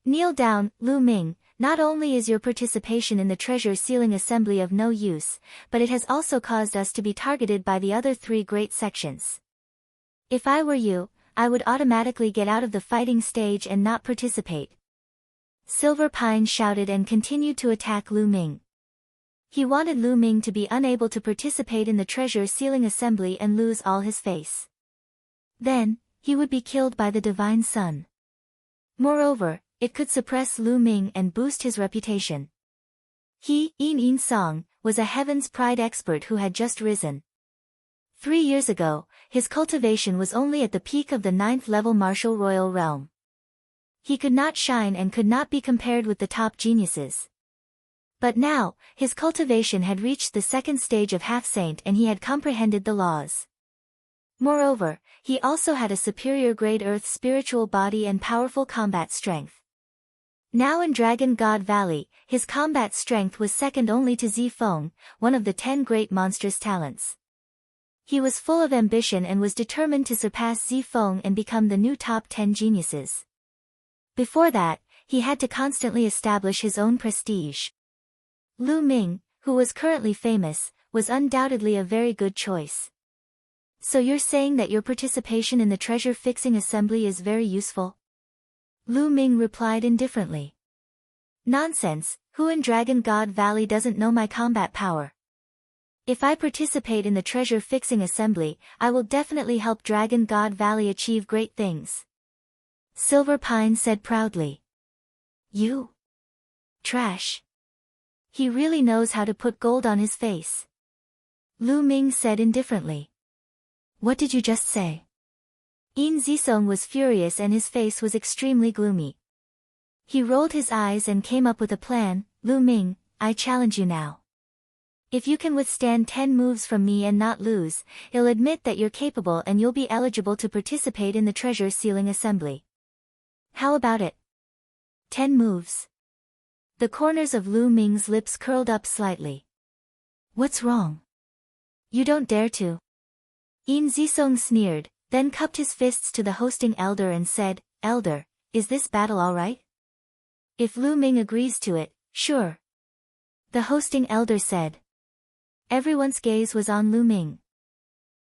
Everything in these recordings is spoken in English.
Kneel down, Lu Ming. Not only is your participation in the treasure sealing assembly of no use, but it has also caused us to be targeted by the other three great sections. If I were you, I would automatically get out of the fighting stage and not participate. Silver Pine shouted and continued to attack Lu Ming. He wanted Lu Ming to be unable to participate in the treasure sealing assembly and lose all his face. Then, he would be killed by the Divine Sun. Moreover, it could suppress Lu Ming and boost his reputation. He, In Song, was a Heaven's Pride expert who had just risen. 3 years ago, his cultivation was only at the peak of the 9th-level martial royal realm. He could not shine and could not be compared with the top geniuses. But now, his cultivation had reached the 2nd stage of half-saint and he had comprehended the laws. Moreover, he also had a superior grade earth spiritual body and powerful combat strength. Now in Dragon God Valley, his combat strength was second only to Zifeng, one of the 10 great monstrous talents. He was full of ambition and was determined to surpass Zifeng and become the new top 10 geniuses. Before that, he had to constantly establish his own prestige. Lu Ming, who was currently famous, was undoubtedly a very good choice. So you're saying that your participation in the treasure-fixing assembly is very useful? Lu Ming replied indifferently. Nonsense, who in Dragon God Valley doesn't know my combat power? If I participate in the treasure-fixing assembly, I will definitely help Dragon God Valley achieve great things. Silver Pine said proudly. You? Trash. He really knows how to put gold on his face. Lu Ming said indifferently. What did you just say? In Zisong was furious and his face was extremely gloomy. He rolled his eyes and came up with a plan. Lu Ming, I challenge you now. If you can withstand 10 moves from me and not lose, I'll admit that you're capable and you'll be eligible to participate in the treasure sealing assembly. How about it? 10 moves. The corners of Lu Ming's lips curled up slightly. What's wrong? You don't dare to. In Zisong sneered, then cupped his fists to the hosting elder and said, Elder, is this battle alright? If Lu Ming agrees to it, sure. The hosting elder said. Everyone's gaze was on Lu Ming.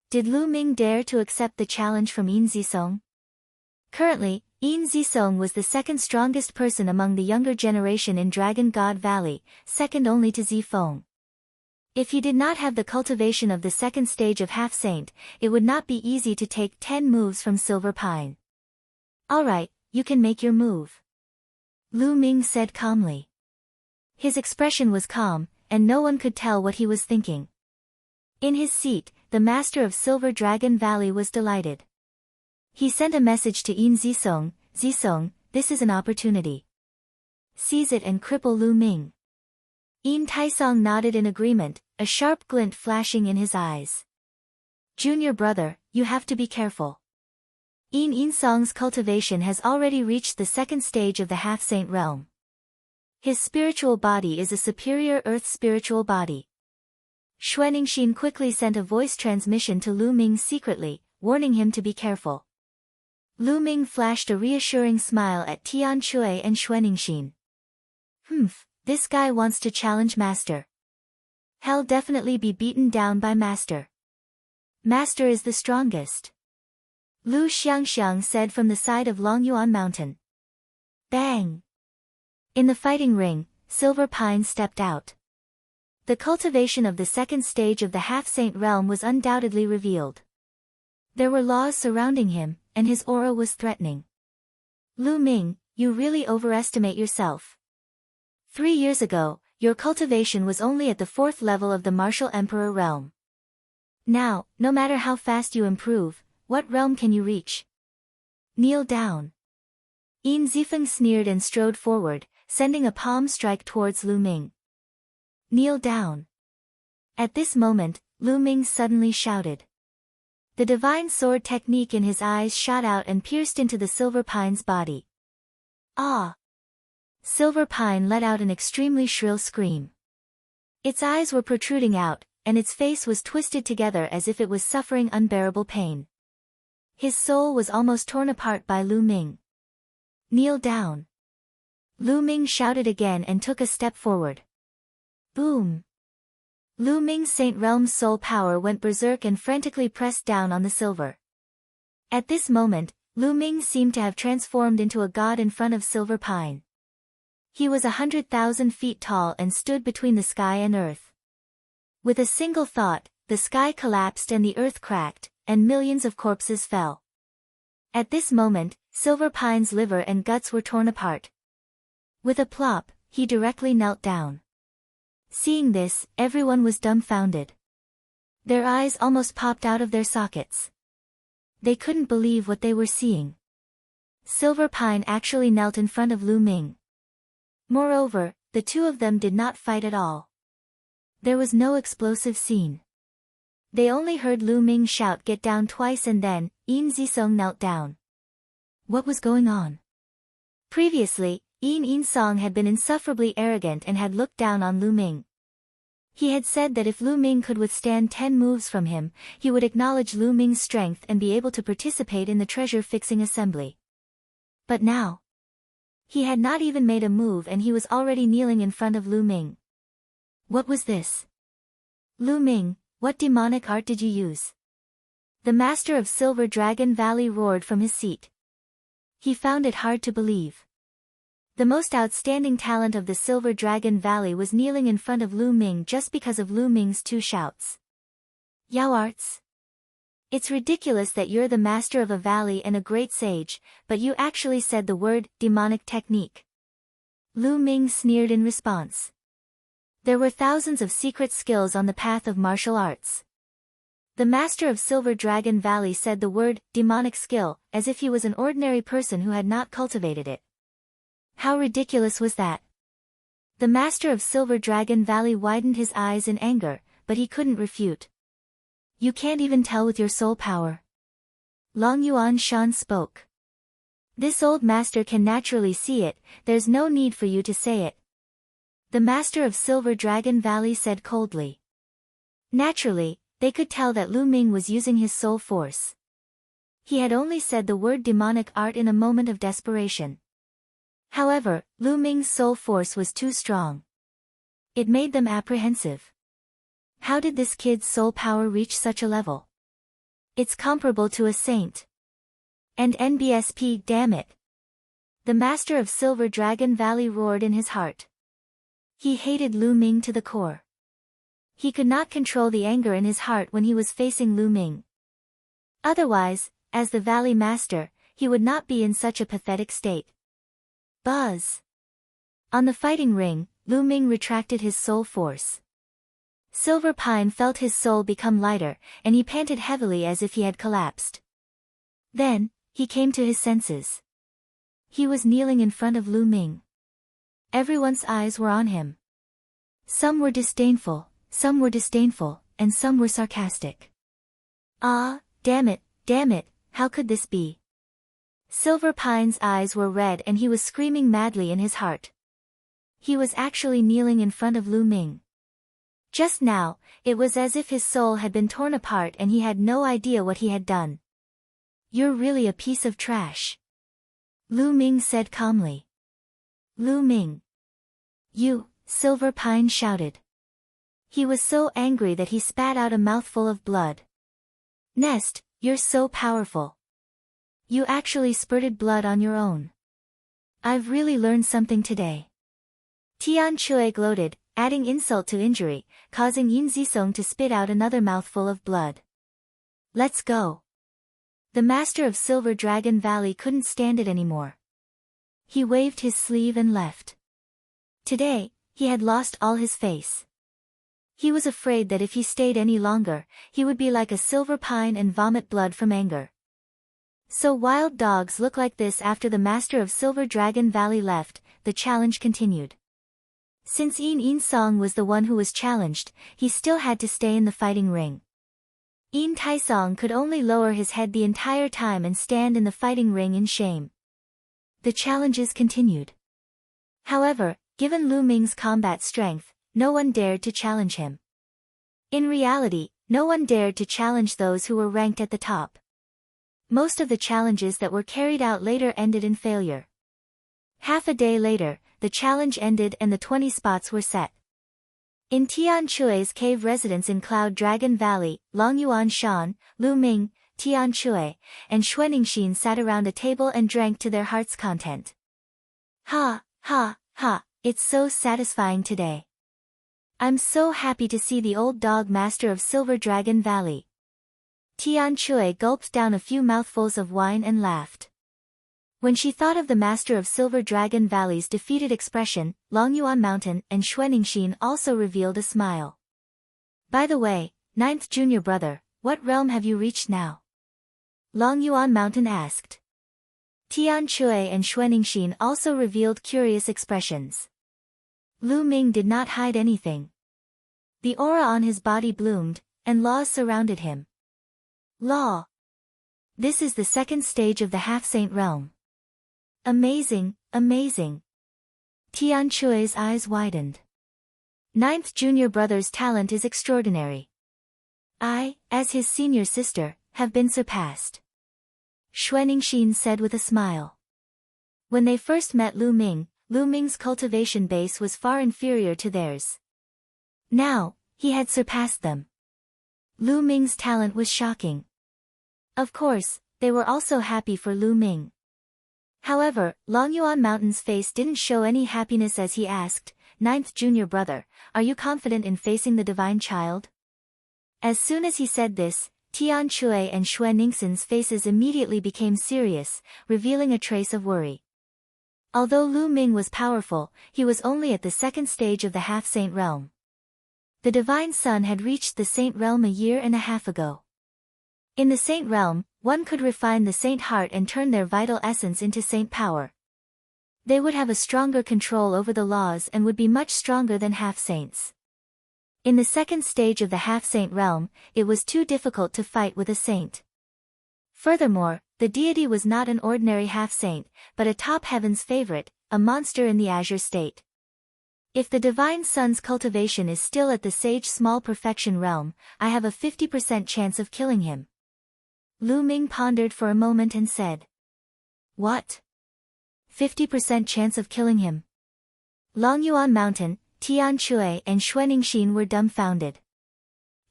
Did Lu Ming dare to accept the challenge from In Zisong? Currently, In Zisong was the second strongest person among the younger generation in Dragon God Valley, second only to Zifeng. If he did not have the cultivation of the 2nd stage of half-saint, it would not be easy to take 10 moves from Silver Pine. Alright, you can make your move. Lu Ming said calmly. His expression was calm, and no one could tell what he was thinking. In his seat, the master of Silver Dragon Valley was delighted. He sent a message to In Zisong, Zisong, this is an opportunity. Seize it and cripple Lu Ming. In Taisong nodded in agreement, a sharp glint flashing in his eyes. Junior brother, you have to be careful. In Song's cultivation has already reached the 2nd stage of the half-saint realm. His spiritual body is a superior earth spiritual body. Xuanixin quickly sent a voice transmission to Lu Ming secretly, warning him to be careful. Lu Ming flashed a reassuring smile at Tian Chui and Xuanixin. This guy wants to challenge Master. He'll definitely be beaten down by Master. Master is the strongest. Lu Xiangxiang said from the side of Longyuan Mountain. Bang! In the fighting ring, Silver Pine stepped out. The cultivation of the 2nd stage of the half-saint realm was undoubtedly revealed. There were laws surrounding him, and his aura was threatening. Lu Ming, you really overestimate yourself. 3 years ago, your cultivation was only at the 4th level of the Martial Emperor realm. Now, no matter how fast you improve, what realm can you reach? Kneel down. In Zifeng sneered and strode forward, sending a palm strike towards Lu Ming. Kneel down. At this moment, Lu Ming suddenly shouted. The divine sword technique in his eyes shot out and pierced into the Silver Pine's body. Ah! Silver Pine let out an extremely shrill scream. Its eyes were protruding out, and its face was twisted together as if it was suffering unbearable pain. His soul was almost torn apart by Lu Ming. Kneel down. Lu Ming shouted again and took a step forward. Boom! Lu Ming's Saint Realm's soul power went berserk and frantically pressed down on the silver. At this moment, Lu Ming seemed to have transformed into a god in front of Silver Pine. He was 100,000 feet tall and stood between the sky and earth. With a single thought, the sky collapsed and the earth cracked, and millions of corpses fell. At this moment, Silver Pine's liver and guts were torn apart. With a plop, he directly knelt down. Seeing this, everyone was dumbfounded. Their eyes almost popped out of their sockets. They couldn't believe what they were seeing. Silver Pine actually knelt in front of Lu Ming. Moreover, the two of them did not fight at all. There was no explosive scene. They only heard Lu Ming shout "Get down" twice, and then, Yin Zisong knelt down. What was going on? Previously, Yin Song had been insufferably arrogant and had looked down on Lu Ming. He had said that if Lu Ming could withstand 10 moves from him, he would acknowledge Lu Ming's strength and be able to participate in the treasure-fixing assembly. But now, he had not even made a move and he was already kneeling in front of Lu Ming. What was this? Lu Ming, what demonic art did you use? The master of Silver Dragon Valley roared from his seat. He found it hard to believe. The most outstanding talent of the Silver Dragon Valley was kneeling in front of Lu Ming just because of Lu Ming's 2 shouts. Yao arts? It's ridiculous that you're the master of a valley and a great sage, but you actually said the word demonic technique. Lu Ming sneered in response. There were thousands of secret skills on the path of martial arts. The master of Silver Dragon Valley said the word demonic skill as if he was an ordinary person who had not cultivated it. How ridiculous was that? The master of Silver Dragon Valley widened his eyes in anger, but he couldn't refute. You can't even tell with your soul power. Long Yuan Shan spoke. This old master can naturally see it, there's no need for you to say it. The master of Silver Dragon Valley said coldly. Naturally, they could tell that Lu Ming was using his soul force. He had only said the word demonic art in a moment of desperation. However, Lu Ming's soul force was too strong. It made them apprehensive. How did this kid's soul power reach such a level? It's comparable to a saint. And NBSP, damn it. The master of Silver Dragon Valley roared in his heart. He hated Lu Ming to the core. He could not control the anger in his heart when he was facing Lu Ming. Otherwise, as the Valley Master, he would not be in such a pathetic state. Buzz! On the fighting ring, Lu Ming retracted his soul force. Silver Pine felt his soul become lighter, and he panted heavily as if he had collapsed. Then, he came to his senses. He was kneeling in front of Lu Ming. Everyone's eyes were on him. Some were disdainful, and some were sarcastic. Ah, damn it, how could this be? Silver Pine's eyes were red and he was screaming madly in his heart. He was actually kneeling in front of Lu Ming. Just now, it was as if his soul had been torn apart and he had no idea what he had done. You're really a piece of trash. Lu Ming said calmly. Lu Ming. You, Silver Pine shouted. He was so angry that he spat out a mouthful of blood. Nest, you're so powerful. You actually spurted blood on your own. I've really learned something today. Tian Chui gloated, adding insult to injury, causing Yin Zisong to spit out another mouthful of blood. Let's go. The master of Silver Dragon Valley couldn't stand it anymore. He waved his sleeve and left. Today, he had lost all his face. He was afraid that if he stayed any longer, he would be like a silver pine and vomit blood from anger. So wild dogs look like this after the master of Silver Dragon Valley left, the challenge continued. Since Yin Song was the one who was challenged, he still had to stay in the fighting ring. Yin Taisong could only lower his head the entire time and stand in the fighting ring in shame. The challenges continued. However, given Lu Ming's combat strength, no one dared to challenge him. In reality, no one dared to challenge those who were ranked at the top. Most of the challenges that were carried out later ended in failure. Half a day later, the challenge ended and the 20 spots were set. In Tian Chui's cave residence in Cloud Dragon Valley, Long Yuan Shan, Lu Ming, Tian Chui, and Xuaningxin sat around a table and drank to their heart's content. Ha, ha, ha, it's so satisfying today. I'm so happy to see the old dog master of Silver Dragon Valley. Tian Chui gulped down a few mouthfuls of wine and laughed. When she thought of the master of Silver Dragon Valley's defeated expression, Long Yuan Mountain and Xuaningxin also revealed a smile. By the way, ninth junior brother, what realm have you reached now? Long Yuan Mountain asked. Tian Chui and Xuaningxin also revealed curious expressions. Lu Ming did not hide anything. The aura on his body bloomed, and laws surrounded him. Law. This is the second stage of the half-saint realm. Amazing, amazing. Tian Chui's eyes widened. Ninth junior brother's talent is extraordinary. I, as his senior sister, have been surpassed. Xuaningxin said with a smile. When they first met Lu Ming's cultivation base was far inferior to theirs. Now, he had surpassed them. Lu Ming's talent was shocking. Of course, they were also happy for Lu Ming. However, Long Yuan Mountain's face didn't show any happiness as he asked, ninth junior brother, are you confident in facing the divine child? As soon as he said this, Tian Chui and Xuaningxin's faces immediately became serious, revealing a trace of worry. Although Lu Ming was powerful, he was only at the second stage of the half-saint realm. The divine son had reached the saint realm a year and a half ago. In the saint realm, one could refine the saint heart and turn their vital essence into saint power. They would have a stronger control over the laws and would be much stronger than half-saints. In the second stage of the half-saint realm, it was too difficult to fight with a saint. Furthermore, the deity was not an ordinary half-saint, but a top heaven's favorite, a monster in the azure state. If the divine son's cultivation is still at the sage small perfection realm, I have a 50% chance of killing him. Lu Ming pondered for a moment and said. What? 50% chance of killing him? Long Yuan Mountain, Tian Chui and Xuaningxin were dumbfounded.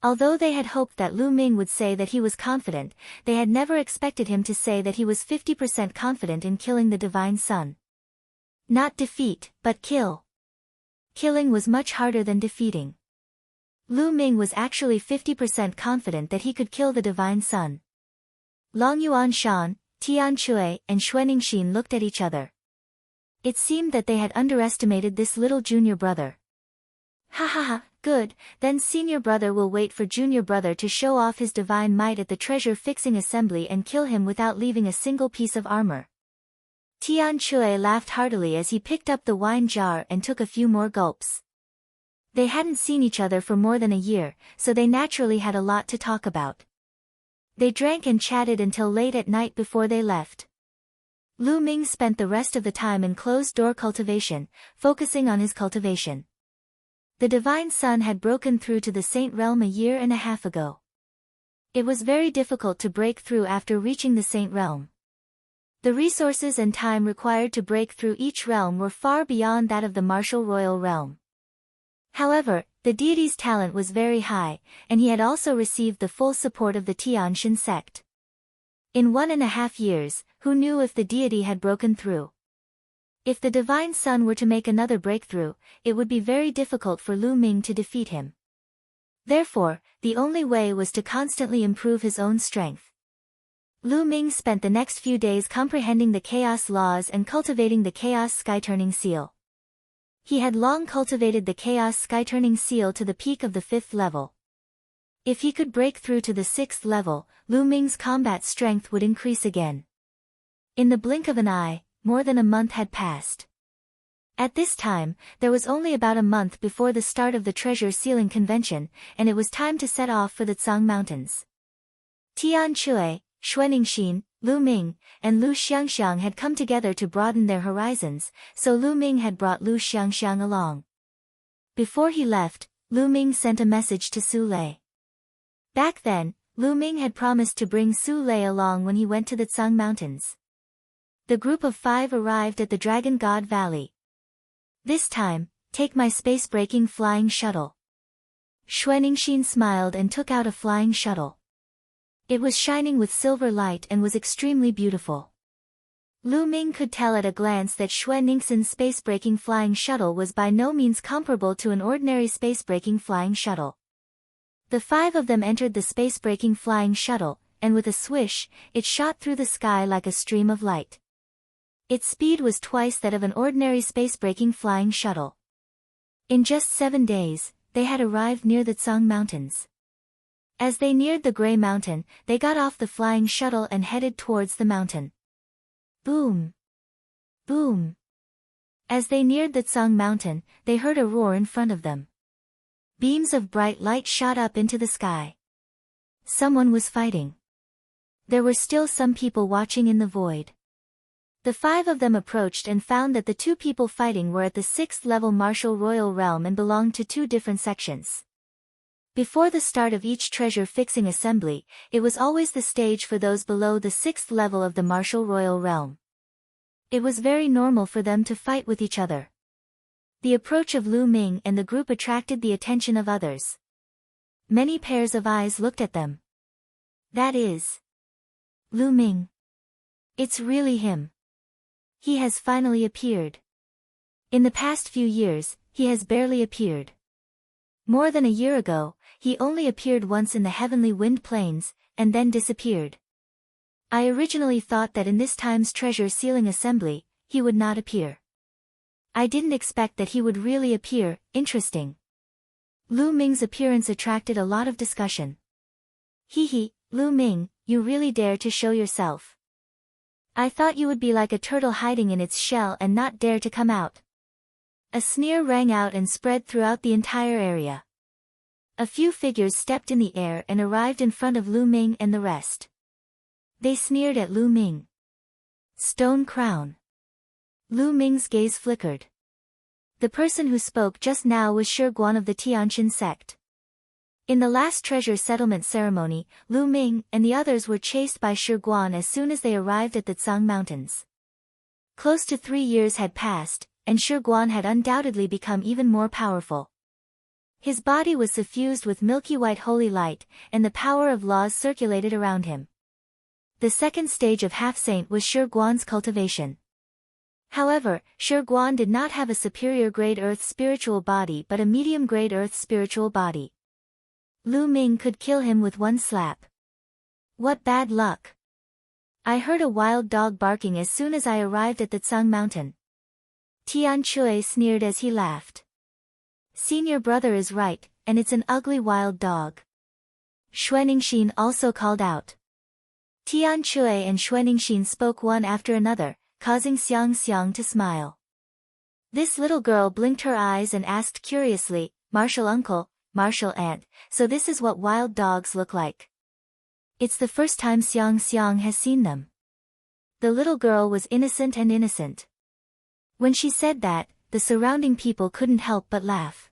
Although they had hoped that Lu Ming would say that he was confident, they had never expected him to say that he was 50% confident in killing the divine son. Not defeat, but kill. Killing was much harder than defeating. Lu Ming was actually 50% confident that he could kill the divine son. Long Yuan Shan, Tian Chui and Xuaningxin looked at each other. It seemed that they had underestimated this little junior brother. Ha ha ha, good, then senior brother will wait for junior brother to show off his divine might at the treasure-fixing assembly and kill him without leaving a single piece of armor. Tian Chui laughed heartily as he picked up the wine jar and took a few more gulps. They hadn't seen each other for more than a year, so they naturally had a lot to talk about. They drank and chatted until late at night before they left. Lu Ming spent the rest of the time in closed-door cultivation, focusing on his cultivation. The divine son had broken through to the saint realm a year and a half ago. It was very difficult to break through after reaching the saint realm. The resources and time required to break through each realm were far beyond that of the martial royal realm. However, the deity's talent was very high, and he had also received the full support of the Tianshan sect. In 1.5 years, who knew if the deity had broken through? If the divine son were to make another breakthrough, it would be very difficult for Lu Ming to defeat him. Therefore, the only way was to constantly improve his own strength. Lu Ming spent the next few days comprehending the chaos laws and cultivating the chaos sky-turning seal. He had long cultivated the chaos sky-turning seal to the peak of the 5th level. If he could break through to the 6th level, Lu Ming's combat strength would increase again. In the blink of an eye, more than a month had passed. At this time, there was only about a month before the start of the treasure sealing convention, and it was time to set off for the Tsang Mountains. Tian Chui, Xuaningxin, Lu Ming, and Lu Xiangxiang had come together to broaden their horizons, so Lu Ming had brought Lu Xiangxiang along. Before he left, Lu Ming sent a message to Su Lei. Back then, Lu Ming had promised to bring Su Lei along when he went to the Tsang Mountains. The group of 5 arrived at the Dragon God Valley. This time, take my space-breaking flying shuttle. Xuanixin smiled and took out a flying shuttle. It was shining with silver light and was extremely beautiful. Lu Ming could tell at a glance that Xuanixin's space-breaking flying shuttle was by no means comparable to an ordinary space-breaking flying shuttle. The 5 of them entered the space-breaking flying shuttle, and with a swish, it shot through the sky like a stream of light. Its speed was twice that of an ordinary space-breaking flying shuttle. In just 7 days, they had arrived near the Tsang Mountains. As they neared the Gray Mountain, they got off the flying shuttle and headed towards the mountain. Boom! Boom! As they neared the Tsang Mountain, they heard a roar in front of them. Beams of bright light shot up into the sky. Someone was fighting. There were still some people watching in the void. The 5 of them approached and found that the 2 people fighting were at the 6th level martial royal realm and belonged to 2 different sections. Before the start of each treasure-fixing assembly, it was always the stage for those below the 6th level of the martial royal realm. It was very normal for them to fight with each other. The approach of Lu Ming and the group attracted the attention of others. Many pairs of eyes looked at them. That is Lu Ming. It's really him. He has finally appeared. In the past few years, he has barely appeared. More than a year ago, he only appeared once in the heavenly wind plains, and then disappeared. I originally thought that in this time's treasure sealing assembly, he would not appear. I didn't expect that he would really appear. Interesting. Lu Ming's appearance attracted a lot of discussion. Hee, Lu Ming, you really dare to show yourself. I thought you would be like a turtle hiding in its shell and not dare to come out. A sneer rang out and spread throughout the entire area. A few figures stepped in the air and arrived in front of Lu Ming and the rest. They sneered at Lu Ming. Stone crown. Lu Ming's gaze flickered. The person who spoke just now was Shi Guan of the Tianqin sect. In the last treasure settlement ceremony, Lu Ming and the others were chased by Shi Guan as soon as they arrived at the Tsang Mountains. Close to 3 years had passed, and Shi Guan had undoubtedly become even more powerful. His body was suffused with milky white holy light, and the power of laws circulated around him. The second stage of half-saint was Shi Guan's cultivation. However, Shi Guan did not have a superior-grade earth spiritual body but a medium-grade earth spiritual body. Lu Ming could kill him with one slap. What bad luck! I heard a wild dog barking as soon as I arrived at the Tsang Mountain. Tian Chui sneered as he laughed. Senior brother is right, and it's an ugly wild dog. Xuanixin also called out. Tian Chui and Xuanixin spoke one after another, causing Xiang Xiang to smile. This little girl blinked her eyes and asked curiously, Martial uncle, Martial aunt, so this is what wild dogs look like. It's the first time Xiang Xiang has seen them. The little girl was innocent and innocent. When she said that, the surrounding people couldn't help but laugh.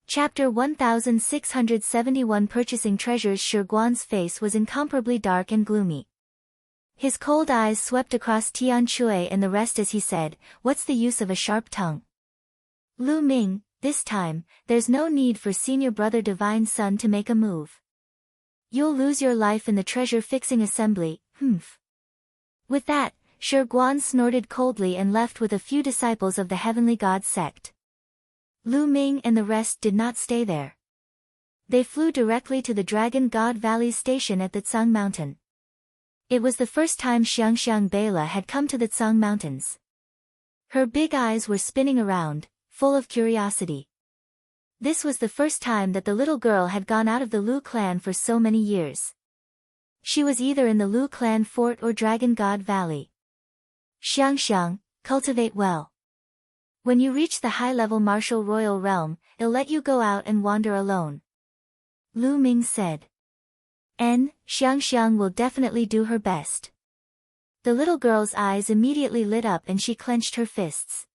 Chapter 1671 Purchasing Treasures. Shi Guan's face was incomparably dark and gloomy. His cold eyes swept across Tian Chui and the rest as he said, what's the use of a sharp tongue? Lu Ming, this time, there's no need for senior brother divine son to make a move. You'll lose your life in the treasure-fixing assembly, humph. With that, Shi Guan snorted coldly and left with a few disciples of the Heavenly God sect. Lu Ming and the rest did not stay there. They flew directly to the Dragon God Valley station at the Tsang Mountain. It was the first time Xiangxiang Bela had come to the Tsang Mountains. Her big eyes were spinning around, full of curiosity. This was the first time that the little girl had gone out of the Lu clan for so many years. She was either in the Lu clan fort or Dragon God Valley. Xiangxiang, cultivate well. When you reach the high-level martial royal realm, it'll let you go out and wander alone. Lu Ming said. Xiangxiang will definitely do her best. The little girl's eyes immediately lit up and she clenched her fists.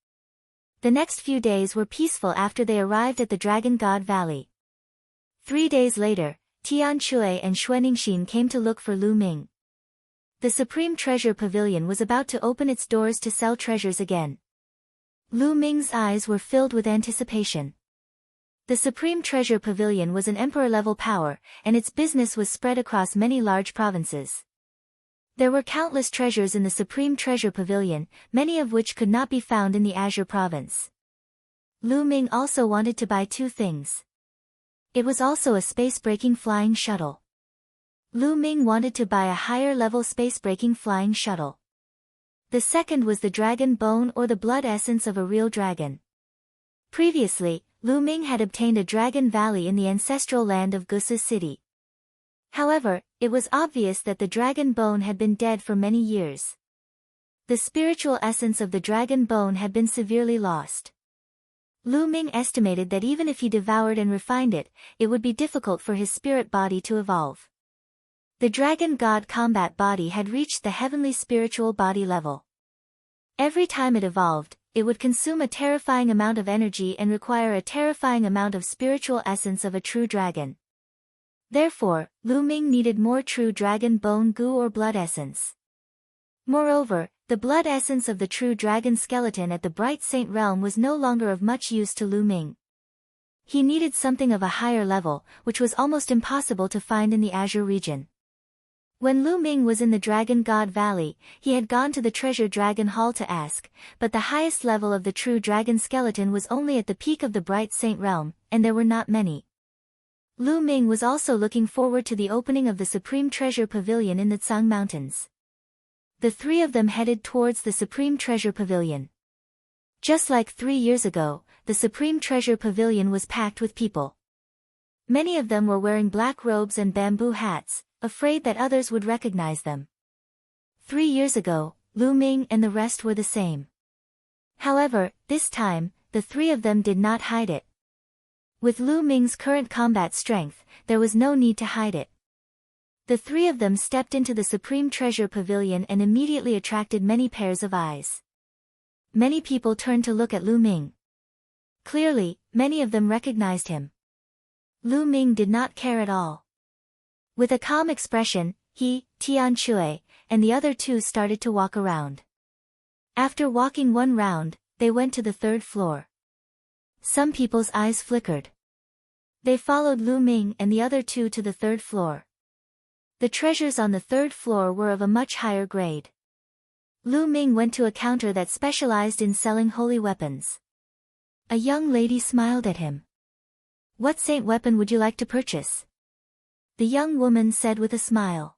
The next few days were peaceful after they arrived at the Dragon God Valley. 3 days later, Tian Chui and Xuanixin came to look for Lu Ming. The Supreme Treasure Pavilion was about to open its doors to sell treasures again. Lu Ming's eyes were filled with anticipation. The Supreme Treasure Pavilion was an emperor-level power, and its business was spread across many large provinces. There were countless treasures in the Supreme Treasure Pavilion, many of which could not be found in the Azure Province. Lu Ming also wanted to buy two things. It was also a space-breaking flying shuttle. Lu Ming wanted to buy a higher-level space-breaking flying shuttle. The second was the dragon bone or the blood essence of a real dragon. Previously, Lu Ming had obtained a dragon valley in the ancestral land of Gusa City. However, it was obvious that the dragon bone had been dead for many years. The spiritual essence of the dragon bone had been severely lost. Lu Ming estimated that even if he devoured and refined it, it would be difficult for his spirit body to evolve. The dragon god combat body had reached the heavenly spiritual body level. Every time it evolved, it would consume a terrifying amount of energy and require a terrifying amount of spiritual essence of a true dragon. Therefore, Lu Ming needed more true dragon bone goo or blood essence. Moreover, the blood essence of the true dragon skeleton at the Bright Saint Realm was no longer of much use to Lu Ming. He needed something of a higher level, which was almost impossible to find in the Azure region. When Lu Ming was in the Dragon God Valley, he had gone to the Treasure Dragon Hall to ask, but the highest level of the true dragon skeleton was only at the peak of the Bright Saint Realm, and there were not many. Lu Ming was also looking forward to the opening of the Supreme Treasure Pavilion in the Tsang Mountains. The three of them headed towards the Supreme Treasure Pavilion. Just like 3 years ago, the Supreme Treasure Pavilion was packed with people. Many of them were wearing black robes and bamboo hats, afraid that others would recognize them. 3 years ago, Lu Ming and the rest were the same. However, this time, the three of them did not hide it. With Lu Ming's current combat strength, there was no need to hide it. The three of them stepped into the Supreme Treasure Pavilion and immediately attracted many pairs of eyes. Many people turned to look at Lu Ming. Clearly, many of them recognized him. Lu Ming did not care at all. With a calm expression, he, Tian Chui, and the other two started to walk around. After walking one round, they went to the third floor. Some people's eyes flickered. They followed Lu Ming and the other two to the third floor. The treasures on the third floor were of a much higher grade. Lu Ming went to a counter that specialized in selling holy weapons. A young lady smiled at him. "What saint weapon would you like to purchase?" The young woman said with a smile.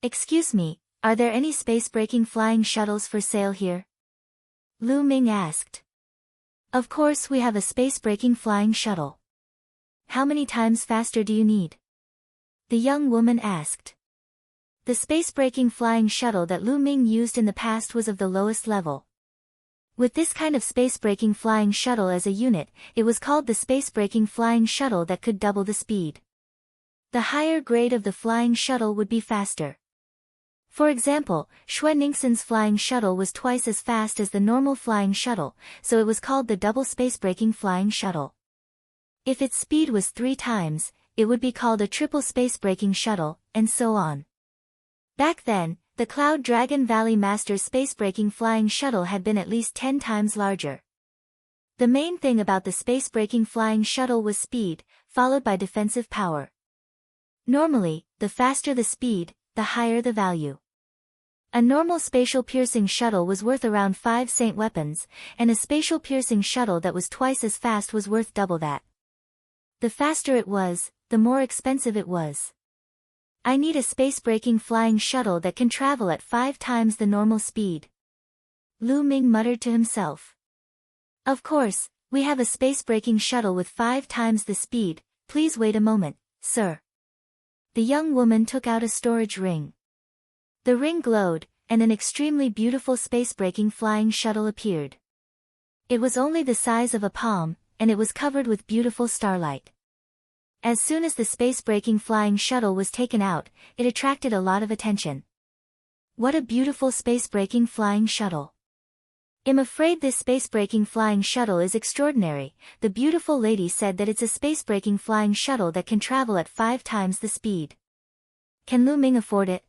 "Excuse me, are there any space-breaking flying shuttles for sale here?" Lu Ming asked. "Of course we have a space-breaking flying shuttle. How many times faster do you need?" The young woman asked. The space-breaking flying shuttle that Lu Ming used in the past was of the lowest level. With this kind of space-breaking flying shuttle as a unit, it was called the space-breaking flying shuttle that could double the speed. The higher grade of the flying shuttle would be faster. For example, Xue Ningxin's flying shuttle was twice as fast as the normal flying shuttle, so it was called the double space-breaking flying shuttle. If its speed was 3 times, it would be called a triple space-breaking shuttle, and so on. Back then, the Cloud Dragon Valley Master's space-breaking flying shuttle had been at least 10 times larger. The main thing about the space-breaking flying shuttle was speed, followed by defensive power. Normally, the faster the speed, the higher the value. A normal spatial piercing shuttle was worth around 5 saint weapons, and a spatial piercing shuttle that was twice as fast was worth double that. The faster it was, the more expensive it was. "I need a space-breaking flying shuttle that can travel at 5 times the normal speed." Lu Ming muttered to himself. "Of course, we have a space-breaking shuttle with 5 times the speed, please wait a moment, sir." The young woman took out a storage ring. The ring glowed, and an extremely beautiful space-breaking flying shuttle appeared. It was only the size of a palm, and it was covered with beautiful starlight. As soon as the space-breaking flying shuttle was taken out, it attracted a lot of attention. "What a beautiful space-breaking flying shuttle. I'm afraid this space-breaking flying shuttle is extraordinary." The beautiful lady said that it's a space-breaking flying shuttle that can travel at 5 times the speed. "Can Lu Ming afford it?"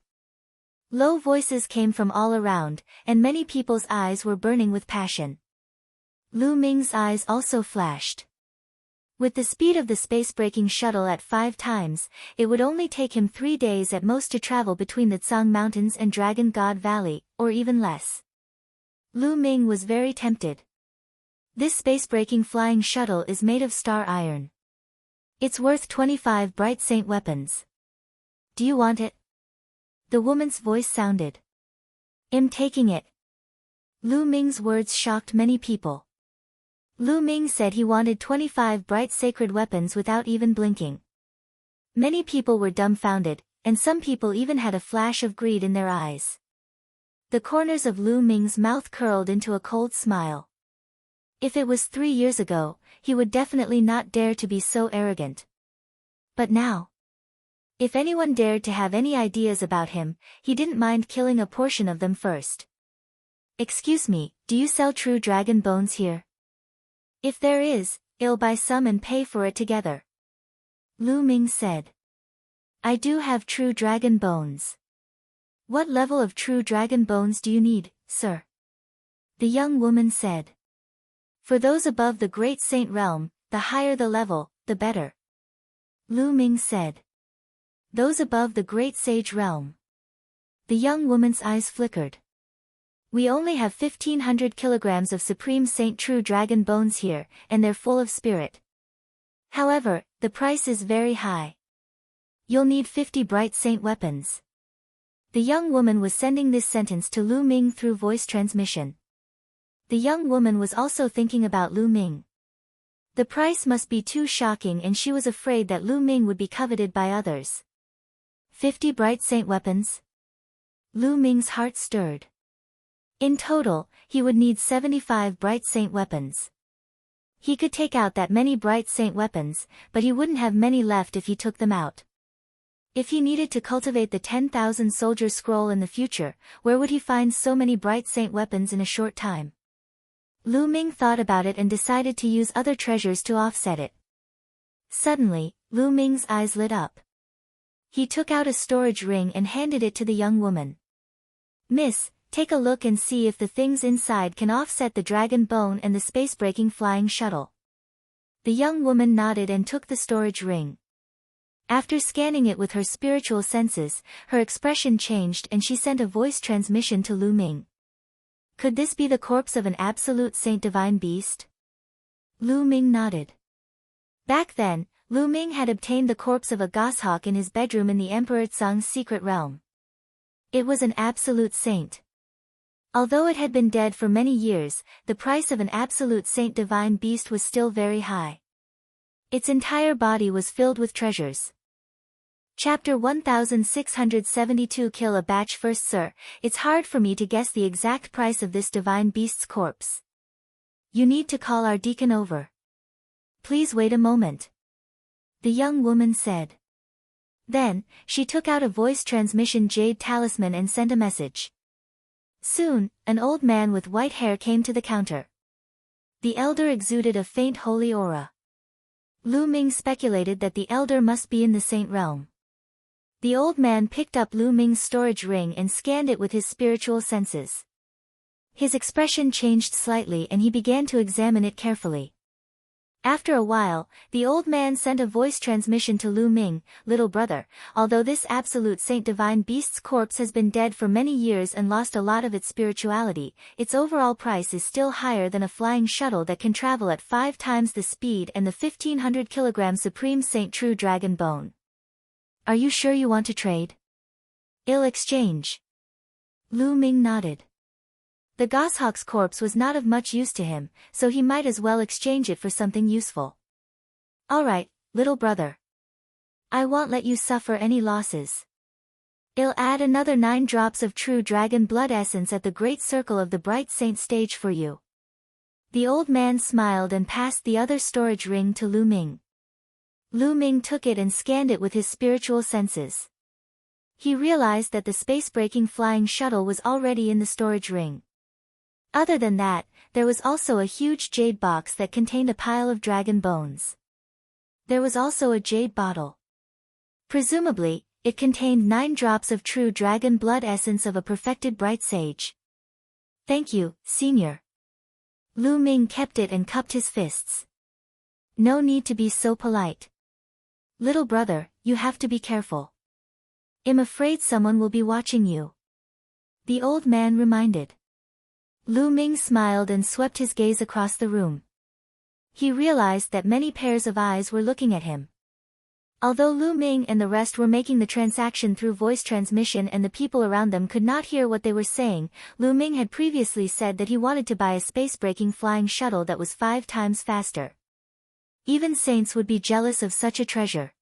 Low voices came from all around, and many people's eyes were burning with passion. Lu Ming's eyes also flashed. With the speed of the space-breaking shuttle at 5 times, it would only take him 3 days at most to travel between the Tsang Mountains and Dragon God Valley, or even less. Lu Ming was very tempted. This space-breaking flying shuttle is made of star iron. It's worth 25 bright saint weapons. Do you want it? The woman's voice sounded. I'm taking it. Lu Ming's words shocked many people. Lu Ming said he wanted 25 bright sacred weapons without even blinking. Many people were dumbfounded, and some people even had a flash of greed in their eyes. The corners of Lu Ming's mouth curled into a cold smile. If it was 3 years ago, he would definitely not dare to be so arrogant. But now, if anyone dared to have any ideas about him, he didn't mind killing a portion of them first. Excuse me, do you sell true dragon bones here? If there is, I'll buy some and pay for it together. Lu Ming said. I do have true dragon bones. What level of true dragon bones do you need, sir? The young woman said. For those above the Great Saint realm, the higher the level, the better. Lu Ming said. Those above the Great Sage realm. The young woman's eyes flickered. We only have 1,500 kilograms of Supreme Saint True Dragon bones here, and they're full of spirit. However, the price is very high. You'll need 50 bright saint weapons. The young woman was sending this sentence to Lu Ming through voice transmission. The young woman was also thinking about Lu Ming. The price must be too shocking, and she was afraid that Lu Ming would be coveted by others. 50 bright saint weapons? Lu Ming's heart stirred. In total, he would need 75 bright saint weapons. He could take out that many bright saint weapons, but he wouldn't have many left if he took them out. If he needed to cultivate the 10,000 soldier scroll in the future, where would he find so many bright saint weapons in a short time? Lu Ming thought about it and decided to use other treasures to offset it. Suddenly, Lu Ming's eyes lit up. He took out a storage ring and handed it to the young woman. Miss, take a look and see if the things inside can offset the dragon bone and the space-breaking flying shuttle. The young woman nodded and took the storage ring. After scanning it with her spiritual senses, her expression changed and she sent a voice transmission to Lu Ming. Could this be the corpse of an absolute saint divine beast? Lu Ming nodded. Back then, Lu Ming had obtained the corpse of a goshawk in his bedroom in the Emperor Tsang's secret realm. It was an absolute saint. Although it had been dead for many years, the price of an absolute saint divine beast was still very high. Its entire body was filled with treasures. Chapter 1672 Kill a batch first, sir. It's hard for me to guess the exact price of this divine beast's corpse. You need to call our deacon over. Please wait a moment. The young woman said. Then, she took out a voice transmission jade talisman and sent a message. Soon, an old man with white hair came to the counter. The elder exuded a faint holy aura. Lu Ming speculated that the elder must be in the saint realm. The old man picked up Lu Ming's storage ring and scanned it with his spiritual senses. His expression changed slightly and he began to examine it carefully. After a while, the old man sent a voice transmission to Lu Ming, little brother, although this absolute saint divine beast's corpse has been dead for many years and lost a lot of its spirituality, its overall price is still higher than a flying shuttle that can travel at 5 times the speed and the 1,500 kilogram Supreme Saint True Dragon Bone. Are you sure you want to trade? I'll exchange. Lu Ming nodded. The goshawk's corpse was not of much use to him, so he might as well exchange it for something useful. All right, little brother. I won't let you suffer any losses. I'll add another 9 drops of true dragon blood essence at the great circle of the bright saint stage for you. The old man smiled and passed the other storage ring to Lu Ming. Lu Ming took it and scanned it with his spiritual senses. He realized that the space-breaking flying shuttle was already in the storage ring. Other than that, there was also a huge jade box that contained a pile of dragon bones. There was also a jade bottle. Presumably, It contained 9 drops of true dragon blood essence of a perfected bright sage. Thank you, Senior. Lu Ming kept it and cupped his fists. No need to be so polite. Little brother, you have to be careful. I'm afraid someone will be watching you. The old man reminded. Lu Ming smiled and swept his gaze across the room. He realized that many pairs of eyes were looking at him. Although Lu Ming and the rest were making the transaction through voice transmission and the people around them could not hear what they were saying, Lu Ming had previously said that he wanted to buy a space-breaking flying shuttle that was 5 times faster. Even saints would be jealous of such a treasure.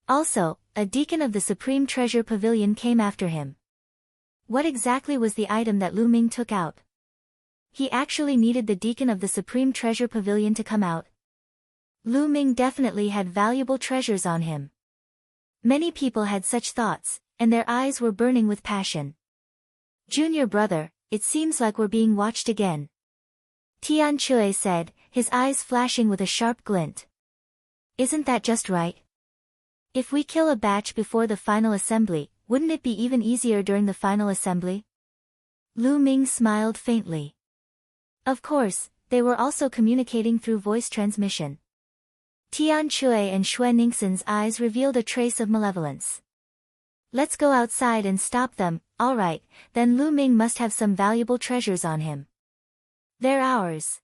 Also, a deacon of the Supreme Treasure Pavilion came after him. What exactly was the item that Lu Ming took out? He actually needed the deacon of the Supreme Treasure Pavilion to come out. Lu Ming definitely had valuable treasures on him. Many people had such thoughts, and their eyes were burning with passion. Junior brother, it seems like we're being watched again. Tian Chui said, his eyes flashing with a sharp glint. Isn't that just right? If we kill a batch before the final assembly, wouldn't it be even easier during the final assembly? Lu Ming smiled faintly. Of course, they were also communicating through voice transmission. Tian Chui and Xue Ningxin's eyes revealed a trace of malevolence. Let's go outside and stop them. Alright, then Lu Ming must have some valuable treasures on him. They're ours.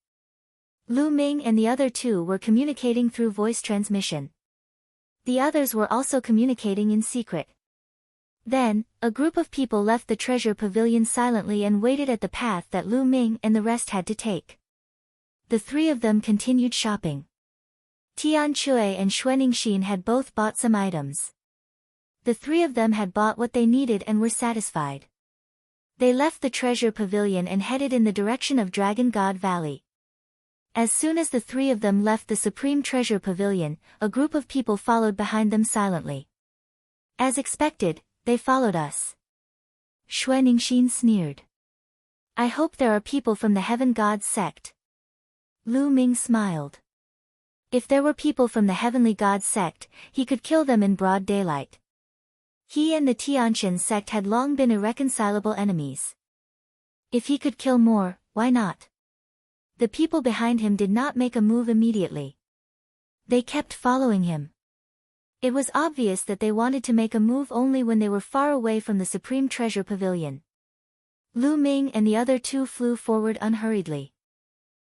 Lu Ming and the other 2 were communicating through voice transmission. The others were also communicating in secret. Then, a group of people left the treasure pavilion silently and waited at the path that Lu Ming and the rest had to take. The 3 of them continued shopping. Tian Chui and Xue Ningxin had both bought some items. The 3 of them had bought what they needed and were satisfied. They left the treasure pavilion and headed in the direction of Dragon God Valley. As soon as the 3 of them left the Supreme Treasure Pavilion, a group of people followed behind them silently. As expected, they followed us. Xue Ningxin sneered. I hope there are people from the Heaven Gods sect. Lu Ming smiled. If there were people from the Heavenly Gods sect, he could kill them in broad daylight. He and the Tianqian sect had long been irreconcilable enemies. If he could kill more, why not? The people behind him did not make a move immediately. They kept following him. It was obvious that they wanted to make a move only when they were far away from the Supreme Treasure Pavilion. Lu Ming and the other 2 flew forward unhurriedly.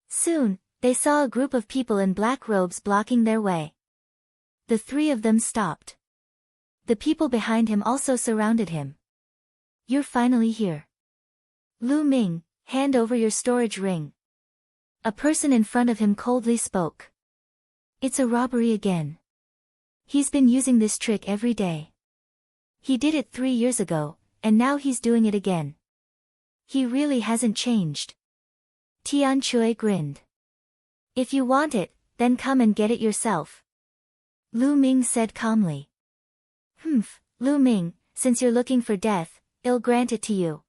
Soon, they saw a group of people in black robes blocking their way. The 3 of them stopped. The people behind him also surrounded him. You're finally here. Lu Ming, hand over your storage ring. A person in front of him coldly spoke. It's a robbery again. He's been using this trick every day. He did it 3 years ago, and now he's doing it again. He really hasn't changed. Tian Chui grinned. If you want it, then come and get it yourself. Lu Ming said calmly. Lu Ming, since you're looking for death, I'll grant it to you.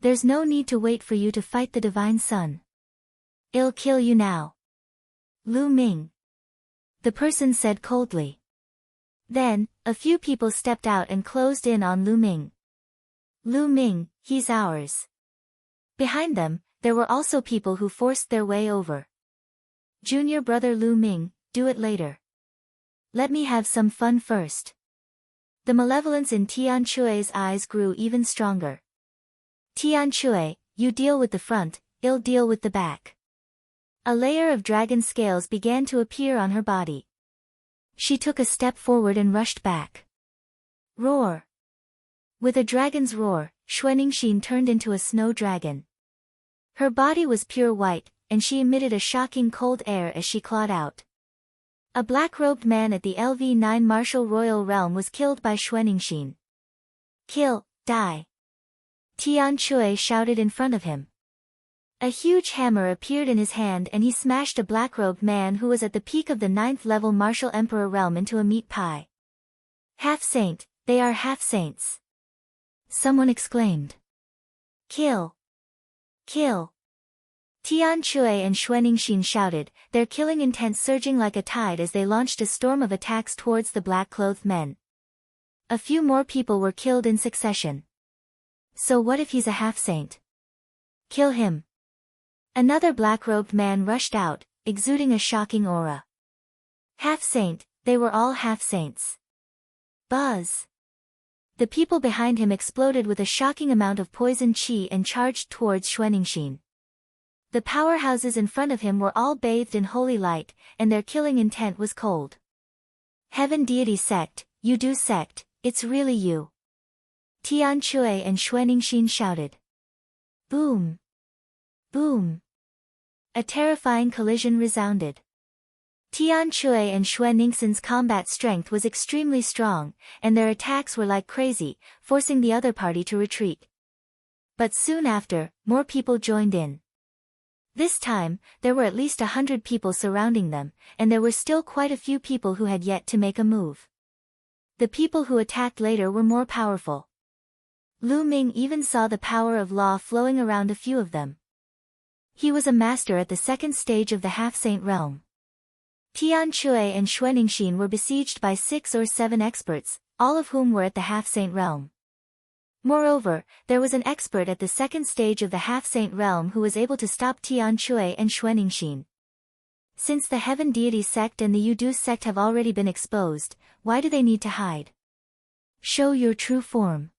There's no need to wait for you to fight the Divine Sun. I'll kill you now. Lu Ming. The person said coldly. Then, a few people stepped out and closed in on Lu Ming. Lu Ming, he's ours. Behind them, there were also people who forced their way over. Junior brother Lu Ming, do it later. Let me have some fun first. The malevolence in Tian Chui's eyes grew even stronger. Tian Chui, you deal with the front, I'll deal with the back. A layer of dragon scales began to appear on her body. She took a step forward and rushed back. Roar! With a dragon's roar, Xue Ningxin turned into a snow dragon. Her body was pure white, and she emitted a shocking cold air as she clawed out. A black-robed man at the LV-9 Martial Royal Realm was killed by Xue Ningxin. Kill, die! Tian Chui shouted in front of him. A huge hammer appeared in his hand and he smashed a black-robed man who was at the peak of the 9th level Martial Emperor realm into a meat pie. Half-saint, they are half-saints. Someone exclaimed. Kill! Kill! Tian Chui and Xue Ningxin shouted, their killing intent surging like a tide as they launched a storm of attacks towards the black-clothed men. A few more people were killed in succession. So what if he's a half-saint? Kill him. Another black-robed man rushed out, exuding a shocking aura. Half-saint, they were all half-saints. Buzz. The people behind him exploded with a shocking amount of poison chi and charged towards Xuanningsin. The powerhouses in front of him were all bathed in holy light, and their killing intent was cold. Heaven Deity Sect, you do sect, it's really you. Tian Chui and Xuanningsin shouted. Boom. Boom. A terrifying collision resounded. Tian Chui and Xuanningsin's combat strength was extremely strong, and their attacks were like crazy, forcing the other party to retreat. But soon after, more people joined in. This time, there were at least 100 people surrounding them, and there were still quite a few people who had yet to make a move. The people who attacked later were more powerful. Lu Ming even saw the power of law flowing around a few of them. He was a master at the second stage of the half-saint realm. Tian Chui and Xuanningsin were besieged by 6 or 7 experts, all of whom were at the half-saint realm. Moreover, there was an expert at the second stage of the half-saint realm who was able to stop Tian Chui and Xuanningsin. Since the Heaven Deity Sect and the Yudu Sect have already been exposed, why do they need to hide? Show your true form.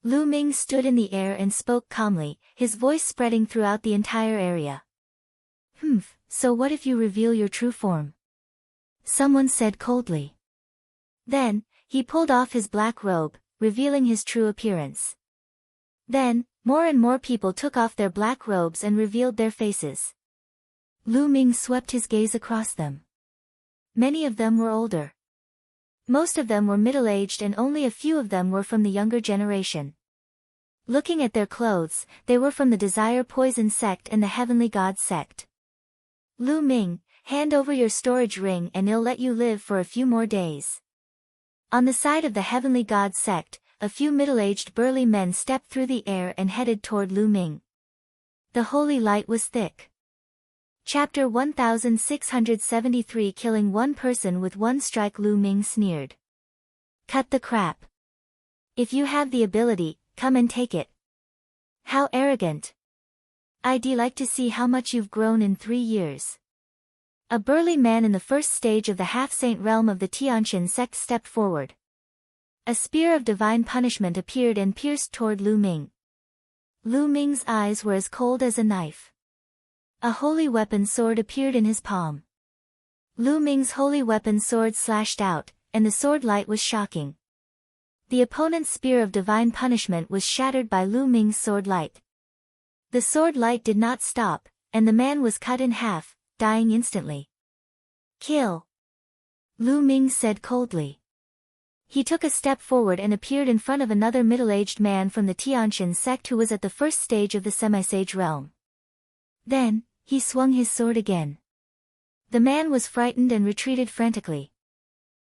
Lu Ming stood in the air and spoke calmly, his voice spreading throughout the entire area. So what if you reveal your true form? Someone said coldly. Then, he pulled off his black robe, revealing his true appearance. Then, more and more people took off their black robes and revealed their faces. Lu Ming swept his gaze across them. Many of them were older. Most of them were middle-aged and only a few of them were from the younger generation. Looking at their clothes, they were from the Desire Poison Sect and the Heavenly God Sect. Lu Ming, hand over your storage ring and I'll let you live for a few more days. On the side of the Heavenly God Sect, a few middle-aged burly men stepped through the air and headed toward Lu Ming. The holy light was thick. Chapter 1673 Killing one person with one strike. Lu Ming sneered. Cut the crap. If you have the ability, come and take it. How arrogant. I'd like to see how much you've grown in 3 years. A burly man in the first stage of the half-saint realm of the Tianqian sect stepped forward. A spear of divine punishment appeared and pierced toward Lu Ming. Lu Ming's eyes were as cold as a knife. A holy weapon sword appeared in his palm. Lu Ming's holy weapon sword slashed out, and the sword light was shocking. The opponent's spear of divine punishment was shattered by Lu Ming's sword light. The sword light did not stop, and the man was cut in half, dying instantly. Kill. Lu Ming said coldly. He took a step forward and appeared in front of another middle-aged man from the Tianqian sect who was at the first stage of the semi-sage realm. Then, he swung his sword again. The man was frightened and retreated frantically.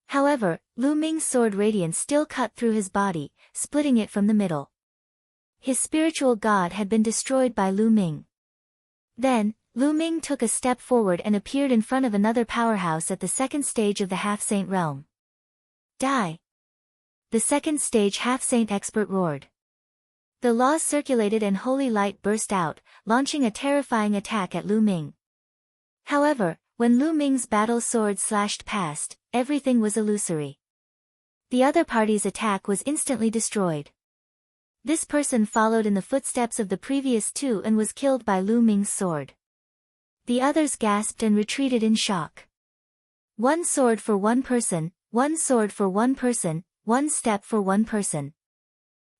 However, Lu Ming's sword radiance still cut through his body, splitting it from the middle. His spiritual god had been destroyed by Lu Ming. Then, Lu Ming took a step forward and appeared in front of another powerhouse at the second stage of the half-saint realm. Die! The second stage half-saint expert roared. The laws circulated and holy light burst out, launching a terrifying attack at Lu Ming. However, when Lu Ming's battle sword slashed past, everything was illusory. The other party's attack was instantly destroyed. This person followed in the footsteps of the previous two and was killed by Lu Ming's sword. The others gasped and retreated in shock. One sword for one person, one sword for one person, one step for one person.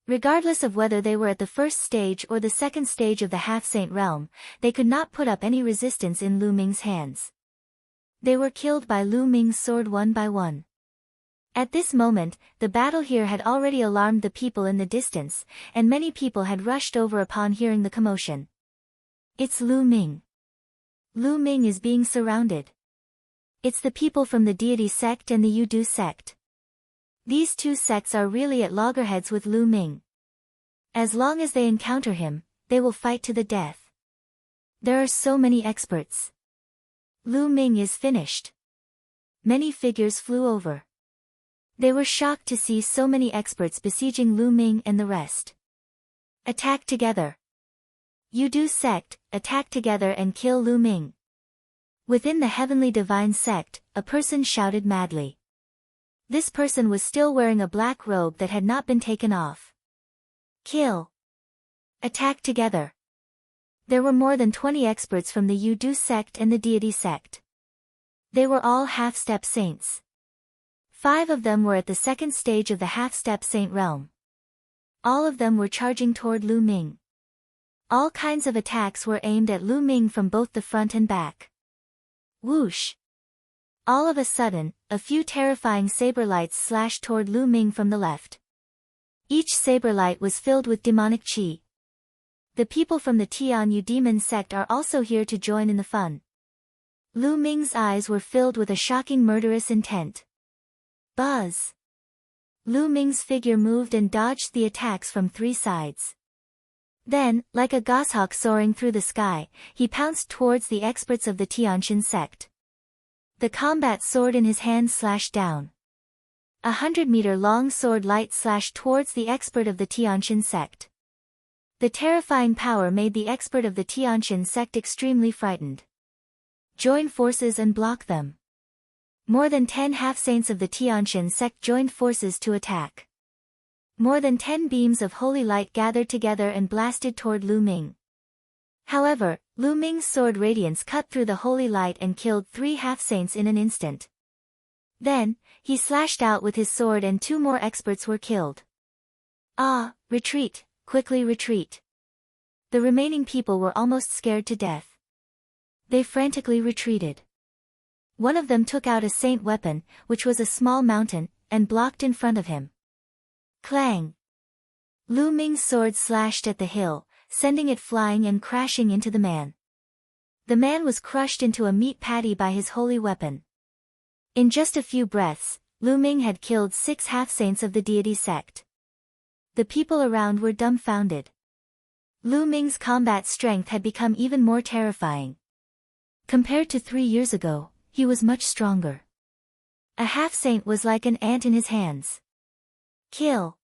Regardless of whether they were at the first stage or the second stage of the half-saint realm, they could not put up any resistance in Lu Ming's hands. They were killed by Lu Ming's sword one by one. At this moment, the battle here had already alarmed the people in the distance, and many people had rushed over upon hearing the commotion. It's Lu Ming. Lu Ming is being surrounded. It's the people from the Deity sect and the Yudu sect. These two sects are really at loggerheads with Lu Ming. As long as they encounter him, they will fight to the death. There are so many experts. Lu Ming is finished. Many figures flew over. They were shocked to see so many experts besieging Lu Ming and the rest. Attack together. You do sect, attack together and kill Lu Ming. Within the heavenly divine sect, a person shouted madly. This person was still wearing a black robe that had not been taken off. Kill. Attack together. There were more than 20 experts from the Yudu sect and the deity sect. They were all half-step saints. 5 of them were at the second stage of the half-step saint realm. All of them were charging toward Lu Ming. All kinds of attacks were aimed at Lu Ming from both the front and back. Whoosh! All of a sudden, a few terrifying saber lights slashed toward Lu Ming from the left. Each saber light was filled with demonic qi. The people from the Tianyu demon sect are also here to join in the fun. Lu Ming's eyes were filled with a shocking murderous intent. Buzz! Lu Ming's figure moved and dodged the attacks from 3 sides. Then, like a goshawk soaring through the sky, he pounced towards the experts of the Tianjin sect. The combat sword in his hand slashed down. 100-meter-long sword light slashed towards the expert of the Tianjin sect. The terrifying power made the expert of the Tianjin sect extremely frightened. Join forces and block them. More than 10 half-saints of the Tianjin sect joined forces to attack. More than 10 beams of holy light gathered together and blasted toward Lu Ming. However, Lu Ming's sword radiance cut through the holy light and killed 3 half-saints in an instant. Then, he slashed out with his sword and 2 more experts were killed. Ah, retreat, quickly retreat. The remaining people were almost scared to death. They frantically retreated. One of them took out a saint weapon, which was a small mountain, and blocked in front of him. Clang! Lu Ming's sword slashed at the hill, sending it flying and crashing into the man. The man was crushed into a meat patty by his holy weapon. In just a few breaths, Lu Ming had killed 6 half-saints of the deity sect. The people around were dumbfounded. Lu Ming's combat strength had become even more terrifying. Compared to 3 years ago, he was much stronger. A half-saint was like an ant in his hands. Kill!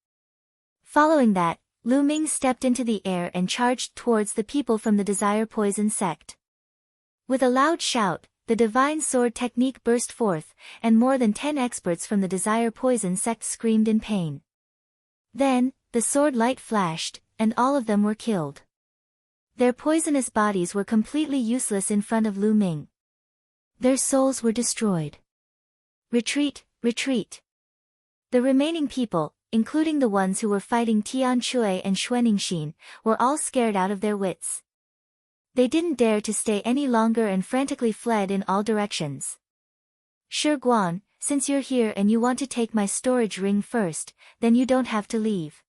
Following that, Lu Ming stepped into the air and charged towards the people from the Desire Poison sect. With a loud shout, the divine sword technique burst forth, and more than 10 experts from the Desire Poison sect screamed in pain. Then, the sword light flashed, and all of them were killed. Their poisonous bodies were completely useless in front of Lu Ming. Their souls were destroyed. Retreat, retreat! The remaining people, including the ones who were fighting Tian Shui and Xuaningxin, were all scared out of their wits. They didn't dare to stay any longer and frantically fled in all directions. Shi Guan, since you're here and you want to take my storage ring first, then you don't have to leave.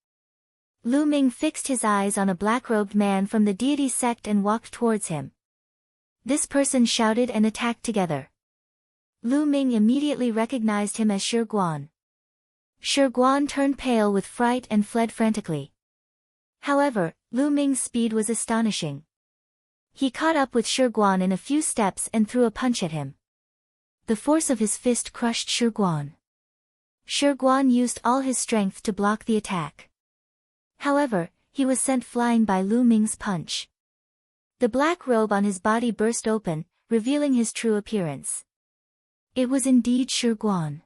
Lu Ming fixed his eyes on a black-robed man from the deity sect and walked towards him. This person shouted and attacked together. Lu Ming immediately recognized him as Shi Guan. Shi Guan turned pale with fright and fled frantically. However, Lu Ming's speed was astonishing. He caught up with Shi Guan in a few steps and threw a punch at him. The force of his fist crushed Shi Guan. Shi Guan used all his strength to block the attack. However, he was sent flying by Lu Ming's punch. The black robe on his body burst open, revealing his true appearance. It was indeed Shi Guan.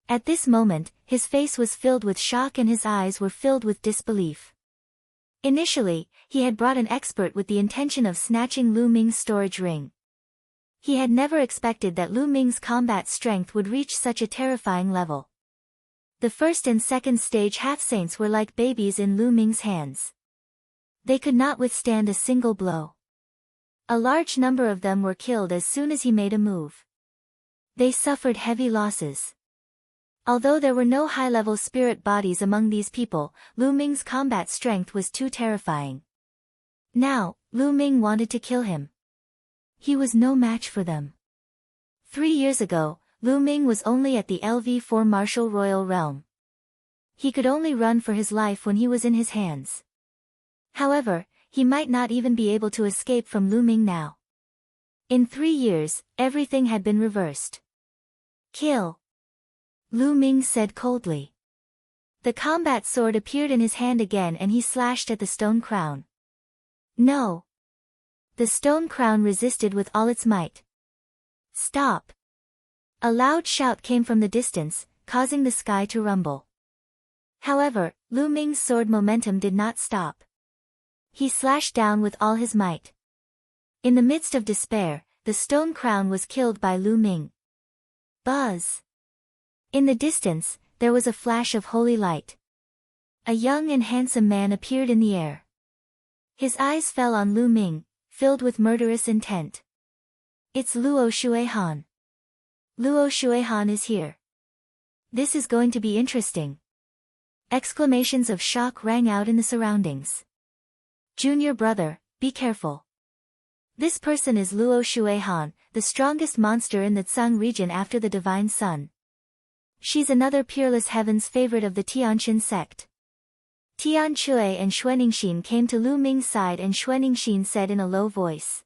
At this moment, his face was filled with shock and his eyes were filled with disbelief. Initially, he had brought an expert with the intention of snatching Lu Ming's storage ring. He had never expected that Lu Ming's combat strength would reach such a terrifying level. The first and second stage half-saints were like babies in Lu Ming's hands. They could not withstand a single blow. A large number of them were killed as soon as he made a move. They suffered heavy losses. Although there were no high-level spirit bodies among these people, Lu Ming's combat strength was too terrifying. Now, Lu Ming wanted to kill him. He was no match for them. 3 years ago, Lu Ming was only at the LV4 martial royal realm. He could only run for his life when he was in his hands. However, he might not even be able to escape from Lu Ming now. In 3 years, everything had been reversed. Kill! Lu Ming said coldly. The combat sword appeared in his hand again and he slashed at the stone crown. No! The stone crown resisted with all its might. Stop! A loud shout came from the distance, causing the sky to rumble. However, Lu Ming's sword momentum did not stop. He slashed down with all his might. In the midst of despair, the stone crown was killed by Lu Ming. Buzz! In the distance, there was a flash of holy light. A young and handsome man appeared in the air. His eyes fell on Lu Ming, filled with murderous intent. It's Luo Shuihan. Luo Shuihan is here. This is going to be interesting. Exclamations of shock rang out in the surroundings. Junior brother, be careful. This person is Luo Shuihan, the strongest monster in the Tsang region after the Divine Sun. She's another peerless heaven's favorite of the Tianxin sect. Tian Chui and Xuaningxin came to Lu Ming's side and Xuaningxin said in a low voice.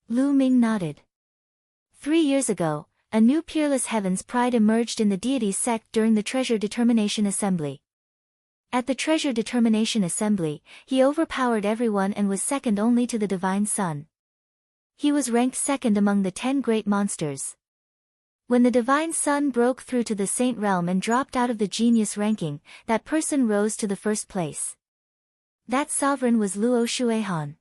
Lu Ming nodded. 3 years ago, a new peerless heaven's pride emerged in the deity sect during the Treasure Determination Assembly. At the Treasure Determination Assembly, he overpowered everyone and was second only to the Divine Sun. He was ranked second among the 10 great monsters. When the Divine Sun broke through to the Saint Realm and dropped out of the genius ranking, that person rose to the first place. That sovereign was Luo Shuihan.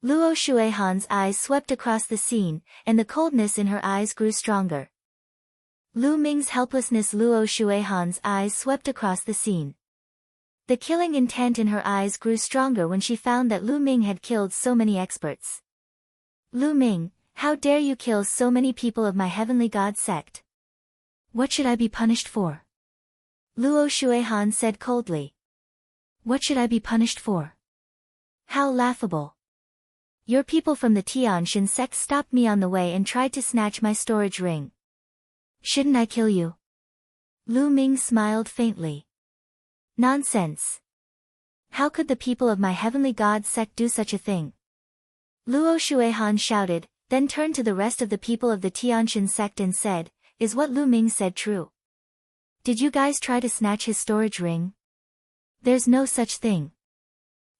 Luo Shuihan's eyes swept across the scene, and the coldness in her eyes grew stronger. Lu Ming's helplessness. Luo Shuihan's eyes swept across the scene. The killing intent in her eyes grew stronger when she found that Lu Ming had killed so many experts. Lu Ming, how dare you kill so many people of my heavenly god sect? What should I be punished for? Luo Shuihan said coldly. What should I be punished for? How laughable. Your people from the Tianxin sect stopped me on the way and tried to snatch my storage ring. Shouldn't I kill you? Lu Ming smiled faintly. Nonsense. How could the people of my heavenly god sect do such a thing? Luo Shuihan shouted, then turned to the rest of the people of the Tianxin sect and said, is what Lu Ming said true? Did you guys try to snatch his storage ring? There's no such thing.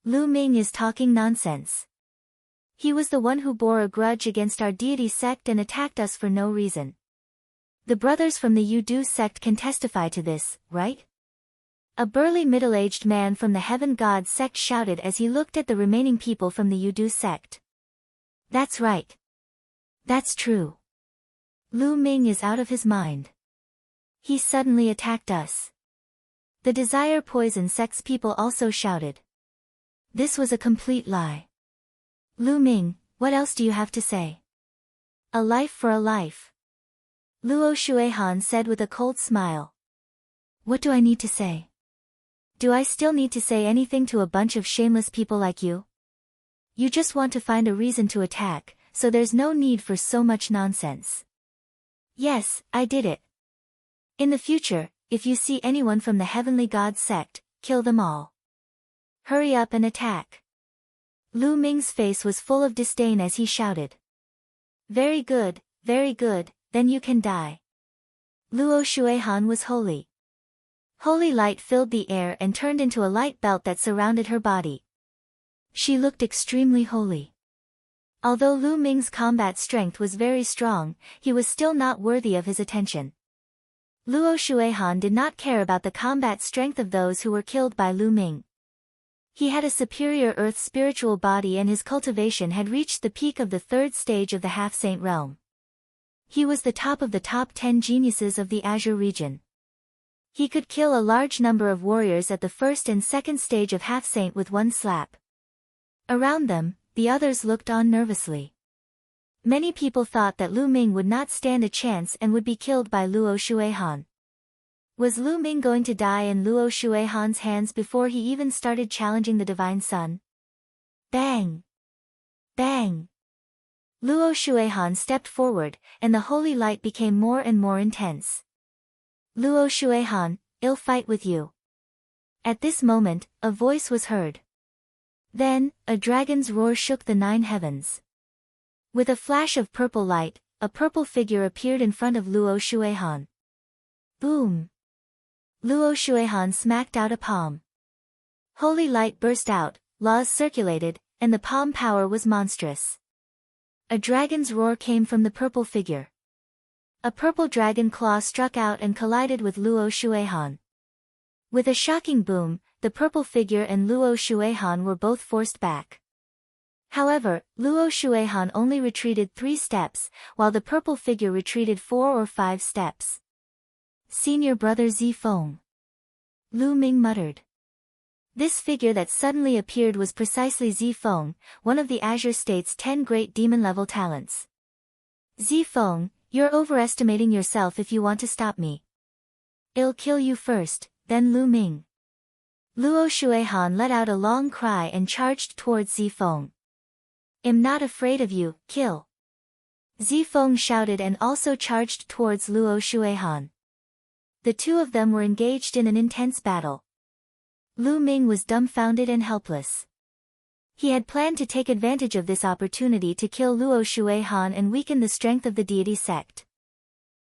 Lu Ming is talking nonsense. He was the one who bore a grudge against our deity sect and attacked us for no reason. The brothers from the Yudu sect can testify to this, right? A burly middle-aged man from the Heaven God sect shouted as he looked at the remaining people from the Yudu sect. That's right. That's true. Lu Ming is out of his mind. He suddenly attacked us. The Desire Poison sect's people also shouted. This was a complete lie. Lu Ming, what else do you have to say? A life for a life. Luo Shuihan said with a cold smile. What do I need to say? Do I still need to say anything to a bunch of shameless people like you? You just want to find a reason to attack, so there's no need for so much nonsense. Yes, I did it. In the future, if you see anyone from the Heavenly God sect, kill them all. Hurry up and attack. Lu Ming's face was full of disdain as he shouted. Very good, then you can die. Luo Shuihan was holy. Holy light filled the air and turned into a light belt that surrounded her body. She looked extremely holy. Although Lu Ming's combat strength was very strong, he was still not worthy of his attention. Luo Shuihan did not care about the combat strength of those who were killed by Lu Ming. He had a superior earth spiritual body and his cultivation had reached the peak of the 3rd stage of the half-saint realm. He was the top of the top 10 geniuses of the Azure region. He could kill a large number of warriors at the 1st and 2nd stage of half-saint with one slap. Around them, the others looked on nervously. Many people thought that Lu Ming would not stand a chance and would be killed by Luo Shuihan. Was Lu Ming going to die in Luo Shuihan's hands before he even started challenging the Divine Sun? Bang! Bang! Luo Shuihan stepped forward, and the holy light became more and more intense. Luo Shuihan, I'll fight with you. At this moment, a voice was heard. Then, a dragon's roar shook the 9 heavens. With a flash of purple light, a purple figure appeared in front of Luo Shuihan. Boom! Luo Shuihan smacked out a palm. Holy light burst out, laws circulated, and the palm power was monstrous. A dragon's roar came from the purple figure. A purple dragon claw struck out and collided with Luo Shuihan. With a shocking boom, the purple figure and Luo Shuihan were both forced back. However, Luo Shuihan only retreated 3 steps, while the purple figure retreated 4 or 5 steps. Senior brother Zifeng. Lu Ming muttered. This figure that suddenly appeared was precisely Zifeng, one of the Azure State's 10 great demon-level talents. Zifeng, you're overestimating yourself if you want to stop me. I'll kill you first, then Lu Ming. Luo Shuihan let out a long cry and charged towards Zifeng. I'm not afraid of you, kill. Zifeng shouted and also charged towards Luo Shuihan. The two of them were engaged in an intense battle. Lu Ming was dumbfounded and helpless. He had planned to take advantage of this opportunity to kill Luo Shuihan and weaken the strength of the deity sect.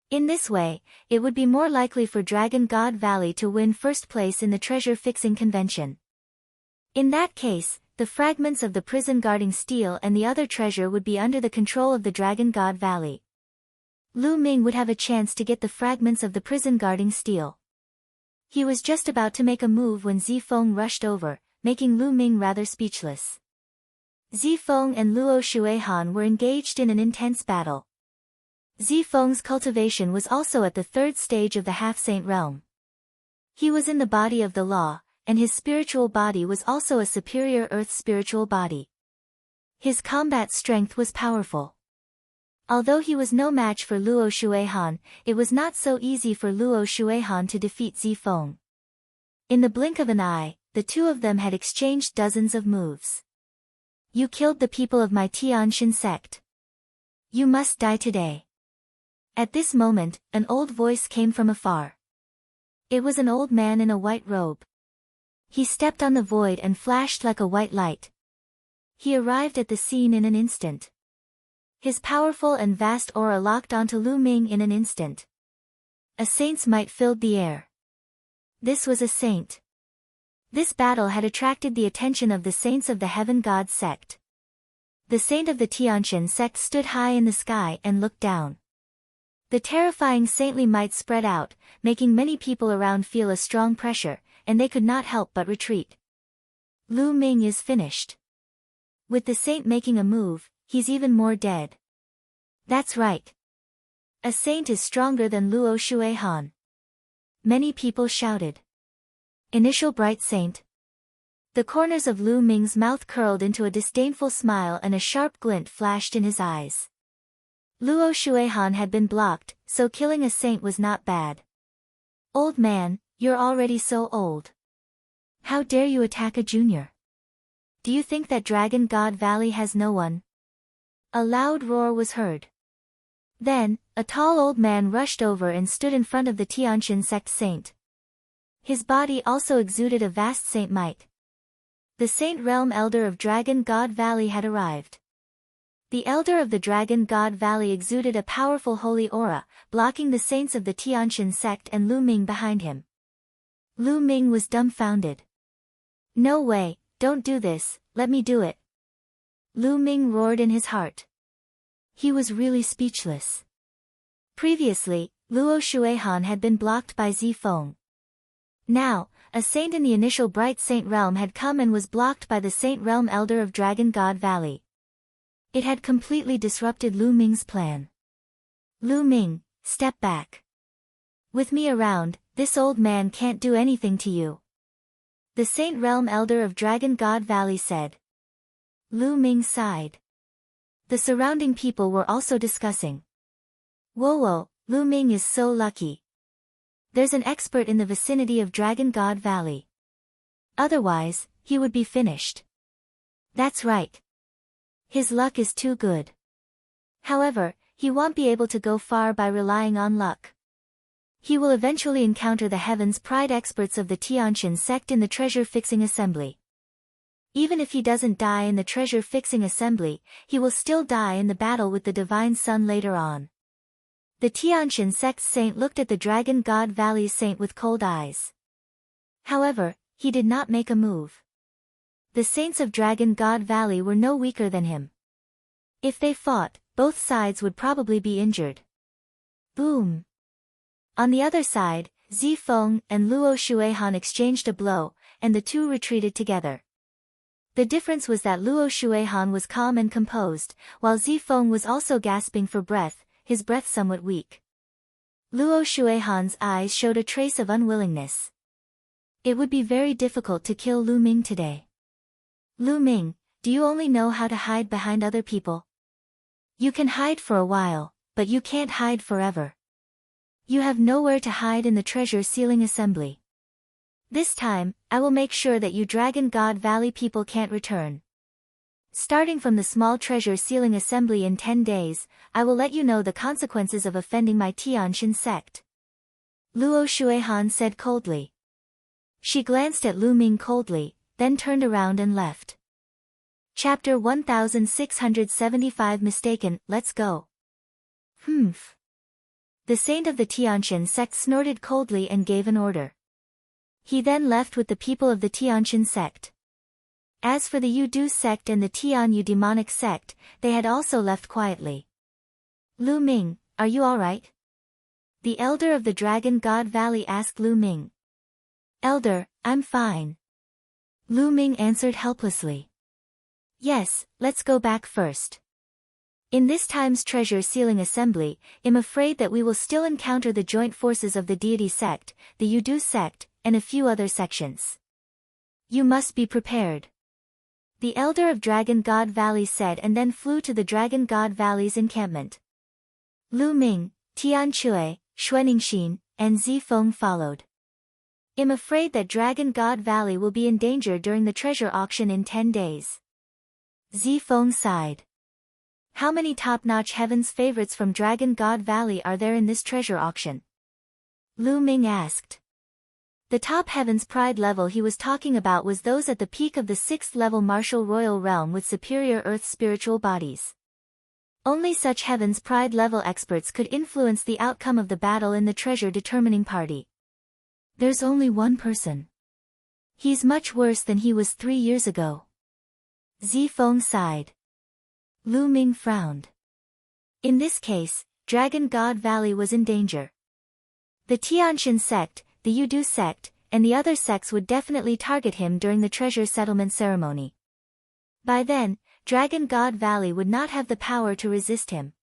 In this way, it would be more likely for Dragon God Valley to win first place in the treasure-fixing convention. In that case, the fragments of the prison guarding steel and the other treasure would be under the control of the Dragon God Valley. Lu Ming would have a chance to get the fragments of the prison guarding steel. He was just about to make a move when Zifeng rushed over, making Lu Ming rather speechless. Zifeng and Luo Shuihan were engaged in an intense battle. Zifeng's cultivation was also at the 3rd stage of the half-saint realm. He was in the body of the law, and his spiritual body was also a superior earth spiritual body. His combat strength was powerful. Although he was no match for Luo Shuihan, it was not so easy for Luo Shuihan to defeat Zifeng. In the blink of an eye, the two of them had exchanged dozens of moves. You killed the people of my Tianshan sect. You must die today. At this moment, an old voice came from afar. It was an old man in a white robe. He stepped on the void and flashed like a white light. He arrived at the scene in an instant. His powerful and vast aura locked onto Lu Ming in an instant. A saint's might filled the air. This was a saint. This battle had attracted the attention of the saints of the Heaven God sect. The saint of the Tianshan sect stood high in the sky and looked down. The terrifying saintly might spread out, making many people around feel a strong pressure, and they could not help but retreat. Lu Ming is finished. With the saint making a move, he's even more dead. That's right. A saint is stronger than Luo Shuihan. Many people shouted. Initial bright saint. The corners of Lu Ming's mouth curled into a disdainful smile and a sharp glint flashed in his eyes. Luo Shuihan had been blocked, so killing a saint was not bad. Old man, you're already so old. How dare you attack a junior? Do you think that Dragon God Valley has no one? A loud roar was heard. Then, a tall old man rushed over and stood in front of the Tianshan sect saint. His body also exuded a vast saint might. The Saint Realm Elder of Dragon God Valley had arrived. The Elder of the Dragon God Valley exuded a powerful holy aura, blocking the saints of the Tianshan sect and Lu Ming behind him. Lu Ming was dumbfounded. No way, don't do this, let me do it. Lu Ming roared in his heart. He was really speechless. Previously, Luo Shuihan had been blocked by Zifeng. Now, a saint in the initial Bright Saint Realm had come and was blocked by the Saint Realm Elder of Dragon God Valley. It had completely disrupted Lu Ming's plan. Lu Ming, step back. With me around, this old man can't do anything to you. The Saint Realm Elder of Dragon God Valley said. Lu Ming sighed. The surrounding people were also discussing. Whoa, Lu Ming is so lucky. There's an expert in the vicinity of Dragon God Valley. Otherwise, he would be finished. That's right. His luck is too good. However, he won't be able to go far by relying on luck. He will eventually encounter the Heaven's Pride experts of the Tianshan sect in the treasure-fixing assembly. Even if he doesn't die in the treasure-fixing assembly, he will still die in the battle with the Divine Sun later on. The Tianshan sect's saint looked at the Dragon God Valley's saint with cold eyes. However, he did not make a move. The saints of Dragon God Valley were no weaker than him. If they fought, both sides would probably be injured. Boom! On the other side, Zifeng and Luo Shuihan exchanged a blow, and the two retreated together. The difference was that Luo Shuihan was calm and composed, while Zifeng was also gasping for breath, his breath somewhat weak. Luo Shuihan's eyes showed a trace of unwillingness. It would be very difficult to kill Lu Ming today. Lu Ming, do you only know how to hide behind other people? You can hide for a while, but you can't hide forever. You have nowhere to hide in the treasure sealing assembly. This time, I will make sure that you Dragon God Valley people can't return. Starting from the small treasure sealing assembly in 10 days, I will let you know the consequences of offending my Tianshan sect. Luo Shuihan said coldly. She glanced at Lu Ming coldly, then turned around and left. Chapter 1675 Mistaken, let's go. Humph. The saint of the Tianshan sect snorted coldly and gave an order. He then left with the people of the Tianshan sect. As for the Yudu sect and the Tianyu demonic sect, they had also left quietly. Lu Ming, are you alright? The elder of the Dragon God Valley asked Lu Ming. Elder, I'm fine. Lu Ming answered helplessly. Yes, let's go back first. In this time's treasure sealing assembly, I'm afraid that we will still encounter the joint forces of the deity sect, the Yudu sect, and a few other sections. You must be prepared. The elder of Dragon God Valley said and then flew to the Dragon God Valley's encampment. Lu Ming, Tian Chui, Xuaningxin, and Zifeng followed. I'm afraid that Dragon God Valley will be in danger during the treasure auction in 10 days. Zifeng sighed. How many top-notch heaven's favorites from Dragon God Valley are there in this treasure auction? Lu Ming asked. The top heaven's pride level he was talking about was those at the peak of the 6th level martial royal realm with superior earth spiritual bodies. Only such heaven's pride level experts could influence the outcome of the battle in the treasure determining party. There's only one person. He's much worse than he was 3 years ago. Zifeng sighed. Lu Ming frowned. In this case, Dragon God Valley was in danger. The Tianshan sect, the Yudu sect, and the other sects would definitely target him during the treasure settlement ceremony. By then, Dragon God Valley would not have the power to resist him.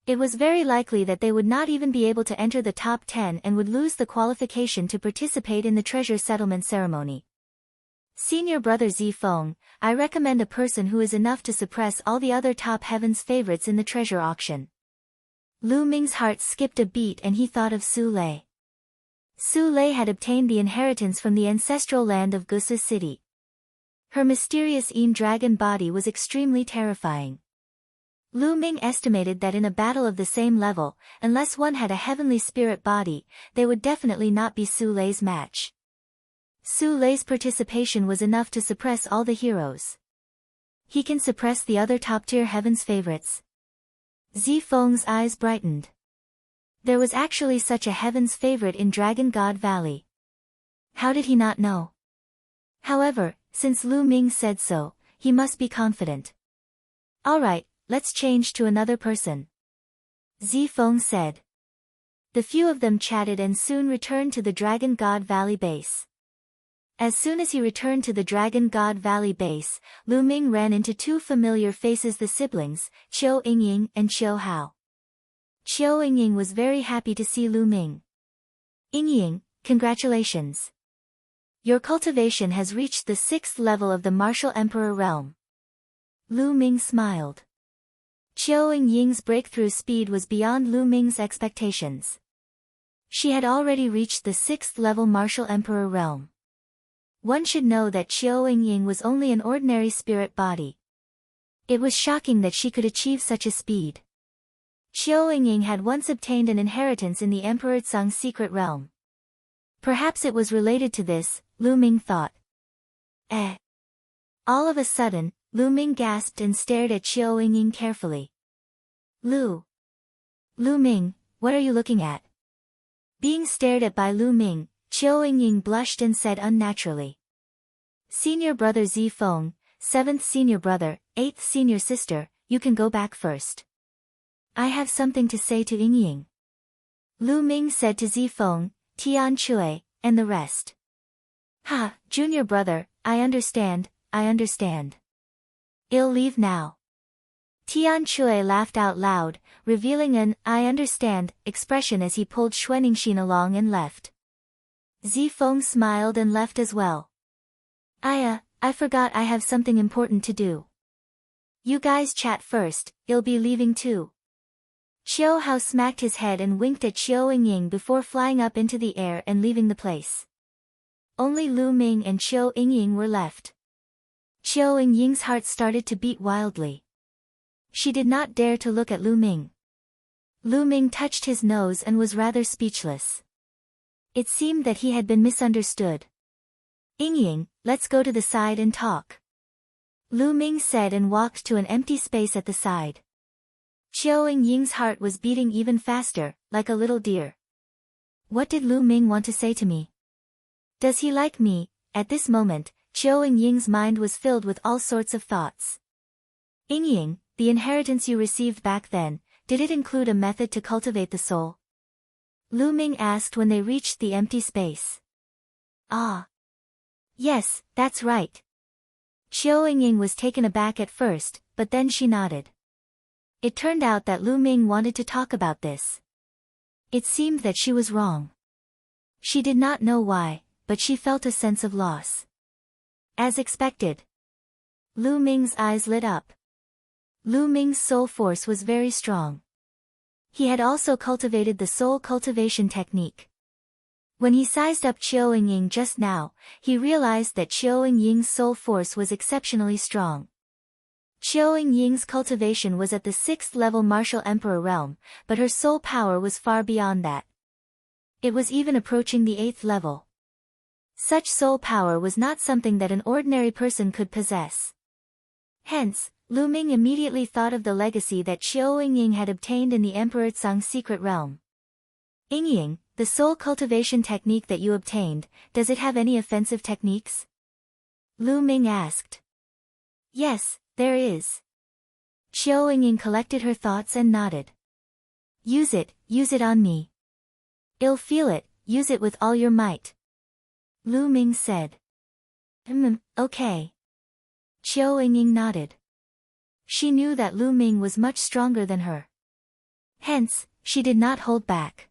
It was very likely that they would not even be able to enter the top 10 and would lose the qualification to participate in the treasure settlement ceremony. Senior brother Zifeng, I recommend a person who is enough to suppress all the other top heaven's favorites in the treasure auction. Lu Ming's heart skipped a beat and he thought of Su Lei. Su Lei had obtained the inheritance from the ancestral land of Gusa City. Her mysterious dragon body was extremely terrifying. Lu Ming estimated that in a battle of the same level, unless one had a heavenly spirit body, they would definitely not be Su Lei's match. Su Lei's participation was enough to suppress all the heroes. He can suppress the other top-tier heaven's favorites. Zifeng's eyes brightened. There was actually such a heaven's favorite in Dragon God Valley. How did he not know? However, since Lu Ming said so, he must be confident. Alright, let's change to another person. Zifeng said. The few of them chatted and soon returned to the Dragon God Valley base. As soon as he returned to the Dragon God Valley base, Lu Ming ran into two familiar faces, the siblings, Qiu Yingying and Qiu Hao. Qiu Yingying was very happy to see Lu Ming. Yingying, congratulations. Your cultivation has reached the 6th level of the Martial Emperor realm. Lu Ming smiled. Qiu Yingying's breakthrough speed was beyond Lu Ming's expectations. She had already reached the 6th level Martial Emperor realm. One should know that Qiu Yingying was only an ordinary spirit body. It was shocking that she could achieve such a speed. Qiu Yingying had once obtained an inheritance in the Emperor Tsang's secret realm. Perhaps it was related to this, Lu Ming thought. All of a sudden, Lu Ming gasped and stared at Qiu Yingying carefully. Lu Ming, what are you looking at? Being stared at by Lu Ming, Qiu Yingying blushed and said unnaturally. Senior brother Zifeng, 7th senior brother, 8th senior sister, you can go back first. I have something to say to Yingying. Lu Ming said to Zifeng, Tian Chui, and the rest. Ha, junior brother, I understand. I'll leave now. Tian Chui laughed out loud, revealing an I understand expression as he pulled Xuaningxin along and left. Zifeng smiled and left as well. I forgot I have something important to do. You guys chat first, I'll be leaving too. Qiu Hao smacked his head and winked at Qiu Yingying before flying up into the air and leaving the place. Only Lu Ming and Qiu Yingying were left. Qiu Yingying's heart started to beat wildly. She did not dare to look at Lu Ming. Lu Ming touched his nose and was rather speechless. It seemed that he had been misunderstood. Yingying, let's go to the side and talk. Lu Ming said and walked to an empty space at the side. Qiu Yingying's heart was beating even faster, like a little deer. What did Lu Ming want to say to me? Does he like me? At this moment, Qiu Yingying's mind was filled with all sorts of thoughts. Yingying, the inheritance you received back then, did it include a method to cultivate the soul? Lu Ming asked when they reached the empty space. Ah. Yes, that's right. Qiu Yingying was taken aback at first, but then she nodded. It turned out that Lu Ming wanted to talk about this. It seemed that she was wrong. She did not know why, but she felt a sense of loss. As expected. Lu Ming's eyes lit up. Lu Ming's soul force was very strong. He had also cultivated the soul cultivation technique. When he sized up Qiu Yingying just now, he realized that Qiu Yingying's soul force was exceptionally strong. Qiu Yingying's cultivation was at the 6th level martial emperor realm, but her soul power was far beyond that. It was even approaching the 8th level. Such soul power was not something that an ordinary person could possess. Hence, Lu Ming immediately thought of the legacy that Qiu Yingying had obtained in the Emperor Tsang's secret realm. Yingying, the soul cultivation technique that you obtained, does it have any offensive techniques? Lu Ming asked. Yes, there is. Qiu Yingying collected her thoughts and nodded. Use it on me. I'll feel it, use it with all your might. Lu Ming said. Okay. Qiu Yingying nodded. She knew that Lu Ming was much stronger than her. Hence, she did not hold back.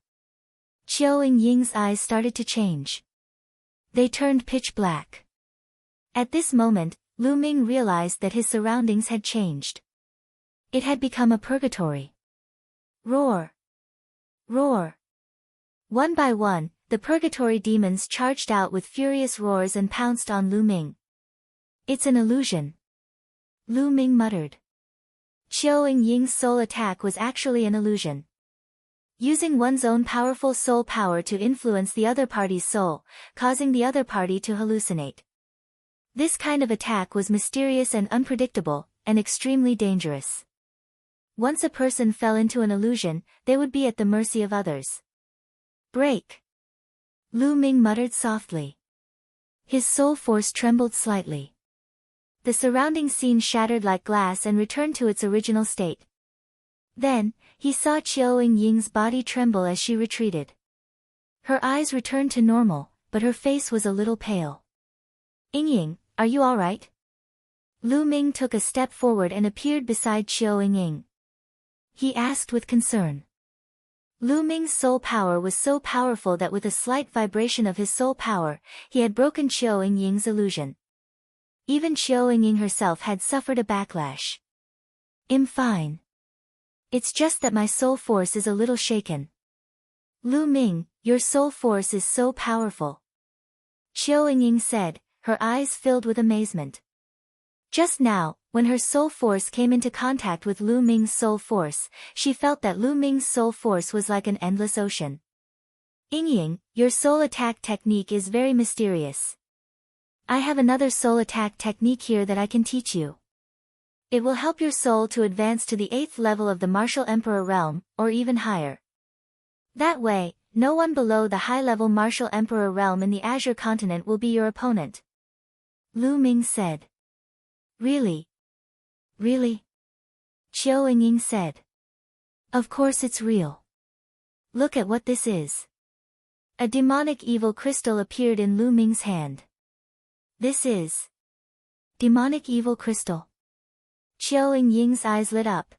Qiu Yingying's eyes started to change. They turned pitch black. At this moment, Lu Ming realized that his surroundings had changed. It had become a purgatory. Roar! Roar! One by one, the purgatory demons charged out with furious roars and pounced on Lu Ming. It's an illusion. Lu Ming muttered. Qiu Yingying's soul attack was actually an illusion. Using one's own powerful soul power to influence the other party's soul, causing the other party to hallucinate. This kind of attack was mysterious and unpredictable, and extremely dangerous. Once a person fell into an illusion, they would be at the mercy of others. Break! Lu Ming muttered softly. His soul force trembled slightly. The surrounding scene shattered like glass and returned to its original state. Then, he saw Qiu Yingying's body tremble as she retreated. Her eyes returned to normal, but her face was a little pale. Yingying, are you all right? Lu Ming took a step forward and appeared beside Qiu Yingying. He asked with concern. Lu Ming's soul power was so powerful that with a slight vibration of his soul power, he had broken Qiu Yingying's illusion. Even Qiu Yingying herself had suffered a backlash. I'm fine. It's just that my soul force is a little shaken. Lu Ming, your soul force is so powerful. Qiu Yingying said, her eyes filled with amazement. Just now, when her soul force came into contact with Lu Ming's soul force, she felt that Lu Ming's soul force was like an endless ocean. Yingying, your soul attack technique is very mysterious. I have another soul attack technique here that I can teach you. It will help your soul to advance to the 8th level of the martial emperor realm, or even higher. That way, no one below the high-level martial emperor realm in the Azure continent will be your opponent. Lu Ming said. Really? Really? Qiu Yingying said. Of course it's real. Look at what this is. A demonic evil crystal appeared in Lu Ming's hand. This is demonic evil crystal. Qiu Yingying's eyes lit up.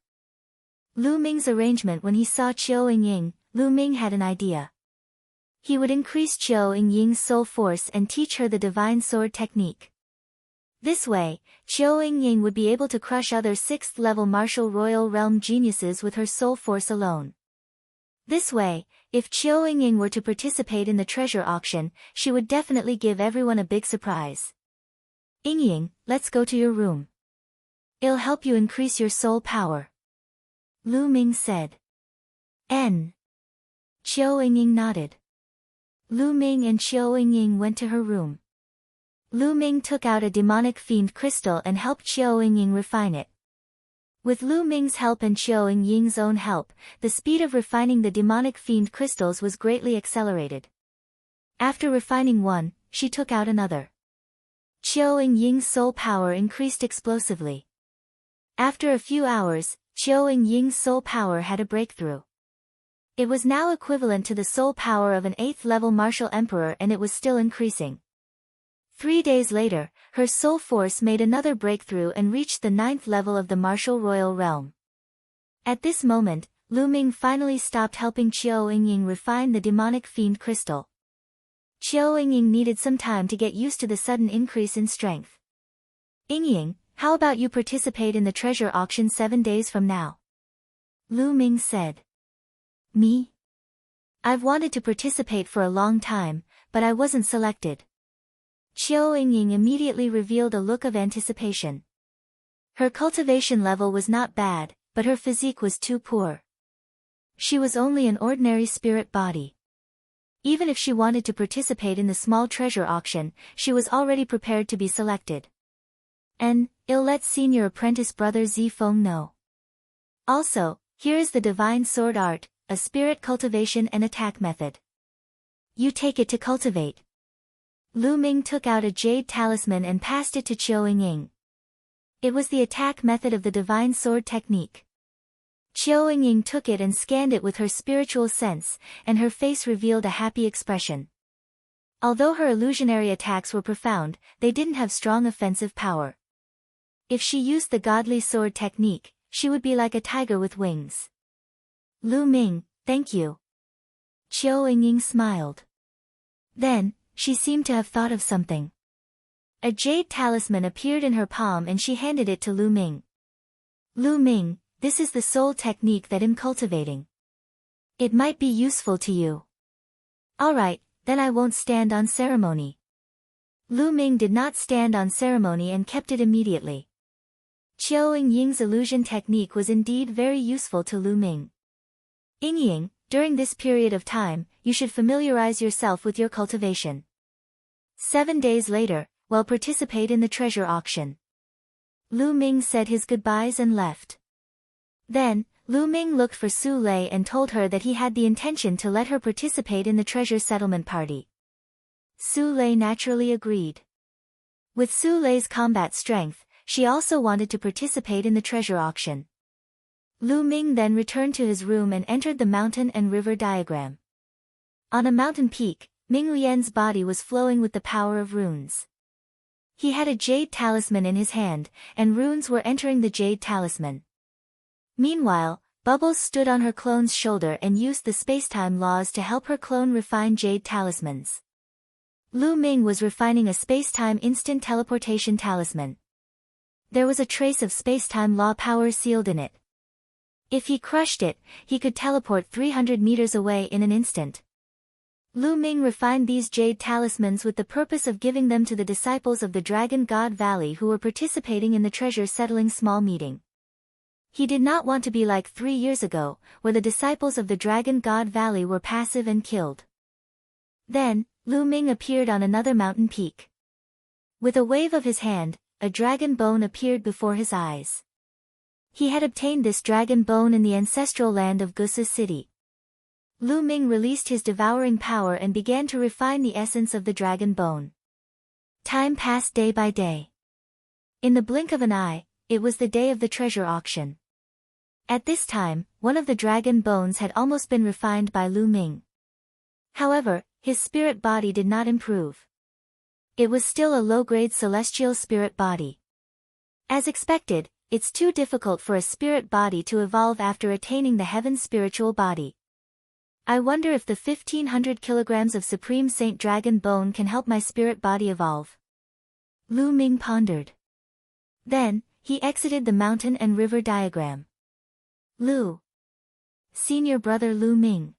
Lu Ming's arrangement. When he saw Qiu Yingying, Lu Ming had an idea. He would increase Qiu Yingying's soul force and teach her the divine sword technique. This way, Qiu Yingying would be able to crush other 6th-level martial royal realm geniuses with her soul force alone. This way, if Qiu Yingying were to participate in the treasure auction, she would definitely give everyone a big surprise. Yingying, let's go to your room. It'll help you increase your soul power. Lu Ming said. Qiu Yingying nodded. Lu Ming and Qiu Yingying went to her room. Lu Ming took out a demonic fiend crystal and helped Qiu Yingying refine it. With Lu Ming's help and Qiu Yingying's own help, the speed of refining the demonic fiend crystals was greatly accelerated. After refining one, she took out another. Qiu Yingying's soul power increased explosively. After a few hours, Qiu Yingying's soul power had a breakthrough. It was now equivalent to the soul power of an 8th-level martial emperor, and it was still increasing. 3 days later, her soul force made another breakthrough and reached the 9th level of the martial royal realm. At this moment, Lu Ming finally stopped helping Qiu Yingying refine the demonic fiend crystal. Qiu Yingying needed some time to get used to the sudden increase in strength. Yingying, how about you participate in the treasure auction 7 days from now? Lu Ming said. Me? I've wanted to participate for a long time, but I wasn't selected. Qiu Yingying immediately revealed a look of anticipation. Her cultivation level was not bad, but her physique was too poor. She was only an ordinary spirit body. Even if she wanted to participate in the small treasure auction, she was already prepared to be selected. And, I'll let senior apprentice brother Zifeng know. Also, here is the divine sword art, a spirit cultivation and attack method. You take it to cultivate. Lu Ming took out a jade talisman and passed it to Qiu Yingying. It was the attack method of the divine sword technique. Qiu Yingying took it and scanned it with her spiritual sense, and her face revealed a happy expression. Although her illusionary attacks were profound, they didn't have strong offensive power. If she used the godly sword technique, she would be like a tiger with wings. Lu Ming, thank you. Qiu Yingying smiled. Then, she seemed to have thought of something. A jade talisman appeared in her palm and she handed it to Lu Ming. Lu Ming, this is the soul technique that I'm cultivating. It might be useful to you. Alright, then I won't stand on ceremony. Lu Ming did not stand on ceremony and kept it immediately. Qiu Yingying's illusion technique was indeed very useful to Lu Ming. Yingying, during this period of time, you should familiarize yourself with your cultivation. 7 days later, we'll participate in the treasure auction. Lu Ming said his goodbyes and left. Then, Lu Ming looked for Su Lei and told her that he had the intention to let her participate in the treasure settlement party. Su Lei naturally agreed. With Su Lei's combat strength, she also wanted to participate in the treasure auction. Lu Ming then returned to his room and entered the mountain and river diagram. On a mountain peak, Ming Lian's body was flowing with the power of runes. He had a jade talisman in his hand, and runes were entering the jade talisman. Meanwhile, Bubbles stood on her clone's shoulder and used the spacetime laws to help her clone refine jade talismans. Lu Ming was refining a spacetime instant teleportation talisman. There was a trace of spacetime law power sealed in it. If he crushed it, he could teleport 300 meters away in an instant. Lu Ming refined these jade talismans with the purpose of giving them to the disciples of the Dragon God Valley who were participating in the treasure settling small meeting. He did not want to be like 3 years ago, where the disciples of the Dragon God Valley were passive and killed. Then, Lu Ming appeared on another mountain peak. With a wave of his hand, a dragon bone appeared before his eyes. He had obtained this dragon bone in the ancestral land of Gusa City. Lu Ming released his devouring power and began to refine the essence of the dragon bone. Time passed day by day. In the blink of an eye, it was the day of the treasure auction. At this time, one of the dragon bones had almost been refined by Lu Ming. However, his spirit body did not improve. It was still a low-grade celestial spirit body. As expected, it's too difficult for a spirit body to evolve after attaining the heaven's spiritual body. I wonder if the 1500 kilograms of Supreme Saint Dragon Bone can help my spirit body evolve. Lu Ming pondered. Then, he exited the mountain and river diagram. Lu. Senior brother Lu Ming.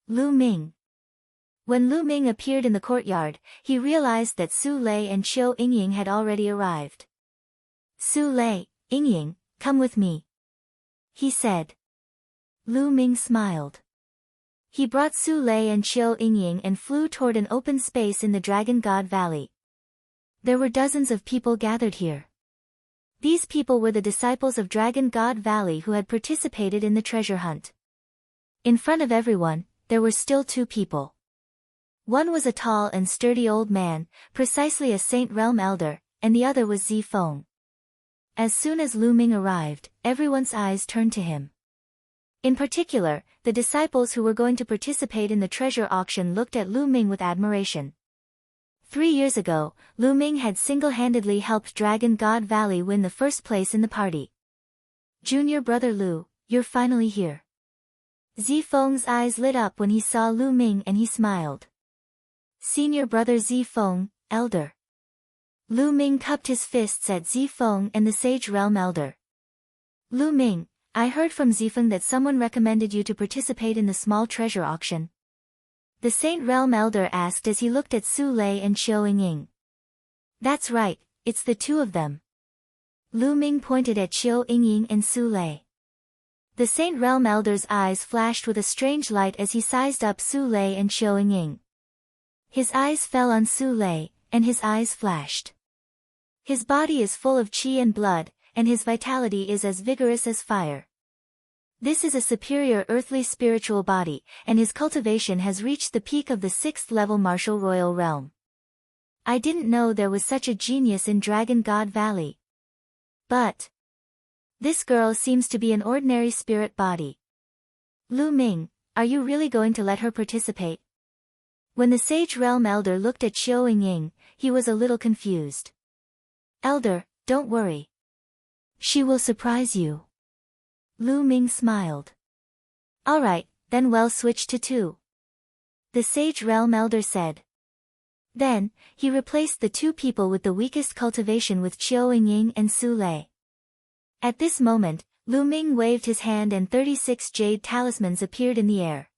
Lu Ming. When Lu Ming appeared in the courtyard, he realized that Su Lei and Qiu Yingying had already arrived. Su Lei, Yingying, come with me, he said. Lu Ming smiled. He brought Su Lei and Qiu Yingying and flew toward an open space in the Dragon God Valley. There were dozens of people gathered here. These people were the disciples of Dragon God Valley who had participated in the treasure hunt. In front of everyone, there were still two people. One was a tall and sturdy old man, precisely a Saint Realm elder, and the other was Zifeng. As soon as Lu Ming arrived, everyone's eyes turned to him. In particular, the disciples who were going to participate in the treasure auction looked at Lu Ming with admiration. 3 years ago, Lu Ming had single-handedly helped Dragon God Valley win the first place in the party. Junior brother Lu, you're finally here. Zifeng's eyes lit up when he saw Lu Ming and he smiled. Senior brother Zifeng, elder. Lu Ming cupped his fists at Zifeng and the Sage Realm elder. Lu Ming, I heard from Zifeng that someone recommended you to participate in the small treasure auction. The Saint Realm elder asked as he looked at Su Lei and Qiu Yingying. That's right, it's the two of them. Lu Ming pointed at Qiu Yingying and Su Lei. The Saint Realm elder's eyes flashed with a strange light as he sized up Su Lei and Qiu Yingying. His eyes fell on Su Lei, and his eyes flashed. His body is full of qi and blood, and his vitality is as vigorous as fire. This is a superior earthly spiritual body, and his cultivation has reached the peak of the 6th level martial royal realm. I didn't know there was such a genius in Dragon God Valley. But this girl seems to be an ordinary spirit body. Lu Ming, are you really going to let her participate? When the Sage Realm elder looked at Qiu Yingying, he was a little confused. Elder, don't worry. She will surprise you. Lu Ming smiled. Alright, then we'll switch to 2. The Sage Realm elder said. Then, he replaced the 2 people with the weakest cultivation with Qiu Yingying and Su Lei. At this moment, Lu Ming waved his hand and 36 jade talismans appeared in the air.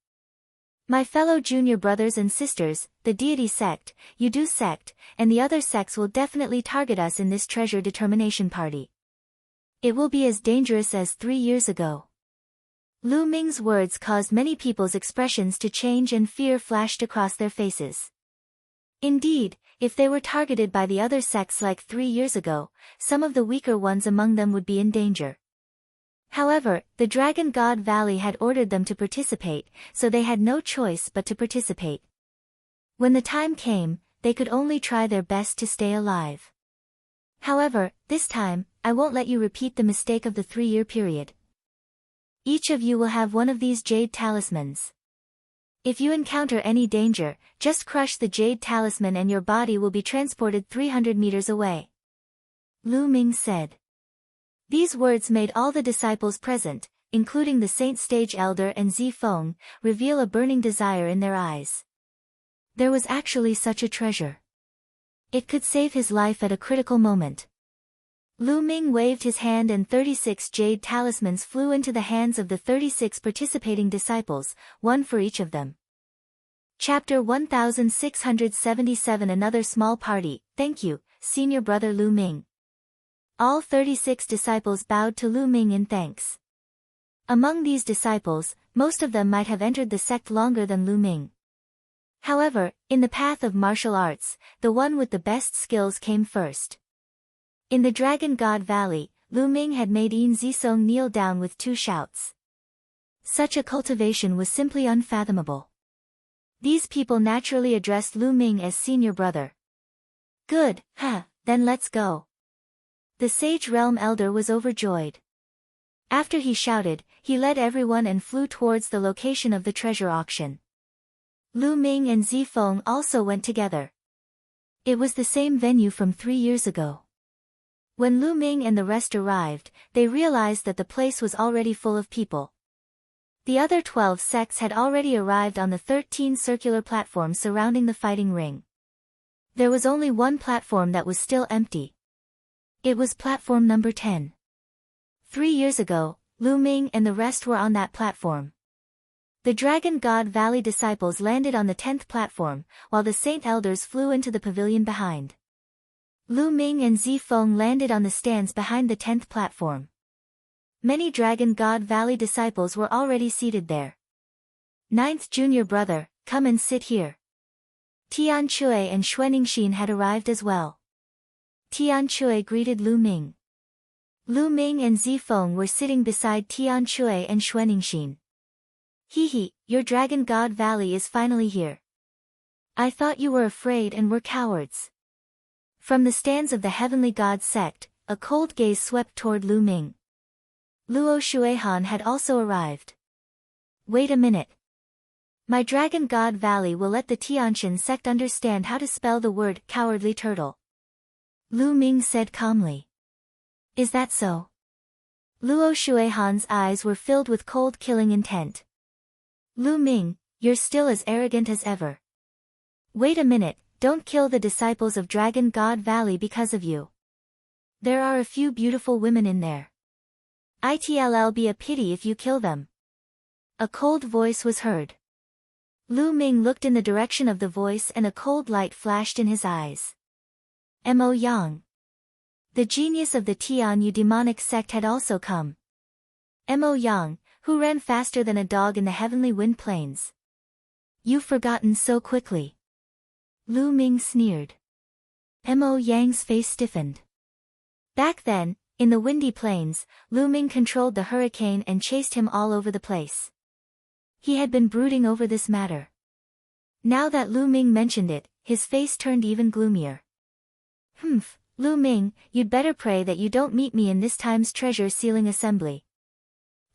My fellow junior brothers and sisters, the deity sect, Yudu sect, and the other sects will definitely target us in this treasure determination party. It will be as dangerous as 3 years ago. Lu Ming's words caused many people's expressions to change and fear flashed across their faces. Indeed, if they were targeted by the other sects like 3 years ago, some of the weaker ones among them would be in danger. However, the Dragon God Valley had ordered them to participate, so they had no choice but to participate. When the time came, they could only try their best to stay alive. However, this time, I won't let you repeat the mistake of the 3-year period. Each of you will have one of these jade talismans. If you encounter any danger, just crush the jade talisman and your body will be transported 300 meters away. Lu Ming said. These words made all the disciples present, including the Saint Stage Elder and Zifeng, reveal a burning desire in their eyes. There was actually such a treasure. It could save his life at a critical moment. Lu Ming waved his hand and 36 jade talismans flew into the hands of the 36 participating disciples, one for each of them. Chapter 1677 Another small party, thank you, senior brother Lu Ming. All 36 disciples bowed to Lu Ming in thanks. Among these disciples, most of them might have entered the sect longer than Lu Ming. However, in the path of martial arts, the one with the best skills came first. In the Dragon God Valley, Lu Ming had made Yin Zisong kneel down with 2 shouts. Such a cultivation was simply unfathomable. These people naturally addressed Lu Ming as senior brother. Good, then let's go. The Sage Realm Elder was overjoyed. After he shouted, he led everyone and flew towards the location of the treasure auction. Lu Ming and Zifeng also went together. It was the same venue from 3 years ago. When Lu Ming and the rest arrived, they realized that the place was already full of people. The other 12 sects had already arrived on the 13 circular platforms surrounding the fighting ring. There was only one platform that was still empty. It was platform number 10. 3 years ago, Lu Ming and the rest were on that platform. The Dragon God Valley disciples landed on the 10th platform, while the Saint Elders flew into the pavilion behind. Lu Ming and Zifeng landed on the stands behind the 10th platform. Many Dragon God Valley disciples were already seated there. 9th junior brother, come and sit here. Tian Chui and Xuanixin had arrived as well. Tian Chui greeted Lu Ming. Lu Ming and Zifeng were sitting beside Tian Chui and Xuanixin. Hee, your Dragon God Valley is finally here. I thought you were afraid and were cowards. From the stands of the Heavenly God sect, a cold gaze swept toward Lu Ming. Luo Shuihan had also arrived. Wait a minute. My Dragon God Valley will let the Tianqian sect understand how to spell the word cowardly turtle. Lu Ming said calmly. Is that so? Luo Shuihan's eyes were filled with cold killing intent. Lu Ming, you're still as arrogant as ever. Wait a minute, don't kill the disciples of Dragon God Valley because of you. There are a few beautiful women in there. It'll be a pity if you kill them. A cold voice was heard. Lu Ming looked in the direction of the voice and a cold light flashed in his eyes. Mo Yang. The genius of the Tianyu demonic sect had also come. Mo Yang, who ran faster than a dog in the heavenly wind plains. You've forgotten so quickly. Lu Ming sneered. Mo Yang's face stiffened. Back then, in the windy plains, Lu Ming controlled the hurricane and chased him all over the place. He had been brooding over this matter. Now that Lu Ming mentioned it, his face turned even gloomier. Lu Ming, you'd better pray that you don't meet me in this time's treasure sealing assembly.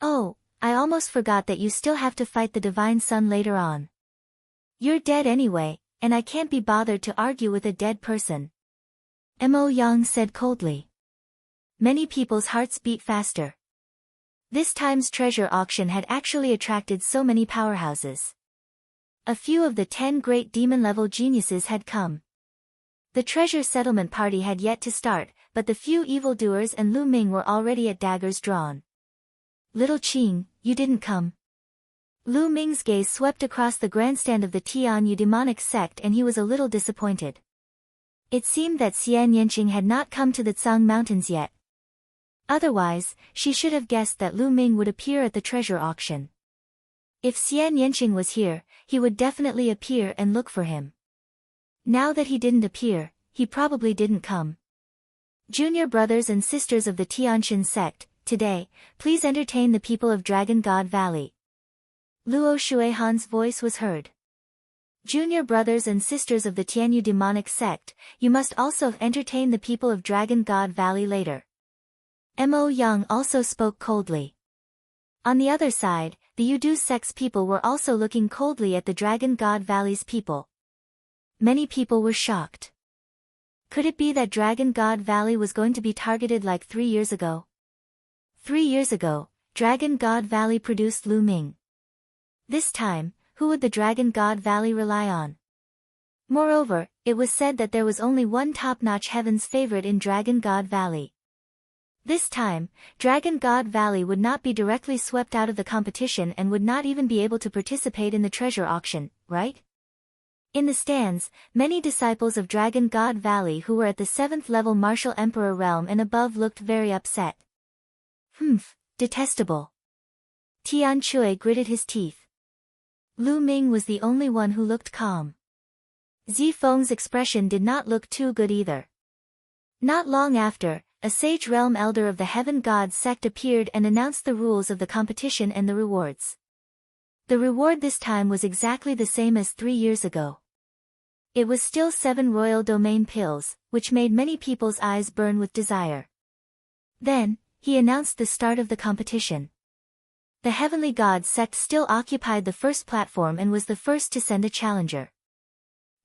Oh, I almost forgot that you still have to fight the Divine Sun later on. You're dead anyway, and I can't be bothered to argue with a dead person. Mo Yang said coldly. Many people's hearts beat faster. This time's treasure auction had actually attracted so many powerhouses. A few of the 10 great demon-level geniuses had come. The treasure settlement party had yet to start, but the few evildoers and Lu Ming were already at daggers drawn. Little Qing, you didn't come. Lu Ming's gaze swept across the grandstand of the Tianyu demonic sect and he was a little disappointed. It seemed that Xian Yanqing had not come to the Tsang Mountains yet. Otherwise, she should have guessed that Lu Ming would appear at the treasure auction. If Xian Yanqing was here, he would definitely appear and look for him. Now that he didn't appear, he probably didn't come. Junior brothers and sisters of the Tianqian sect, today, please entertain the people of Dragon God Valley. Luo Shuihan's voice was heard. Junior brothers and sisters of the Tianyu demonic sect, you must also entertain the people of Dragon God Valley later. Mo Yang also spoke coldly. On the other side, the Yudu sect's people were also looking coldly at the Dragon God Valley's people. Many people were shocked. Could it be that Dragon God Valley was going to be targeted like 3 years ago? 3 years ago, Dragon God Valley produced Lu Ming. This time, who would the Dragon God Valley rely on? Moreover, it was said that there was only one top-notch heaven's favorite in Dragon God Valley. This time, Dragon God Valley would not be directly swept out of the competition and would not even be able to participate in the treasure auction, right? In the stands, many disciples of Dragon God Valley who were at the 7th level Martial Emperor realm and above looked very upset. Detestable. Tian Chui gritted his teeth. Lu Ming was the only one who looked calm. Zifeng's expression did not look too good either. Not long after, a sage realm elder of the Heaven God sect appeared and announced the rules of the competition and the rewards. The reward this time was exactly the same as 3 years ago. It was still 7 royal domain pills, which made many people's eyes burn with desire. Then, he announced the start of the competition. The Heavenly God sect still occupied the first platform and was the first to send a challenger.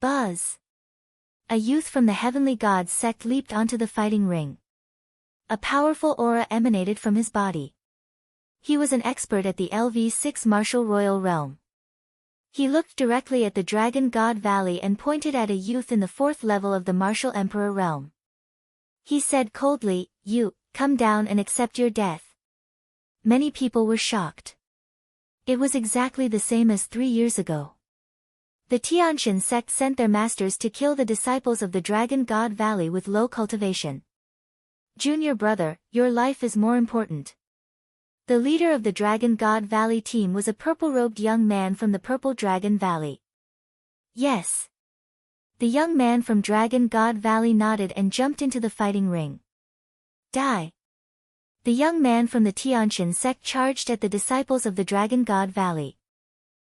Buzz! A youth from the Heavenly God sect leaped onto the fighting ring. A powerful aura emanated from his body. He was an expert at the LV6 Martial Royal Realm. He looked directly at the Dragon God Valley and pointed at a youth in the 4th level of the Martial Emperor realm. He said coldly, "You, come down and accept your death." Many people were shocked. It was exactly the same as 3 years ago. The Tianqian sect sent their masters to kill the disciples of the Dragon God Valley with low cultivation. "Junior brother, your life is more important." The leader of the Dragon God Valley team was a purple-robed young man from the Purple Dragon Valley. "Yes." The young man from Dragon God Valley nodded and jumped into the fighting ring. "Die." The young man from the Tianqian sect charged at the disciples of the Dragon God Valley.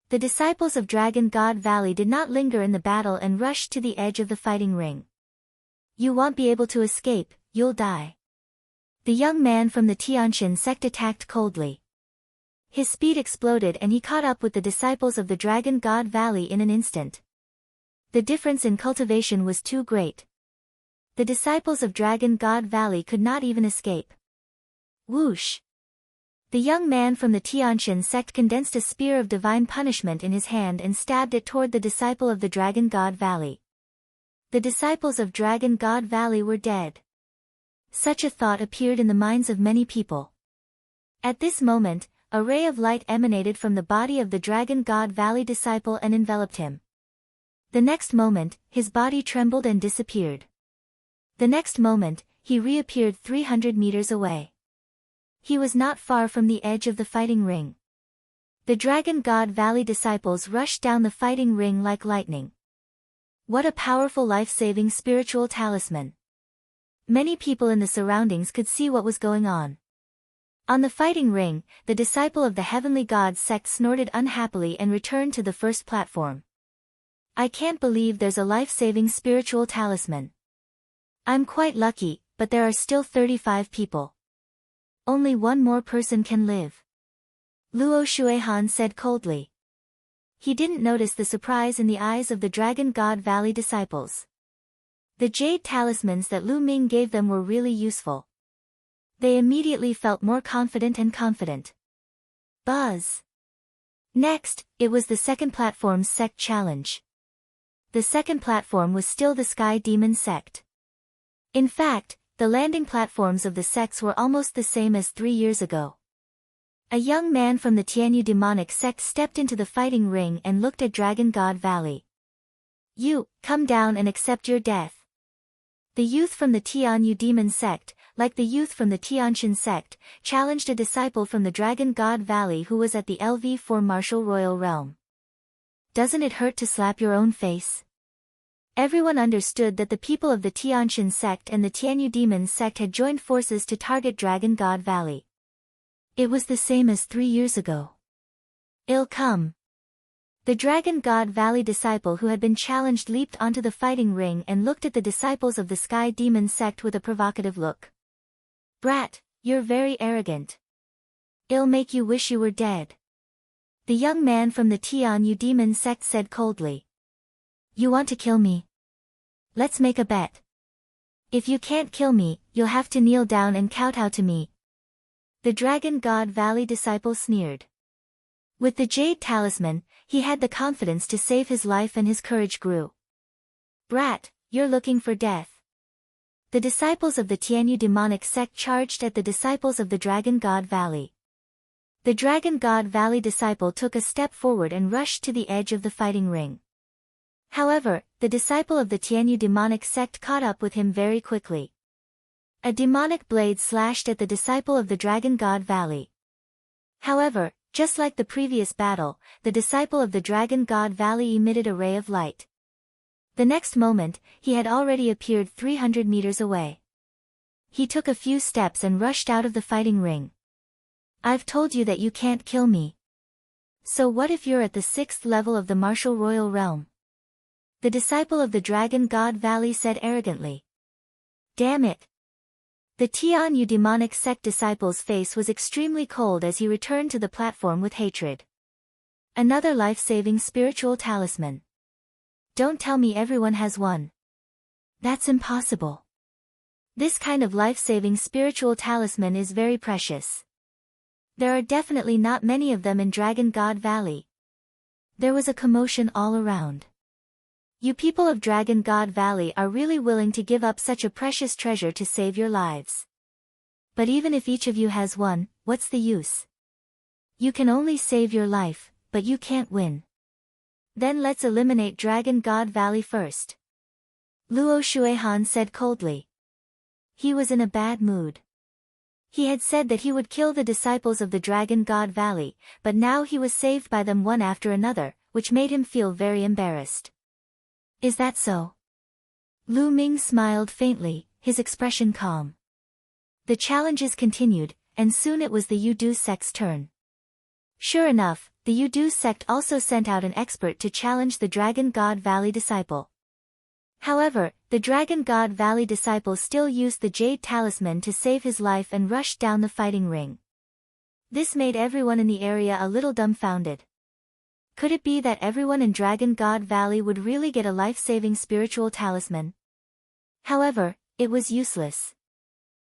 The disciples of Dragon God Valley did not linger in the battle and rushed to the edge of the fighting ring. "You won't be able to escape, you'll die." The young man from the Tianqian sect attacked coldly. His speed exploded and he caught up with the disciples of the Dragon God Valley in an instant. The difference in cultivation was too great. The disciples of Dragon God Valley could not even escape. Whoosh! The young man from the Tianqian sect condensed a spear of divine punishment in his hand and stabbed it toward the disciple of the Dragon God Valley. The disciples of Dragon God Valley were dead. Such a thought appeared in the minds of many people. At this moment, a ray of light emanated from the body of the Dragon God Valley disciple and enveloped him. The next moment, his body trembled and disappeared. The next moment, he reappeared 300 meters away. He was not far from the edge of the fighting ring. The Dragon God Valley disciples rushed down the fighting ring like lightning. What a powerful life-saving spiritual talisman! Many people in the surroundings could see what was going on. On the fighting ring, the disciple of the Heavenly God sect snorted unhappily and returned to the first platform. "I can't believe there's a life-saving spiritual talisman. I'm quite lucky, but there are still 35 people. Only one more person can live." Luo Shuehan said coldly. He didn't notice the surprise in the eyes of the Dragon God Valley disciples. The jade talismans that Lu Ming gave them were really useful. They immediately felt more confident and confident. Buzz! Next, it was the second platform's sect challenge. The second platform was still the Sky Demon sect. In fact, the landing platforms of the sects were almost the same as 3 years ago. A young man from the Tianyu demonic sect stepped into the fighting ring and looked at Dragon God Valley. "You, come down and accept your death." The youth from the Tianyu demon sect, like the youth from the Tianqian sect, challenged a disciple from the Dragon God Valley who was at the LV4 Martial Royal Realm. "Doesn't it hurt to slap your own face?" Everyone understood that the people of the Tianqian sect and the Tianyu demon sect had joined forces to target Dragon God Valley. It was the same as 3 years ago. "It'll come." The Dragon God Valley disciple who had been challenged leaped onto the fighting ring and looked at the disciples of the Sky Demon sect with a provocative look. "Brat, you're very arrogant. It'll make you wish you were dead." The young man from the Tianyu demon sect said coldly. "You want to kill me? Let's make a bet. If you can't kill me, you'll have to kneel down and kowtow to me." The Dragon God Valley disciple sneered. With the jade talisman, he had the confidence to save his life and his courage grew. "Brat, you're looking for death." The disciples of the Tianyu demonic sect charged at the disciples of the Dragon God Valley. The Dragon God Valley disciple took a step forward and rushed to the edge of the fighting ring. However, the disciple of the Tianyu demonic sect caught up with him very quickly. A demonic blade slashed at the disciple of the Dragon God Valley. However, just like the previous battle, the disciple of the Dragon God Valley emitted a ray of light. The next moment, he had already appeared 300 meters away. He took a few steps and rushed out of the fighting ring. I've told you that you can't kill me. So what if you're at the 6th level of the martial royal realm? The disciple of the Dragon God Valley said arrogantly. Damn it. The Tianyu demonic sect disciple's face was extremely cold as he returned to the platform with hatred. Another life-saving spiritual talisman. Don't tell me everyone has one. That's impossible. This kind of life-saving spiritual talisman is very precious. There are definitely not many of them in Dragon God Valley. There was a commotion all around. You people of Dragon God Valley are really willing to give up such a precious treasure to save your lives. But even if each of you has one, what's the use? You can only save your life, but you can't win. Then let's eliminate Dragon God Valley first. Luo Shuehan said coldly. He was in a bad mood. He had said that he would kill the disciples of the Dragon God Valley, but now he was saved by them one after another, which made him feel very embarrassed. Is that so? Lu Ming smiled faintly, his expression calm. The challenges continued, and soon it was the Yudu sect's turn. Sure enough, the Yudu sect also sent out an expert to challenge the Dragon God Valley disciple. However, the Dragon God Valley disciple still used the Jade Talisman to save his life and rushed down the fighting ring. This made everyone in the area a little dumbfounded. Could it be that everyone in Dragon God Valley would really get a life-saving spiritual talisman? However, it was useless.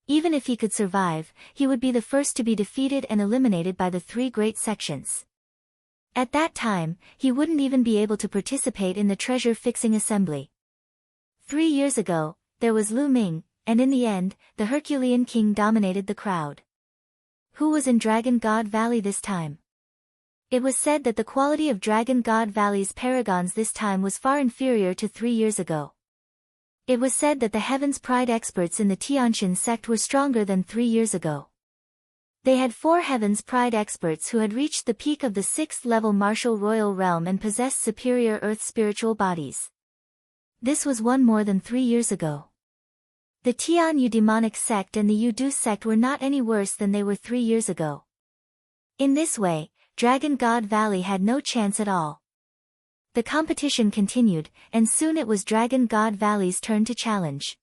Even if he could survive, he would be the first to be defeated and eliminated by the 3 great sections. At that time, he wouldn't even be able to participate in the treasure-fixing assembly. 3 years ago, there was Lu Ming, and in the end, the Herculean King dominated the crowd. Who was in Dragon God Valley this time? It was said that the quality of Dragon God Valley's paragons this time was far inferior to 3 years ago. It was said that the Heaven's Pride experts in the Tianshan sect were stronger than 3 years ago. They had 4 Heaven's Pride experts who had reached the peak of the 6th level martial royal realm and possessed superior earth spiritual bodies. This was one more than 3 years ago. The Tianyu demonic sect and the Yudu sect were not any worse than they were 3 years ago. In this way, Dragon God Valley had no chance at all. The competition continued, and soon it was Dragon God Valley's turn to challenge.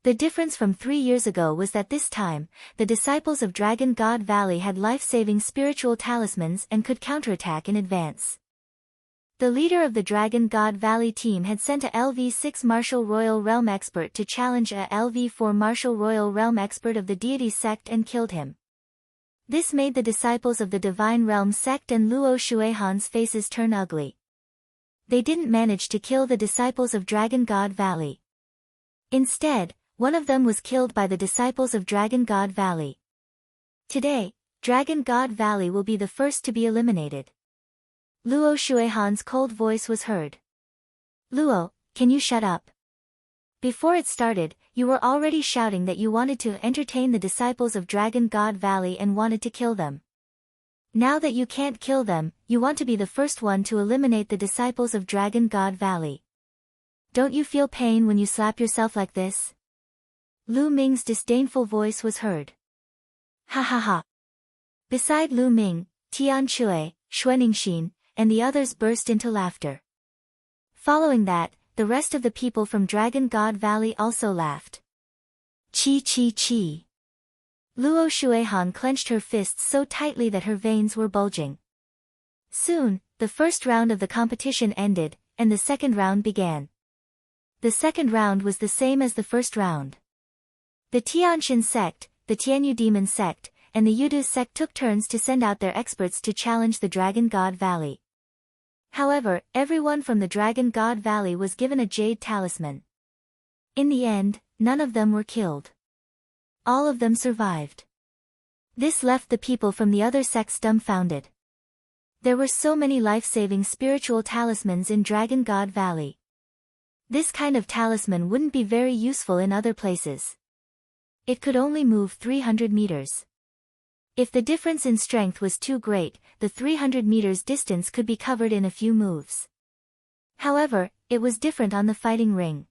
The difference from 3 years ago was that this time, the disciples of Dragon God Valley had life-saving spiritual talismans and could counterattack in advance. The leader of the Dragon God Valley team had sent a LV6 Martial Royal Realm expert to challenge a LV4 Martial Royal Realm expert of the Deity sect and killed him. This made the disciples of the Divine Realm sect and Luo Shuehan's faces turn ugly. They didn't manage to kill the disciples of Dragon God Valley. Instead, one of them was killed by the disciples of Dragon God Valley. Today, Dragon God Valley will be the first to be eliminated. Luo Shuehan's cold voice was heard. Luo, can you shut up? Before it started, you were already shouting that you wanted to entertain the disciples of Dragon God Valley and wanted to kill them. Now that you can't kill them, you want to be the first one to eliminate the disciples of Dragon God Valley. Don't you feel pain when you slap yourself like this? Lu Ming's disdainful voice was heard. Ha ha ha. Beside Lu Ming, Tian Chui, Xuaningxin, and the others burst into laughter. Following that, the rest of the people from Dragon God Valley also laughed. Chi chi chi. Luo Shuehan clenched her fists so tightly that her veins were bulging. Soon, the first round of the competition ended, and the second round began. The second round was the same as the first round. The Tianshan sect, the Tianyu demon sect, and the Yudu sect took turns to send out their experts to challenge the Dragon God Valley. However, everyone from the Dragon God Valley was given a jade talisman. In the end, none of them were killed. All of them survived. This left the people from the other sects dumbfounded. There were so many life-saving spiritual talismans in Dragon God Valley. This kind of talisman wouldn't be very useful in other places. It could only move 300 meters. If the difference in strength was too great, the 300 meters distance could be covered in a few moves. However, it was different on the fighting ring.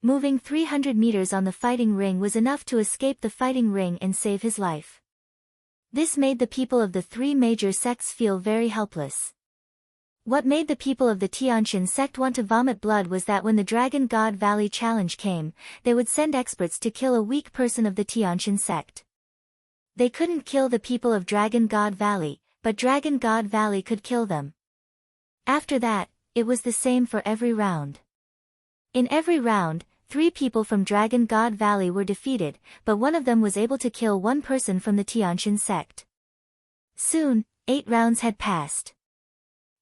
Moving 300 meters on the fighting ring was enough to escape the fighting ring and save his life. This made the people of the three major sects feel very helpless. What made the people of the Tianqian sect want to vomit blood was that when the Dragon God Valley challenge came, they would send experts to kill a weak person of the Tianqian sect. They couldn't kill the people of Dragon God Valley, but Dragon God Valley could kill them. After that, it was the same for every round. In every round, 3 people from Dragon God Valley were defeated, but one of them was able to kill one person from the Tianqian sect. Soon, 8 rounds had passed.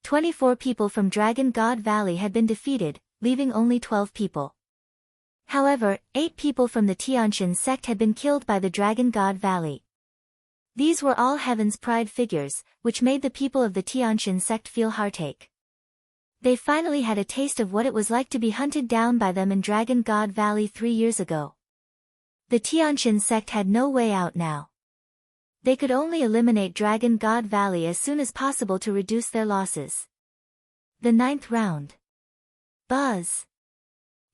24 people from Dragon God Valley had been defeated, leaving only 12 people. However, 8 people from the Tianqian sect had been killed by the Dragon God Valley. These were all Heaven's Pride figures, which made the people of the Tianqian sect feel heartache. They finally had a taste of what it was like to be hunted down by them in Dragon God Valley 3 years ago. The Tianqian sect had no way out now. They could only eliminate Dragon God Valley as soon as possible to reduce their losses. The 9th round. Buzz!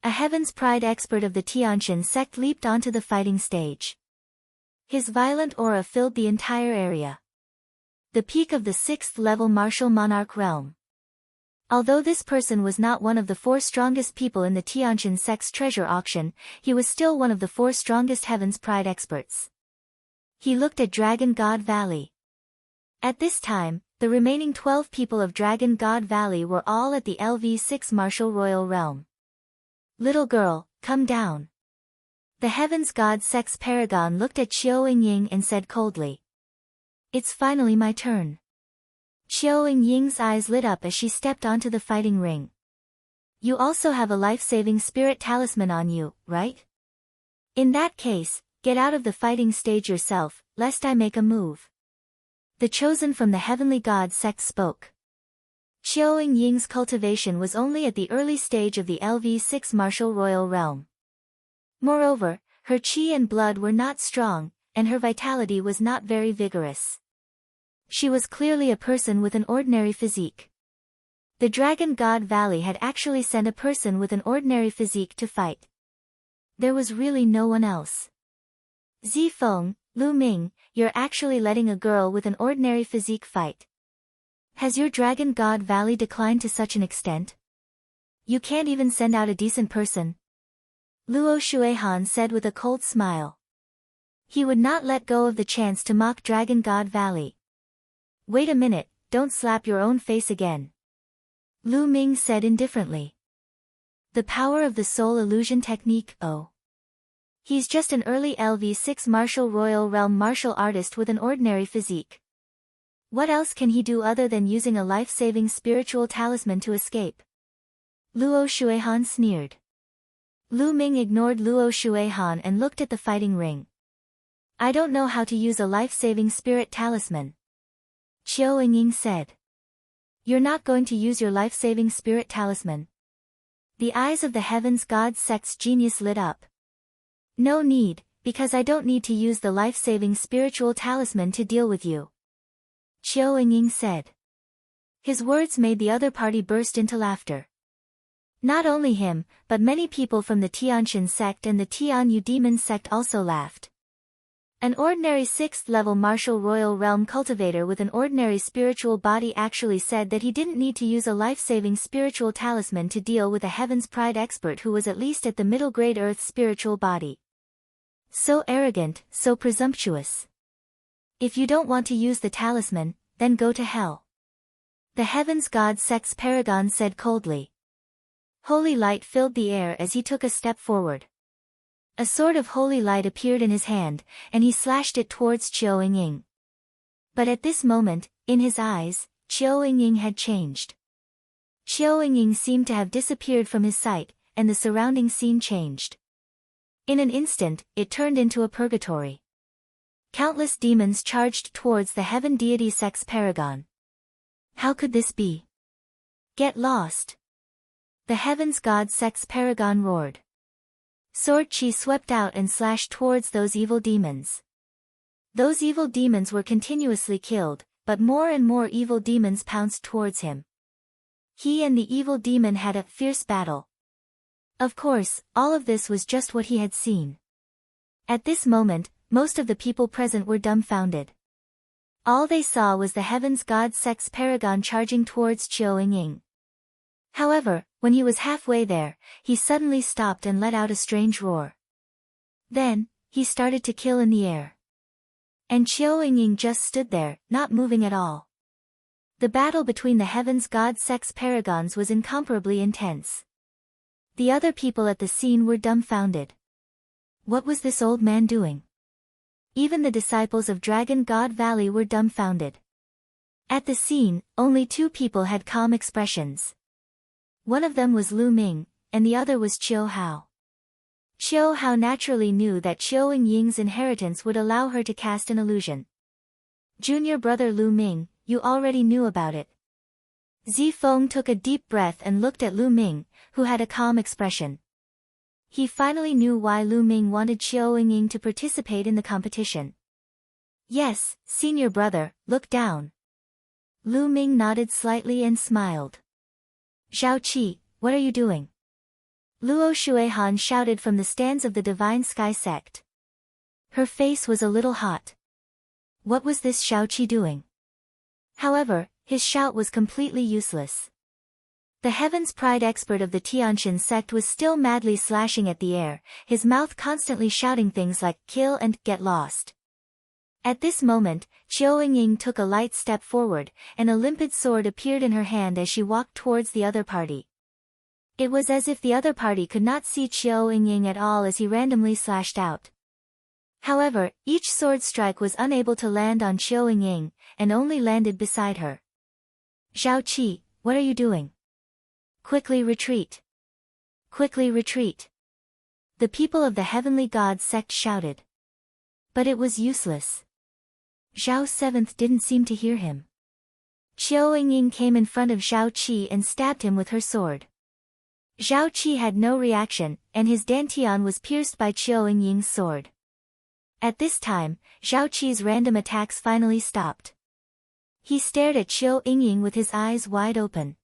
A Heaven's Pride expert of the Tianqian sect leaped onto the fighting stage. His violent aura filled the entire area. The peak of the 6th level martial monarch realm. Although this person was not one of the 4 strongest people in the Tianqian sect's treasure auction, he was still one of the 4 strongest Heaven's Pride experts. He looked at Dragon God Valley. At this time, the remaining 12 people of Dragon God Valley were all at the LV6 Martial Royal Realm. Little girl, come down. The Heavens God Sect's Paragon looked at Qiao Ying and said coldly. It's finally my turn. Qiao Ying's eyes lit up as she stepped onto the fighting ring. You also have a life-saving spirit talisman on you, right? In that case, get out of the fighting stage yourself, lest I make a move. The chosen from the Heavenly God sect spoke. Qiao Ying's cultivation was only at the early stage of the LV6 Martial Royal Realm. Moreover, her qi and blood were not strong, and her vitality was not very vigorous. She was clearly a person with an ordinary physique. The Dragon God Valley had actually sent a person with an ordinary physique to fight. There was really no one else. Zifeng, Lu Ming, you're actually letting a girl with an ordinary physique fight. Has your Dragon God Valley declined to such an extent? You can't even send out a decent person? Luo Shuihan said with a cold smile. He would not let go of the chance to mock Dragon God Valley. Wait a minute, don't slap your own face again. Lu Ming said indifferently. The power of the soul illusion technique, oh. He's just an early LV6 Martial Royal Realm martial artist with an ordinary physique. What else can he do other than using a life-saving spiritual talisman to escape? Luo Shuihan sneered. Lu Ming ignored Luo Shuihan and looked at the fighting ring. I don't know how to use a life-saving spirit talisman. Qiao Ying said. You're not going to use your life-saving spirit talisman? The eyes of the Heavens God sect's genius lit up. No need, because I don't need to use the life-saving spiritual talisman to deal with you. Qiao Ying said. His words made the other party burst into laughter. Not only him, but many people from the Tianqian sect and the Tianyu demon sect also laughed. An ordinary 6th level martial royal realm cultivator with an ordinary spiritual body actually said that he didn't need to use a life-saving spiritual talisman to deal with a Heaven's Pride expert who was at least at the middle grade Earth spiritual body. So arrogant, so presumptuous. If you don't want to use the talisman, then go to hell. The Heavens God sect's Paragon said coldly. Holy light filled the air as he took a step forward. A sword of holy light appeared in his hand, and he slashed it towards Qiao Ying. But at this moment, in his eyes, Qiao Ying had changed. Qiao Ying seemed to have disappeared from his sight, and the surrounding scene changed. In an instant, it turned into a purgatory. Countless demons charged towards the Heaven Deity sect's Paragon. How could this be? Get lost! The Heavens God sect's Paragon roared. Sword chi swept out and slashed towards those evil demons. Those evil demons were continuously killed, but more and more evil demons pounced towards him. He and the evil demon had a fierce battle. Of course, all of this was just what he had seen. At this moment, most of the people present were dumbfounded. All they saw was the heaven's god sex paragon charging towards Qiu Ying. However, when he was halfway there, he suddenly stopped and let out a strange roar. Then, he started to kill in the air. And Qiu Ying just stood there, not moving at all. The battle between the heaven's god sex paragons was incomparably intense. The other people at the scene were dumbfounded. What was this old man doing? Even the disciples of Dragon God Valley were dumbfounded. At the scene, only two people had calm expressions. One of them was Lu Ming, and the other was Qiu Hao. Qiu Hao naturally knew that Qiu Ying's inheritance would allow her to cast an illusion. Junior brother Lu Ming, you already knew about it. Zifeng took a deep breath and looked at Lu Ming, who had a calm expression. He finally knew why Lu Ming wanted Qiu Ying to participate in the competition. Yes, senior brother, look down. Lu Ming nodded slightly and smiled. Zhao Qi, what are you doing? Luo Shuihan shouted from the stands of the Divine Sky sect. Her face was a little hot. What was this Zhao Qi doing? However, his shout was completely useless. The Heaven's Pride expert of the Tianqian sect was still madly slashing at the air, his mouth constantly shouting things like, kill and get lost. At this moment, Qiu Ying took a light step forward, and a limpid sword appeared in her hand as she walked towards the other party. It was as if the other party could not see Qiu Ying at all as he randomly slashed out. However, each sword strike was unable to land on Qiu Ying, and only landed beside her. Zhao Qi, what are you doing? Quickly retreat. Quickly retreat. The people of the Heavenly God sect shouted. But it was useless. Zhao Seventh didn't seem to hear him. Qiu Ying came in front of Zhao Qi and stabbed him with her sword. Zhao Qi had no reaction, and his dantian was pierced by Qiu Ying's sword. At this time, Zhao Qi's random attacks finally stopped. He stared at Qiu Ying with his eyes wide open.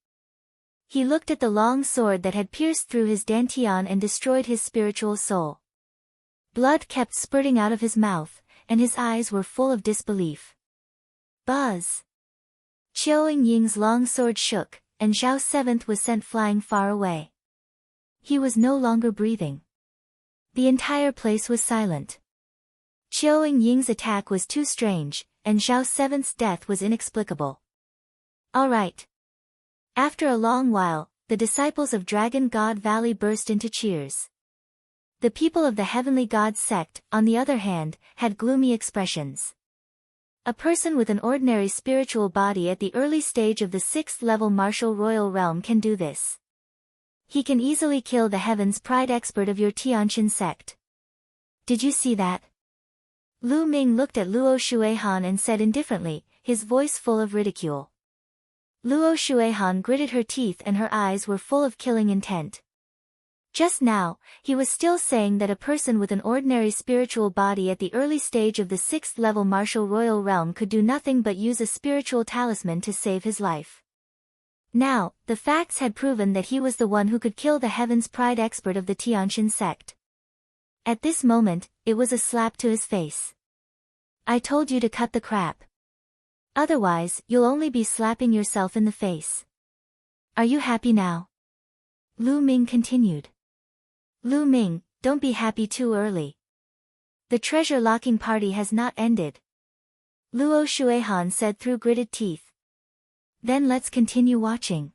He looked at the long sword that had pierced through his dantian and destroyed his spiritual soul. Blood kept spurting out of his mouth, and his eyes were full of disbelief. Buzz! Qiu Ying's long sword shook, and Zhao Seventh was sent flying far away. He was no longer breathing. The entire place was silent. Qiu Ying's attack was too strange, and Zhao Seventh's death was inexplicable. All right. After a long while, the disciples of Dragon God Valley burst into cheers. The people of the Heavenly God sect, on the other hand, had gloomy expressions. A person with an ordinary spiritual body at the early stage of the 6th level martial royal realm can do this. He can easily kill the Heaven's Pride expert of your Tianqian sect. Did you see that? Lu Ming looked at Luo Shuihan and said indifferently, his voice full of ridicule. Luo Shuihan gritted her teeth and her eyes were full of killing intent. Just now, he was still saying that a person with an ordinary spiritual body at the early stage of the 6th level martial royal realm could do nothing but use a spiritual talisman to save his life. Now, the facts had proven that he was the one who could kill the Heaven's Pride expert of the Tianqian sect. At this moment, it was a slap to his face. I told you to cut the crap. Otherwise, you'll only be slapping yourself in the face. Are you happy now? Lu Ming continued. Lu Ming, don't be happy too early. The treasure-locking party has not ended. Luo Shuihan said through gritted teeth. Then let's continue watching.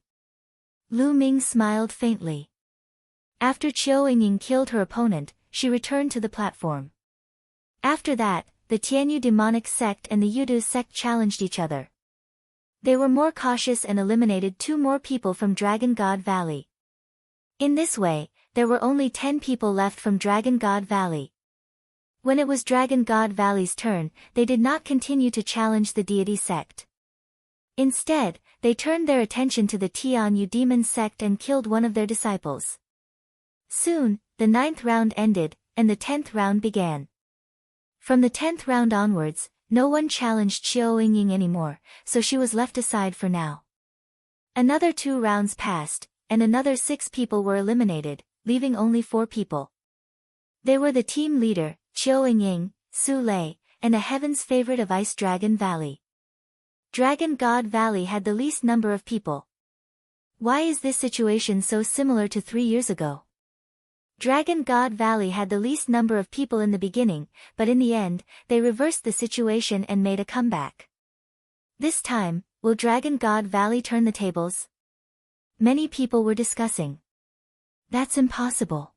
Lu Ming smiled faintly. After Qiu Ying killed her opponent, she returned to the platform. After that, the Tianyu demonic sect and the Yudu sect challenged each other. They were more cautious and eliminated 2 more people from Dragon God Valley. In this way, there were only 10 people left from Dragon God Valley. When it was Dragon God Valley's turn, they did not continue to challenge the deity sect. Instead, they turned their attention to the Tianyu demon sect and killed one of their disciples. Soon, the 9th round ended, and the 10th round began. From the 10th round onwards, no one challenged Qiu Ying anymore, so she was left aside for now. Another 2 rounds passed, and another 6 people were eliminated, leaving only 4 people. They were the team leader, Qiu Ying, Su Lei, and a heaven's favorite of Ice Dragon Valley. Dragon God Valley had the least number of people. Why is this situation so similar to 3 years ago? Dragon God Valley had the least number of people in the beginning, but in the end, they reversed the situation and made a comeback. This time, will Dragon God Valley turn the tables? Many people were discussing. That's impossible.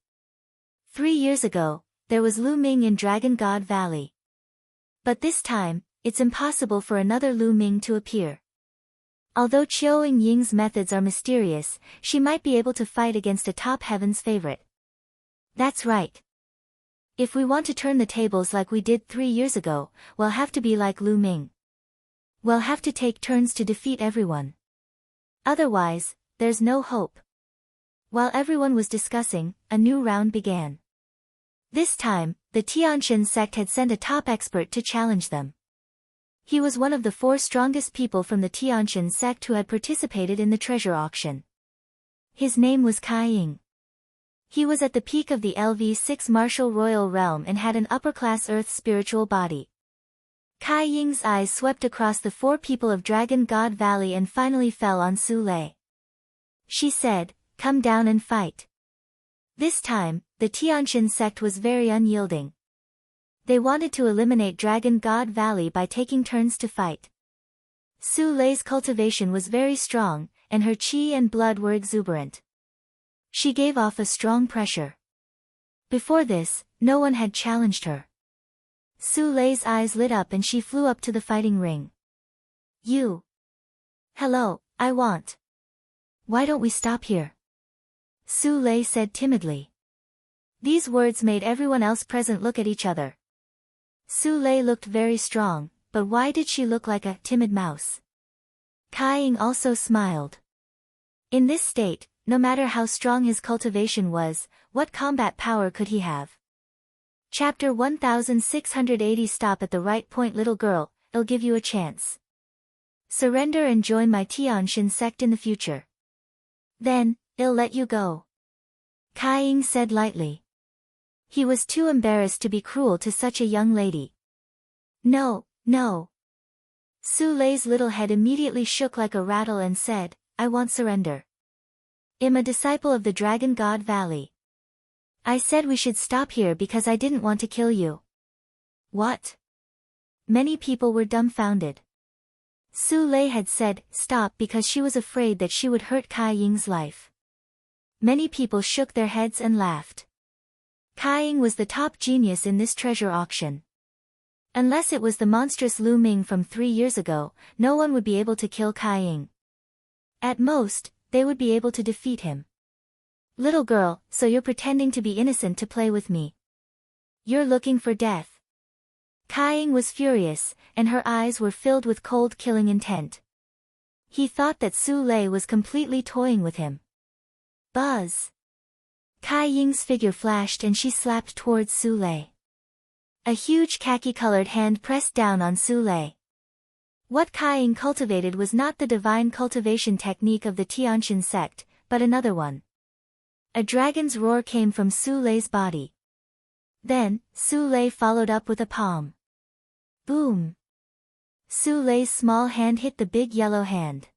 3 years ago, there was Lu Ming in Dragon God Valley. But this time, it's impossible for another Lu Ming to appear. Although Qiu Ying's methods are mysterious, she might be able to fight against a top heaven's favorite. That's right. If we want to turn the tables like we did 3 years ago, we'll have to be like Lu Ming. We'll have to take turns to defeat everyone. Otherwise, there's no hope. While everyone was discussing, a new round began. This time, the Tianshan sect had sent a top expert to challenge them. He was one of the 4 strongest people from the Tianshan sect who had participated in the treasure auction. His name was Kai Ying. He was at the peak of the LV6 martial royal realm and had an upper-class earth spiritual body. Kai Ying's eyes swept across the 4 people of Dragon God Valley and finally fell on Su Lei. She said, "Come down and fight." This time, the Tianshan sect was very unyielding. They wanted to eliminate Dragon God Valley by taking turns to fight. Su Lei's cultivation was very strong, and her qi and blood were exuberant. She gave off a strong pressure. Before this, no one had challenged her. Su Lei's eyes lit up and she flew up to the fighting ring. "You." "Hello, I want." "Why don't we stop here?" Su Lei said timidly. These words made everyone else present look at each other. Su Lei looked very strong, but why did she look like a timid mouse? Kai Ying also smiled. In this state, no matter how strong his cultivation was, what combat power could he have? Chapter 1680. Stop at the right point, little girl, it'll give you a chance. Surrender and join my Tianshan sect in the future. Then, I'll let you go. Kai Ying said lightly. He was too embarrassed to be cruel to such a young lady. No, no. Su Lei's little head immediately shook like a rattle and said, "I want surrender. I'm a disciple of the Dragon God Valley. I said we should stop here because I didn't want to kill you." What? Many people were dumbfounded. Su Lei had said, "Stop," because she was afraid that she would hurt Kai Ying's life. Many people shook their heads and laughed. Kai Ying was the top genius in this treasure auction. Unless it was the monstrous Lu Ming from 3 years ago, no one would be able to kill Kai Ying. At most, they would be able to defeat him. "Little girl, so you're pretending to be innocent to play with me. You're looking for death." Kai Ying was furious, and her eyes were filled with cold killing intent. He thought that Su Lei was completely toying with him. Buzz! Kai Ying's figure flashed and she slapped towards Su Lei. A huge khaki-colored hand pressed down on Su Lei. What Kai Ying cultivated was not the divine cultivation technique of the Tianshan sect, but another one. A dragon's roar came from Su Lei's body. Then, Su Lei followed up with a palm. Boom! Su Lei's small hand hit the big yellow hand.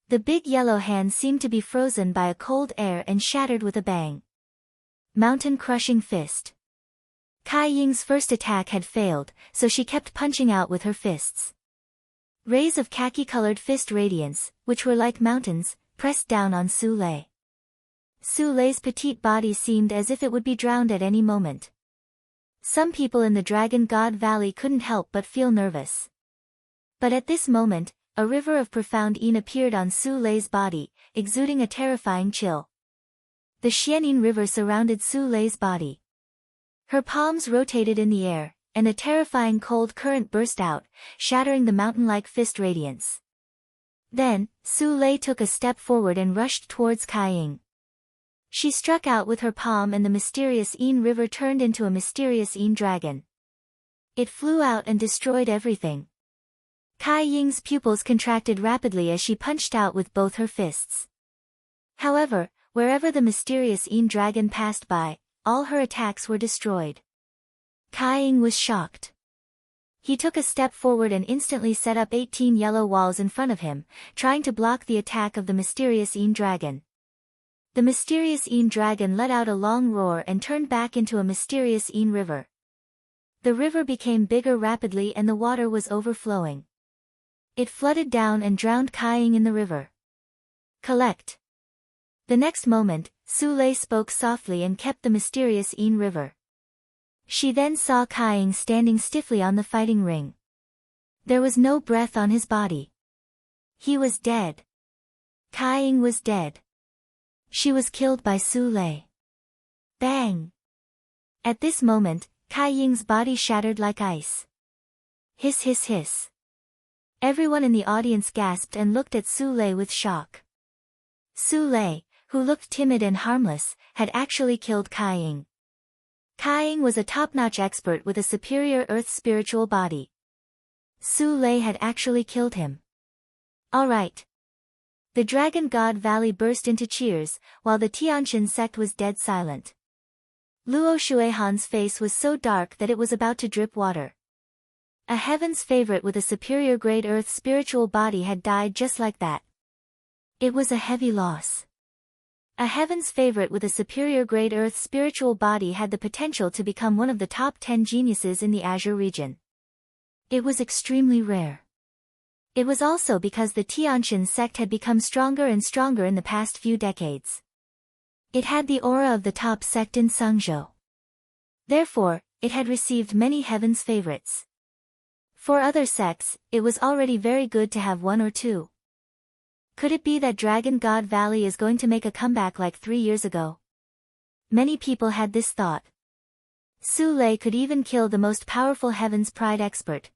The big yellow hand seemed to be frozen by a cold air and shattered with a bang. Mountain-crushing fist. Kai Ying's first attack had failed, so she kept punching out with her fists. Rays of khaki-colored fist radiance, which were like mountains, pressed down on Su Lei. Su Lei's petite body seemed as if it would be drowned at any moment. Some people in the Dragon God Valley couldn't help but feel nervous. But at this moment, a river of profound yin appeared on Su Lei's body, exuding a terrifying chill. The Xianin River surrounded Su Lei's body. Her palms rotated in the air, and a terrifying cold current burst out, shattering the mountain-like fist radiance. Then, Su Lei took a step forward and rushed towards Kai Ying. She struck out with her palm and the mysterious Yin River turned into a mysterious Yin dragon. It flew out and destroyed everything. Kai Ying's pupils contracted rapidly as she punched out with both her fists. However, wherever the mysterious Een dragon passed by, all her attacks were destroyed. Kai Ying was shocked. He took a step forward and instantly set up 18 yellow walls in front of him, trying to block the attack of the mysterious Een dragon. The mysterious Een dragon let out a long roar and turned back into a mysterious Een river. The river became bigger rapidly and the water was overflowing. It flooded down and drowned Kai Ying in the river. Collect. The next moment, Su Lei spoke softly and kept the mysterious Een river. She then saw Kai Ying standing stiffly on the fighting ring. There was no breath on his body. He was dead. Kai Ying was dead. She was killed by Su Lei. Bang! At this moment, Kai Ying's body shattered like ice. Hiss hiss hiss. Everyone in the audience gasped and looked at Su Lei with shock. Su Lei, who looked timid and harmless, had actually killed Kai Ying. Kai Ying was a top-notch expert with a superior earth spiritual body. Su Lei had actually killed him. Alright. The Dragon God Valley burst into cheers, while the Tianjin sect was dead silent. Luo Shuihan's face was so dark that it was about to drip water. A heaven's favorite with a superior grade earth spiritual body had died just like that. It was a heavy loss. A heaven's favorite with a superior grade earth spiritual body had the potential to become one of the top 10 geniuses in the Azure region. It was extremely rare. It was also because the Tianjin sect had become stronger and stronger in the past few decades. It had the aura of the top sect in Sangzhou. Therefore, it had received many heaven's favorites. For other sects, it was already very good to have one or two. Could it be that Dragon God Valley is going to make a comeback like 3 years ago? Many people had this thought. Su Lei could even kill the most powerful Heaven's Pride expert.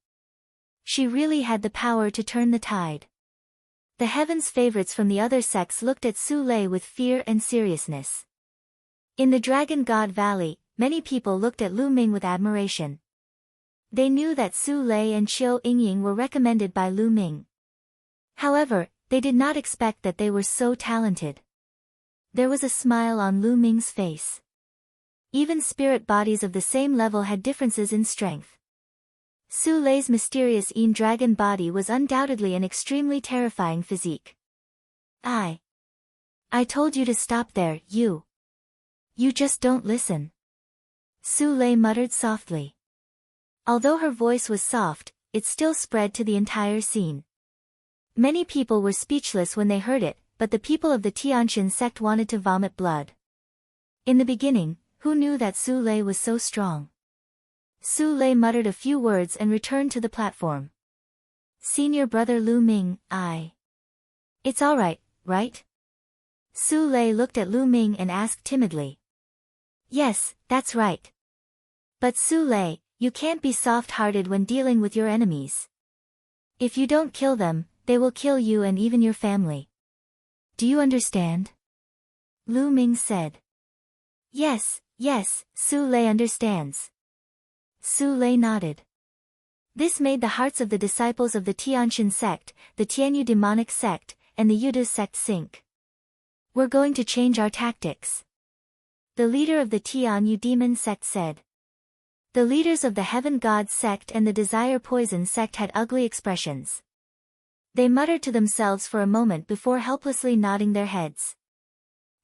She really had the power to turn the tide. The Heaven's favorites from the other sects looked at Su Lei with fear and seriousness. In the Dragon God Valley, many people looked at Lu Ming with admiration. They knew that Su Lei and Qiu Yingying were recommended by Lu Ming. However, they did not expect that they were so talented. There was a smile on Lu Ming's face. Even spirit bodies of the same level had differences in strength. Su Lei's mysterious Een dragon body was undoubtedly an extremely terrifying physique. I told you to stop there, you. You just don't listen. Su Lei muttered softly. Although her voice was soft, it still spread to the entire scene. Many people were speechless when they heard it, but the people of the Tianjin sect wanted to vomit blood. In the beginning, who knew that Su Lei was so strong? Su Lei muttered a few words and returned to the platform. Senior brother Lu Ming, It's alright, right? Su Lei looked at Lu Ming and asked timidly. Yes, that's right. But Su Lei, you can't be soft-hearted when dealing with your enemies. If you don't kill them, they will kill you and even your family. Do you understand? Lu Ming said. Yes, Su Lei understands. Su Lei nodded. This made the hearts of the disciples of the Tianjin sect, the Tianyu demonic sect, and the Yudu sect sink. We're going to change our tactics. The leader of the Tianyu demon sect said. The leaders of the Heaven God sect and the Desire Poison sect had ugly expressions. They muttered to themselves for a moment before helplessly nodding their heads.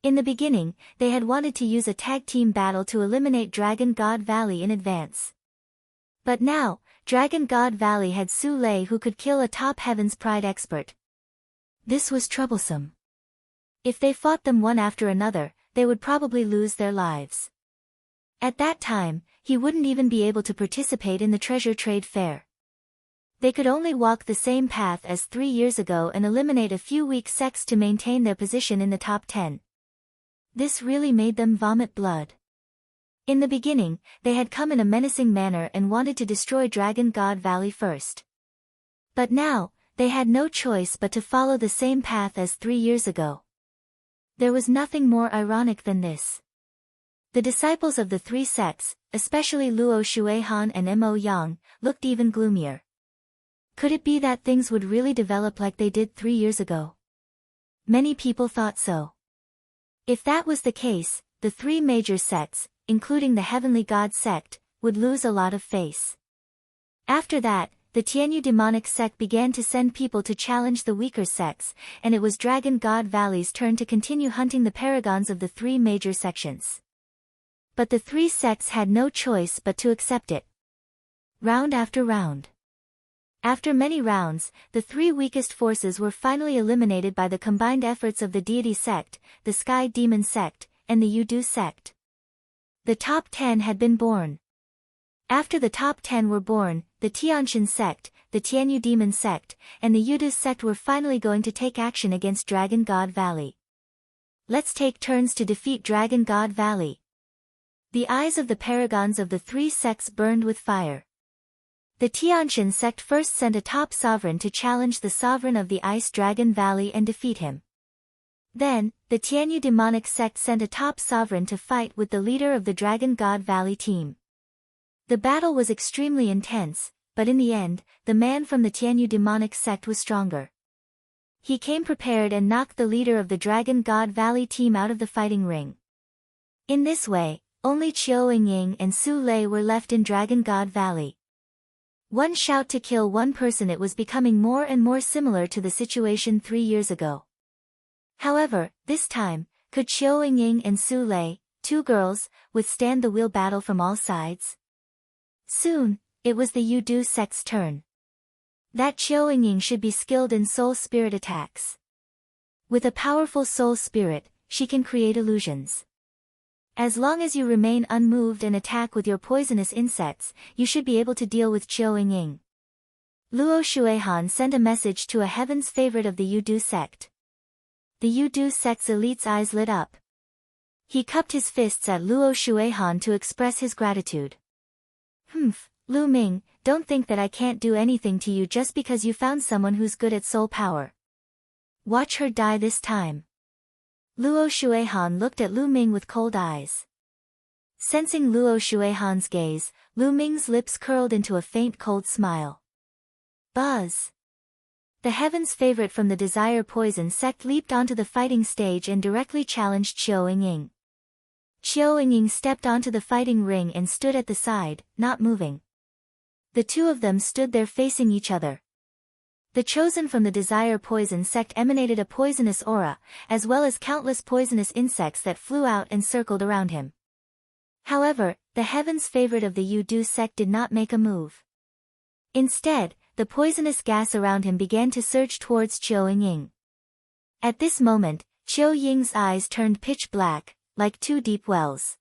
In the beginning, they had wanted to use a tag team battle to eliminate Dragon God Valley in advance. But now, Dragon God Valley had Su Lei who could kill a top Heaven's Pride expert. This was troublesome. If they fought them one after another, they would probably lose their lives. At that time, he wouldn't even be able to participate in the treasure trade fair. They could only walk the same path as 3 years ago and eliminate a few weak sects to maintain their position in the top 10. This really made them vomit blood. In the beginning, they had come in a menacing manner and wanted to destroy Dragon God Valley first. But now, they had no choice but to follow the same path as 3 years ago. There was nothing more ironic than this. The disciples of the 3 sects, especially Luo Shuihan and Mo Yang, looked even gloomier. Could it be that things would really develop like they did 3 years ago? Many people thought so. If that was the case, the three major sects, including the Heavenly God sect, would lose a lot of face. After that, the Tianyu demonic sect began to send people to challenge the weaker sects, and it was Dragon God Valley's turn to continue hunting the paragons of the three major sections. But the three sects had no choice but to accept it. Round after round. After many rounds, the three weakest forces were finally eliminated by the combined efforts of the Deity sect, the Sky Demon sect, and the Yudu sect. The top 10 had been born. After the top 10 were born, the Tianshan sect, the Tianyu Demon sect, and the Yudu sect were finally going to take action against Dragon God Valley. Let's take turns to defeat Dragon God Valley. The eyes of the paragons of the three sects burned with fire. The Tianshan sect first sent a top sovereign to challenge the sovereign of the Ice Dragon Valley and defeat him. Then, the Tianyu demonic sect sent a top sovereign to fight with the leader of the Dragon God Valley team. The battle was extremely intense, but in the end, the man from the Tianyu demonic sect was stronger. He came prepared and knocked the leader of the Dragon God Valley team out of the fighting ring. In this way, only Qiu Ying and Su Lei were left in Dragon God Valley. One shout to kill one person. It was becoming more and more similar to the situation 3 years ago. However, this time, could Qiu Ying and Su Lei, two girls, withstand the wheel battle from all sides? Soon, it was the Yudu sect's turn. That Qiu Ying should be skilled in soul spirit attacks. With a powerful soul spirit, she can create illusions. As long as you remain unmoved and attack with your poisonous insects, you should be able to deal with Qiu Ying. Luo Shuihan sent a message to a heaven's favorite of the Yudu sect. The Yudu sect's elite's eyes lit up. He cupped his fists at Luo Shuihan to express his gratitude. Lu Ming, don't think that I can't do anything to you just because you found someone who's good at soul power. Watch her die this time. Luo Shuihan looked at Lu Ming with cold eyes. Sensing Luo Shuihan's gaze, Lu Ming's lips curled into a faint cold smile. Buzz! The heaven's favorite from the Desire Poison sect leaped onto the fighting stage and directly challenged Qiu Ying. Qiu Ying stepped onto the fighting ring and stood at the side, not moving. The two of them stood there facing each other. The chosen from the Desire Poison sect emanated a poisonous aura, as well as countless poisonous insects that flew out and circled around him. However, the heaven's favorite of the Yudu sect did not make a move. Instead, the poisonous gas around him began to surge towards Qiu Ying. At this moment, Qiu Ying's eyes turned pitch black, like two deep wells.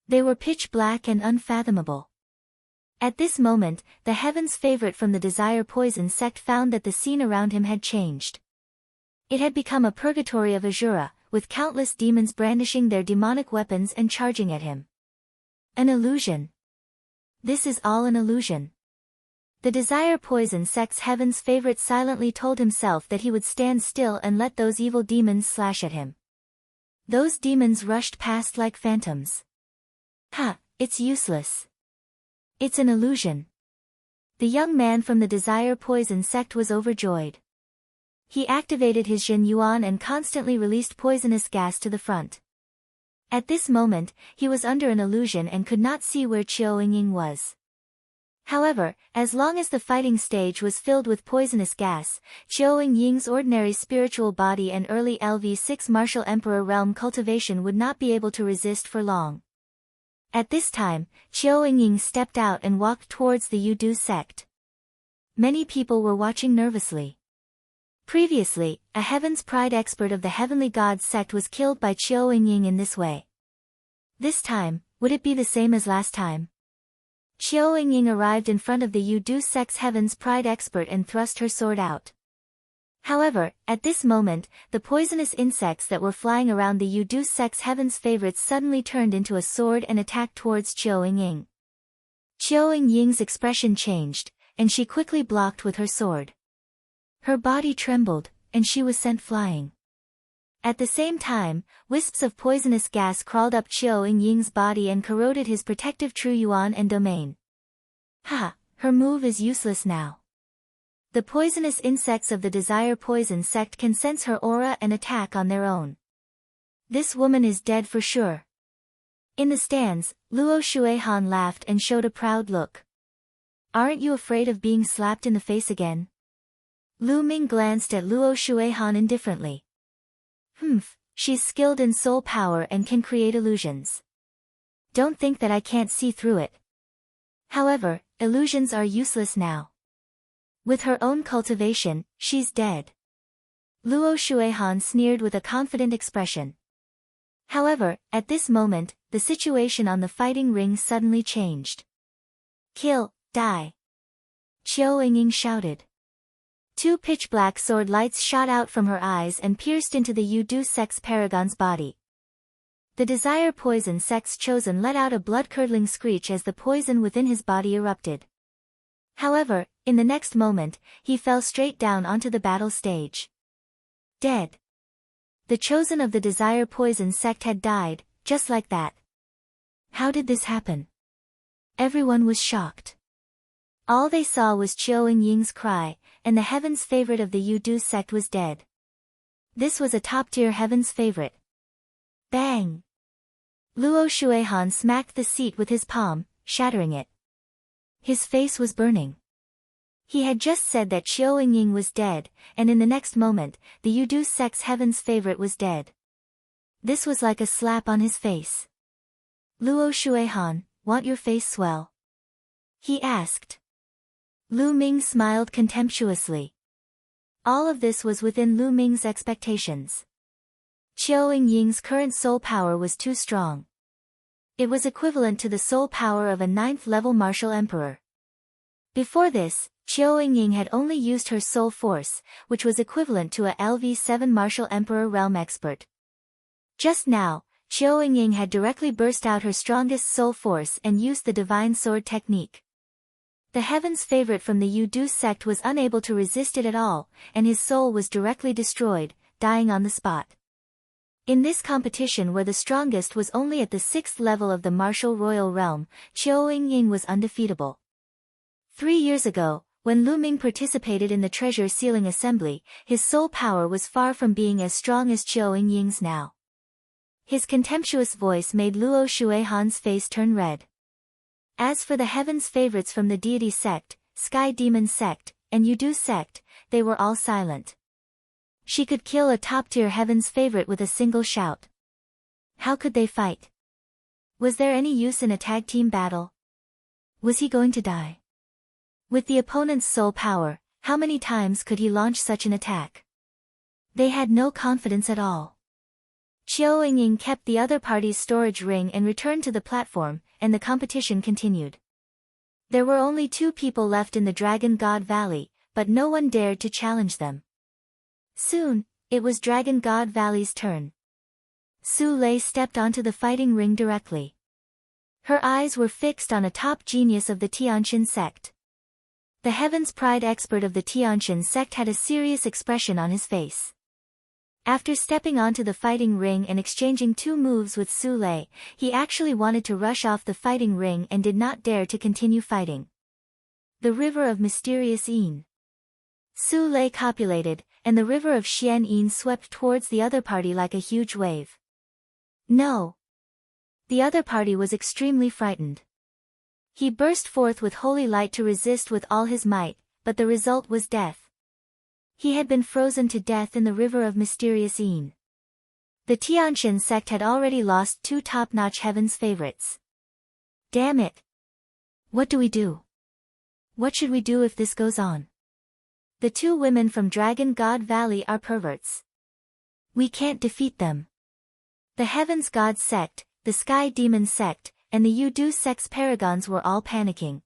They were pitch black and unfathomable. At this moment, the heaven's favorite from the Desire Poison sect found that the scene around him had changed. It had become a purgatory of Azura, with countless demons brandishing their demonic weapons and charging at him. An illusion. This is all an illusion. The Desire Poison sect's heaven's favorite silently told himself that he would stand still and let those evil demons slash at him. Those demons rushed past like phantoms. It's useless. It's an illusion. The young man from the Desire Poison sect was overjoyed. He activated his Jin Yuan and constantly released poisonous gas to the front. At this moment, he was under an illusion and could not see where Qiu Ying was. However, as long as the fighting stage was filled with poisonous gas, Qiu Ying's ordinary spiritual body and early LV6 Martial Emperor realm cultivation would not be able to resist for long. At this time, Qiu Ying stepped out and walked towards the Yudu sect. Many people were watching nervously. Previously, a Heaven's Pride expert of the Heavenly Gods sect was killed by Qiu Ying in this way. This time, would it be the same as last time? Qiu Ying arrived in front of the Yudu sect's Heaven's Pride expert and thrust her sword out. However, at this moment, the poisonous insects that were flying around the Yudu sect's Heaven's favorites suddenly turned into a sword and attacked towards Qiu Ying. Qiu Ying's expression changed, and she quickly blocked with her sword. Her body trembled, and she was sent flying. At the same time, wisps of poisonous gas crawled up Qiu Ying's body and corroded his protective True Yuan and domain. Her move is useless now. The poisonous insects of the Desire Poison sect can sense her aura and attack on their own. This woman is dead for sure. In the stands, Luo Shuehan laughed and showed a proud look. Aren't you afraid of being slapped in the face again? Lu Ming glanced at Luo Shuehan indifferently. She's skilled in soul power and can create illusions. Don't think that I can't see through it. However, illusions are useless now. With her own cultivation, she's dead. Luo Shuehan sneered with a confident expression. However, at this moment, the situation on the fighting ring suddenly changed. Kill, die. Qiao Yingying shouted. Two pitch-black sword lights shot out from her eyes and pierced into the Yudu Sex Paragon's body. The Desire Poison Sex Chosen let out a blood-curdling screech as the poison within his body erupted. However, in the next moment, he fell straight down onto the battle stage. Dead. The chosen of the Desire Poison sect had died, just like that. How did this happen? Everyone was shocked. All they saw was Qiao Yingying's cry, and the heaven's favorite of the Yudu sect was dead. This was a top-tier heaven's favorite. Bang! Luo Shuehan smacked the seat with his palm, shattering it. His face was burning. He had just said that Qiao Yingying was dead, and in the next moment, the Yudu sect's heaven's favorite was dead. This was like a slap on his face. Luo Shuehan, want your face swell? He asked. Lu Ming smiled contemptuously. All of this was within Lu Ming's expectations. Qiao Yingying's current soul power was too strong. It was equivalent to the soul power of a 9th-level martial emperor. Before this, Qiao Yingying had only used her soul force, which was equivalent to a LV7 martial emperor realm expert. Just now, Qiao Yingying had directly burst out her strongest soul force and used the divine sword technique. The heaven's favorite from the Yudu sect was unable to resist it at all, and his soul was directly destroyed, dying on the spot. In this competition where the strongest was only at the 6th level of the martial royal realm, Qiao Yingying was undefeatable. 3 years ago, when Lu Ming participated in the treasure sealing assembly, his soul power was far from being as strong as Qiao Yingying's now. His contemptuous voice made Luo Shuehan's face turn red. As for the heaven's favorites from the deity sect, sky demon sect, and Yudu sect, they were all silent. She could kill a top-tier heaven's favorite with a single shout. How could they fight? Was there any use in a tag team battle? Was he going to die? With the opponent's soul power, how many times could he launch such an attack? They had no confidence at all. Qiao Yingying kept the other party's storage ring and returned to the platform, and the competition continued. There were only 2 people left in the Dragon God Valley, but no one dared to challenge them. Soon, it was Dragon God Valley's turn. Su Lei stepped onto the fighting ring directly. Her eyes were fixed on a top genius of the Tianqin sect. The Heaven's Pride expert of the Tianqin sect had a serious expression on his face. After stepping onto the fighting ring and exchanging 2 moves with Su Lei, he actually wanted to rush off the fighting ring and did not dare to continue fighting. The River of Mysterious Yin. Su Lei copulated, and the River of Xian Yin swept towards the other party like a huge wave. No! The other party was extremely frightened. He burst forth with holy light to resist with all his might, but the result was death. He had been frozen to death in the River of Mysterious Yin. The Tianqin sect had already lost 2 top-notch heaven's favorites. Damn it! What do we do? What should we do if this goes on? The 2 women from Dragon God Valley are perverts. We can't defeat them. The Heaven's God sect, the Sky Demon sect, and the Yudu sect's paragons were all panicking.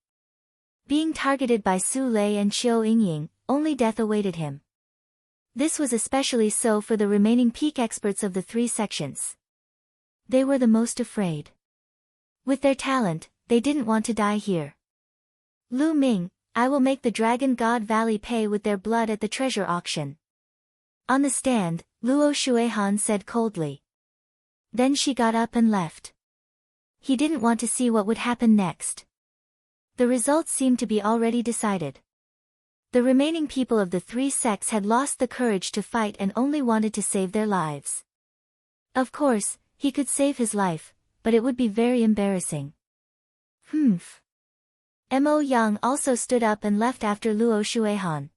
Being targeted by Su Lei and Qiao Yingying, only death awaited him. This was especially so for the remaining peak experts of the 3 sections. They were the most afraid. With their talent, they didn't want to die here. Lu Ming, I will make the Dragon God Valley pay with their blood at the treasure auction. On the stand, Luo Shuehan said coldly. Then she got up and left. He didn't want to see what would happen next. The results seemed to be already decided. The remaining people of the 3 sects had lost the courage to fight and only wanted to save their lives. Of course, he could save his life, but it would be very embarrassing. Humph. Mo Yang also stood up and left after Luo Shuihan.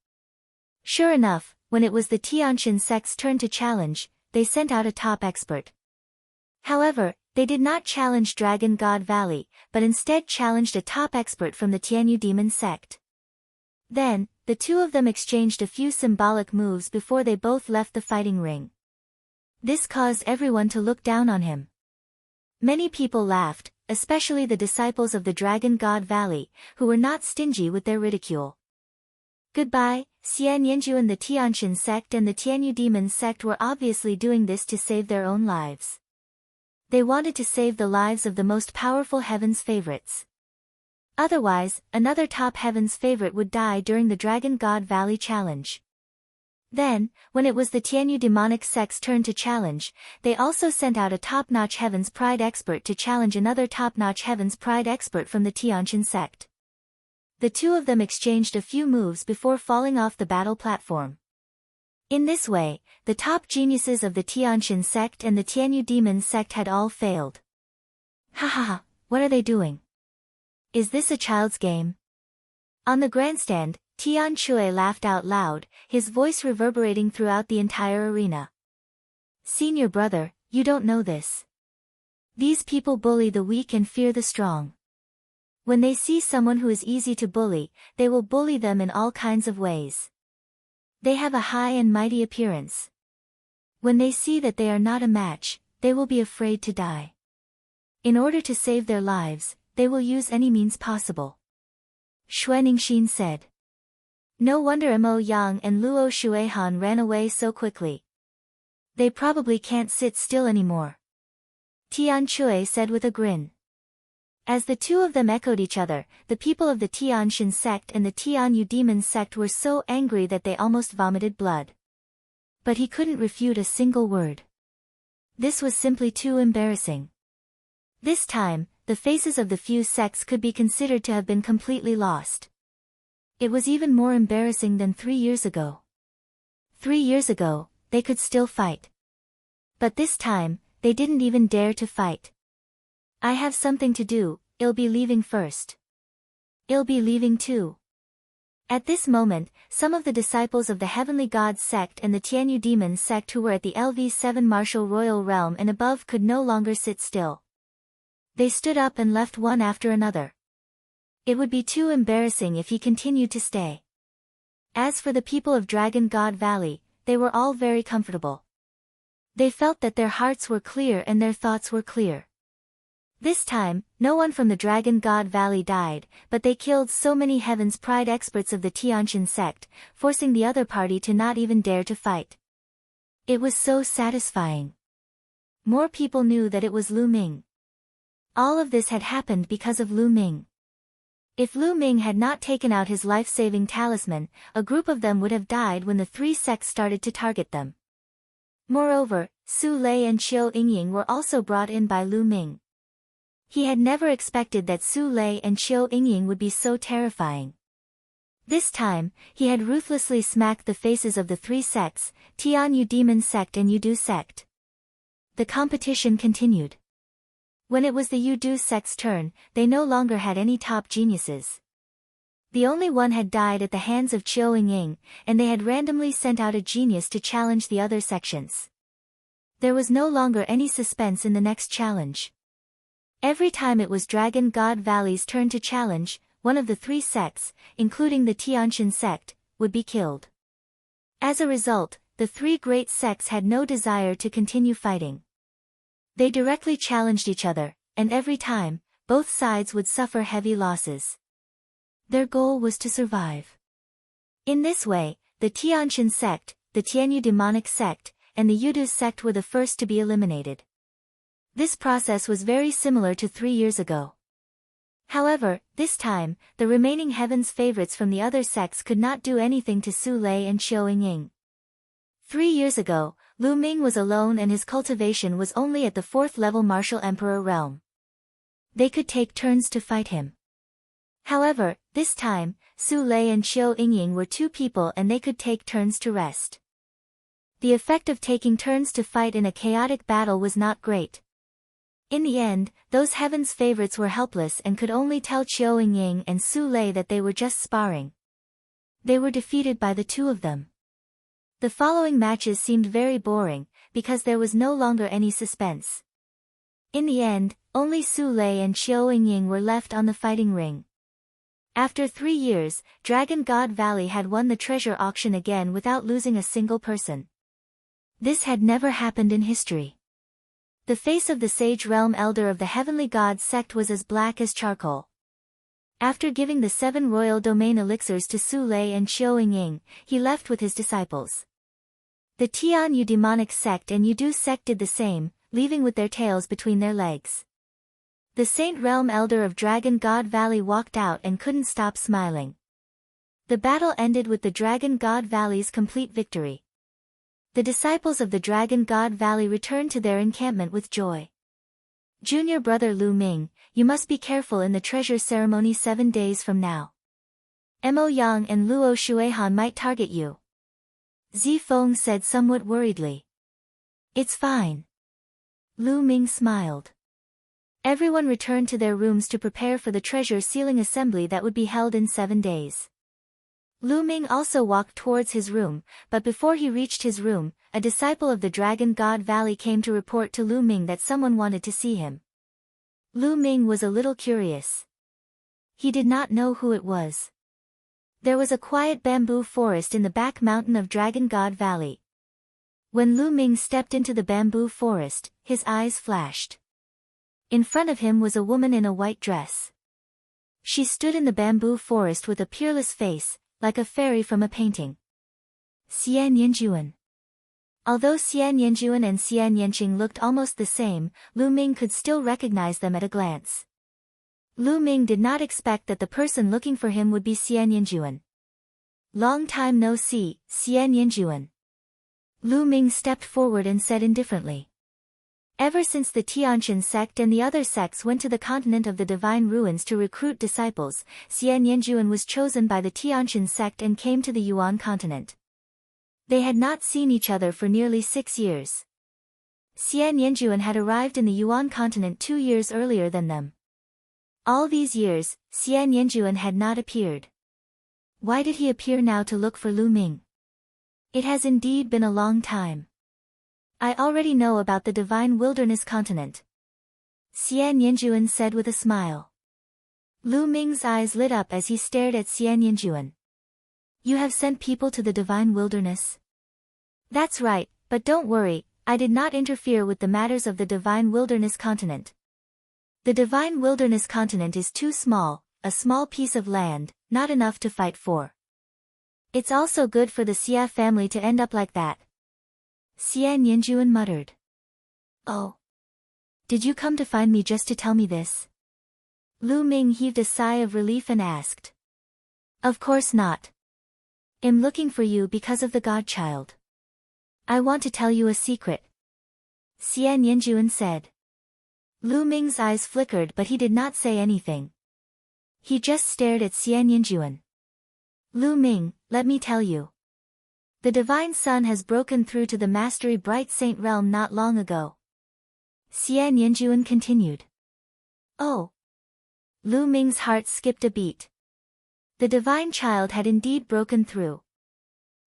Sure enough, when it was the Tianxin sect's turn to challenge, they sent out a top expert. However, they did not challenge Dragon God Valley, but instead challenged a top expert from the Tianyu Demon sect. Then, the two of them exchanged a few symbolic moves before they both left the fighting ring. This caused everyone to look down on him. Many people laughed, especially the disciples of the Dragon God Valley, who were not stingy with their ridicule. Goodbye, Xian Yanjuan. The Tianxin sect and the Tianyu Demon sect were obviously doing this to save their own lives. They wanted to save the lives of the most powerful Heaven's favorites. Otherwise, another top Heaven's favorite would die during the Dragon God Valley challenge. Then, when it was the Tianyu demonic sect's turn to challenge, they also sent out a top-notch Heaven's Pride expert to challenge another top-notch Heaven's Pride expert from the Tianxin sect. The two of them exchanged a few moves before falling off the battle platform. In this way, the top geniuses of the Tianxin sect and the Tianyu demon sect had all failed. Ha ha ha, what are they doing? Is this a child's game? On the grandstand, Tian Chui laughed out loud, his voice reverberating throughout the entire arena. Senior brother, you don't know this. These people bully the weak and fear the strong. When they see someone who is easy to bully, they will bully them in all kinds of ways. They have a high and mighty appearance. When they see that they are not a match, they will be afraid to die. In order to save their lives, they will use any means possible. Xue Ningxin said. No wonder Mo Yang and Luo Shuihan ran away so quickly. They probably can't sit still anymore. Tian Chui said with a grin. As the two of them echoed each other, the people of the Tianxin sect and the Tianyu demon sect were so angry that they almost vomited blood. But he couldn't refute a single word. This was simply too embarrassing. This time, the faces of the few sects could be considered to have been completely lost. It was even more embarrassing than 3 years ago. 3 years ago, they could still fight. But this time, they didn't even dare to fight. I have something to do, I'll be leaving first. I'll be leaving too. At this moment, some of the disciples of the Heavenly Gods sect and the Tianyu Demon sect who were at the LV7 Martial Royal Realm and above could no longer sit still. They stood up and left one after another. It would be too embarrassing if he continued to stay. As for the people of Dragon God Valley, they were all very comfortable. They felt that their hearts were clear and their thoughts were clear. This time, no one from the Dragon God Valley died, but they killed so many Heaven's Pride experts of the Tianxin sect, forcing the other party to not even dare to fight. It was so satisfying. More people knew that it was Lu Ming. All of this had happened because of Lu Ming. If Lu Ming had not taken out his life-saving talisman, a group of them would have died when the three sects started to target them. Moreover, Su Lei and Qiu Yingying were also brought in by Lu Ming. He had never expected that Su Lei and Qiu Yingying would be so terrifying. This time, he had ruthlessly smacked the faces of the three sects, Tianyu Demon sect and Yudu sect. The competition continued. When it was the Yudu sect's turn, they no longer had any top geniuses. The only one had died at the hands of Qiu Yingying, and they had randomly sent out a genius to challenge the other sections. There was no longer any suspense in the next challenge. Every time it was Dragon God Valley's turn to challenge, one of the three sects, including the Tianxin sect, would be killed. As a result, the three great sects had no desire to continue fighting. They directly challenged each other, and every time, both sides would suffer heavy losses. Their goal was to survive. In this way, the Tianxin sect, the Tianyu demonic sect, and the Yudu sect were the first to be eliminated. This process was very similar to 3 years ago. However, this time, the remaining Heaven's favorites from the other sects could not do anything to Su Lei and Qiu Yingying. 3 years ago, Lu Ming was alone and his cultivation was only at the 4th level Martial Emperor realm. They could take turns to fight him. However, this time, Su Lei and Qiu Yingying were 2 people and they could take turns to rest. The effect of taking turns to fight in a chaotic battle was not great. In the end, those heaven's favorites were helpless and could only tell Qiao Ying and Su Lei that they were just sparring. They were defeated by the two of them. The following matches seemed very boring, because there was no longer any suspense. In the end, only Su Lei and Qiao Ying were left on the fighting ring. After 3 years, Dragon God Valley had won the treasure auction again without losing a single person. This had never happened in history. The face of the Sage Realm Elder of the Heavenly Gods sect was as black as charcoal. After giving the 7 royal domain elixirs to Su Lei and Qiao Ying, he left with his disciples. The Tian Yu demonic sect and Yudu sect did the same, leaving with their tails between their legs. The Saint Realm Elder of Dragon God Valley walked out and couldn't stop smiling. The battle ended with the Dragon God Valley's complete victory. The disciples of the Dragon God Valley returned to their encampment with joy. Junior brother Lu Ming, you must be careful in the treasure ceremony 7 days from now. Mo Yang and Luo Shuihan might target you. Zi Feng said somewhat worriedly. It's fine. Lu Ming smiled. Everyone returned to their rooms to prepare for the treasure sealing assembly that would be held in 7 days. Lu Ming also walked towards his room, but before he reached his room, a disciple of the Dragon God Valley came to report to Lu Ming that someone wanted to see him. Lu Ming was a little curious. He did not know who it was. There was a quiet bamboo forest in the back mountain of Dragon God Valley. When Lu Ming stepped into the bamboo forest, his eyes flashed. In front of him was a woman in a white dress. She stood in the bamboo forest with a peerless face, like a fairy from a painting. Xian Yanjuan. Although Xian Yanjuan and Xian Yanqing looked almost the same, Lu Ming could still recognize them at a glance. Lu Ming did not expect that the person looking for him would be Xian Yanjuan. Long time no see, Xian Yanjuan. Lu Ming stepped forward and said indifferently. Ever since the Tianxin sect and the other sects went to the continent of the Divine Ruins to recruit disciples, Xian Yanjuan was chosen by the Tianxin sect and came to the Yuan continent. They had not seen each other for nearly 6 years. Xian Yanjuan had arrived in the Yuan continent 2 years earlier than them. All these years, Xian Yanjuan had not appeared. Why did he appear now to look for Lu Ming? It has indeed been a long time. I already know about the Divine Wilderness continent. Xian Yanjuan said with a smile. Lu Ming's eyes lit up as he stared at Xian Yanjuan. You have sent people to the Divine Wilderness? That's right, but don't worry, I did not interfere with the matters of the Divine Wilderness continent. The Divine Wilderness continent is too small, a small piece of land, not enough to fight for. It's also good for the Xia family to end up like that. Xian Yanjuan muttered. Oh. Did you come to find me just to tell me this? Lu Ming heaved a sigh of relief and asked. Of course not. I'm looking for you because of the godchild. I want to tell you a secret. Xian Yanjuan said. Lu Ming's eyes flickered but he did not say anything. He just stared at Xian Yanjuan. Lu Ming, let me tell you. The Divine Sun has broken through to the Mastery Bright Saint realm not long ago. Xian Yanjuan continued. Oh. Lu Ming's heart skipped a beat. The Divine Child had indeed broken through.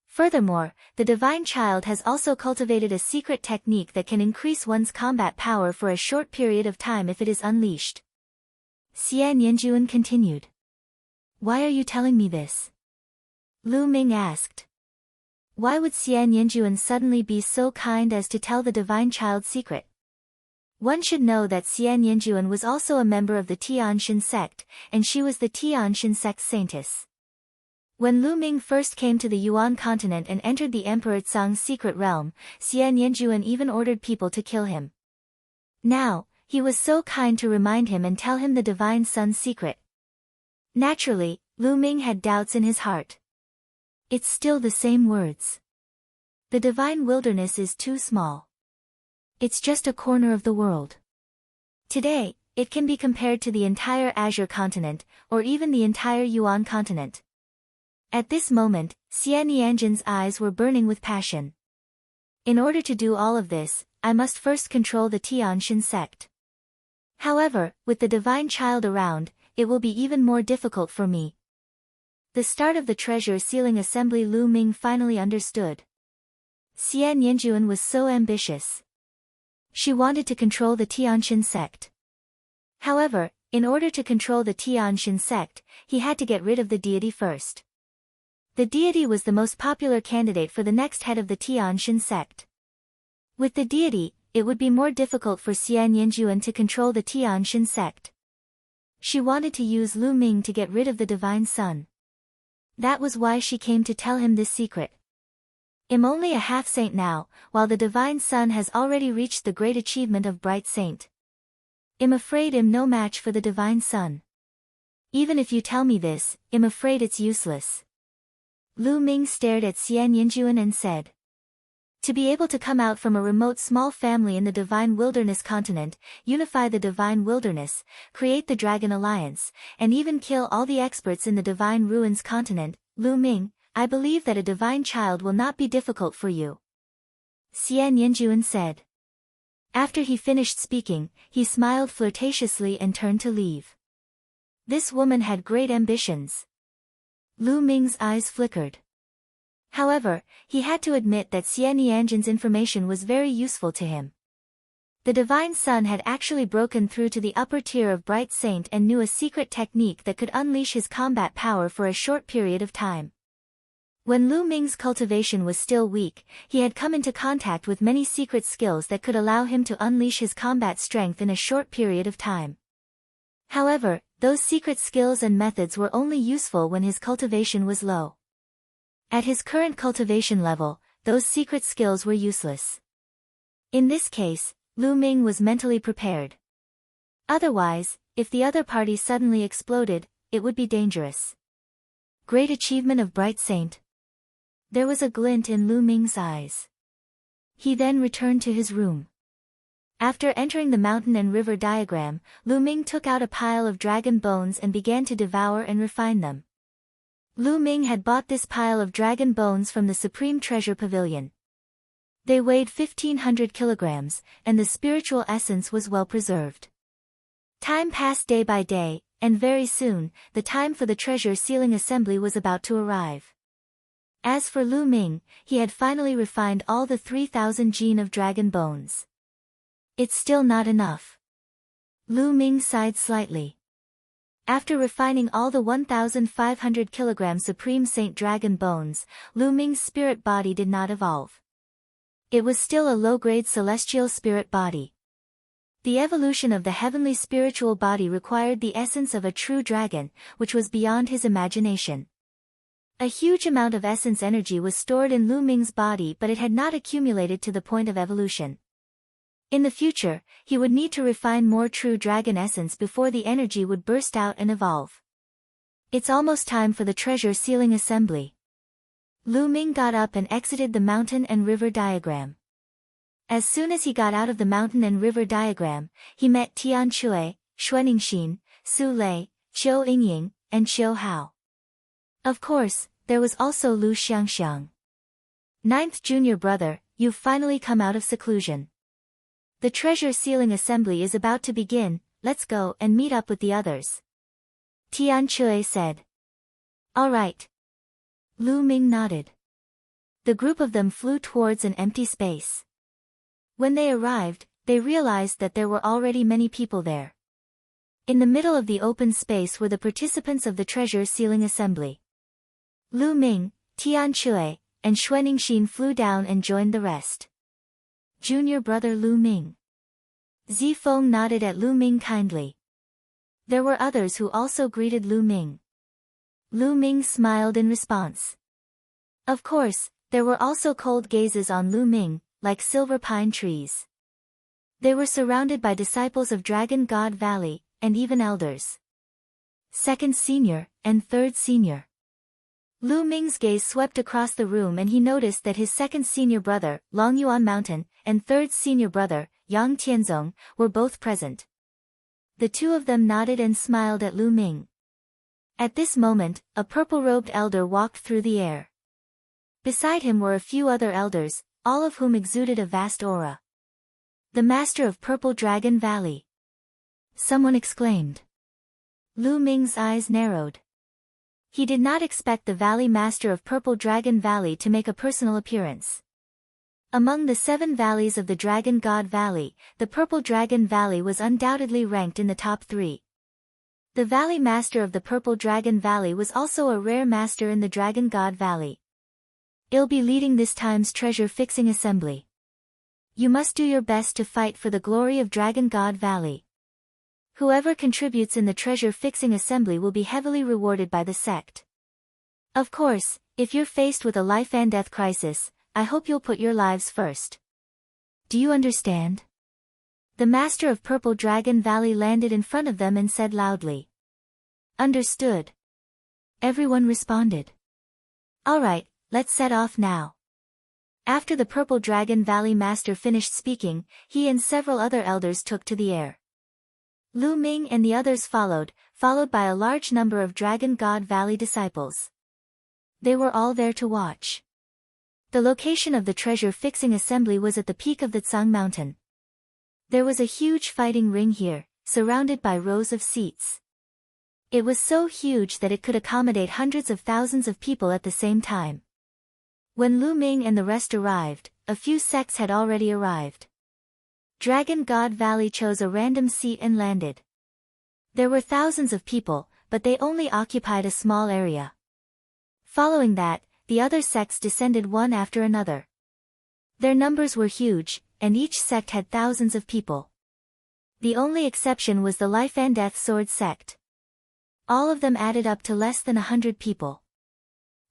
Furthermore, the Divine Child has also cultivated a secret technique that can increase one's combat power for a short period of time if it is unleashed. Xian Yanjuan continued. Why are you telling me this? Lu Ming asked. Why would Xian Yanjuan suddenly be so kind as to tell the Divine Child's secret? One should know that Xian Yanjuan was also a member of the Tianxin sect, and she was the Tianxin sect's saintess. When Lu Ming first came to the Yuan continent and entered the Emperor Tsang's secret realm, Xian Yanjuan even ordered people to kill him. Now, he was so kind to remind him and tell him the Divine Sun's secret. Naturally, Lu Ming had doubts in his heart. It's still the same words. The Divine Wilderness is too small. It's just a corner of the world. Today, it can be compared to the entire Azure continent, or even the entire Yuan continent. At this moment, Xian Yanjuan's eyes were burning with passion. In order to do all of this, I must first control the Tianshan sect. However, with the divine child around, it will be even more difficult for me. The start of the treasure sealing assembly Lu Ming finally understood. Xian Yanjuan was so ambitious. She wanted to control the Tianshan sect. However, in order to control the Tianshan sect, he had to get rid of the deity first. The deity was the most popular candidate for the next head of the Tianshan sect. With the deity, it would be more difficult for Xian Yanjuan to control the Tianshan sect. She wanted to use Lu Ming to get rid of the divine son. That was why she came to tell him this secret. I'm only a half-saint now, while the divine son has already reached the great achievement of bright saint. I'm afraid I'm no match for the divine son. Even if you tell me this, I'm afraid it's useless. Lu Ming stared at Xian Yanjuan and said. To be able to come out from a remote small family in the divine wilderness continent, unify the divine wilderness, create the dragon alliance, and even kill all the experts in the divine ruins continent, Lu Ming, I believe that a divine child will not be difficult for you. Xian Yanjuan said. After he finished speaking, he smiled flirtatiously and turned to leave. This woman had great ambitions. Lu Ming's eyes flickered. However, he had to admit that Xian Yanjuan's information was very useful to him. The divine son had actually broken through to the upper tier of Bright Saint and knew a secret technique that could unleash his combat power for a short period of time. When Lu Ming's cultivation was still weak, he had come into contact with many secret skills that could allow him to unleash his combat strength in a short period of time. However, those secret skills and methods were only useful when his cultivation was low. At his current cultivation level, those secret skills were useless. In this case, Lu Ming was mentally prepared. Otherwise, if the other party suddenly exploded, it would be dangerous. Great achievement of Bright Saint. There was a glint in Lu Ming's eyes. He then returned to his room. After entering the mountain and river diagram, Lu Ming took out a pile of dragon bones and began to devour and refine them. Lu Ming had bought this pile of dragon bones from the Supreme Treasure Pavilion. They weighed 1,500 kilograms, and the spiritual essence was well preserved. Time passed day by day, and very soon, the time for the treasure sealing assembly was about to arrive. As for Lu Ming, he had finally refined all the 3,000 gene of dragon bones. It's still not enough. Lu Ming sighed slightly. After refining all the 1,500 kilogram Supreme Saint Dragon bones, Lu Ming's spirit body did not evolve. It was still a low-grade celestial spirit body. The evolution of the heavenly spiritual body required the essence of a true dragon, which was beyond his imagination. A huge amount of essence energy was stored in Lu Ming's body, but it had not accumulated to the point of evolution. In the future, he would need to refine more true dragon essence before the energy would burst out and evolve. It's almost time for the treasure sealing assembly. Lu Ming got up and exited the mountain and river diagram. As soon as he got out of the mountain and river diagram, he met Tian Chui, Xuaningxin, Su Lei, Qiu Yingying, and Qiu Hao. Of course, there was also Lu Xiangxiang. Ninth junior brother, you've finally come out of seclusion. The treasure sealing assembly is about to begin, let's go and meet up with the others. Tian Chui said. All right. Lu Ming nodded. The group of them flew towards an empty space. When they arrived, they realized that there were already many people there. In the middle of the open space were the participants of the treasure sealing assembly. Lu Ming, Tian Chui, and Xuaningxin flew down and joined the rest. Junior brother Lu Ming. Zifeng nodded at Lu Ming kindly. There were others who also greeted Lu Ming. Lu Ming smiled in response. Of course, there were also cold gazes on Lu Ming, like silver pine trees. They were surrounded by disciples of Dragon God Valley, and even elders. Second senior, and third senior. Lu Ming's gaze swept across the room and he noticed that his second senior brother, Long Yuan Mountain, and third senior brother, Yang Tianzong, were both present. The two of them nodded and smiled at Lu Ming. At this moment, a purple-robed elder walked through the air. Beside him were a few other elders, all of whom exuded a vast aura. "The Master of Purple Dragon Valley!" someone exclaimed. Lu Ming's eyes narrowed. He did not expect the Valley Master of Purple Dragon Valley to make a personal appearance. Among the 7 valleys of the Dragon God Valley, the Purple Dragon Valley was undoubtedly ranked in the top 3. The Valley Master of the Purple Dragon Valley was also a rare master in the Dragon God Valley. "I'll be leading this time's treasure-fixing assembly. You must do your best to fight for the glory of Dragon God Valley. Whoever contributes in the treasure-fixing assembly will be heavily rewarded by the sect. Of course, if you're faced with a life-and-death crisis, I hope you'll put your lives first. Do you understand?" The Master of Purple Dragon Valley landed in front of them and said loudly. "Understood." Everyone responded. "All right, let's set off now." After the Purple Dragon Valley Master finished speaking, he and several other elders took to the air. Lu Ming and the others followed by a large number of Dragon God Valley disciples. They were all there to watch. The location of the treasure-fixing assembly was at the peak of the Tsang Mountain. There was a huge fighting ring here, surrounded by rows of seats. It was so huge that it could accommodate hundreds of thousands of people at the same time. When Lu Ming and the rest arrived, a few sects had already arrived. Dragon God Valley chose a random seat and landed. There were thousands of people, but they only occupied a small area. Following that, the other sects descended one after another. Their numbers were huge, and each sect had thousands of people. The only exception was the Life and Death Sword sect. All of them added up to less than 100 people.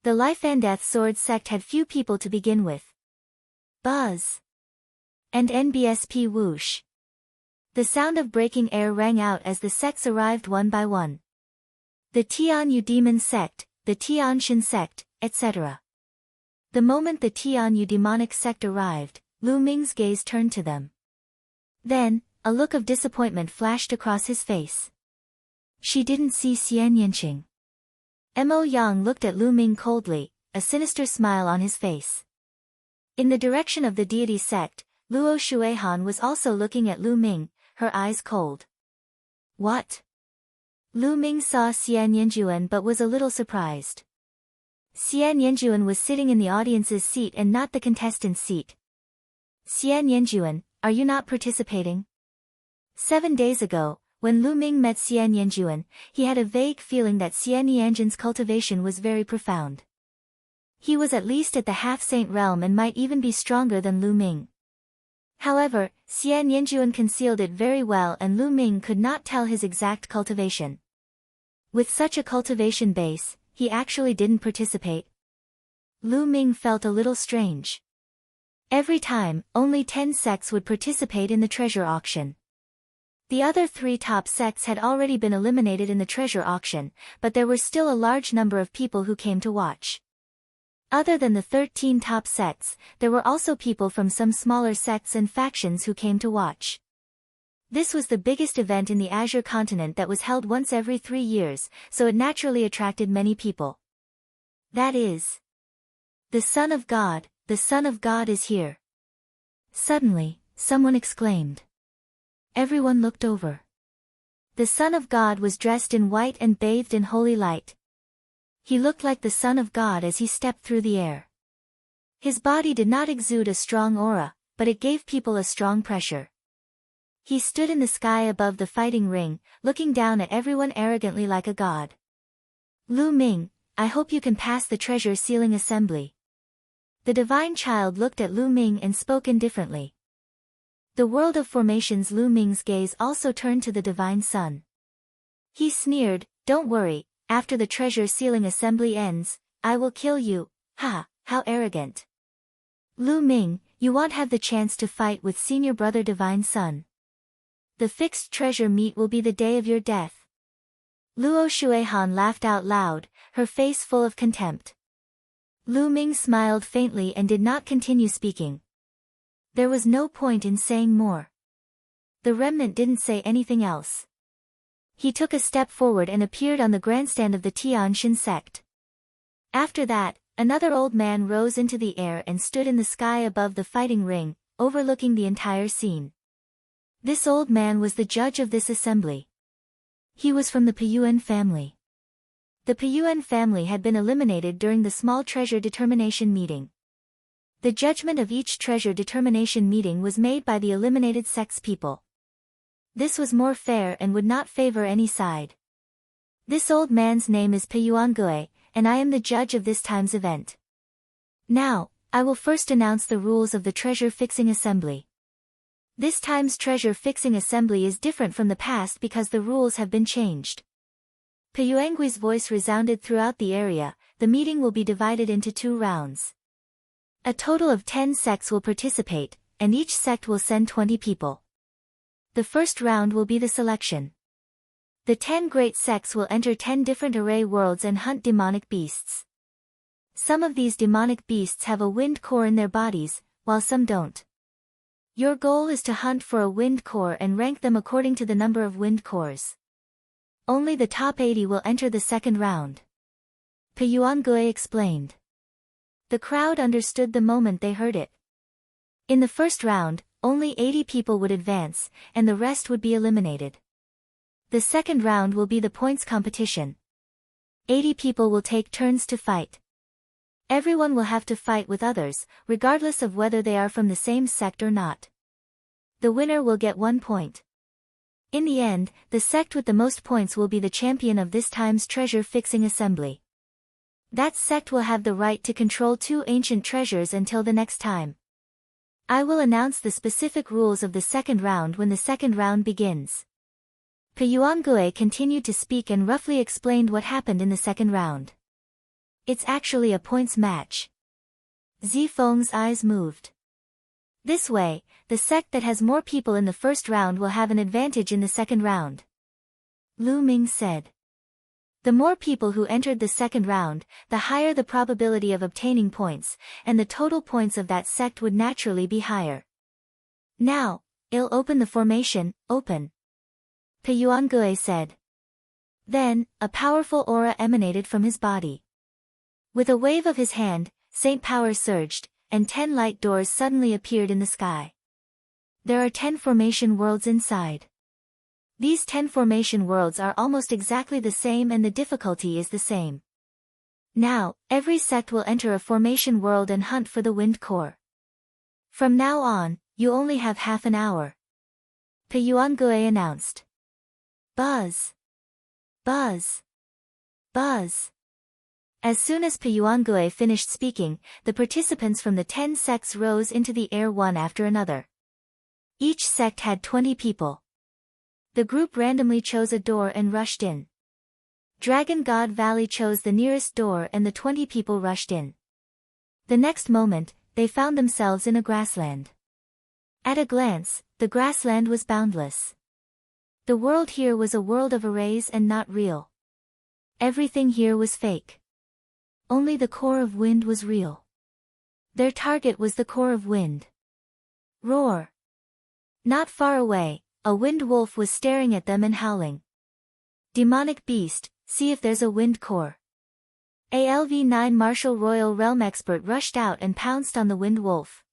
The Life and Death Sword sect had few people to begin with. Buzz! And NBSP whoosh! The sound of breaking air rang out as the sects arrived one by one. The Tian Yu Demon sect, the Tian Shin sect, etc. The moment the Tian Yu demonic sect arrived, Lu Ming's gaze turned to them. Then, a look of disappointment flashed across his face. She didn't see Xian Yanqing. Mo Yang looked at Lu Ming coldly, a sinister smile on his face. In the direction of the deity sect, Luo Shuehan was also looking at Lu Ming, her eyes cold. What? Lu Ming saw Xian Yanjuan but was a little surprised. Xian Yanjuan was sitting in the audience's seat and not the contestant's seat. Xian Yanjuan, are you not participating? 7 days ago, when Lu Ming met Xian Yanjuan, he had a vague feeling that Xian Yanjuan's cultivation was very profound. He was at least at the half-saint realm and might even be stronger than Lu Ming. However, Xian Yanjuan concealed it very well and Lu Ming could not tell his exact cultivation. With such a cultivation base, he actually didn't participate. Lu Ming felt a little strange. Every time, only 10 sects would participate in the treasure auction. The other 3 top sects had already been eliminated in the treasure auction, but there were still a large number of people who came to watch. Other than the 13 top sects, there were also people from some smaller sects and factions who came to watch. This was the biggest event in the Azure continent that was held once every 3 years, so it naturally attracted many people. That is, the Son of God is here. Suddenly, someone exclaimed. Everyone looked over. The Son of God was dressed in white and bathed in holy light. He looked like the Son of God as he stepped through the air. His body did not exude a strong aura, but it gave people a strong pressure. He stood in the sky above the fighting ring, looking down at everyone arrogantly like a god. Lu Ming, I hope you can pass the treasure sealing assembly. The divine child looked at Lu Ming and spoke indifferently. The world of formations. Lu Ming's gaze also turned to the divine son. He sneered, don't worry, after the treasure sealing assembly ends, I will kill you. Ha, how arrogant. Lu Ming, you won't have the chance to fight with senior brother divine son. The fixed treasure meet will be the day of your death. Luo Shuehan laughed out loud, her face full of contempt. Lu Ming smiled faintly and did not continue speaking. There was no point in saying more. The remnant didn't say anything else. He took a step forward and appeared on the grandstand of the Tian Shin sect. After that, Another old man rose into the air and stood in the sky above the fighting ring, overlooking the entire scene. This old man was the judge of this assembly. He was from the Piyuan family. The Piyuan family had been eliminated during the small treasure determination meeting. The judgment of each treasure determination meeting was made by the eliminated sect's people. This was more fair and would not favor any side. This old man's name is Piyuangue, and I am the judge of this time's event. Now, I will first announce the rules of the treasure fixing assembly. This time's treasure fixing assembly is different from the past because the rules have been changed. Piyuangue's voice resounded throughout the area. The meeting will be divided into 2 rounds. A total of 10 sects will participate, and each sect will send 20 people. The first round will be the selection. The 10 great sects will enter 10 different array worlds and hunt demonic beasts. Some of these demonic beasts have a wind core in their bodies, while some don't. Your goal is to hunt for a wind core and rank them according to the number of wind cores. Only the top 80 will enter the second round. Piyuangue explained. The crowd understood the moment they heard it. In the first round, only 80 people would advance, and the rest would be eliminated. The second round will be the points competition. 80 people will take turns to fight. Everyone will have to fight with others, regardless of whether they are from the same sect or not. The winner will get 1 point. In the end, the sect with the most points will be the champion of this time's treasure fixing assembly. That sect will have the right to control 2 ancient treasures until the next time. I will announce the specific rules of the second round when the second round begins. Piyuangue continued to speak and roughly explained what happened in the second round. It's actually a points match. Zifeng's eyes moved. This way, the sect that has more people in the first round will have an advantage in the second round. Lu Ming said. The more people who entered the second round, the higher the probability of obtaining points, and the total points of that sect would naturally be higher. Now, I'll open the formation, open. Piyuangue said. Then, a powerful aura emanated from his body. With a wave of his hand, Saint Power surged, and 10 light doors suddenly appeared in the sky. There are 10 formation worlds inside. These 10 formation worlds are almost exactly the same and the difficulty is the same. Now, every sect will enter a formation world and hunt for the wind core. From now on, you only have half an hour. Piyuangue announced. Buzz! Buzz! Buzz! As soon as Piyuangue finished speaking, the participants from the 10 sects rose into the air one after another. Each sect had 20 people. The group randomly chose a door and rushed in. Dragon God Valley chose the nearest door and the 20 people rushed in. The next moment, they found themselves in a grassland. At a glance, the grassland was boundless. The world here was a world of arrays and not real. Everything here was fake. Only the core of wind was real. Their target was the core of wind. Roar! Not far away, a wind wolf was staring at them and howling. Demonic beast, see if there's a wind core. ALV-9 Martial Royal Realm expert rushed out and pounced on the wind wolf.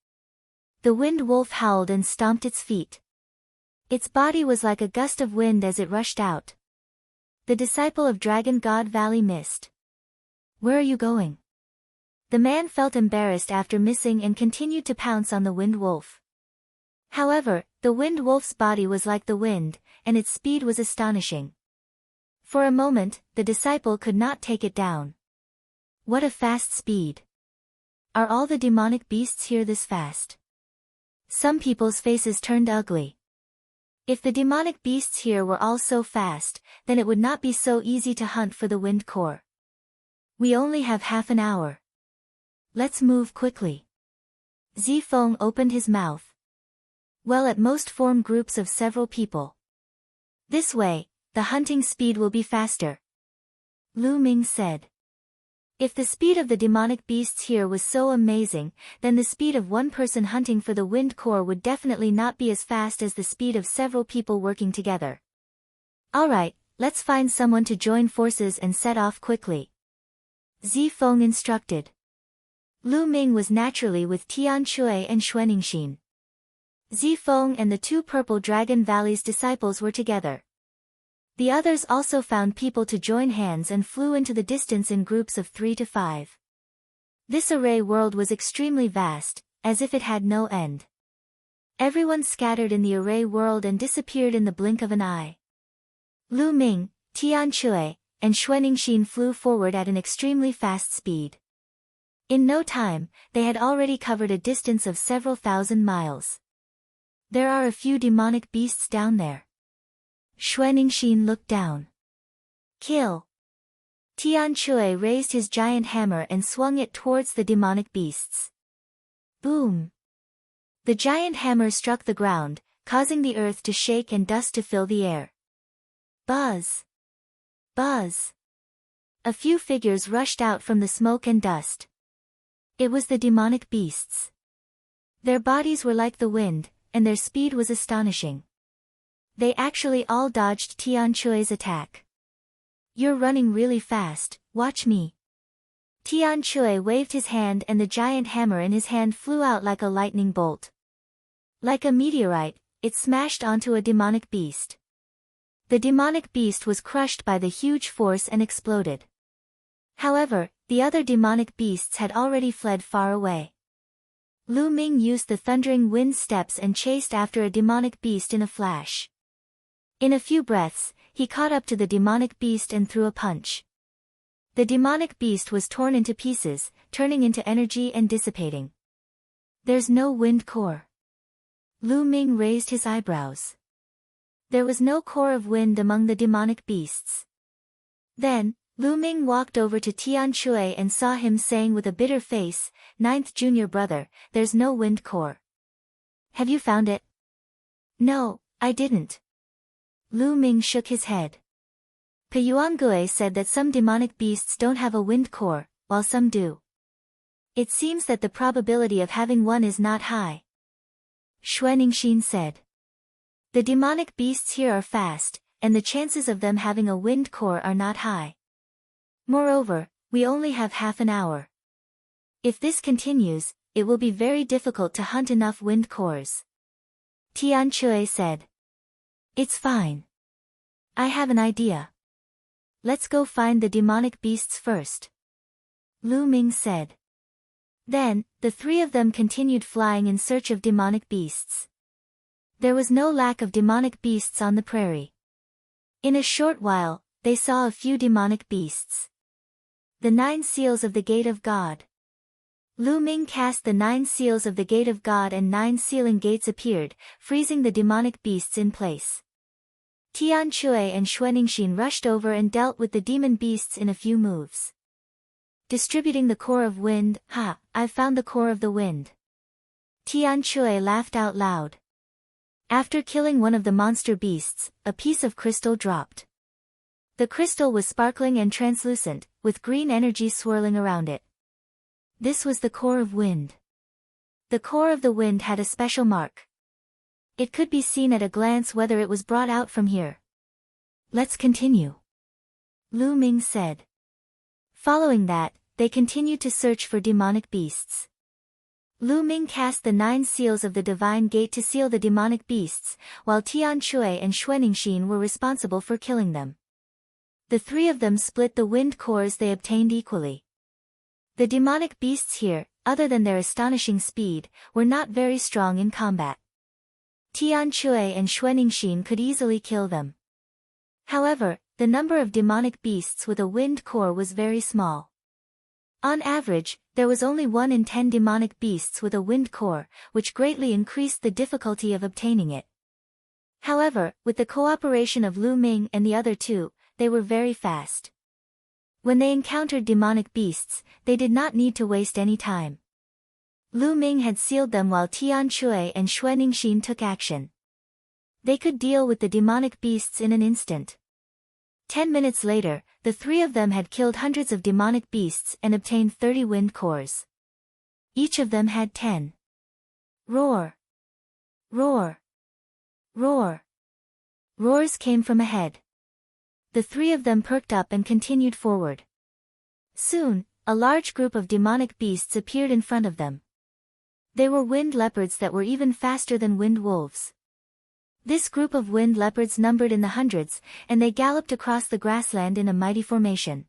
The wind wolf howled and stomped its feet. Its body was like a gust of wind as it rushed out. The disciple of Dragon God Valley missed. Where are you going? The man felt embarrassed after missing and continued to pounce on the wind wolf. However, the wind wolf's body was like the wind, and its speed was astonishing. For a moment, the disciple could not take it down. What a fast speed! Are all the demonic beasts here this fast? Some people's faces turned ugly. If the demonic beasts here were all so fast, then it would not be so easy to hunt for the wind core. We only have half an hour. Let's move quickly. Zifeng opened his mouth. Well, at most form groups of several people. This way, the hunting speed will be faster. Lu Ming said. If the speed of the demonic beasts here was so amazing, then the speed of one person hunting for the wind core would definitely not be as fast as the speed of several people working together. Alright, let's find someone to join forces and set off quickly. Zifeng instructed. Lu Ming was naturally with Tian Shui and Xuaningxin. Zifeng and the two Purple Dragon Valley's disciples were together. The others also found people to join hands and flew into the distance in groups of 3 to 5. This array world was extremely vast, as if it had no end. Everyone scattered in the array world and disappeared in the blink of an eye. Lu Ming, Tian Shui, and Xuaningxin flew forward at an extremely fast speed. In no time, they had already covered a distance of several thousand miles. There are a few demonic beasts down there. Xuaningxin looked down. Kill! Tian Shui raised his giant hammer and swung it towards the demonic beasts. Boom! The giant hammer struck the ground, causing the earth to shake and dust to fill the air. Buzz! Buzz! A few figures rushed out from the smoke and dust. It was the demonic beasts. Their bodies were like the wind, and their speed was astonishing. They actually all dodged Tian Shui's attack. You're running really fast, watch me. Tian Shui waved his hand and the giant hammer in his hand flew out like a lightning bolt. Like a meteorite, it smashed onto a demonic beast. The demonic beast was crushed by the huge force and exploded. However, the other demonic beasts had already fled far away. Lu Ming used the thundering wind steps and chased after a demonic beast in a flash. In a few breaths, he caught up to the demonic beast and threw a punch. The demonic beast was torn into pieces, turning into energy and dissipating. There's no wind core. Lu Ming raised his eyebrows. There was no core of wind among the demonic beasts. Then, Lu Ming walked over to Tian Shui and saw him saying with a bitter face, "Ninth junior brother, there's no wind core. Have you found it?" "No, I didn't." Lu Ming shook his head. Peyuangue said that some demonic beasts don't have a wind core, while some do. It seems that the probability of having one is not high. Xuaningxin said. The demonic beasts here are fast, and the chances of them having a wind core are not high. Moreover, we only have half an hour. If this continues, it will be very difficult to hunt enough wind cores. Tian Shui said. It's fine. I have an idea. Let's go find the demonic beasts first. Lu Ming said. Then, the three of them continued flying in search of demonic beasts. There was no lack of demonic beasts on the prairie. In a short while, they saw a few demonic beasts. The 9 seals of the Gate of God. Lu Ming cast the 9 seals of the Gate of God and 9 sealing gates appeared, freezing the demonic beasts in place. Tian Shui and Xuaningxin rushed over and dealt with the demon beasts in a few moves. Distributing the core of wind, I've found the core of the wind. Tian Shui laughed out loud. After killing one of the monster beasts, a piece of crystal dropped. The crystal was sparkling and translucent, with green energy swirling around it. This was the core of wind. The core of the wind had a special mark. It could be seen at a glance whether it was brought out from here. Let's continue. Lu Ming said. Following that, they continued to search for demonic beasts. Lu Ming cast the 9 seals of the Divine Gate to seal the demonic beasts, while Tian Shui and Xuaningxin were responsible for killing them. The three of them split the wind cores they obtained equally. The demonic beasts here, other than their astonishing speed, were not very strong in combat. Tian Shui and Xuaningxin could easily kill them. However, the number of demonic beasts with a wind core was very small. On average, there was only 1 in 10 demonic beasts with a wind core, which greatly increased the difficulty of obtaining it. However, with the cooperation of Lu Ming and the other two, they were very fast. When they encountered demonic beasts, they did not need to waste any time. Lu Ming had sealed them while Tian Shui and Xuaningxin took action. They could deal with the demonic beasts in an instant. 10 minutes later, the three of them had killed hundreds of demonic beasts and obtained 30 wind cores. Each of them had 10. Roar! Roar! Roar! Roars came from ahead. The three of them perked up and continued forward. Soon, a large group of demonic beasts appeared in front of them. They were wind leopards that were even faster than wind wolves. This group of wind leopards numbered in the hundreds, and they galloped across the grassland in a mighty formation.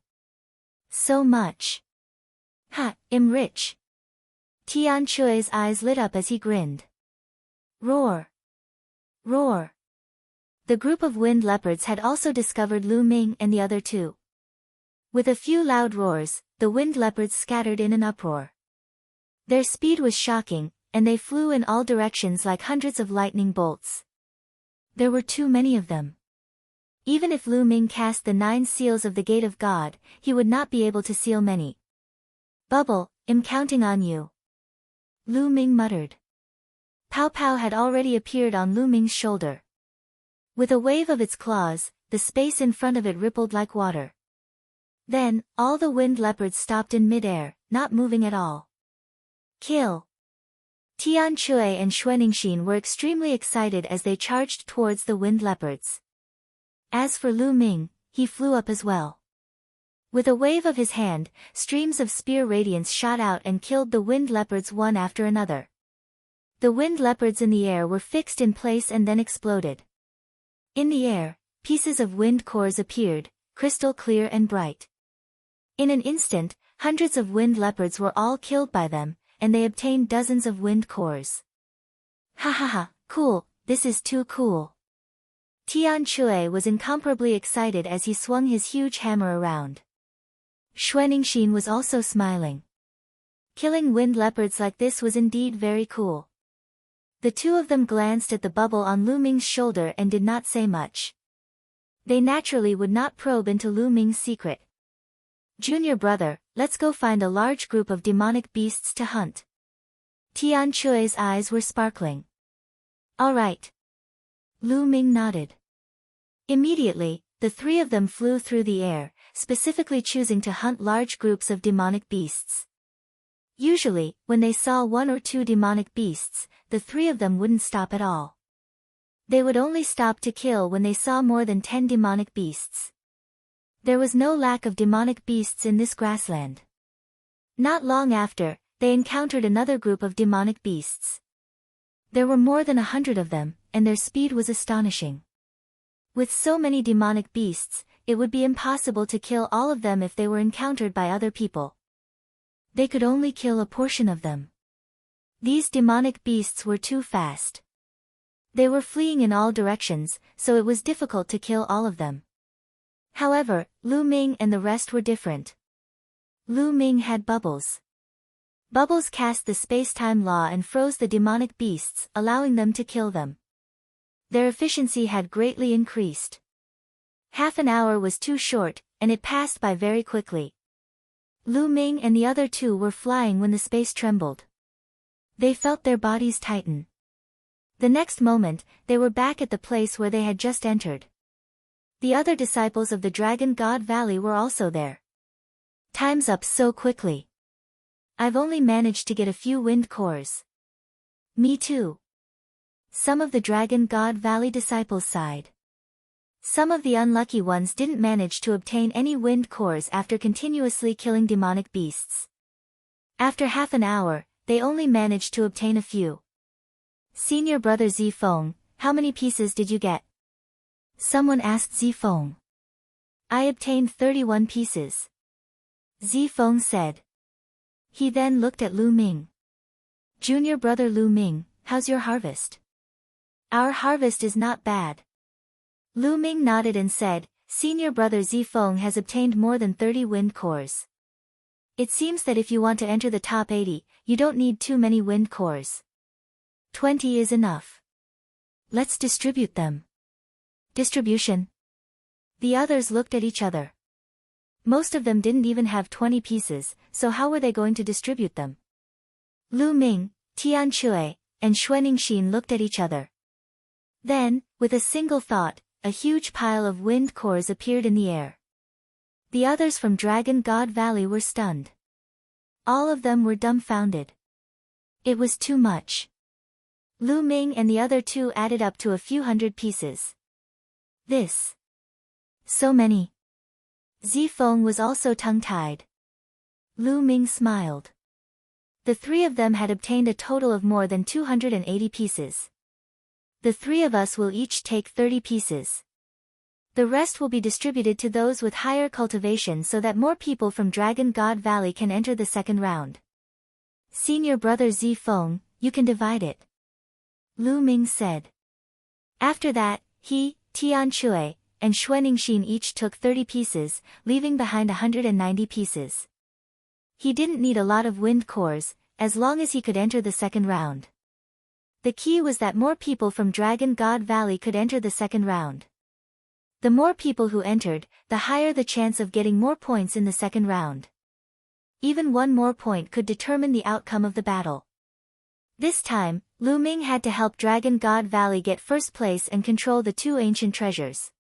So much. Ha, I'm rich. Tian Chui's eyes lit up as he grinned. Roar. Roar. The group of wind leopards had also discovered Lu Ming and the other two. With a few loud roars, the wind leopards scattered in an uproar. Their speed was shocking, and they flew in all directions like hundreds of lightning bolts. There were too many of them. Even if Lu Ming cast the 9 seals of the Gate of God, he would not be able to seal many. Bubble, I'm counting on you. Lu Ming muttered. Pow Pow had already appeared on Lu Ming's shoulder. With a wave of its claws, the space in front of it rippled like water. Then, all the wind leopards stopped in mid-air, not moving at all. Kill! Tian Chui and Xuaningxin were extremely excited as they charged towards the wind leopards. As for Lu Ming, he flew up as well. With a wave of his hand, streams of spear radiance shot out and killed the wind leopards one after another. The wind leopards in the air were fixed in place and then exploded. In the air, pieces of wind cores appeared, crystal clear and bright. In an instant, hundreds of wind leopards were all killed by them, and they obtained dozens of wind cores. Ha ha ha, cool, this is too cool. Tian Chui was incomparably excited as he swung his huge hammer around. Xuaningxin was also smiling. Killing wind leopards like this was indeed very cool. The two of them glanced at the bubble on Lu Ming's shoulder and did not say much. They naturally would not probe into Lu Ming's secret. Junior brother, let's go find a large group of demonic beasts to hunt. Tian Chui's eyes were sparkling. All right. Lu Ming nodded. Immediately, the three of them flew through the air, specifically choosing to hunt large groups of demonic beasts. Usually, when they saw 1 or 2 demonic beasts, the three of them wouldn't stop at all. They would only stop to kill when they saw more than 10 demonic beasts. There was no lack of demonic beasts in this grassland. Not long after, they encountered another group of demonic beasts. There were more than 100 of them, and their speed was astonishing. With so many demonic beasts, it would be impossible to kill all of them if they were encountered by other people. They could only kill a portion of them. These demonic beasts were too fast. They were fleeing in all directions, so it was difficult to kill all of them. However, Lu Ming and the rest were different. Lu Ming had bubbles. Bubbles cast the space-time law and froze the demonic beasts, allowing them to kill them. Their efficiency had greatly increased. Half an hour was too short, and it passed by very quickly. Lu Ming and the other two were flying when the space trembled. They felt their bodies tighten. The next moment, they were back at the place where they had just entered. The other disciples of the Dragon God Valley were also there. Time's up so quickly. I've only managed to get a few wind cores. Me too. Some of the Dragon God Valley disciples sighed. Some of the unlucky ones didn't manage to obtain any wind cores after continuously killing demonic beasts. After half an hour, they only managed to obtain a few. Senior brother Zifeng, how many pieces did you get? Someone asked Zifeng. I obtained 31 pieces. Zifeng said. He then looked at Lu Ming. Junior brother Lu Ming, how's your harvest? Our harvest is not bad. Lu Ming nodded and said, Senior brother Zifeng has obtained more than 30 wind cores. It seems that if you want to enter the top 80, you don't need too many wind cores. 20 is enough. Let's distribute them. Distribution. The others looked at each other. Most of them didn't even have 20 pieces, so how were they going to distribute them? Lu Ming, Tian Chui, and Xuaningxin looked at each other. Then, with a single thought, a huge pile of wind cores appeared in the air. The others from Dragon God Valley were stunned. All of them were dumbfounded. It was too much. Lu Ming and the other two added up to a few hundred pieces. This. So many. Zifeng was also tongue-tied. Lu Ming smiled. The three of them had obtained a total of more than 280 pieces. The three of us will each take 30 pieces. The rest will be distributed to those with higher cultivation so that more people from Dragon God Valley can enter the second round. Senior brother Zifeng, you can divide it. Lu Ming said. After that, he, Tian Chui, and Xuaningxin each took 30 pieces, leaving behind 190 pieces. He didn't need a lot of wind cores, as long as he could enter the second round. The key was that more people from Dragon God Valley could enter the second round. The more people who entered, the higher the chance of getting more points in the second round. Even one more point could determine the outcome of the battle. This time, Lu Ming had to help Dragon God Valley get first place and control the two ancient treasures.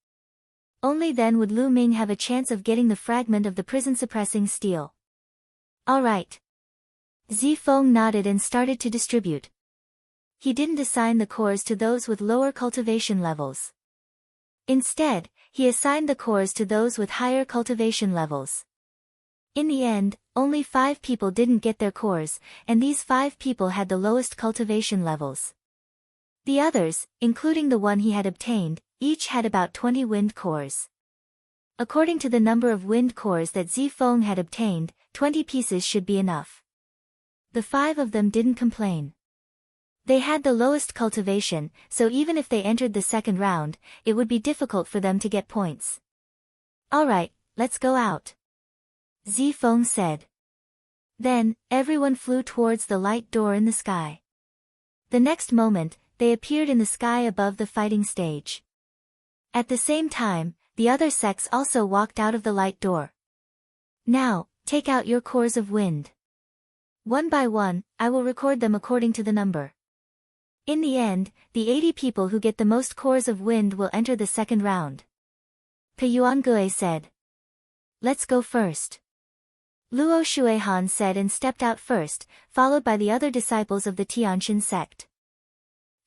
Only then would Lu Ming have a chance of getting the fragment of the prison-suppressing steel. Alright. Zifeng nodded and started to distribute. He didn't assign the cores to those with lower cultivation levels. Instead, he assigned the cores to those with higher cultivation levels. In the end, only 5 people didn't get their cores, and these 5 people had the lowest cultivation levels. The others, including the one he had obtained, each had about 20 wind cores. According to the number of wind cores that Zifeng had obtained, 20 pieces should be enough. The 5 of them didn't complain. They had the lowest cultivation, so even if they entered the second round, it would be difficult for them to get points. Alright, let's go out. Zifeng said. Then, everyone flew towards the light door in the sky. The next moment, they appeared in the sky above the fighting stage. At the same time, the other sects also walked out of the light door. Now, take out your cores of wind. One by one, I will record them according to the number. In the end, the 80 people who get the most cores of wind will enter the second round. Peyuangue said. Let's go first. Luo Shuihan said and stepped out first, followed by the other disciples of the Tianxin sect.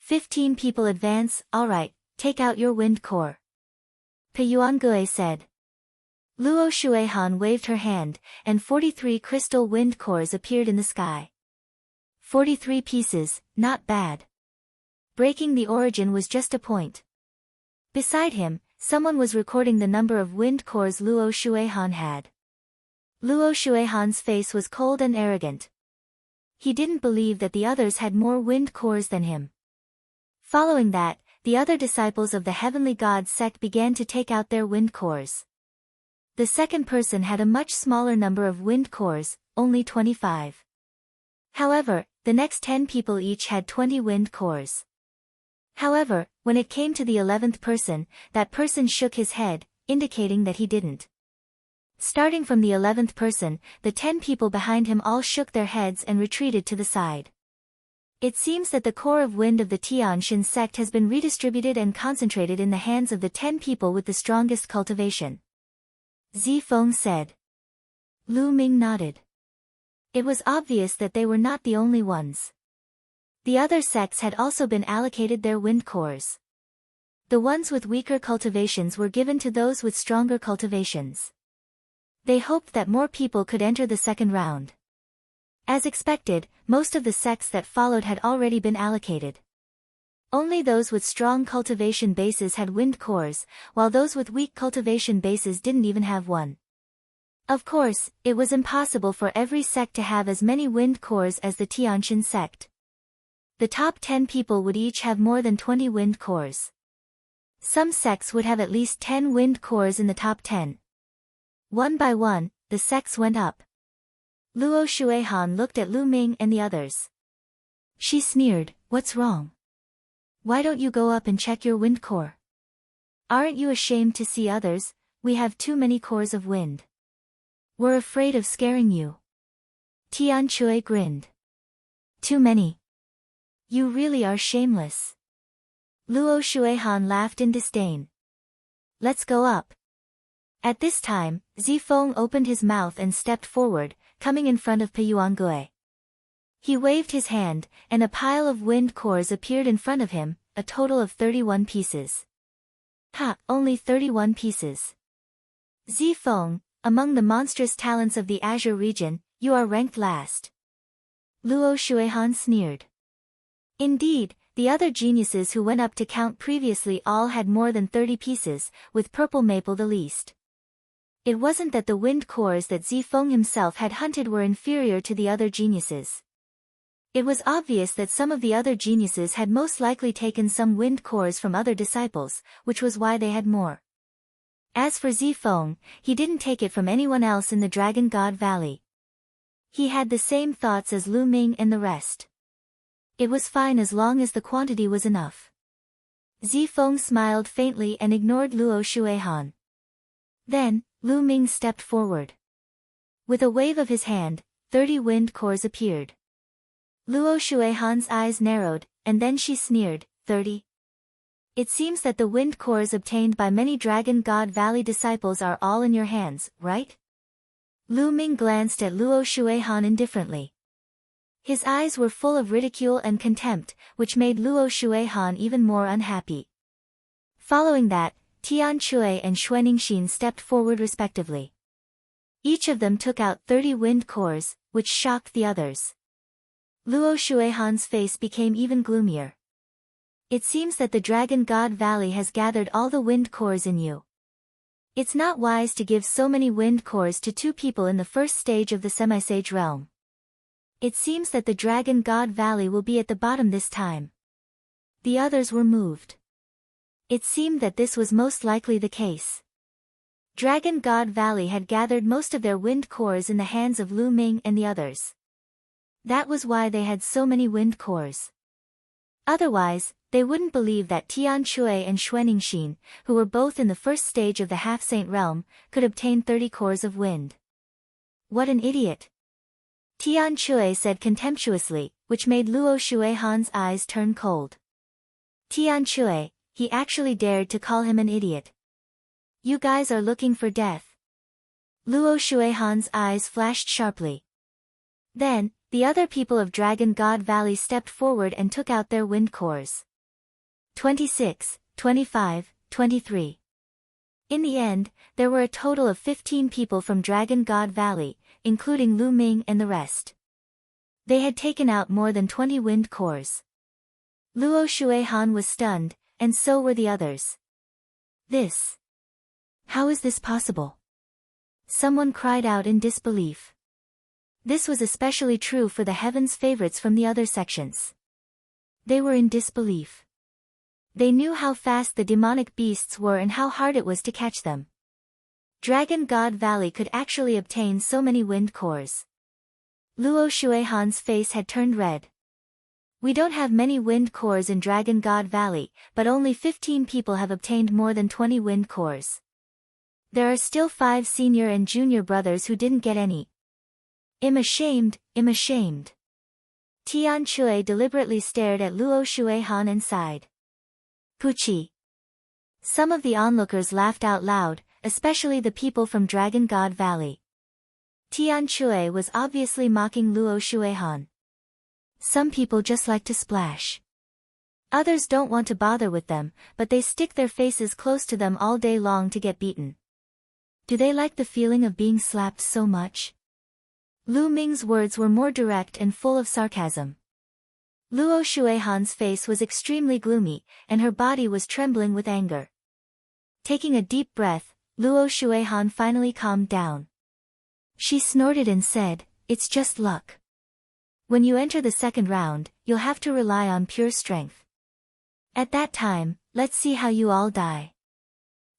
15 people advance, alright, take out your wind core. Peyuangue said. Luo Shuihan waved her hand, and 43 crystal wind cores appeared in the sky. 43 pieces, not bad. Breaking the origin was just a point. Beside him, someone was recording the number of wind cores Luo Shuihan had. Luo Shuihan's face was cold and arrogant. He didn't believe that the others had more wind cores than him. Following that, the other disciples of the Heavenly Gods sect began to take out their wind cores. The second person had a much smaller number of wind cores, only 25. However, the next 10 people each had 20 wind cores. However, when it came to the 11th person, that person shook his head, indicating that he didn't. Starting from the 11th person, the 10 people behind him all shook their heads and retreated to the side. It seems that the core of wind of the Tianxin sect has been redistributed and concentrated in the hands of the 10 people with the strongest cultivation. Zifeng said. Lu Ming nodded. It was obvious that they were not the only ones. The other sects had also been allocated their wind cores. The ones with weaker cultivations were given to those with stronger cultivations. They hoped that more people could enter the second round. As expected, most of the sects that followed had already been allocated. Only those with strong cultivation bases had wind cores, while those with weak cultivation bases didn't even have one. Of course, it was impossible for every sect to have as many wind cores as the Tianxin sect. The top 10 people would each have more than 20 wind cores. Some sects would have at least 10 wind cores in the top 10. One by one, the sects went up. Luo Shuihan looked at Lu Ming and the others. She sneered, "What's wrong? Why don't you go up and check your wind core? Aren't you ashamed to see others? We have too many cores of wind. We're afraid of scaring you." Tian Chui grinned. "Too many. You really are shameless." Luo Shuihan laughed in disdain. "Let's go up." At this time, Zifeng opened his mouth and stepped forward, coming in front of Peyuangue. He waved his hand, and a pile of wind cores appeared in front of him, a total of 31 pieces. Ha, only 31 pieces. Zifeng, among the monstrous talents of the Azure region, You are ranked last. Luo Shuihan sneered. Indeed, the other geniuses who went up to count previously all had more than 30 pieces, with purple maple the least. It wasn't that the wind cores that Zifeng himself had hunted were inferior to the other geniuses. It was obvious that some of the other geniuses had most likely taken some wind cores from other disciples, which was why they had more. As for Zifeng, he didn't take it from anyone else in the Dragon God Valley. He had the same thoughts as Lu Ming and the rest. It was fine as long as the quantity was enough. Zifeng smiled faintly and ignored Luo Shuihan. Then, Lu Ming stepped forward. With a wave of his hand, 30 wind cores appeared. Luo Shuihan's eyes narrowed, and then she sneered, 30? It seems that the wind cores obtained by many Dragon God Valley disciples are all in your hands, right? Lu Ming glanced at Luo Shuihan indifferently. His eyes were full of ridicule and contempt, which made Luo Shuihan even more unhappy. Following that, Tian Chui and Xuaningxin stepped forward respectively. Each of them took out 30 wind cores, which shocked the others. Luo Shuihan's face became even gloomier. It seems that the Dragon God Valley has gathered all the wind cores in you. It's not wise to give so many wind cores to 2 people in the first stage of the semi-sage realm. It seems that the Dragon God Valley will be at the bottom this time. The others were moved. It seemed that this was most likely the case. Dragon God Valley had gathered most of their wind cores in the hands of Lu Ming and the others. That was why they had so many wind cores. Otherwise, they wouldn't believe that Tian Chui and Xuaningxin, who were both in the first stage of the half-saint realm, could obtain 30 cores of wind. What an idiot! Tian Chui said contemptuously, which made Luo Shuihan's eyes turn cold. Tian Chui, he actually dared to call him an idiot. You guys are looking for death. Luo Shuihan's eyes flashed sharply. Then, the other people of Dragon God Valley stepped forward and took out their wind cores. 26, 25, 23. In the end, there were a total of 15 people from Dragon God Valley, including Lu Ming and the rest. They had taken out more than 20 wind cores. Luo Shuihan was stunned, and so were the others. How is this possible? Someone cried out in disbelief. This was especially true for the heavens favorites from the other sections. They were in disbelief. They knew how fast the demonic beasts were and how hard it was to catch them. Dragon God Valley could actually obtain so many wind cores. Luo Shuihan's face had turned red. We don't have many wind cores in Dragon God Valley, but only 15 people have obtained more than 20 wind cores. There are still 5 senior and junior brothers who didn't get any. I'm ashamed, I'm ashamed. Tian Chui deliberately stared at Luo Shuihan and sighed. Puchi. Some of the onlookers laughed out loud, especially the people from Dragon God Valley. Tian Chui was obviously mocking Luo Shuihan. Some people just like to splash. Others don't want to bother with them, but they stick their faces close to them all day long to get beaten. Do they like the feeling of being slapped so much? Lu Ming's words were more direct and full of sarcasm. Luo Shuihan's face was extremely gloomy, and her body was trembling with anger. Taking a deep breath, Luo Shuihan finally calmed down. She snorted and said, "It's just luck. When you enter the second round, you'll have to rely on pure strength. At that time, let's see how you all die."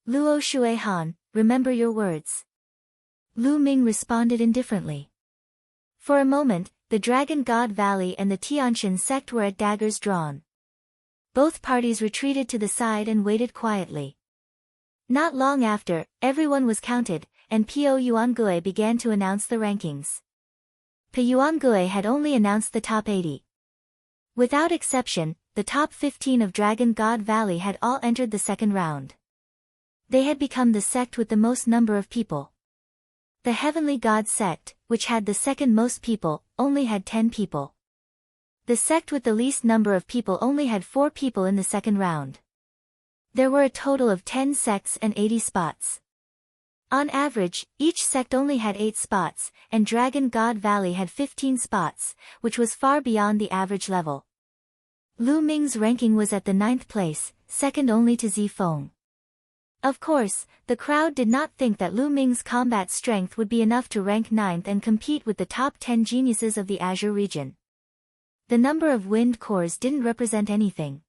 Luo Shuihan, remember your words. Lu Ming responded indifferently. For a moment, the Dragon God Valley and the Tianxin sect were at daggers drawn. Both parties retreated to the side and waited quietly. Not long after, everyone was counted, and Po Yuangue began to announce the rankings. Po Yuangue had only announced the top 80. Without exception, the top 15 of Dragon God Valley had all entered the second round. They had become the sect with the most number of people. The Heavenly God sect, which had the second most people, only had 10 people. The sect with the least number of people only had 4 people in the second round. There were a total of 10 sects and 80 spots. On average, each sect only had 8 spots, and Dragon God Valley had 15 spots, which was far beyond the average level. Lu Ming's ranking was at the 9th place, second only to Zifeng. Of course, the crowd did not think that Lu Ming's combat strength would be enough to rank 9th and compete with the top 10 geniuses of the Azure region. The number of wind cores didn't represent anything.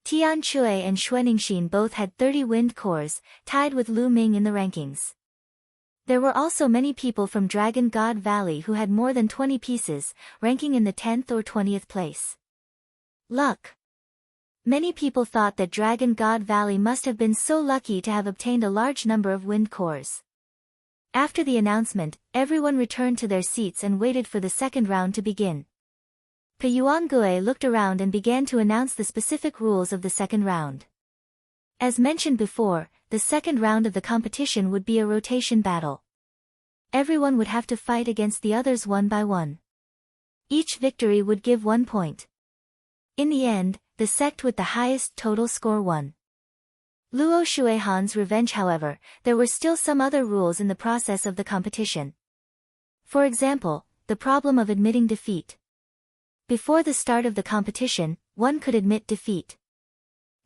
Tian Chui and Xuaningxin both had 30 wind cores, tied with Lu Ming in the rankings. There were also many people from Dragon God Valley who had more than 20 pieces, ranking in the 10th or 20th place. Luck. Many people thought that Dragon God Valley must have been so lucky to have obtained a large number of wind cores. After the announcement, everyone returned to their seats and waited for the second round to begin. Pe Yuangue looked around and began to announce the specific rules of the second round. As mentioned before, the second round of the competition would be a rotation battle. Everyone would have to fight against the others one by one. Each victory would give 1 point. In the end, the sect with the highest total score won. Luo Shuihan's revenge. However, there were still some other rules in the process of the competition. For example, the problem of admitting defeat. Before the start of the competition, one could admit defeat.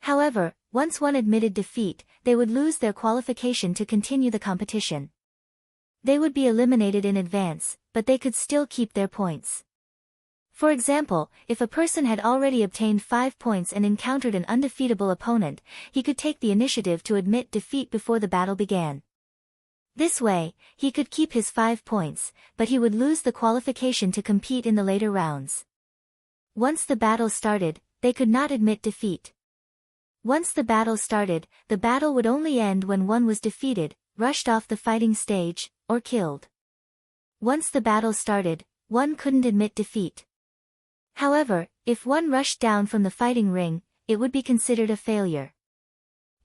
However, once one admitted defeat, they would lose their qualification to continue the competition. They would be eliminated in advance, but they could still keep their points. For example, if a person had already obtained 5 points and encountered an undefeatable opponent, he could take the initiative to admit defeat before the battle began. This way, he could keep his 5 points, but he would lose the qualification to compete in the later rounds. Once the battle started, they could not admit defeat. Once the battle started, the battle would only end when one was defeated, rushed off the fighting stage, or killed. Once the battle started, one couldn't admit defeat. However, if one rushed down from the fighting ring, it would be considered a failure.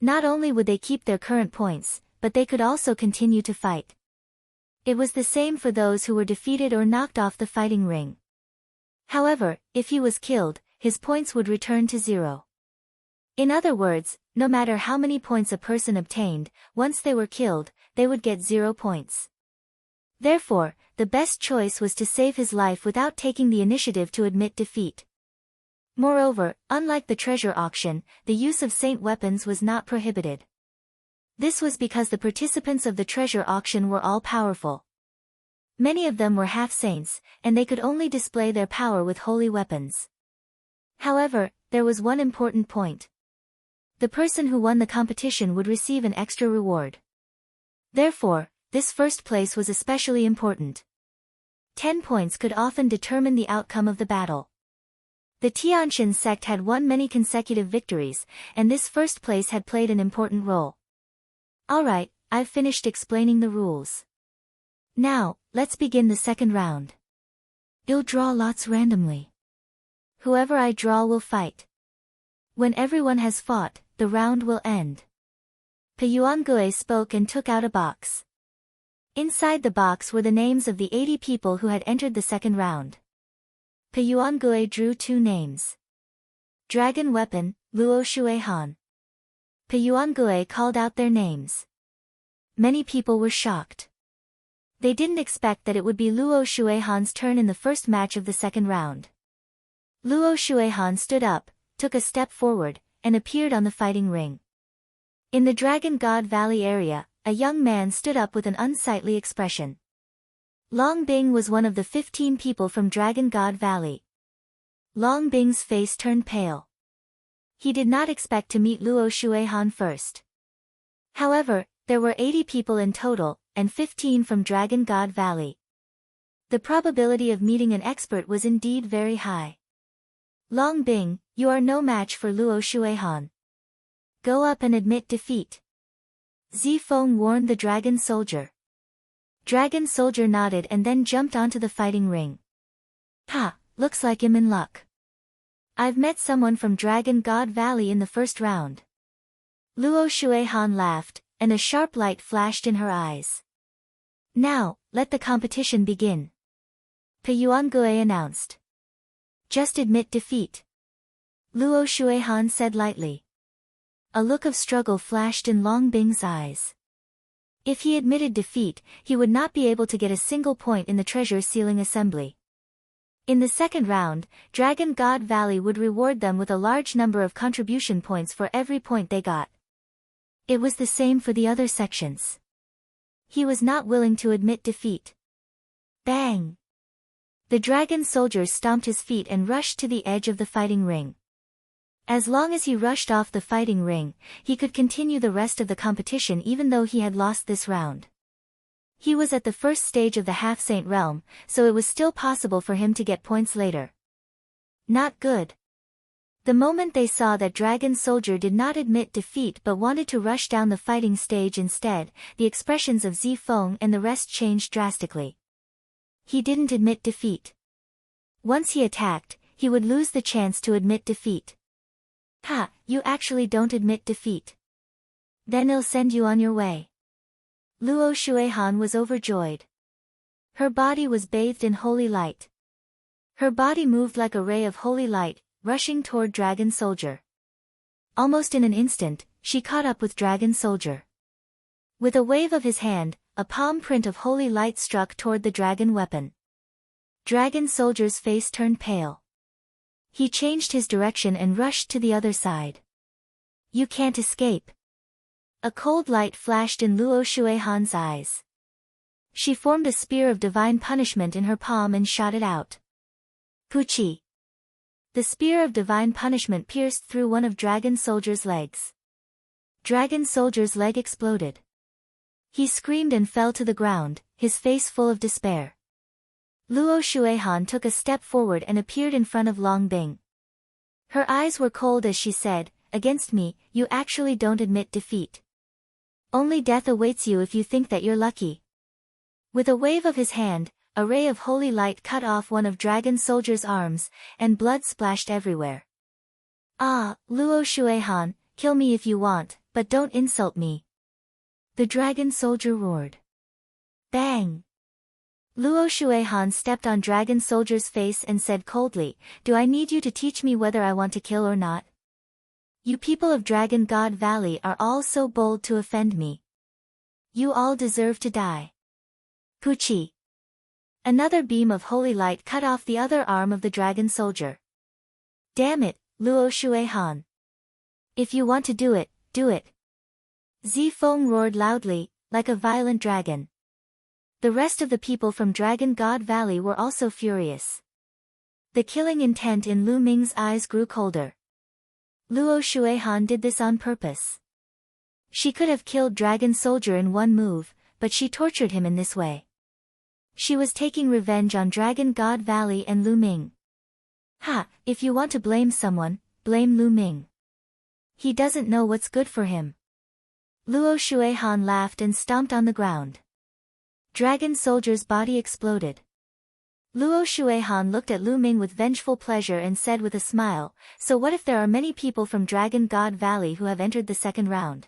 Not only would they keep their current points, but they could also continue to fight. It was the same for those who were defeated or knocked off the fighting ring. However, if he was killed, his points would return to 0. In other words, no matter how many points a person obtained, once they were killed, they would get 0 points. Therefore, the best choice was to save his life without taking the initiative to admit defeat. Moreover, unlike the treasure auction, the use of saint weapons was not prohibited. This was because the participants of the treasure auction were all powerful. Many of them were half-saints, and they could only display their power with holy weapons. However, there was one important point. The person who won the competition would receive an extra reward. Therefore, this first place was especially important. 10 points could often determine the outcome of the battle. The Tianshan sect had won many consecutive victories, and this first place had played an important role. Alright, I've finished explaining the rules. Now, let's begin the second round. You'll draw lots randomly. Whoever I draw will fight. When everyone has fought, the round will end. Pe Yuangue spoke and took out a box. Inside the box were the names of the 80 people who had entered the second round. Pe Yuangue drew 2 names. Dragon Weapon, Luo Shuihan. Pe Yuangue called out their names. Many people were shocked. They didn't expect that it would be Luo Shuihan's turn in the first match of the second round. Luo Shuihan stood up, took a step forward, and appeared on the fighting ring. In the Dragon God Valley area, a young man stood up with an unsightly expression. Long Bing was one of the 15 people from Dragon God Valley. Long Bing's face turned pale. He did not expect to meet Luo Shuihan first. However, there were 80 people in total, and 15 from Dragon God Valley. The probability of meeting an expert was indeed very high. Long Bing, you are no match for Luo Shuihan. Go up and admit defeat. Zifeng warned the dragon soldier. Dragon soldier nodded and then jumped onto the fighting ring. Ha, looks like I'm in luck. I've met someone from Dragon God Valley in the first round. Luo Shuihan laughed, and a sharp light flashed in her eyes. Now, let the competition begin. Pe Yuangue announced. Just admit defeat. Luo Shuihan said lightly. A look of struggle flashed in Long Bing's eyes. If he admitted defeat, he would not be able to get a single point in the treasure sealing assembly. In the second round, Dragon God Valley would reward them with a large number of contribution points for every point they got. It was the same for the other sections. He was not willing to admit defeat. Bang! The dragon soldier stomped his feet and rushed to the edge of the fighting ring. As long as he rushed off the fighting ring, he could continue the rest of the competition even though he had lost this round. He was at the first stage of the half-saint realm, so it was still possible for him to get points later. Not good. The moment they saw that Dragon Soldier did not admit defeat but wanted to rush down the fighting stage instead, the expressions of Zifeng and the rest changed drastically. He didn't admit defeat. Once he attacked, he would lose the chance to admit defeat. Ha, you actually don't admit defeat. Then I'll send you on your way. Luo Shuehan was overjoyed. Her body was bathed in holy light. Her body moved like a ray of holy light, rushing toward Dragon Soldier. Almost in an instant, she caught up with Dragon Soldier. With a wave of his hand, a palm print of holy light struck toward the dragon weapon. Dragon Soldier's face turned pale. He changed his direction and rushed to the other side. You can't escape. A cold light flashed in Luo Shuehan's eyes. She formed a spear of divine punishment in her palm and shot it out. Puchi. The spear of divine punishment pierced through one of Dragon Soldier's legs. Dragon Soldier's leg exploded. He screamed and fell to the ground, his face full of despair. Luo Shuehan took a step forward and appeared in front of Long Bing. Her eyes were cold as she said, "Against me, you actually don't admit defeat. Only death awaits you if you think that you're lucky." With a wave of his hand, a ray of holy light cut off one of Dragon Soldier's arms, and blood splashed everywhere. "Ah, Luo Shuehan, kill me if you want, but don't insult me," the Dragon Soldier roared. Bang! Luo Shuehan stepped on Dragon Soldier's face and said coldly, "Do I need you to teach me whether I want to kill or not? You people of Dragon God Valley are all so bold to offend me. You all deserve to die." Puchi. Another beam of holy light cut off the other arm of the Dragon Soldier. "Damn it, Luo Shuehan. If you want to do it, do it." Zifeng roared loudly, like a violent dragon. The rest of the people from Dragon God Valley were also furious. The killing intent in Lu Ming's eyes grew colder. Luo Shuehan did this on purpose. She could have killed Dragon Soldier in one move, but she tortured him in this way. She was taking revenge on Dragon God Valley and Lu Ming. Ha, if you want to blame someone, blame Lu Ming. He doesn't know what's good for him. Luo Shuehan laughed and stomped on the ground. Dragon Soldier's body exploded. Luo Shuehan looked at Lu Ming with vengeful pleasure and said with a smile, "So what if there are many people from Dragon God Valley who have entered the second round?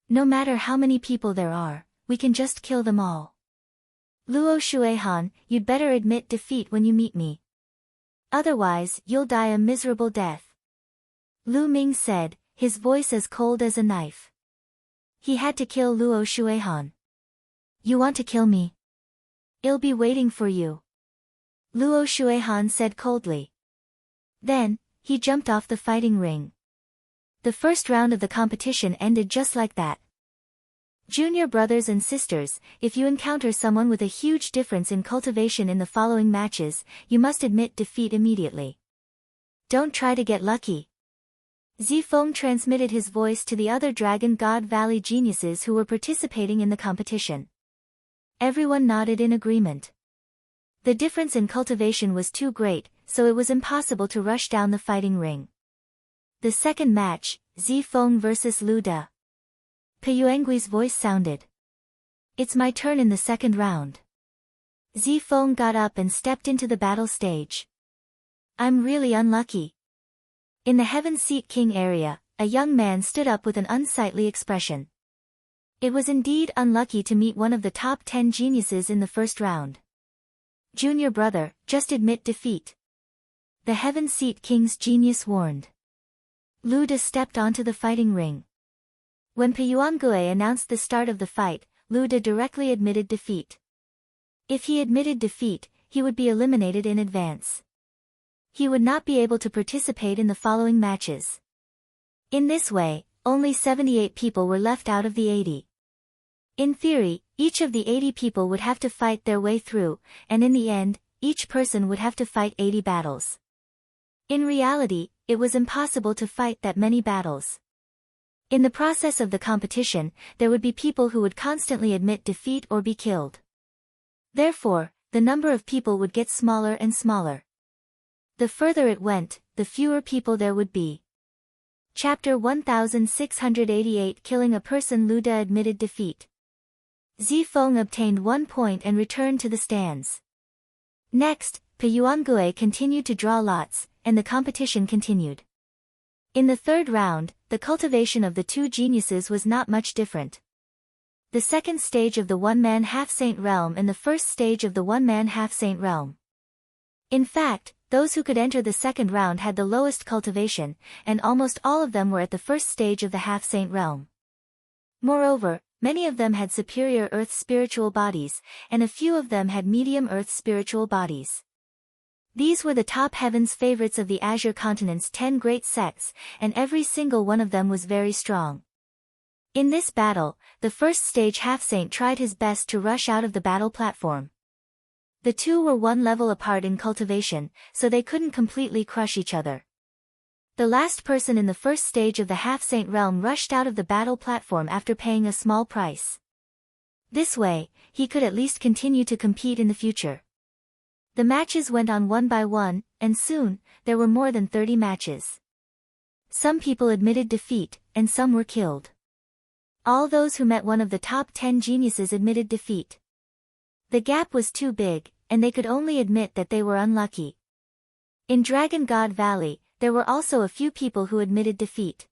No matter how many people there are, we can just kill them all. Luo Shuehan, you'd better admit defeat when you meet me. Otherwise, you'll die a miserable death." Lu Ming said, his voice as cold as a knife. He had to kill Luo Shuehan. "You want to kill me? I'll be waiting for you," Luo Shuehan said coldly. Then, he jumped off the fighting ring. The first round of the competition ended just like that. Junior brothers and sisters, if you encounter someone with a huge difference in cultivation in the following matches, you must admit defeat immediately. Don't try to get lucky. Zifeng transmitted his voice to the other Dragon God Valley geniuses who were participating in the competition. Everyone nodded in agreement. The difference in cultivation was too great, so it was impossible to rush down the fighting ring. The second match, Zifeng vs. Lu De. Peyuangui's voice sounded. "It's my turn in the second round." Zifeng got up and stepped into the battle stage. "I'm really unlucky." In the Heaven Seat King area, a young man stood up with an unsightly expression. It was indeed unlucky to meet one of the top 10 geniuses in the first round. "Junior brother, just admit defeat," the Heaven Seat King's genius warned. Lu De stepped onto the fighting ring. When Peyuangue announced the start of the fight, Lu De directly admitted defeat. If he admitted defeat, he would be eliminated in advance. He would not be able to participate in the following matches. In this way, only 78 people were left out of the 80. In theory, each of the 80 people would have to fight their way through, and in the end, each person would have to fight 80 battles. In reality, it was impossible to fight that many battles. In the process of the competition, there would be people who would constantly admit defeat or be killed. Therefore, the number of people would get smaller and smaller. The further it went, the fewer people there would be. Chapter 1688 Killing a person. Lu De admitted defeat. Zifeng obtained 1 point and returned to the stands. Next, Peyuangue continued to draw lots, and the competition continued. In the third round, the cultivation of the two geniuses was not much different. The second stage of the one-man half-saint realm and the first stage of the one-man half-saint realm. In fact, those who could enter the second round had the lowest cultivation, and almost all of them were at the first stage of the half-saint realm. Moreover, many of them had superior earth spiritual bodies, and a few of them had medium earth spiritual bodies. These were the top heavens favorites of the Azure Continent's 10 great sects, and every single one of them was very strong. In this battle, the first stage half-saint tried his best to rush out of the battle platform. The two were one level apart in cultivation, so they couldn't completely crush each other. The last person in the first stage of the half-saint realm rushed out of the battle platform after paying a small price. This way, he could at least continue to compete in the future. The matches went on one by one, and soon, there were more than 30 matches. Some people admitted defeat, and some were killed. All those who met one of the top 10 geniuses admitted defeat. The gap was too big, and they could only admit that they were unlucky. In Dragon God Valley, there were also a few people who admitted defeat.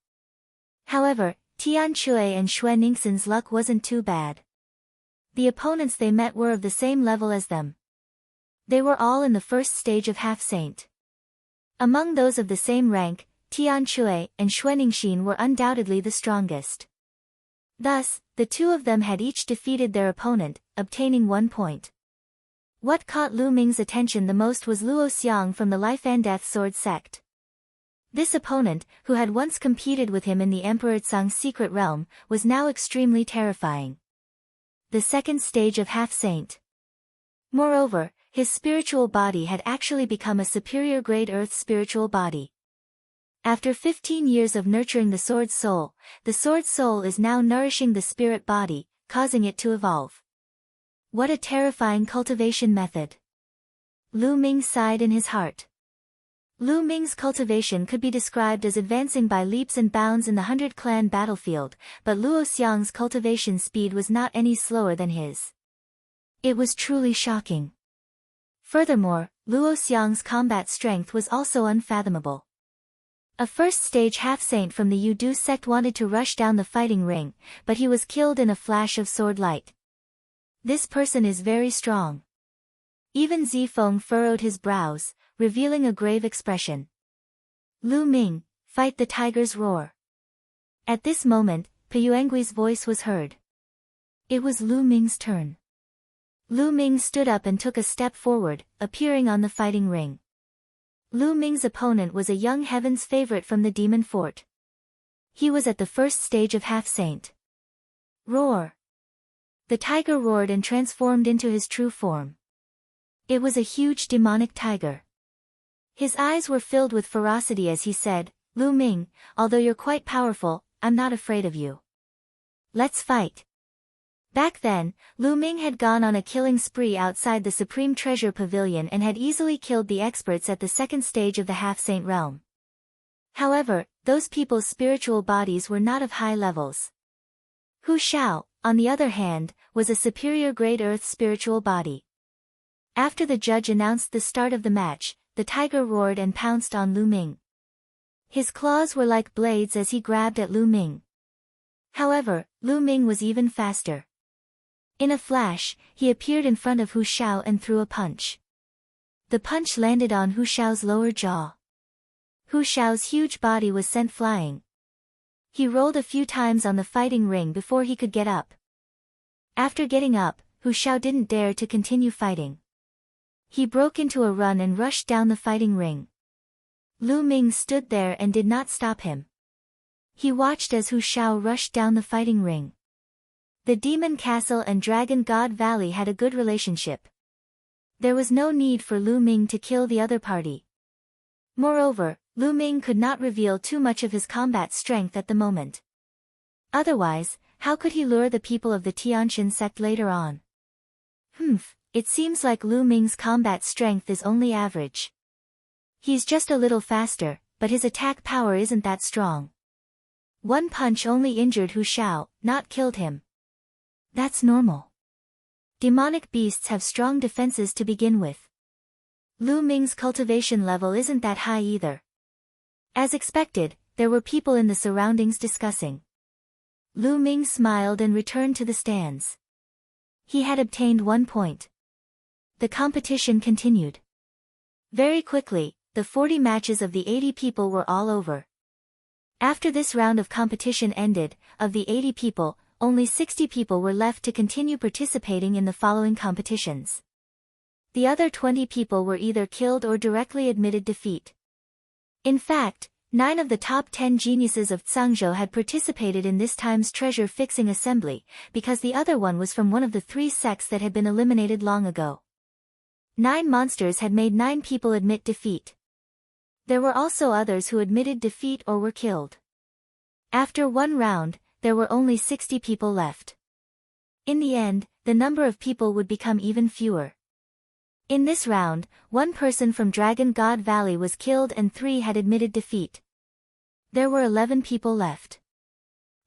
However, Tian Chui and Xue Ningxin's luck wasn't too bad. The opponents they met were of the same level as them. They were all in the first stage of half-saint. Among those of the same rank, Tian Chui and Xue Ningxin were undoubtedly the strongest. Thus, the two of them had each defeated their opponent, obtaining 1 point. What caught Lu Ming's attention the most was Luo Xiang from the Life and Death Sword sect. This opponent, who had once competed with him in the Emperor Tsang's secret realm, was now extremely terrifying. The second stage of half-saint. Moreover, his spiritual body had actually become a superior grade earth spiritual body. After 15 years of nurturing the sword soul is now nourishing the spirit body, causing it to evolve. What a terrifying cultivation method! Lu Ming sighed in his heart. Lu Ming's cultivation could be described as advancing by leaps and bounds in the 100-clan battlefield, but Luo Xiang's cultivation speed was not any slower than his. It was truly shocking. Furthermore, Luo Xiang's combat strength was also unfathomable. A first-stage half-saint from the Yudu sect wanted to rush down the fighting ring, but he was killed in a flash of sword light. This person is very strong. Even Zifeng furrowed his brows, revealing a grave expression. Lu Ming, fight the tiger's roar. At this moment, Peyuangui's voice was heard. It was Lu Ming's turn. Lu Ming stood up and took a step forward, appearing on the fighting ring. Lu Ming's opponent was a young heaven's favorite from the demon fort. He was at the first stage of half-saint. Roar! The tiger roared and transformed into his true form. It was a huge demonic tiger. His eyes were filled with ferocity as he said, Lu Ming, although you're quite powerful, I'm not afraid of you. Let's fight. Back then, Lu Ming had gone on a killing spree outside the Supreme Treasure Pavilion and had easily killed the experts at the second stage of the half-saint realm. However, those people's spiritual bodies were not of high levels. Hu Xiao, on the other hand, was a superior grade earth spiritual body. After the judge announced the start of the match, the tiger roared and pounced on Lu Ming. His claws were like blades as he grabbed at Lu Ming. However, Lu Ming was even faster. In a flash, he appeared in front of Hu Xiao and threw a punch. The punch landed on Hu Xiao's lower jaw. Hu Xiao's huge body was sent flying. He rolled a few times on the fighting ring before he could get up. After getting up, Hu Shao didn't dare to continue fighting. He broke into a run and rushed down the fighting ring. Lu Ming stood there and did not stop him. He watched as Hu Shao rushed down the fighting ring. The Demon Castle and Dragon God Valley had a good relationship. There was no need for Lu Ming to kill the other party. Moreover, Lu Ming could not reveal too much of his combat strength at the moment. Otherwise, how could he lure the people of the Tianqian sect later on? It seems like Lu Ming's combat strength is only average. He's just a little faster, but his attack power isn't that strong. One punch only injured Hu Shao, not killed him. That's normal. Demonic beasts have strong defenses to begin with. Lu Ming's cultivation level isn't that high either. As expected, there were people in the surroundings discussing. Lu Ming smiled and returned to the stands. He had obtained 1 point. The competition continued. Very quickly, the 40 matches of the 80 people were all over. After this round of competition ended, of the 80 people, only 60 people were left to continue participating in the following competitions. The other 20 people were either killed or directly admitted defeat. In fact, 9 of the top 10 geniuses of Zhangzhou had participated in this time's treasure-fixing assembly, because the other one was from one of the 3 sects that had been eliminated long ago. 9 monsters had made 9 people admit defeat. There were also others who admitted defeat or were killed. After 1 round, there were only 60 people left. In the end, the number of people would become even fewer. In this round, 1 person from Dragon God Valley was killed and 3 had admitted defeat. There were 11 people left.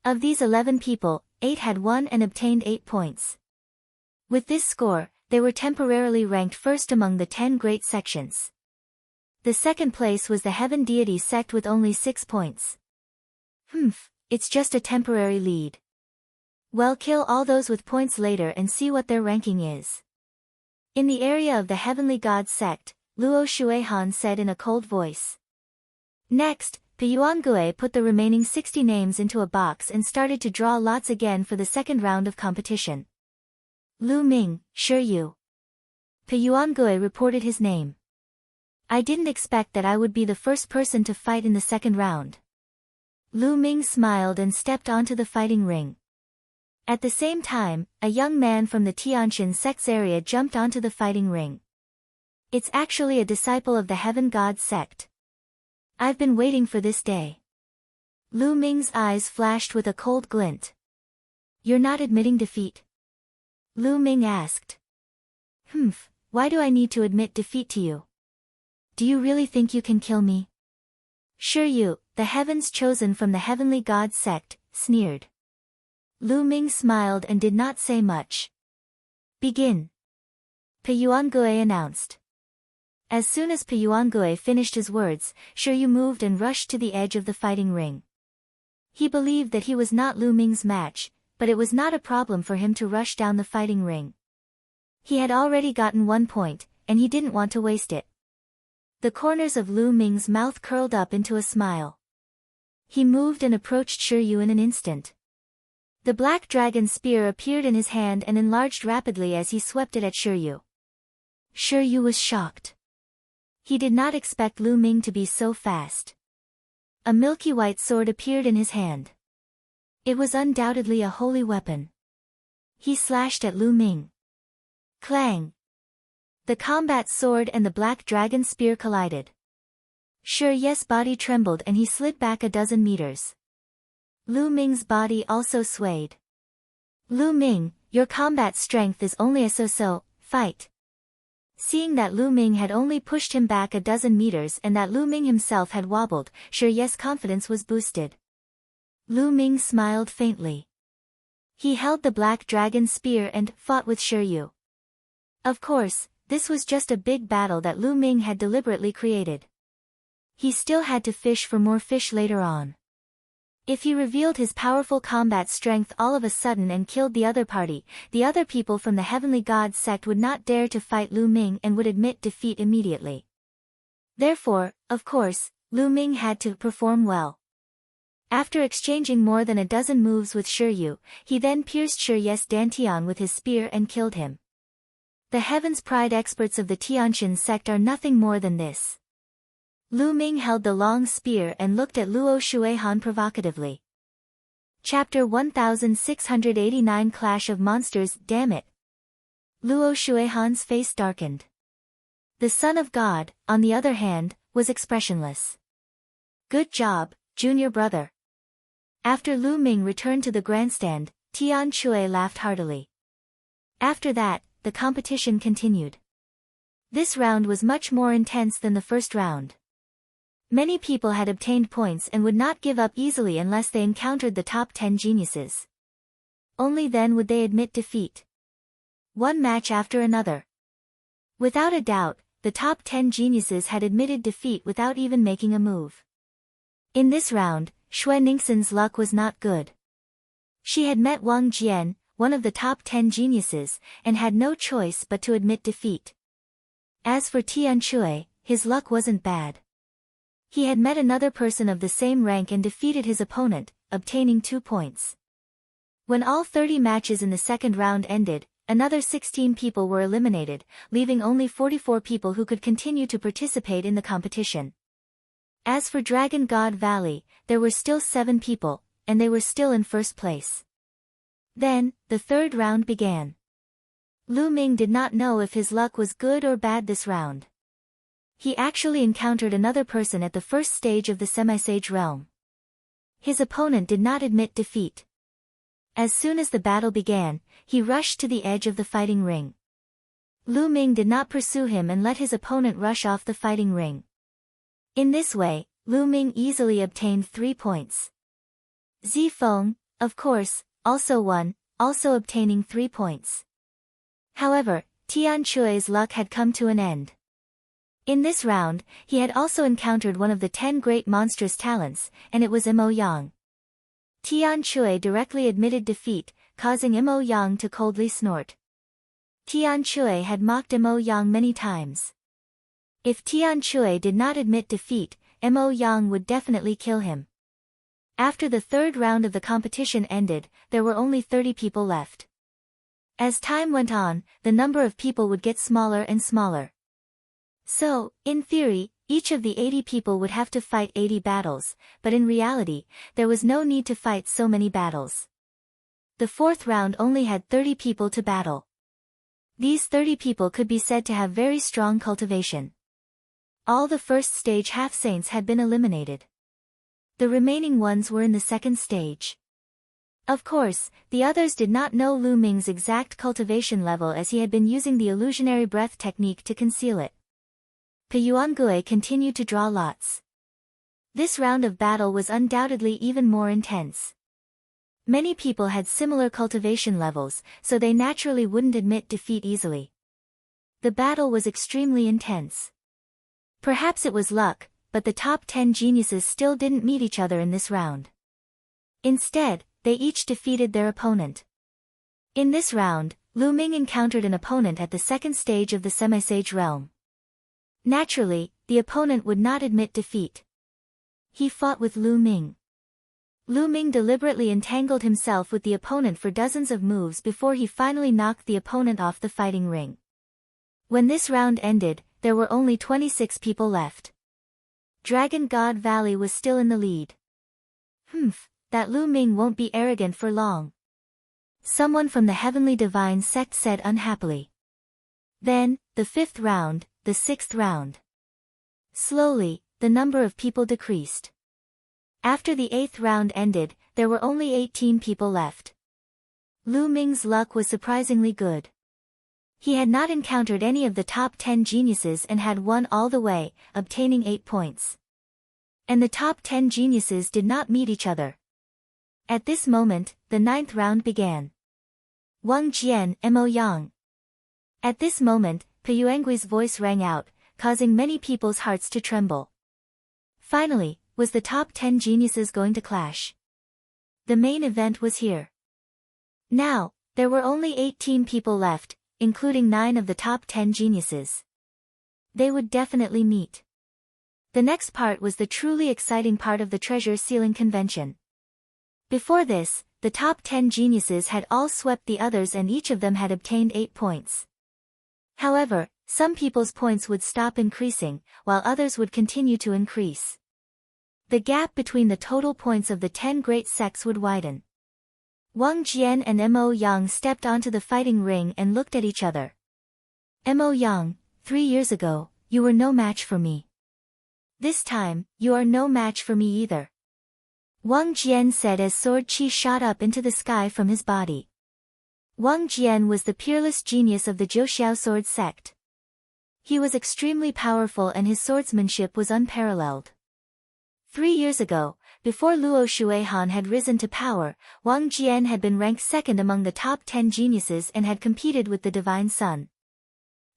Of these 11 people, 8 had won and obtained 8 points. With this score, they were temporarily ranked first among the 10 great sections. The second place was the Heaven Deity sect with only 6 points. It's just a temporary lead. Well, kill all those with points later and see what their ranking is. In the area of the Heavenly God sect, Luo Shuihan said in a cold voice. Next, Piyuangue put the remaining 60 names into a box and started to draw lots again for the second round of competition. Lu Ming, sure you. Piyuangue reported his name. I didn't expect that I would be the first person to fight in the second round. Lu Ming smiled and stepped onto the fighting ring. At the same time, a young man from the Tianqian sect's area jumped onto the fighting ring. It's actually a disciple of the Heaven God sect. I've been waiting for this day. Lu Ming's eyes flashed with a cold glint. You're not admitting defeat? Lu Ming asked. Why do I need to admit defeat to you? Do you really think you can kill me? Sure you, the heavens chosen from the Heavenly God sect, sneered. Lu Ming smiled and did not say much. Begin. Piyuangue announced. As soon as Piyuangue finished his words, Shiryu moved and rushed to the edge of the fighting ring. He believed that he was not Lu Ming's match, but it was not a problem for him to rush down the fighting ring. He had already gotten 1 point, and he didn't want to waste it. The corners of Lu Ming's mouth curled up into a smile. He moved and approached Shiryu in an instant. The black dragon spear appeared in his hand and enlarged rapidly as he swept it at Shiryu. Shiryu was shocked. He did not expect Lu Ming to be so fast. A milky white sword appeared in his hand. It was undoubtedly a holy weapon. He slashed at Lu Ming. Clang! The combat sword and the black dragon spear collided. Shiryu's body trembled and he slid back a dozen meters. Lu Ming's body also swayed. Lu Ming, your combat strength is only a so-so, fight. Seeing that Lu Ming had only pushed him back a dozen meters and that Lu Ming himself had wobbled, Shiryu's confidence was boosted. Lu Ming smiled faintly. He held the black dragon spear and fought with Shiryu. Of course, this was just a big battle that Lu Ming had deliberately created. He still had to fish for more fish later on. If he revealed his powerful combat strength all of a sudden and killed the other party, the other people from the Heavenly God sect would not dare to fight Lu Ming and would admit defeat immediately. Therefore, of course, Lu Ming had to perform well. After exchanging more than a dozen moves with Shiryu, he then pierced Shiryu's dantian with his spear and killed him. The Heaven's Pride experts of the Tianqian sect are nothing more than this. Lu Ming held the long spear and looked at Luo Shuihan provocatively. Chapter 1689 Clash of Monsters. Damn it! Luo Shuihan's face darkened. The Son of God, on the other hand, was expressionless. Good job, junior brother. After Lu Ming returned to the grandstand, Tian Chui laughed heartily. After that, the competition continued. This round was much more intense than the first round. Many people had obtained points and would not give up easily unless they encountered the top 10 geniuses. Only then would they admit defeat. One match after another. Without a doubt, the top 10 geniuses had admitted defeat without even making a move. In this round, Xue Ningxin's luck was not good. She had met Wang Jian, one of the top 10 geniuses, and had no choice but to admit defeat. As for Tian Chui, his luck wasn't bad. He had met another person of the same rank and defeated his opponent, obtaining 2 points. When all 30 matches in the second round ended, another 16 people were eliminated, leaving only 44 people who could continue to participate in the competition. As for Dragon God Valley, there were still 7 people, and they were still in first place. Then, the third round began. Lu Ming did not know if his luck was good or bad this round. He actually encountered another person at the first stage of the semi-sage realm. His opponent did not admit defeat. As soon as the battle began, he rushed to the edge of the fighting ring. Lu Ming did not pursue him and let his opponent rush off the fighting ring. In this way, Lu Ming easily obtained 3 points. Zifeng, of course, also won, also obtaining 3 points. However, Tian Chui's luck had come to an end. In this round, he had also encountered one of the 10 great monstrous talents, and it was Mo Yang. Tian Chui directly admitted defeat, causing Mo Yang to coldly snort. Tian Chui had mocked Mo Yang many times. If Tian Chui did not admit defeat, Mo Yang would definitely kill him. After the third round of the competition ended, there were only 30 people left. As time went on, the number of people would get smaller and smaller. So, in theory, each of the 80 people would have to fight 80 battles, but in reality, there was no need to fight so many battles. The fourth round only had 30 people to battle. These 30 people could be said to have very strong cultivation. All the first stage half-saints had been eliminated. The remaining ones were in the second stage. Of course, the others did not know Lu Ming's exact cultivation level as he had been using the illusionary breath technique to conceal it. Peyuangue continued to draw lots. This round of battle was undoubtedly even more intense. Many people had similar cultivation levels, so they naturally wouldn't admit defeat easily. The battle was extremely intense. Perhaps it was luck, but the top 10 geniuses still didn't meet each other in this round. Instead, they each defeated their opponent. In this round, Lu Ming encountered an opponent at the second stage of the semi-sage realm. Naturally, the opponent would not admit defeat. He fought with Lu Ming. Lu Ming deliberately entangled himself with the opponent for dozens of moves before he finally knocked the opponent off the fighting ring. When this round ended, there were only 26 people left. Dragon God Valley was still in the lead. That Lu Ming won't be arrogant for long. Someone from the Heavenly Divine sect said unhappily. Then, the fifth round, the sixth round. Slowly, the number of people decreased. After the eighth round ended, there were only 18 people left. Lu Ming's luck was surprisingly good. He had not encountered any of the top 10 geniuses and had won all the way, obtaining 8 points. And the top 10 geniuses did not meet each other. At this moment, the ninth round began. Wang Jian, Mo Yang. At this moment, Peyuangui's voice rang out, causing many people's hearts to tremble. Finally, was the top 10 geniuses going to clash? The main event was here. Now, there were only 18 people left, including 9 of the top 10 geniuses. They would definitely meet. The next part was the truly exciting part of the treasure sealing convention. Before this, the top 10 geniuses had all swept the others and each of them had obtained 8 points. However, some people's points would stop increasing, while others would continue to increase. The gap between the total points of the 10 great sects would widen. Wang Jian and Mo Yang stepped onto the fighting ring and looked at each other. Mo Yang, 3 years ago, you were no match for me. This time, you are no match for me either. Wang Jian said as sword chi shot up into the sky from his body. Wang Jian was the peerless genius of the Jiuxiao sword sect. He was extremely powerful and his swordsmanship was unparalleled. 3 years ago, before Luo Shuihan had risen to power, Wang Jian had been ranked second among the top 10 geniuses and had competed with the Divine Sun.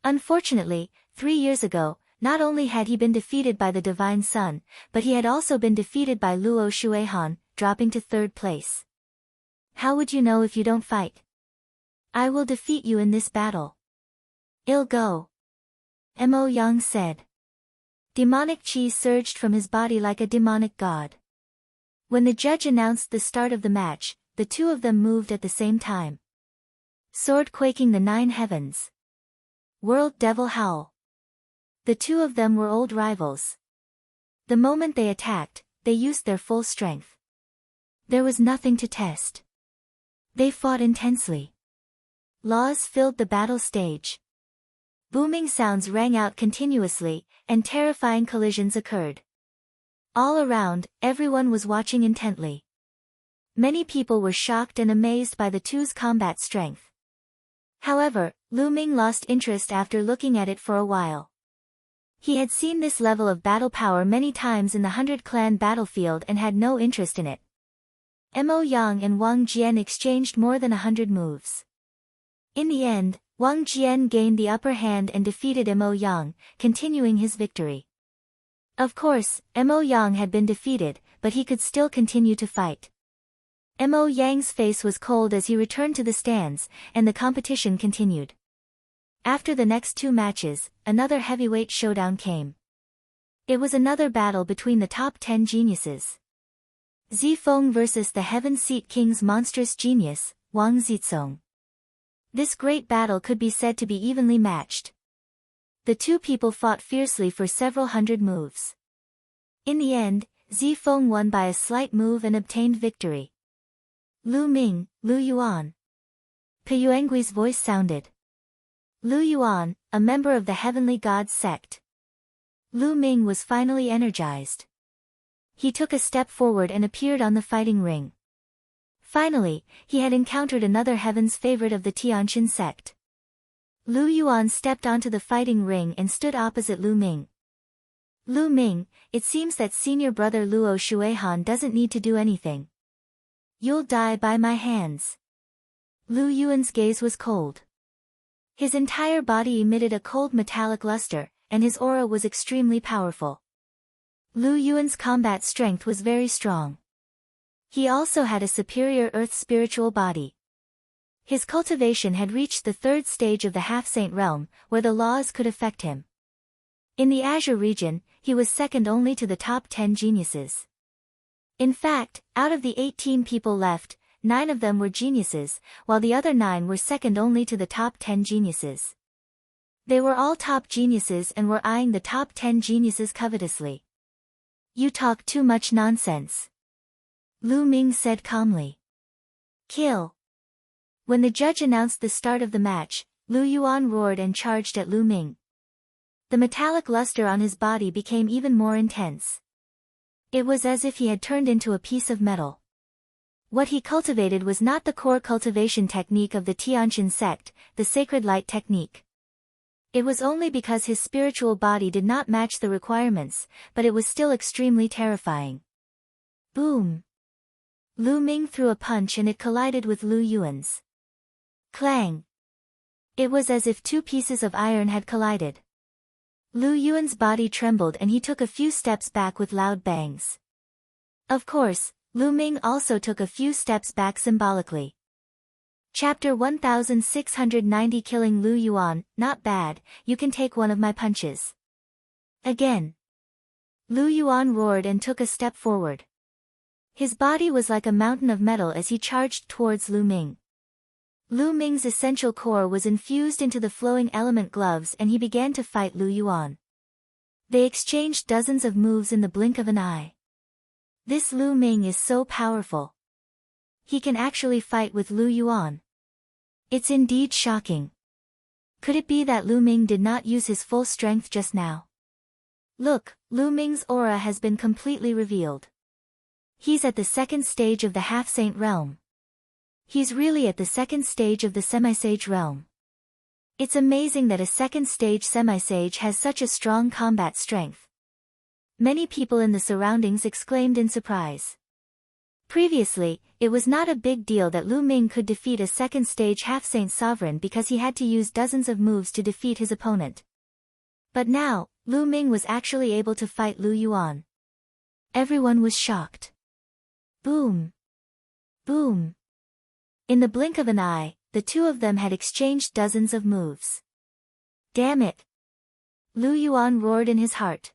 Unfortunately, 3 years ago, not only had he been defeated by the Divine Sun, but he had also been defeated by Luo Shuihan, dropping to 3rd place. How would you know if you don't fight? I will defeat you in this battle. I'll go. Mo Yang said. Demonic chi surged from his body like a demonic god. When the judge announced the start of the match, the two of them moved at the same time. Sword quaking the 9 heavens. World devil howl. The two of them were old rivals. The moment they attacked, they used their full strength. There was nothing to test. They fought intensely. Laws filled the battle stage. Booming sounds rang out continuously, and terrifying collisions occurred. All around, everyone was watching intently. Many people were shocked and amazed by the two's combat strength. However, Lu Ming lost interest after looking at it for a while. He had seen this level of battle power many times in the 100-clan battlefield and had no interest in it. Mo Yang and Wang Jian exchanged more than 100 moves. In the end, Wang Jian gained the upper hand and defeated Mo Yang, continuing his victory. Of course, Mo Yang had been defeated, but he could still continue to fight. Mo Yang's face was cold as he returned to the stands, and the competition continued. After the next 2 matches, another heavyweight showdown came. It was another battle between the top 10 geniuses. Zifeng versus the Heaven Seat King's monstrous genius, Wang Zizong. This great battle could be said to be evenly matched. The two people fought fiercely for several hundred moves. In the end, Zifeng won by a slight move and obtained victory. Lu Ming, Lu Yuan. Peyuangui's voice sounded. Lu Yuan, a member of the Heavenly Gods sect. Lu Ming was finally energized. He took a step forward and appeared on the fighting ring. Finally, he had encountered another heaven's favorite of the Tianqin sect. Lu Yuan stepped onto the fighting ring and stood opposite Lu Ming. Lu Ming, it seems that senior brother Luo Shuihan doesn't need to do anything. You'll die by my hands. Lu Yuan's gaze was cold. His entire body emitted a cold metallic luster, and his aura was extremely powerful. Lu Yuan's combat strength was very strong. He also had a superior earth spiritual body. His cultivation had reached the 3rd stage of the half-saint realm, where the laws could affect him. In the Azure region, he was second only to the top 10 geniuses. In fact, out of the 18 people left, 9 of them were geniuses, while the other 9 were second only to the top 10 geniuses. They were all top geniuses and were eyeing the top 10 geniuses covetously. You talk too much nonsense. Lu Ming said calmly. Kill. When the judge announced the start of the match, Lu Yuan roared and charged at Lu Ming. The metallic luster on his body became even more intense. It was as if he had turned into a piece of metal. What he cultivated was not the core cultivation technique of the Tianqin sect, the sacred light technique. It was only because his spiritual body did not match the requirements, but it was still extremely terrifying. Boom! Lu Ming threw a punch and it collided with Lu Yuan's. Clang! It was as if 2 pieces of iron had collided. Lu Yuan's body trembled and he took a few steps back with loud bangs. Of course, Lu Ming also took a few steps back symbolically. Chapter 1690 Killing Lu Yuan, not bad, you can take one of my punches. Again. Lu Yuan roared and took a step forward. His body was like a mountain of metal as he charged towards Lu Ming. Lu Ming's essential core was infused into the flowing element gloves and he began to fight Lu Yuan. They exchanged dozens of moves in the blink of an eye. This Lu Ming is so powerful. He can actually fight with Lu Yuan. It's indeed shocking. Could it be that Lu Ming did not use his full strength just now? Look, Lu Ming's aura has been completely revealed. He's at the second stage of the half-saint realm. He's really at the second stage of the semi-sage realm. It's amazing that a second-stage semi-sage has such a strong combat strength. Many people in the surroundings exclaimed in surprise. Previously, it was not a big deal that Lu Ming could defeat a second-stage half-saint sovereign because he had to use dozens of moves to defeat his opponent. But now, Lu Ming was actually able to fight Lu Yuan. Everyone was shocked. Boom! Boom! In the blink of an eye, the two of them had exchanged dozens of moves. Damn it! Lu Yuan roared in his heart.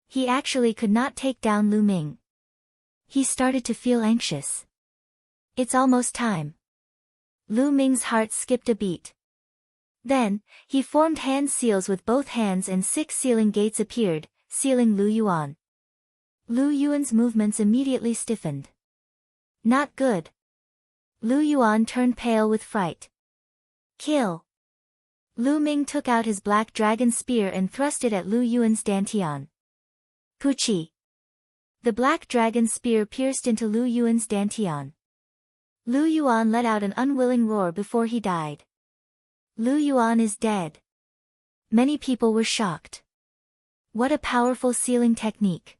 He actually could not take down Lu Ming. He started to feel anxious. It's almost time. Lu Ming's heart skipped a beat. Then, he formed hand seals with both hands and 6 sealing gates appeared, sealing Lu Yuan. Lu Yuan's movements immediately stiffened. Not good. Lu Yuan turned pale with fright. Kill! Lu Ming took out his black dragon spear and thrust it at Lu Yuan's dantian. Puchi! The black dragon spear pierced into Lu Yuan's dantian. Lu Yuan let out an unwilling roar before he died. Lu Yuan is dead. Many people were shocked. What a powerful sealing technique.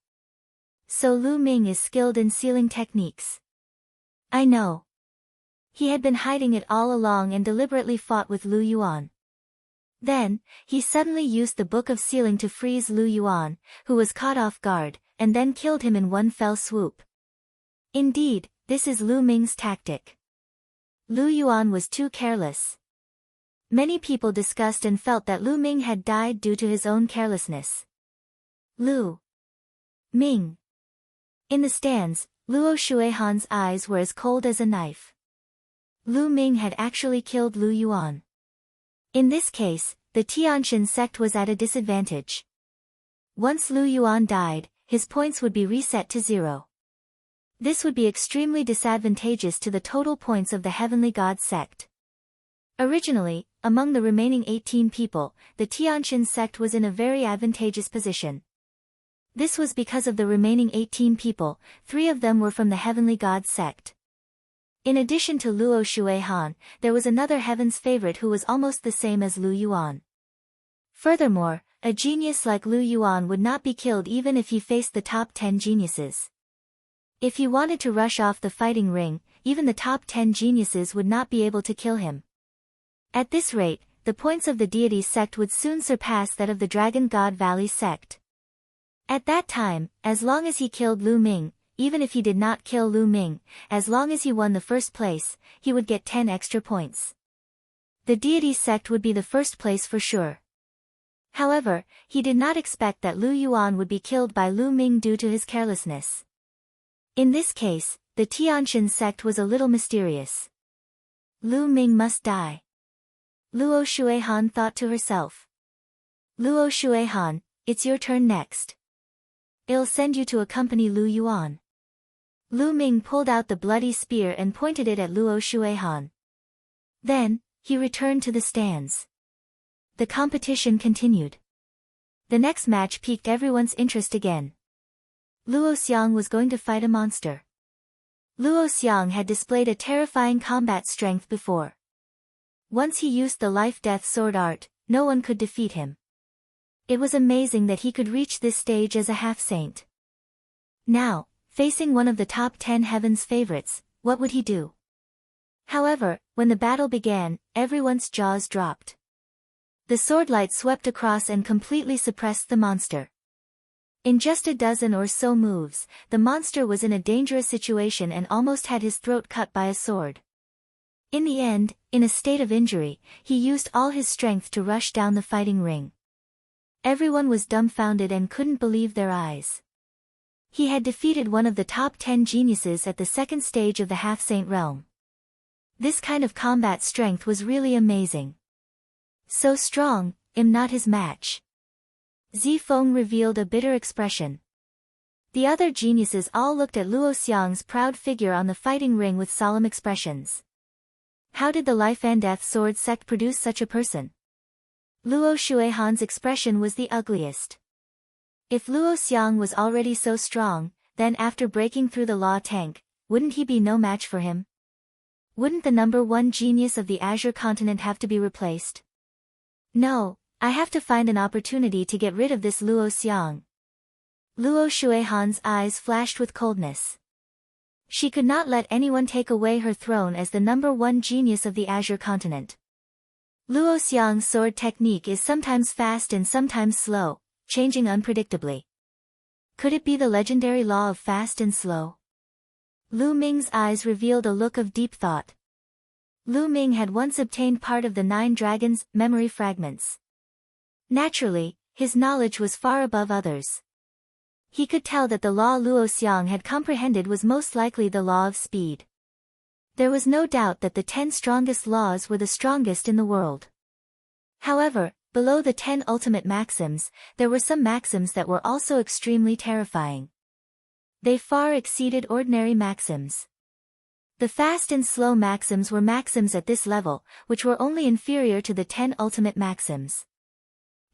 So Lu Ming is skilled in sealing techniques. I know. He had been hiding it all along and deliberately fought with Lu Yuan. Then, he suddenly used the Book of Sealing to freeze Lu Yuan, who was caught off guard, and then killed him in one fell swoop. Indeed, this is Lu Ming's tactic. Lu Yuan was too careless. Many people discussed and felt that Lu Ming had died due to his own carelessness. Lu Ming. In the stands, Luo Shuihan's eyes were as cold as a knife. Lu Ming had actually killed Lu Yuan. In this case, the Tianxin sect was at a disadvantage. Once Lu Yuan died, his points would be reset to 0. This would be extremely disadvantageous to the total points of the Heavenly God sect. Originally, among the remaining 18 people, the Tianxin sect was in a very advantageous position. This was because of the remaining 18 people, 3 of them were from the Heavenly God sect. In addition to Luo Shuihan, there was another heaven's favorite who was almost the same as Lu Yuan. Furthermore, a genius like Lu Yuan would not be killed even if he faced the top 10 geniuses. If he wanted to rush off the fighting ring, even the top 10 geniuses would not be able to kill him. At this rate, the points of the deity sect would soon surpass that of the Dragon God Valley sect. At that time, as long as he killed Lu Ming, even if he did not kill Lu Ming, as long as he won the first place, he would get 10 extra points. The deity sect would be the first place for sure. However, he did not expect that Lu Yuan would be killed by Lu Ming due to his carelessness. In this case, the Tianxin sect was a little mysterious. Lu Ming must die. Luo Shuihan thought to herself. Luo Shuihan, it's your turn next. I'll send you to accompany Lu Yuan. Lu Ming pulled out the bloody spear and pointed it at Luo Shuihan. Then, he returned to the stands. The competition continued. The next match piqued everyone's interest again. Luo Xiang was going to fight a monster. Luo Xiang had displayed a terrifying combat strength before. Once he used the life-death sword art, no one could defeat him. It was amazing that he could reach this stage as a half-saint. Now, facing one of the top 10 heaven's favorites, what would he do? However, when the battle began, everyone's jaws dropped. The swordlight swept across and completely suppressed the monster. In just a dozen or so moves, the monster was in a dangerous situation and almost had his throat cut by a sword. In the end, in a state of injury, he used all his strength to rush down the fighting ring. Everyone was dumbfounded and couldn't believe their eyes. He had defeated one of the top 10 geniuses at the second stage of the half-saint realm. This kind of combat strength was really amazing. So strong, I'm not his match. Zifeng revealed a bitter expression. The other geniuses all looked at Luo Xiang's proud figure on the fighting ring with solemn expressions. How did the Life and Death Sword sect produce such a person? Luo Shuihan's expression was the ugliest. If Luo Xiang was already so strong, then after breaking through the law tank, wouldn't he be no match for him? Wouldn't the number one genius of the Azure continent have to be replaced? No, I have to find an opportunity to get rid of this Luo Xiang. Luo Shuihan's eyes flashed with coldness. She could not let anyone take away her throne as the number one genius of the Azure continent. Luo Xiang's sword technique is sometimes fast and sometimes slow, changing unpredictably. Could it be the legendary law of fast and slow? Lu Ming's eyes revealed a look of deep thought. Lu Ming had once obtained part of the 9 dragons' memory fragments. Naturally, his knowledge was far above others. He could tell that the law Luo Xiang had comprehended was most likely the law of speed. There was no doubt that the 10 strongest laws were the strongest in the world. However, below the 10 ultimate maxims, there were some maxims that were also extremely terrifying. They far exceeded ordinary maxims. The fast and slow maxims were maxims at this level, which were only inferior to the 10 ultimate maxims.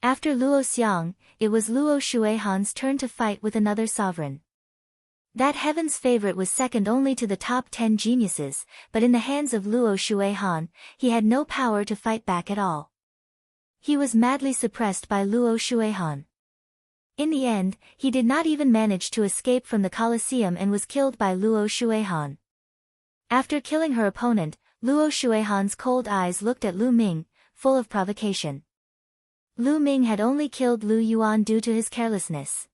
After Luo Xiang, it was Luo Shuihan's turn to fight with another sovereign. That heaven's favorite was second only to the top 10 geniuses, but in the hands of Luo Shuihan, he had no power to fight back at all. He was madly suppressed by Luo Shuihan. In the end, he did not even manage to escape from the Colosseum and was killed by Luo Shuihan. After killing her opponent, Luo Shuihan's cold eyes looked at Lu Ming, full of provocation. Lu Ming had only killed Lu Yuan due to his carelessness.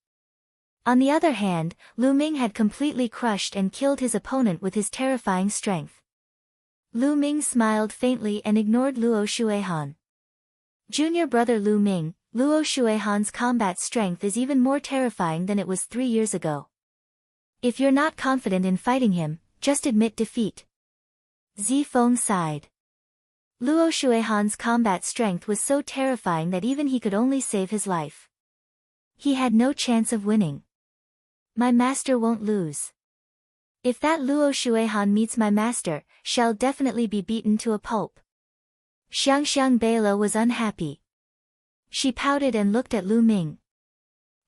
On the other hand, Lu Ming had completely crushed and killed his opponent with his terrifying strength. Lu Ming smiled faintly and ignored Luo Shuihan. Junior brother Lu Ming, Luo Shuihan's combat strength is even more terrifying than it was 3 years ago. If you're not confident in fighting him, just admit defeat. Zifeng sighed. Luo Shuihan's combat strength was so terrifying that even he could only save his life. He had no chance of winning. My master won't lose. If that Luo Shuihan meets my master, shall definitely be beaten to a pulp. Xiangxiang Beila was unhappy. She pouted and looked at Lu Ming.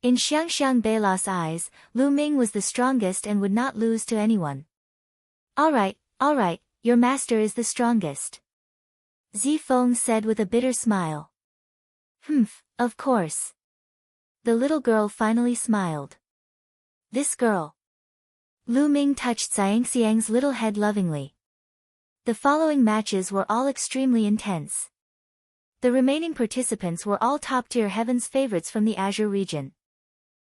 In Xiangxiang Beila's eyes, Lu Ming was the strongest and would not lose to anyone. All right, your master is the strongest. Zifeng said with a bitter smile. Of course. The little girl finally smiled. This girl. Lu Ming touched Xiangxiang's little head lovingly. The following matches were all extremely intense. The remaining participants were all top-tier heaven's favorites from the Azure region.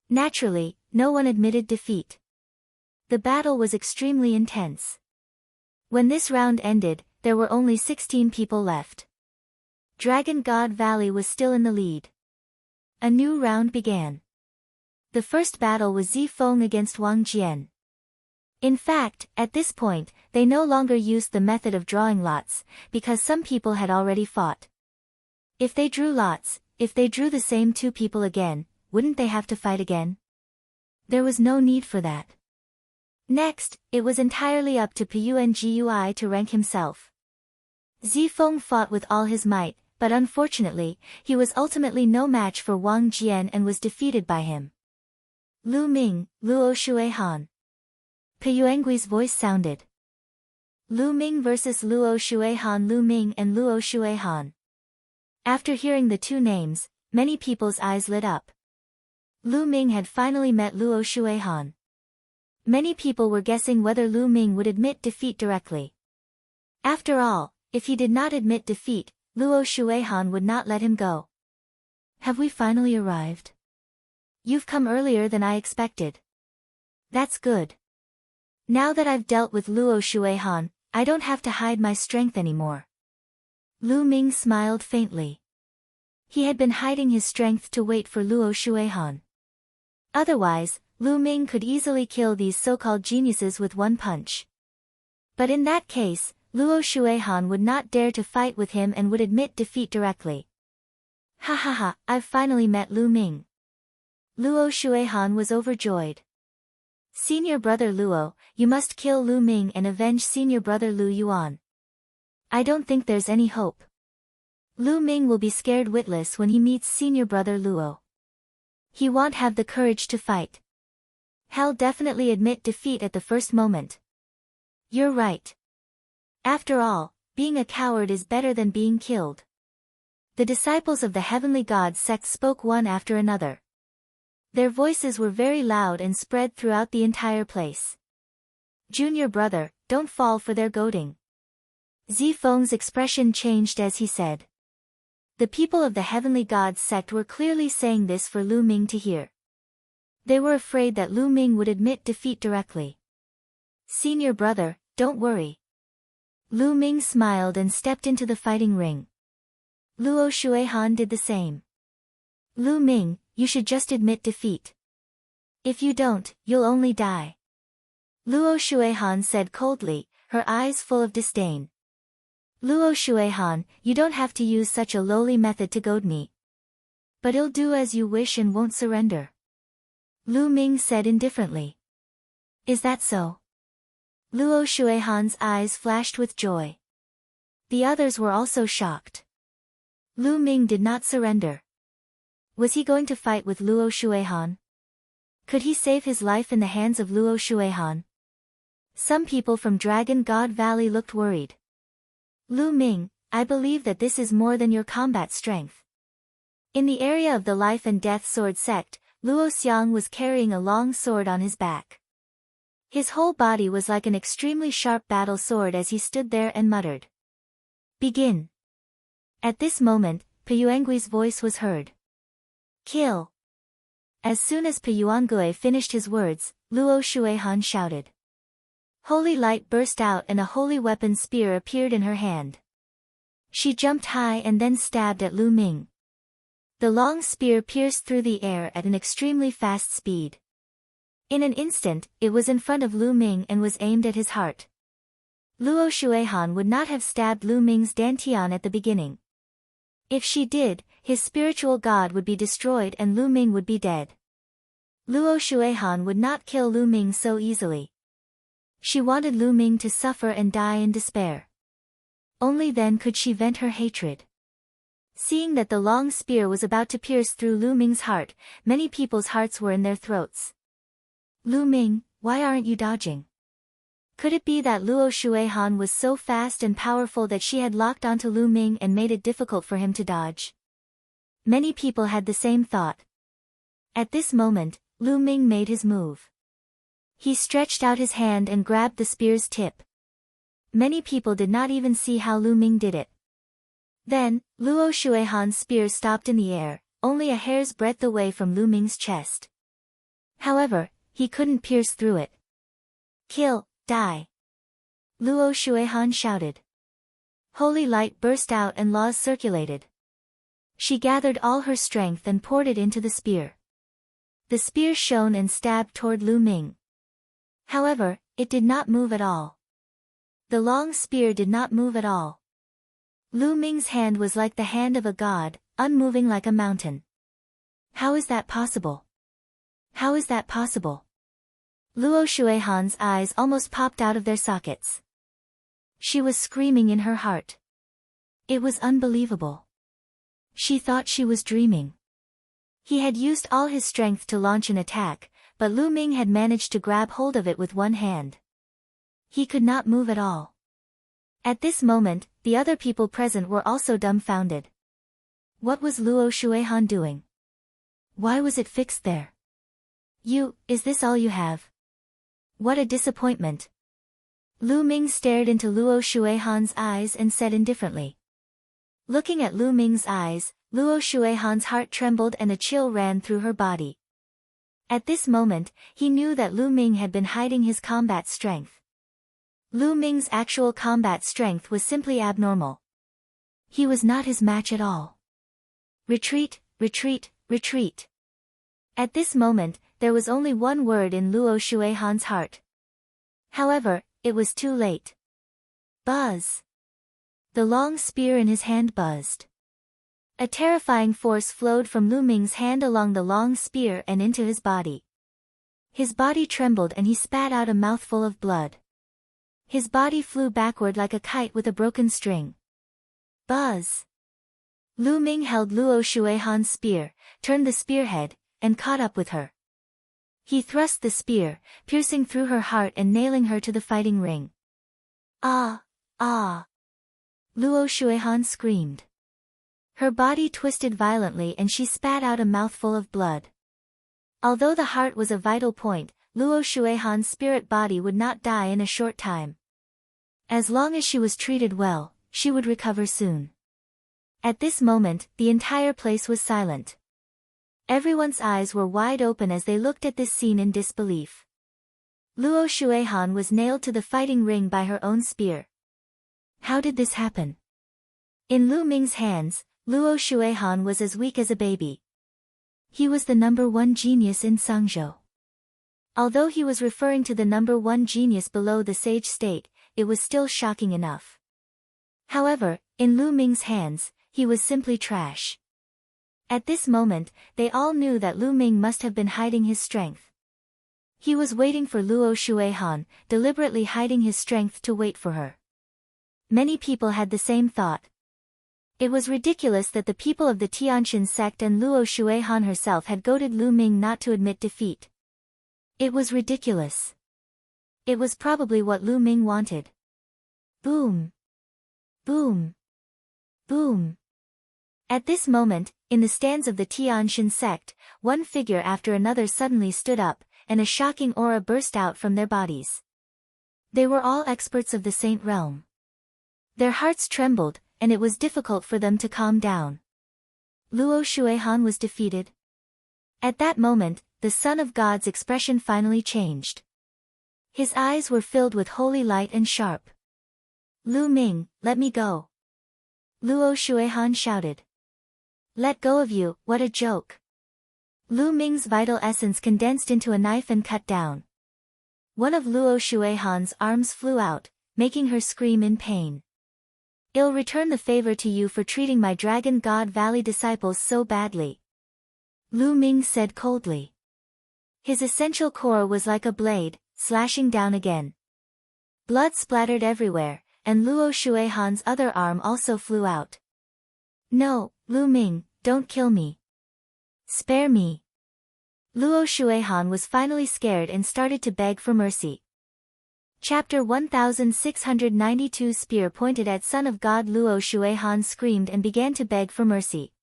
Naturally, no one admitted defeat. The battle was extremely intense. When this round ended, there were only 16 people left. Dragon God Valley was still in the lead. A new round began. The first battle was Zifeng against Wang Jian. In fact, at this point, they no longer used the method of drawing lots, because some people had already fought. If they drew lots, if they drew the same 2 people again, wouldn't they have to fight again? There was no need for that. Next, it was entirely up to Pengui to rank himself. Zifeng fought with all his might, but unfortunately, he was ultimately no match for Wang Jian and was defeated by him. Lu Ming, Luo Shuihan. Pengui's voice sounded. Lu Ming versus Luo Shuihan. Lu Ming and Luo Shuihan. After hearing the 2 names, many people's eyes lit up. Lu Ming had finally met Luo Shuihan. Many people were guessing whether Lu Ming would admit defeat directly. After all, if he did not admit defeat, Luo Shuihan would not let him go. Have we finally arrived? You've come earlier than I expected. That's good. Now that I've dealt with Luo Shuihan, I don't have to hide my strength anymore. Lu Ming smiled faintly. He had been hiding his strength to wait for Luo Shuihan. Otherwise, Lu Ming could easily kill these so-called geniuses with one punch. But in that case, Luo Shuihan would not dare to fight with him and would admit defeat directly. Ha ha ha, I've finally met Lu Ming. Luo Shuihan was overjoyed. Senior brother Luo, you must kill Lu Ming and avenge senior brother Lu Yuan. I don't think there's any hope. Lu Ming will be scared witless when he meets senior brother Luo. He won't have the courage to fight. He'll definitely admit defeat at the first moment. You're right. After all, being a coward is better than being killed. The disciples of the heavenly god sect spoke one after another. Their voices were very loud and spread throughout the entire place. Junior brother, don't fall for their goading. Zifeng's expression changed as he said. The people of the heavenly god sect were clearly saying this for Lu Ming to hear. They were afraid that Lu Ming would admit defeat directly. Senior brother, don't worry. Lu Ming smiled and stepped into the fighting ring. Luo Shuihan did the same. Lu Ming, you should just admit defeat. If you don't, you'll only die. Luo Shuihan said coldly, her eyes full of disdain. Luo Shuihan, you don't have to use such a lowly method to goad me. But I'll do as you wish and won't surrender. Lu Ming said indifferently. Is that so? Luo Shuihan's eyes flashed with joy. The others were also shocked. Lu Ming did not surrender. Was he going to fight with Luo Shuihan? Could he save his life in the hands of Luo Shuihan? Some people from Dragon God Valley looked worried. Lu Ming, I believe that this is more than your combat strength. In the area of the life and death sword sect, Luo Xiang was carrying a long sword on his back. His whole body was like an extremely sharp battle sword as he stood there and muttered. Begin. At this moment, Peyuangui's voice was heard. Kill. As soon as Peyuangue finished his words, Luo Shuihan shouted. Holy light burst out and a holy weapon spear appeared in her hand. She jumped high and then stabbed at Lu Ming. The long spear pierced through the air at an extremely fast speed. In an instant, it was in front of Lu Ming and was aimed at his heart. Luo Shuihan would not have stabbed Lu Ming's dantian at the beginning. If she did, his spiritual god would be destroyed and Lu Ming would be dead. Luo Shuihan would not kill Lu Ming so easily. She wanted Lu Ming to suffer and die in despair. Only then could she vent her hatred. Seeing that the long spear was about to pierce through Lu Ming's heart, many people's hearts were in their throats. Lu Ming, why aren't you dodging? Could it be that Luo Shuihan was so fast and powerful that she had locked onto Lu Ming and made it difficult for him to dodge? Many people had the same thought. At this moment, Lu Ming made his move. He stretched out his hand and grabbed the spear's tip. Many people did not even see how Lu Ming did it. Then, Luo Shuihan's spear stopped in the air, only a hair's breadth away from Lu Ming's chest. However, he couldn't pierce through it. Kill, die. Luo Shuihan shouted. Holy light burst out and laws circulated. She gathered all her strength and poured it into the spear. The spear shone and stabbed toward Lu Ming. However, it did not move at all. The long spear did not move at all. Lu Ming's hand was like the hand of a god, unmoving like a mountain. How is that possible? How is that possible? Luo Shuihan's eyes almost popped out of their sockets. She was screaming in her heart. It was unbelievable. She thought she was dreaming. He had used all his strength to launch an attack, but Lu Ming had managed to grab hold of it with one hand. He could not move at all. At this moment, the other people present were also dumbfounded. What was Luo Shuihan doing? Why was it fixed there? Is this all you have? What a disappointment. Lu Ming stared into Luo Shuihan's eyes and said indifferently. Looking at Lu Ming's eyes, Luo Shuihan's heart trembled and a chill ran through her body. At this moment, he knew that Lu Ming had been hiding his combat strength. Lu Ming's actual combat strength was simply abnormal. He was not his match at all. Retreat, retreat, retreat. At this moment, there was only one word in Luo Shuihan's heart. However, it was too late. Buzz! The long spear in his hand buzzed. A terrifying force flowed from Lu Ming's hand along the long spear and into his body. His body trembled and he spat out a mouthful of blood. His body flew backward like a kite with a broken string. Buzz! Lu Ming held Luo Shuihan's spear, turned the spearhead, and caught up with her. He thrust the spear, piercing through her heart and nailing her to the fighting ring. Ah! Ah! Luo Shuihan screamed. Her body twisted violently and she spat out a mouthful of blood. Although the heart was a vital point, Luo Shuihan's spirit body would not die in a short time. As long as she was treated well, she would recover soon. At this moment, the entire place was silent. Everyone's eyes were wide open as they looked at this scene in disbelief. Luo Shuihan was nailed to the fighting ring by her own spear. How did this happen? In Lu Ming's hands, Luo Shuihan was as weak as a baby. He was the #1 genius in Sangzhou. Although he was referring to the #1 genius below the sage state, it was still shocking enough. However, in Lu Ming's hands, he was simply trash. At this moment, they all knew that Lu Ming must have been hiding his strength. He was waiting for Luo Shuihan, deliberately hiding his strength to wait for her. Many people had the same thought. It was ridiculous that the people of the Tianxin sect and Luo Shuihan herself had goaded Lu Ming not to admit defeat. It was ridiculous. It was probably what Lu Ming wanted. Boom! Boom! Boom! At this moment, in the stands of the Tianxin sect, one figure after another suddenly stood up, and a shocking aura burst out from their bodies. They were all experts of the Saint Realm. Their hearts trembled, and it was difficult for them to calm down. Luo Shuihan was defeated. At that moment, the Son of God's expression finally changed. His eyes were filled with holy light and sharp. Lu Ming, let me go! Luo Shuihan shouted. Let go of you, what a joke! Lu Ming's vital essence condensed into a knife and cut down. One of Luo Shuihan's arms flew out, making her scream in pain. I'll return the favor to you for treating my Dragon God Valley disciples so badly. Lu Ming said coldly. His essential core was like a blade, slashing down again. Blood splattered everywhere, and Luo Shuihan's other arm also flew out. No, Lu Ming, don't kill me. Spare me. Luo Shuihan was finally scared and started to beg for mercy. Chapter 1692 Spear pointed at Son of God. Luo Shuihan screamed and began to beg for mercy.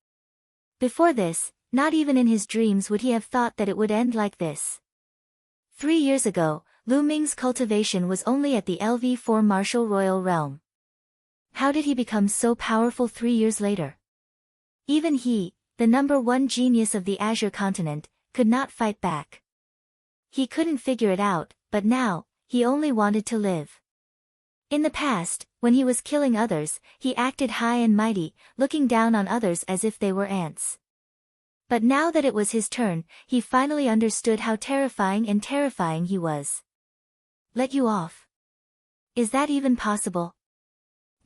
Before this, not even in his dreams would he have thought that it would end like this. 3 years ago, Lu Ming's cultivation was only at the LV4 martial royal realm. How did he become so powerful 3 years later? Even he, the #1 genius of the Azure continent, could not fight back. He couldn't figure it out, but now, he only wanted to live. In the past, when he was killing others, he acted high and mighty, looking down on others as if they were ants. But now that it was his turn, he finally understood how terrifying he was. Let you off? Is that even possible?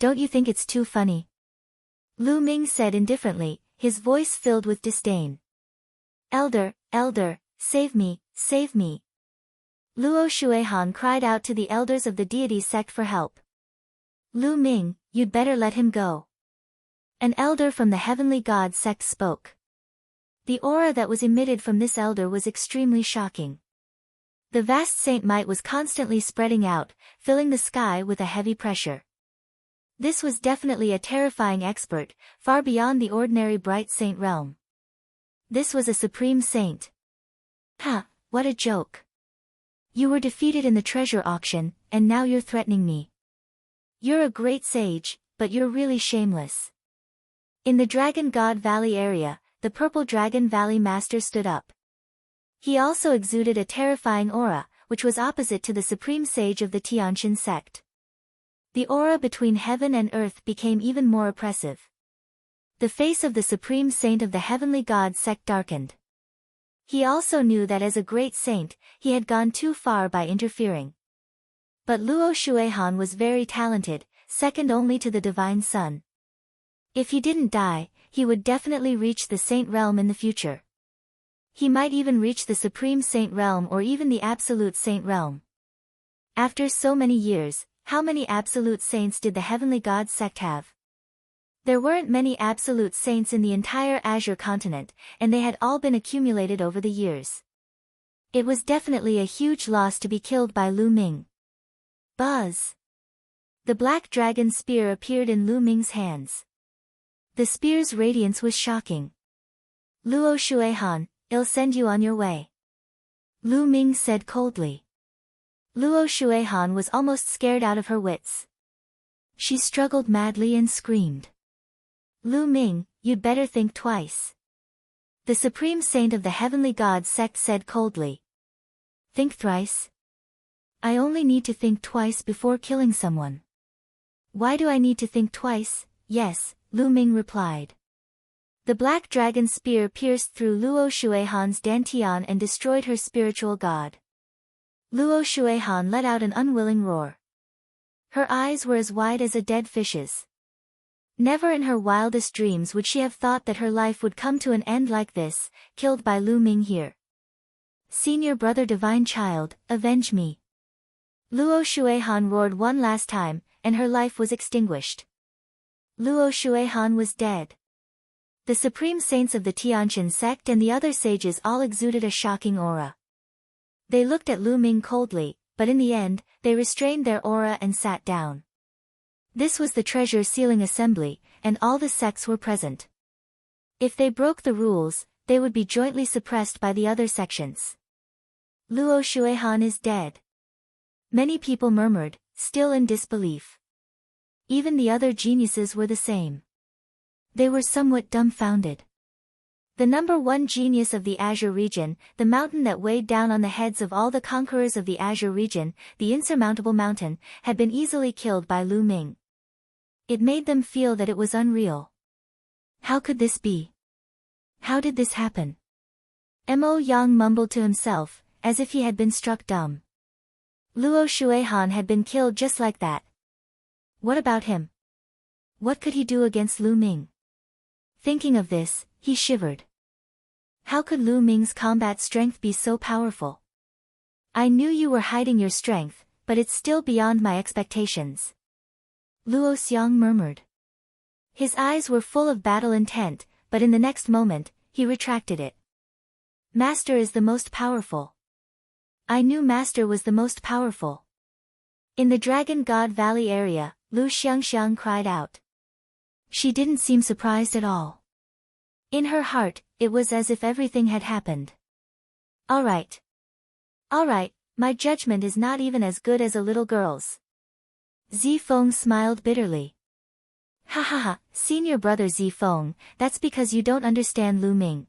Don't you think it's too funny? Lu Ming said indifferently, his voice filled with disdain. Elder, save me, save me. Luo Shuihan cried out to the elders of the deity sect for help. Lu Ming, you'd better let him go. An elder from the heavenly god sect spoke. The aura that was emitted from this elder was extremely shocking. The vast saint might was constantly spreading out, filling the sky with a heavy pressure. This was definitely a terrifying expert, far beyond the ordinary bright saint realm. This was a supreme saint. Ha, what a joke. You were defeated in the treasure auction, and now you're threatening me. You're a great sage, but you're really shameless. In the Dragon God Valley area, the Purple Dragon Valley Master stood up. He also exuded a terrifying aura, which was opposite to the supreme sage of the Tianxin sect. The aura between heaven and earth became even more oppressive. The face of the supreme saint of the heavenly god sect darkened. He also knew that as a great saint, he had gone too far by interfering. But Luo Shuehan was very talented, second only to the Divine Sun. If he didn't die, he would definitely reach the Saint Realm in the future. He might even reach the Supreme Saint Realm or even the Absolute Saint Realm. After so many years, how many Absolute Saints did the Heavenly God sect have? There weren't many Absolute Saints in the entire Azure continent, and they had all been accumulated over the years. It was definitely a huge loss to be killed by Lu Ming. Buzz! The black dragon spear appeared in Lu Ming's hands. The spear's radiance was shocking. Luo Shuehan, I'll send you on your way. Lu Ming said coldly. Luo Shuehan was almost scared out of her wits. She struggled madly and screamed. Lu Ming, you'd better think twice. The Supreme Saint of the Heavenly God sect said coldly. Think thrice? I only need to think twice before killing someone. Why do I need to think twice? Yes, Lu Ming replied. The black dragon spear pierced through Luo Shuehan's dantian and destroyed her spiritual god. Luo Shuehan let out an unwilling roar. Her eyes were as wide as a dead fish's. Never in her wildest dreams would she have thought that her life would come to an end like this, killed by Lu Ming here. Senior brother divine child, avenge me. Luo Shuehan roared one last time, and her life was extinguished. Luo Shuehan was dead. The supreme saints of the Tianqian sect and the other sages all exuded a shocking aura. They looked at Lu Ming coldly, but in the end, they restrained their aura and sat down. This was the treasure sealing assembly, and all the sects were present. If they broke the rules, they would be jointly suppressed by the other sections. Luo Shuehan is dead. Many people murmured, still in disbelief. Even the other geniuses were the same. They were somewhat dumbfounded. The number one genius of the Azure region, the mountain that weighed down on the heads of all the conquerors of the Azure region, the insurmountable mountain, had been easily killed by Lu Ming. It made them feel that it was unreal. How could this be? How did this happen? Mo Yang mumbled to himself, as if he had been struck dumb. Luo Shuehan had been killed just like that. What about him? What could he do against Lu Ming? Thinking of this, he shivered. How could Lu Ming's combat strength be so powerful? I knew you were hiding your strength, but it's still beyond my expectations. Luo Xiang murmured. His eyes were full of battle intent, but in the next moment, he retracted it. Master is the most powerful. I knew Master was the most powerful. In the Dragon God Valley area, Lu Xiangxiang cried out. She didn't seem surprised at all. In her heart, it was as if everything had happened. All right. All right, my judgment is not even as good as a little girl's. Zifeng smiled bitterly. Ha ha ha, senior brother Zifeng, that's because you don't understand Lu Ming.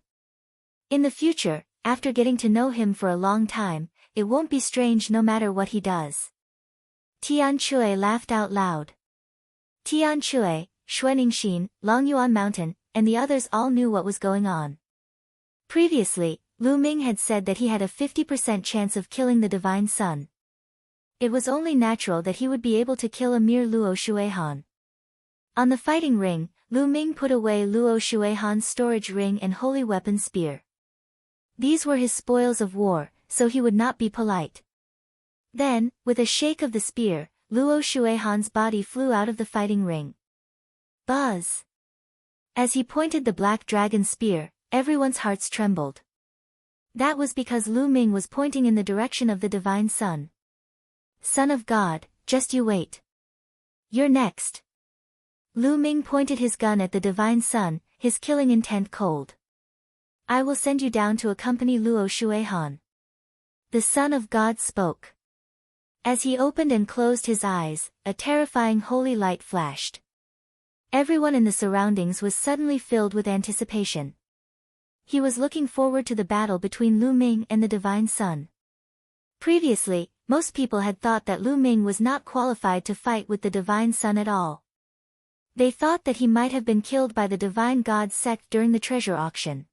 In the future, after getting to know him for a long time, it won't be strange no matter what he does. Tian Chui laughed out loud. Tian Chui, Xuaningxin, Longyuan Mountain, and the others all knew what was going on. Previously, Lu Ming had said that he had a 50% chance of killing the Divine Sun. It was only natural that he would be able to kill a mere Luo Shuehan. On the fighting ring, Lu Ming put away Luo Shuehan's storage ring and holy weapon spear. These were his spoils of war, so he would not be polite. Then, with a shake of the spear, Luo Shuehan's body flew out of the fighting ring. Buzz! As he pointed the black dragon spear, everyone's hearts trembled. That was because Lu Ming was pointing in the direction of the Divine Sun. Son of God, just you wait. You're next. Lu Ming pointed his gun at the Divine Sun, his killing intent cold. I will send you down to accompany Luo Shuehan. The Son of God spoke. As he opened and closed his eyes, a terrifying holy light flashed. Everyone in the surroundings was suddenly filled with anticipation. He was looking forward to the battle between Lu Ming and the Divine Sun. Previously, most people had thought that Lu Ming was not qualified to fight with the Divine Sun at all. They thought that he might have been killed by the Divine God sect during the treasure auction.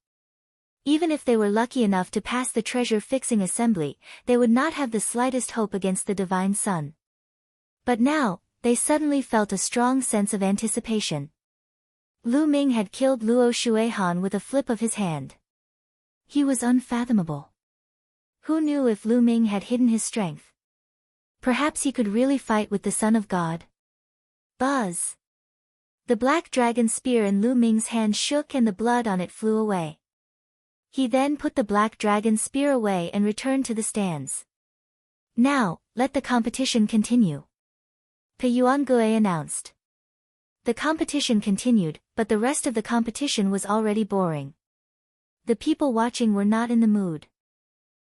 Even if they were lucky enough to pass the treasure-fixing assembly, they would not have the slightest hope against the divine sun. But now, they suddenly felt a strong sense of anticipation. Lu Ming had killed Luo Shuihan with a flip of his hand. He was unfathomable. Who knew if Lu Ming had hidden his strength? Perhaps he could really fight with the Son of God? Buzz! The black dragon spear in Lu Ming's hand shook and the blood on it flew away. He then put the black dragon spear away and returned to the stands. Now, let the competition continue. Pe Yuangue announced. The competition continued, but the rest of the competition was already boring. The people watching were not in the mood.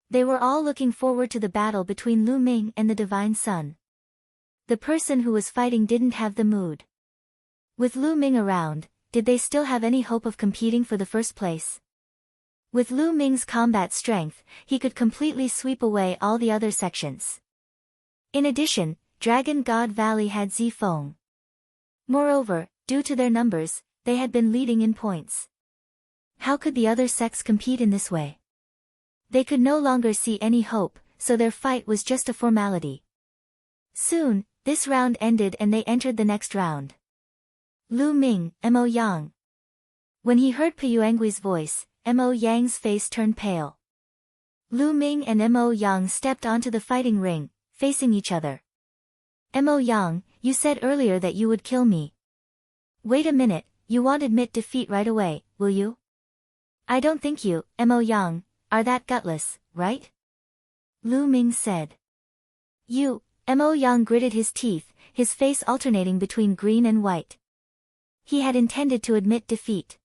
They were all looking forward to the battle between Lu Ming and the divine sun. The person who was fighting didn't have the mood. With Lu Ming around, did they still have any hope of competing for the first place? With Lu Ming's combat strength, he could completely sweep away all the other sections. In addition, Dragon God Valley had Zifeng. Moreover, due to their numbers, they had been leading in points. How could the other sects compete in this way? They could no longer see any hope, so their fight was just a formality. Soon, this round ended and they entered the next round. Lu Ming, Mo Yang. When he heard Pe Yuangui's voice, Mo Yang's face turned pale. Lu Ming and Mo Yang stepped onto the fighting ring, facing each other. Mo Yang, you said earlier that you would kill me. Wait a minute, you won't admit defeat right away, will you? I don't think you, Mo Yang, are that gutless, right? Lu Ming said. You, Mo Yang gritted his teeth, his face alternating between green and white. He had intended to admit defeat.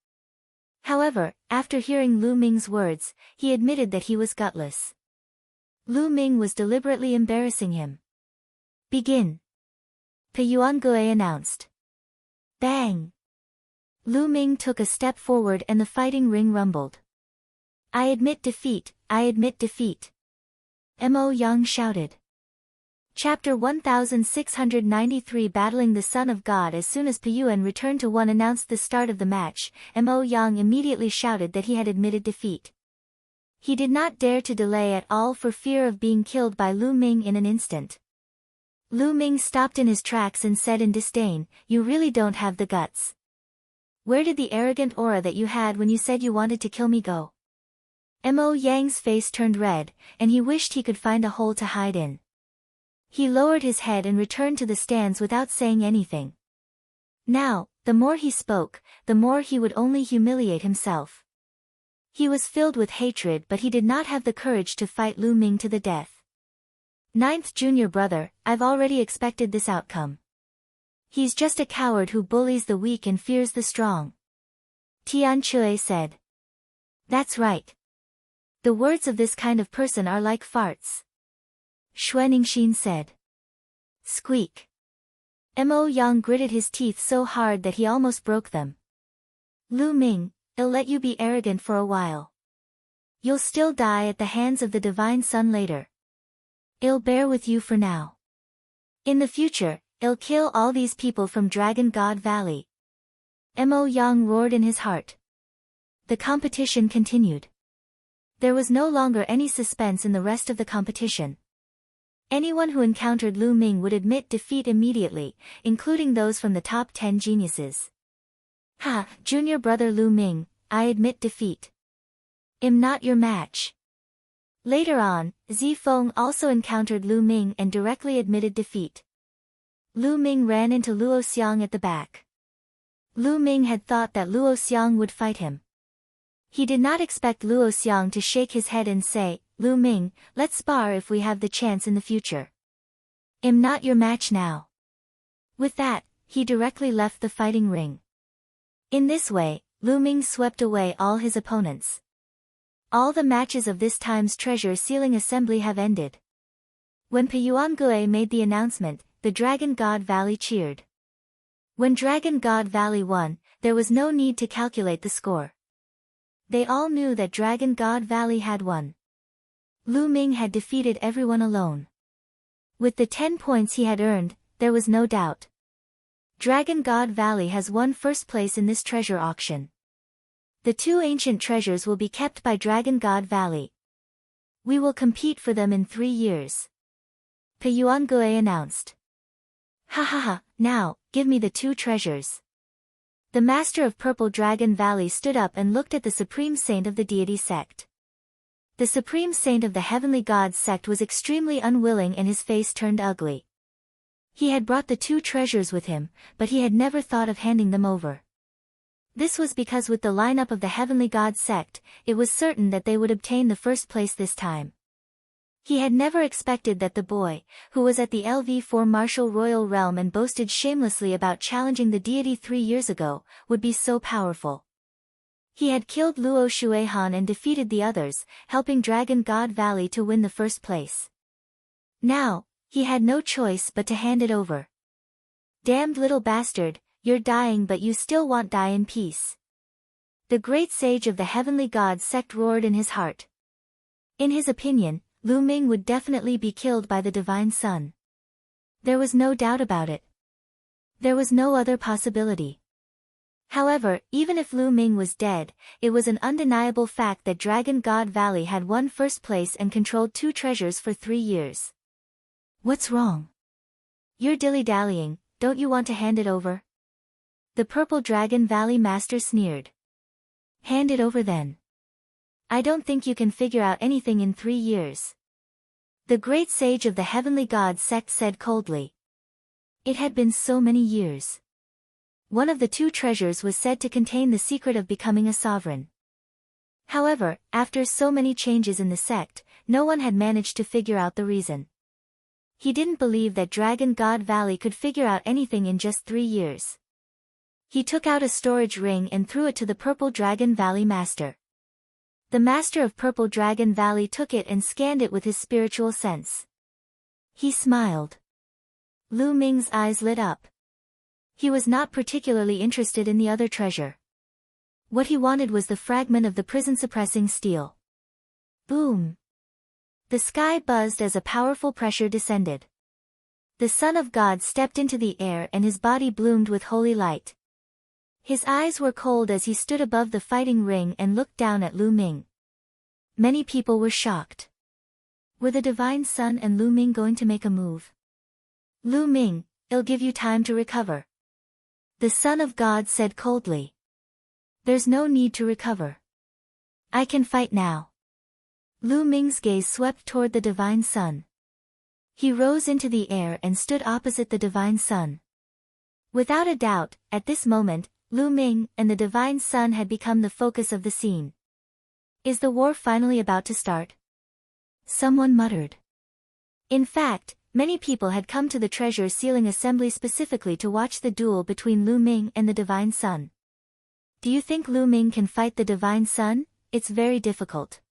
However, after hearing Lu Ming's words, he admitted that he was gutless. Lu Ming was deliberately embarrassing him. Begin. Pe Yuangue announced. Bang! Lu Ming took a step forward and the fighting ring rumbled. I admit defeat, I admit defeat. Mo Yang shouted. Chapter 1693 Battling the Son of God. As soon as Pe Yuan returned to one announced the start of the match, Mo Yang immediately shouted that he had admitted defeat. He did not dare to delay at all for fear of being killed by Lu Ming in an instant. Lu Ming stopped in his tracks and said in disdain, you really don't have the guts. Where did the arrogant aura that you had when you said you wanted to kill me go? Mo Yang's face turned red, and he wished he could find a hole to hide in. He lowered his head and returned to the stands without saying anything. Now, the more he spoke, the more he would only humiliate himself. He was filled with hatred, but he did not have the courage to fight Lu Ming to the death. Ninth junior brother, I've already expected this outcome. He's just a coward who bullies the weak and fears the strong. Tian Chui said. That's right. The words of this kind of person are like farts. Xuaningxin said. Squeak. Mo Yang gritted his teeth so hard that he almost broke them. Lu Ming, I'll let you be arrogant for a while. You'll still die at the hands of the divine sun later. I'll bear with you for now. In the future, I'll kill all these people from Dragon God Valley. Mo Yang roared in his heart. The competition continued. There was no longer any suspense in the rest of the competition. Anyone who encountered Lu Ming would admit defeat immediately, including those from the top 10 geniuses. Ha, junior brother Lu Ming, I admit defeat. I'm not your match. Later on, Zifeng also encountered Lu Ming and directly admitted defeat. Lu Ming ran into Luo Xiang at the back. Lu Ming had thought that Luo Xiang would fight him. He did not expect Luo Xiang to shake his head and say, Lu Ming, let's spar if we have the chance in the future. I'm not your match now. With that, he directly left the fighting ring. In this way, Lu Ming swept away all his opponents. All the matches of this time's treasure sealing assembly have ended. When Pe Yuangue made the announcement, the Dragon God Valley cheered. When Dragon God Valley won, there was no need to calculate the score. They all knew that Dragon God Valley had won. Lu Ming had defeated everyone alone. With the 10 points he had earned, there was no doubt. Dragon God Valley has won first place in this treasure auction. The two ancient treasures will be kept by Dragon God Valley. We will compete for them in 3 years. Peyuangue announced. Ha ha ha, now, give me the 2 treasures. The master of Purple Dragon Valley stood up and looked at the supreme saint of the deity sect. The supreme saint of the heavenly gods sect was extremely unwilling and his face turned ugly. He had brought the 2 treasures with him, but he had never thought of handing them over. This was because with the lineup of the heavenly gods sect, it was certain that they would obtain the first place this time. He had never expected that the boy, who was at the LV4 Martial Royal Realm and boasted shamelessly about challenging the deity 3 years ago, would be so powerful. He had killed Luo Shuehan and defeated the others, helping Dragon God Valley to win the first place. Now, he had no choice but to hand it over. Damned little bastard, you're dying but you still won't die in peace. The great sage of the heavenly gods sect roared in his heart. In his opinion, Lu Ming would definitely be killed by the divine sun. There was no doubt about it. There was no other possibility. However, even if Lu Ming was dead, it was an undeniable fact that Dragon God Valley had won first place and controlled 2 treasures for 3 years. What's wrong? You're dilly-dallying, don't you want to hand it over? The Purple Dragon Valley master sneered. Hand it over then. I don't think you can figure out anything in 3 years. The great sage of the heavenly gods sect said coldly. It had been so many years. One of the 2 treasures was said to contain the secret of becoming a sovereign. However, after so many changes in the sect, no one had managed to figure out the reason. He didn't believe that Dragon God Valley could figure out anything in just 3 years. He took out a storage ring and threw it to the Purple Dragon Valley master. The master of Purple Dragon Valley took it and scanned it with his spiritual sense. He smiled. Lu Ming's eyes lit up. He was not particularly interested in the other treasure. What he wanted was the fragment of the prison-suppressing steel. Boom! The sky buzzed as a powerful pressure descended. The Son of God stepped into the air and his body bloomed with holy light. His eyes were cold as he stood above the fighting ring and looked down at Lu Ming. Many people were shocked. Were the Divine Sun and Lu Ming going to make a move? Lu Ming, it'll give you time to recover. The Son of God said coldly. There's no need to recover. I can fight now. Lu Ming's gaze swept toward the Divine Sun. He rose into the air and stood opposite the Divine Sun. Without a doubt, at this moment, Lu Ming and the Divine Sun had become the focus of the scene. Is the war finally about to start? Someone muttered. In fact, many people had come to the treasure sealing assembly specifically to watch the duel between Lu Ming and the Divine Sun. Do you think Lu Ming can fight the Divine Sun? It's very difficult.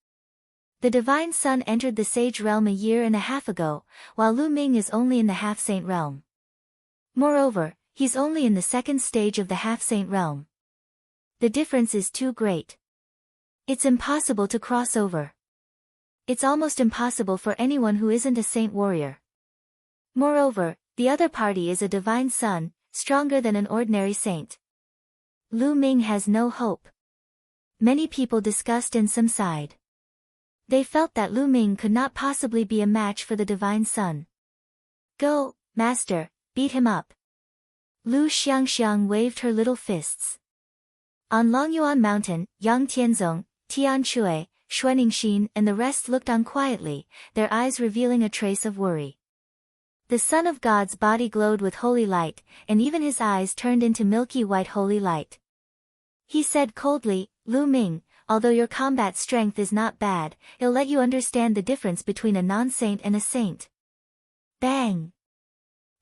The Divine Sun entered the Sage Realm a year and a half ago, while Lu Ming is only in the Half-Saint Realm. Moreover, he's only in the 2nd stage of the Half-Saint Realm. The difference is too great. It's impossible to cross over. It's almost impossible for anyone who isn't a saint warrior. Moreover, the other party is a Divine Sun, stronger than an ordinary saint. Lu Ming has no hope. Many people discussed and some sighed. They felt that Lu Ming could not possibly be a match for the Divine Sun. Go, Master, beat him up. Lu Xiangxiang waved her little fists. On Longyuan Mountain, Yang Tianzong, Tian Chui, Xuaningxin and the rest looked on quietly, their eyes revealing a trace of worry. The Son of God's body glowed with holy light, and even his eyes turned into milky white holy light. He said coldly, Lu Ming, although your combat strength is not bad, it'll let you understand the difference between a non-saint and a saint. Bang!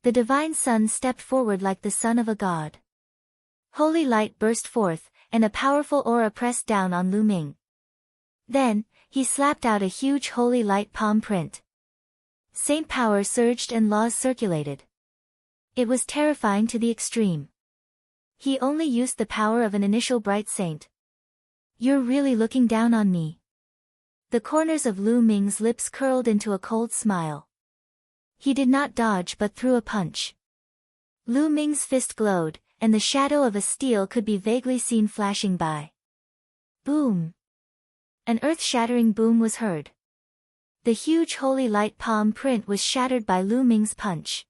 The Divine Sun stepped forward like the son of a god. Holy light burst forth, and a powerful aura pressed down on Lu Ming. Then, he slapped out a huge holy light palm print. Saint power surged and laws circulated. It was terrifying to the extreme. He only used the power of an initial bright saint. You're really looking down on me. The corners of Lu Ming's lips curled into a cold smile. He did not dodge but threw a punch. Lu Ming's fist glowed, and the shadow of a steel could be vaguely seen flashing by. Boom! An earth-shattering boom was heard. The huge holy light palm print was shattered by Lu Ming's punch.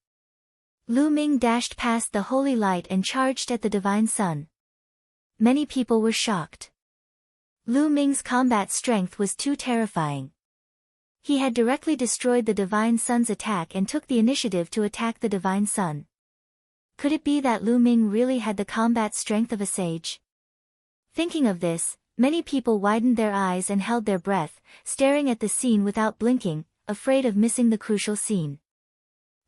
Lu Ming dashed past the holy light and charged at the divine sun. Many people were shocked. Lu Ming's combat strength was too terrifying. He had directly destroyed the divine sun's attack and took the initiative to attack the divine sun. Could it be that Lu Ming really had the combat strength of a sage? Thinking of this, many people widened their eyes and held their breath, staring at the scene without blinking, afraid of missing the crucial scene.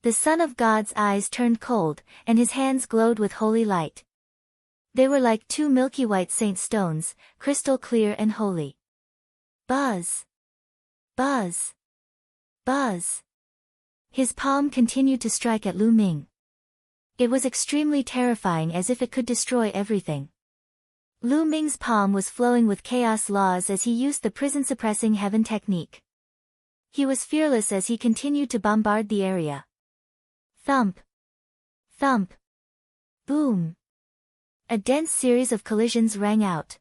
The Son of God's eyes turned cold, and his hands glowed with holy light. They were like two milky white saint stones, crystal clear and holy. Buzz! Buzz! Buzz! His palm continued to strike at Lu Ming. It was extremely terrifying, as if it could destroy everything. Lu Ming's palm was flowing with chaos laws as he used the prison-suppressing heaven technique. He was fearless as he continued to bombard the area. Thump! Thump! Boom! A dense series of collisions rang out.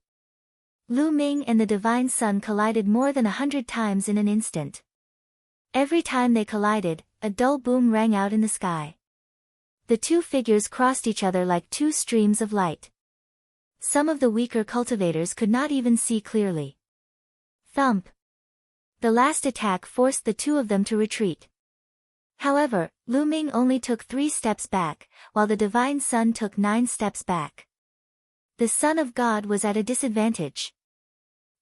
Lu Ming and the divine sun collided more than 100 times in an instant. Every time they collided, a dull boom rang out in the sky. The two figures crossed each other like two streams of light. Some of the weaker cultivators could not even see clearly. Thump! The last attack forced the two of them to retreat. However, Lu Ming only took 3 steps back, while the divine sun took 9 steps back. The Son of God was at a disadvantage.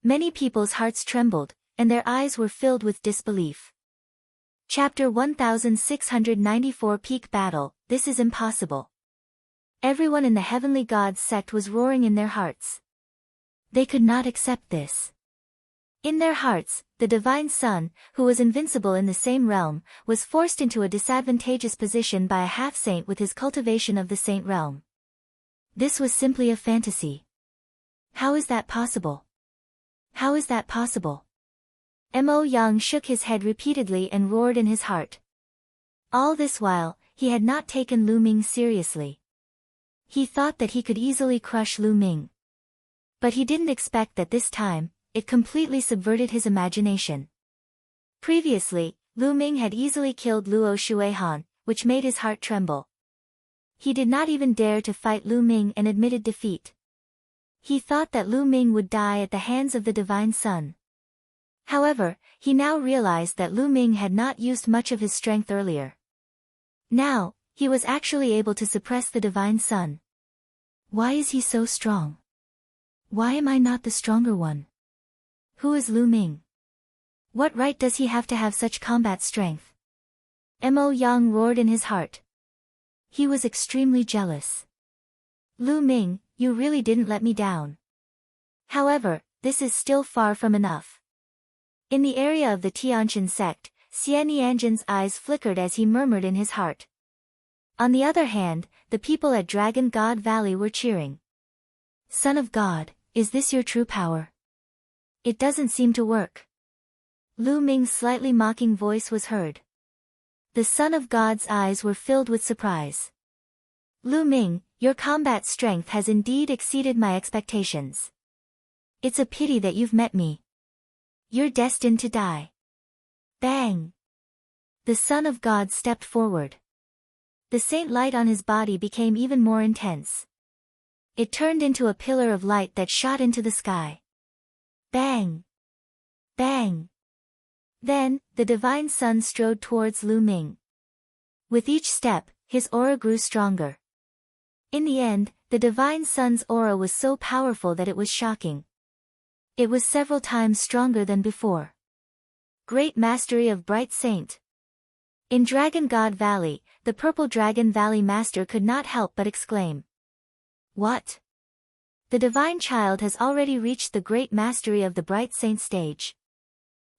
Many people's hearts trembled, and their eyes were filled with disbelief. Chapter 1694 Peak Battle, This is Impossible. Everyone in the Heavenly Gods sect was roaring in their hearts. They could not accept this. In their hearts, the divine sun, who was invincible in the same realm, was forced into a disadvantageous position by a half-saint with his cultivation of the saint realm. This was simply a fantasy. How is that possible? How is that possible? Mo Yang shook his head repeatedly and roared in his heart. All this while, he had not taken Lu Ming seriously. He thought that he could easily crush Lu Ming. But he didn't expect that this time, it completely subverted his imagination. Previously, Lu Ming had easily killed Luo Shuihan, which made his heart tremble. He did not even dare to fight Lu Ming and admitted defeat. He thought that Lu Ming would die at the hands of the divine sun. However, he now realized that Lu Ming had not used much of his strength earlier. Now, he was actually able to suppress the divine sun. Why is he so strong? Why am I not the stronger one? Who is Lu Ming? What right does he have to have such combat strength? Mo Yang roared in his heart. He was extremely jealous. Lu Ming, you really didn't let me down. However, this is still far from enough. In the area of the Tianjin sect, Xian Yanjin's eyes flickered as he murmured in his heart. On the other hand, the people at Dragon God Valley were cheering. Son of God, is this your true power? It doesn't seem to work. Lu Ming's slightly mocking voice was heard. The Son of God's eyes were filled with surprise. Lu Ming, your combat strength has indeed exceeded my expectations. It's a pity that you've met me. You're destined to die. Bang! The Son of God stepped forward. The saint light on his body became even more intense. It turned into a pillar of light that shot into the sky. Bang! Bang! Then, the divine sun strode towards Lu Ming. With each step, his aura grew stronger. In the end, the divine sun's aura was so powerful that it was shocking. It was several times stronger than before. Great mastery of Bright Saint. In Dragon God Valley, the Purple Dragon Valley Master could not help but exclaim. What? The divine child has already reached the great mastery of the Bright Saint stage.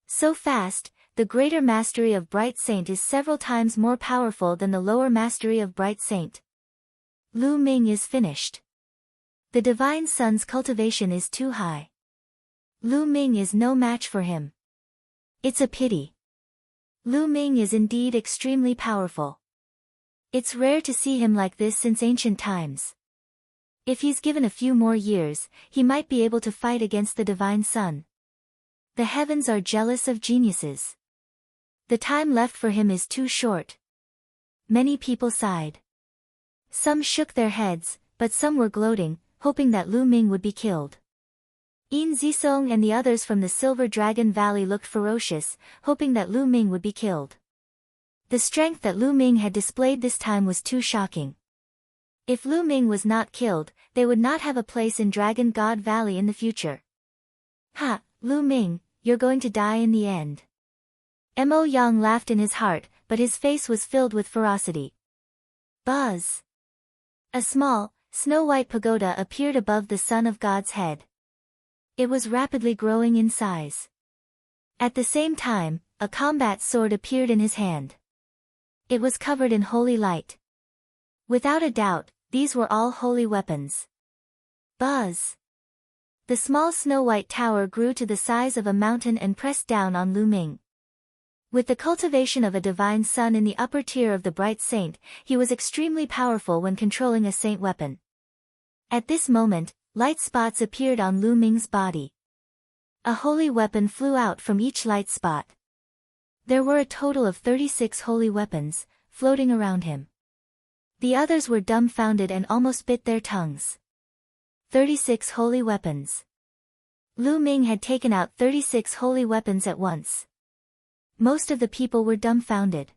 So fast, the greater mastery of Bright Saint is several times more powerful than the lower mastery of Bright Saint. Lu Ming is finished. The divine sun's cultivation is too high. Lu Ming is no match for him. It's a pity. Lu Ming is indeed extremely powerful. It's rare to see him like this since ancient times. If he's given a few more years, he might be able to fight against the divine sun. The heavens are jealous of geniuses. The time left for him is too short. Many people sighed. Some shook their heads, but some were gloating, hoping that Lu Ming would be killed. Yin Zisong and the others from the Silver Dragon Valley looked ferocious, hoping that Lu Ming would be killed. The strength that Lu Ming had displayed this time was too shocking. If Lu Ming was not killed, they would not have a place in Dragon God Valley in the future. Ha, Lu Ming, you're going to die in the end. Mo Yang laughed in his heart, but his face was filled with ferocity. Buzz! A small, snow-white pagoda appeared above the Son of God's head. It was rapidly growing in size. At the same time, a combat sword appeared in his hand. It was covered in holy light. Without a doubt, these were all holy weapons. Buzz! The small snow-white tower grew to the size of a mountain and pressed down on Lu Ming. With the cultivation of a divine sun in the upper tier of the bright saint, he was extremely powerful when controlling a saint weapon. At this moment, light spots appeared on Lu Ming's body. A holy weapon flew out from each light spot. There were a total of 36 holy weapons, floating around him. The others were dumbfounded and almost bit their tongues. 36 holy weapons. Lu Ming had taken out 36 holy weapons at once. Most of the people were dumbfounded.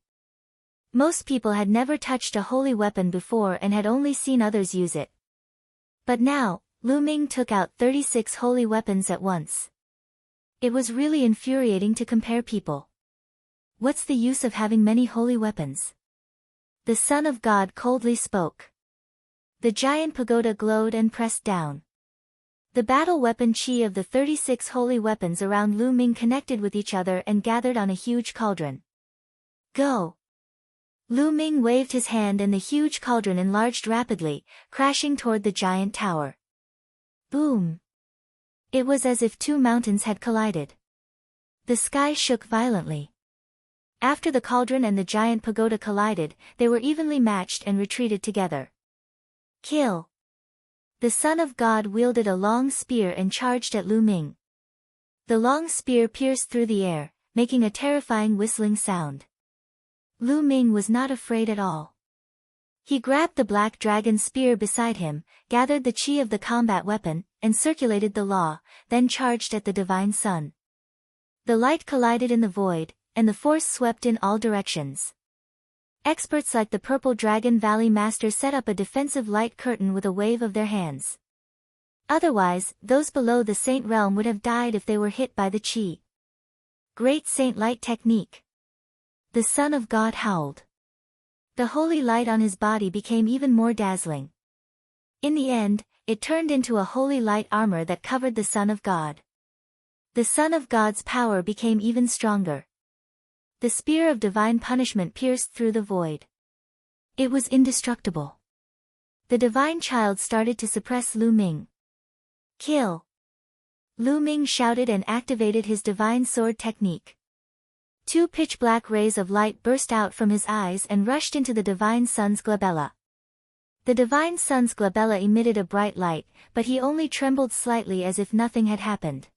Most people had never touched a holy weapon before and had only seen others use it. But now, Lu Ming took out 36 holy weapons at once. It was really infuriating to compare people. What's the use of having many holy weapons? The Son of God coldly spoke. The giant pagoda glowed and pressed down. The battle weapon chi of the 36 holy weapons around Lu Ming connected with each other and gathered on a huge cauldron. Go! Lu Ming waved his hand and the huge cauldron enlarged rapidly, crashing toward the giant tower. Boom! It was as if two mountains had collided. The sky shook violently. After the cauldron and the giant pagoda collided, they were evenly matched and retreated together. Kill! The Son of God wielded a long spear and charged at Lu Ming. The long spear pierced through the air, making a terrifying whistling sound. Lu Ming was not afraid at all. He grabbed the black dragon spear beside him, gathered the chi of the combat weapon, and circulated the law, then charged at the divine sun. The light collided in the void, and the force swept in all directions. Experts like the Purple Dragon Valley Master set up a defensive light curtain with a wave of their hands. Otherwise, those below the Saint Realm would have died if they were hit by the chi. Great Saint Light Technique. The Son of God howled. The holy light on his body became even more dazzling. In the end, it turned into a holy light armor that covered the Son of God. The Son of God's power became even stronger. The spear of divine punishment pierced through the void. It was indestructible. The divine child started to suppress Lu Ming. Kill! Lu Ming shouted and activated his divine sword technique. Two pitch-black rays of light burst out from his eyes and rushed into the divine sun's glabella. The divine sun's glabella emitted a bright light, but he only trembled slightly as if nothing had happened.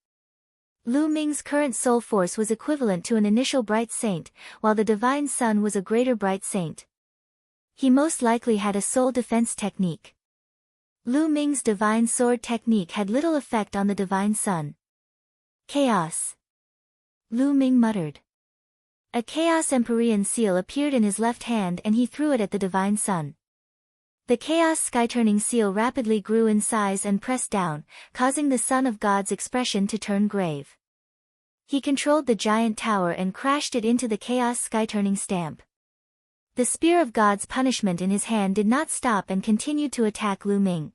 Lu Ming's current soul force was equivalent to an initial bright saint, while the divine sun was a greater bright saint. He most likely had a soul defense technique. Lu Ming's divine sword technique had little effect on the divine sun. Chaos! Lu Ming muttered. A Chaos Empyrean seal appeared in his left hand and he threw it at the divine sun. The Chaos Sky-turning seal rapidly grew in size and pressed down, causing the Son of God's expression to turn grave. He controlled the giant tower and crashed it into the Chaos Sky-turning stamp. The spear of God's punishment in his hand did not stop and continued to attack Lu Ming.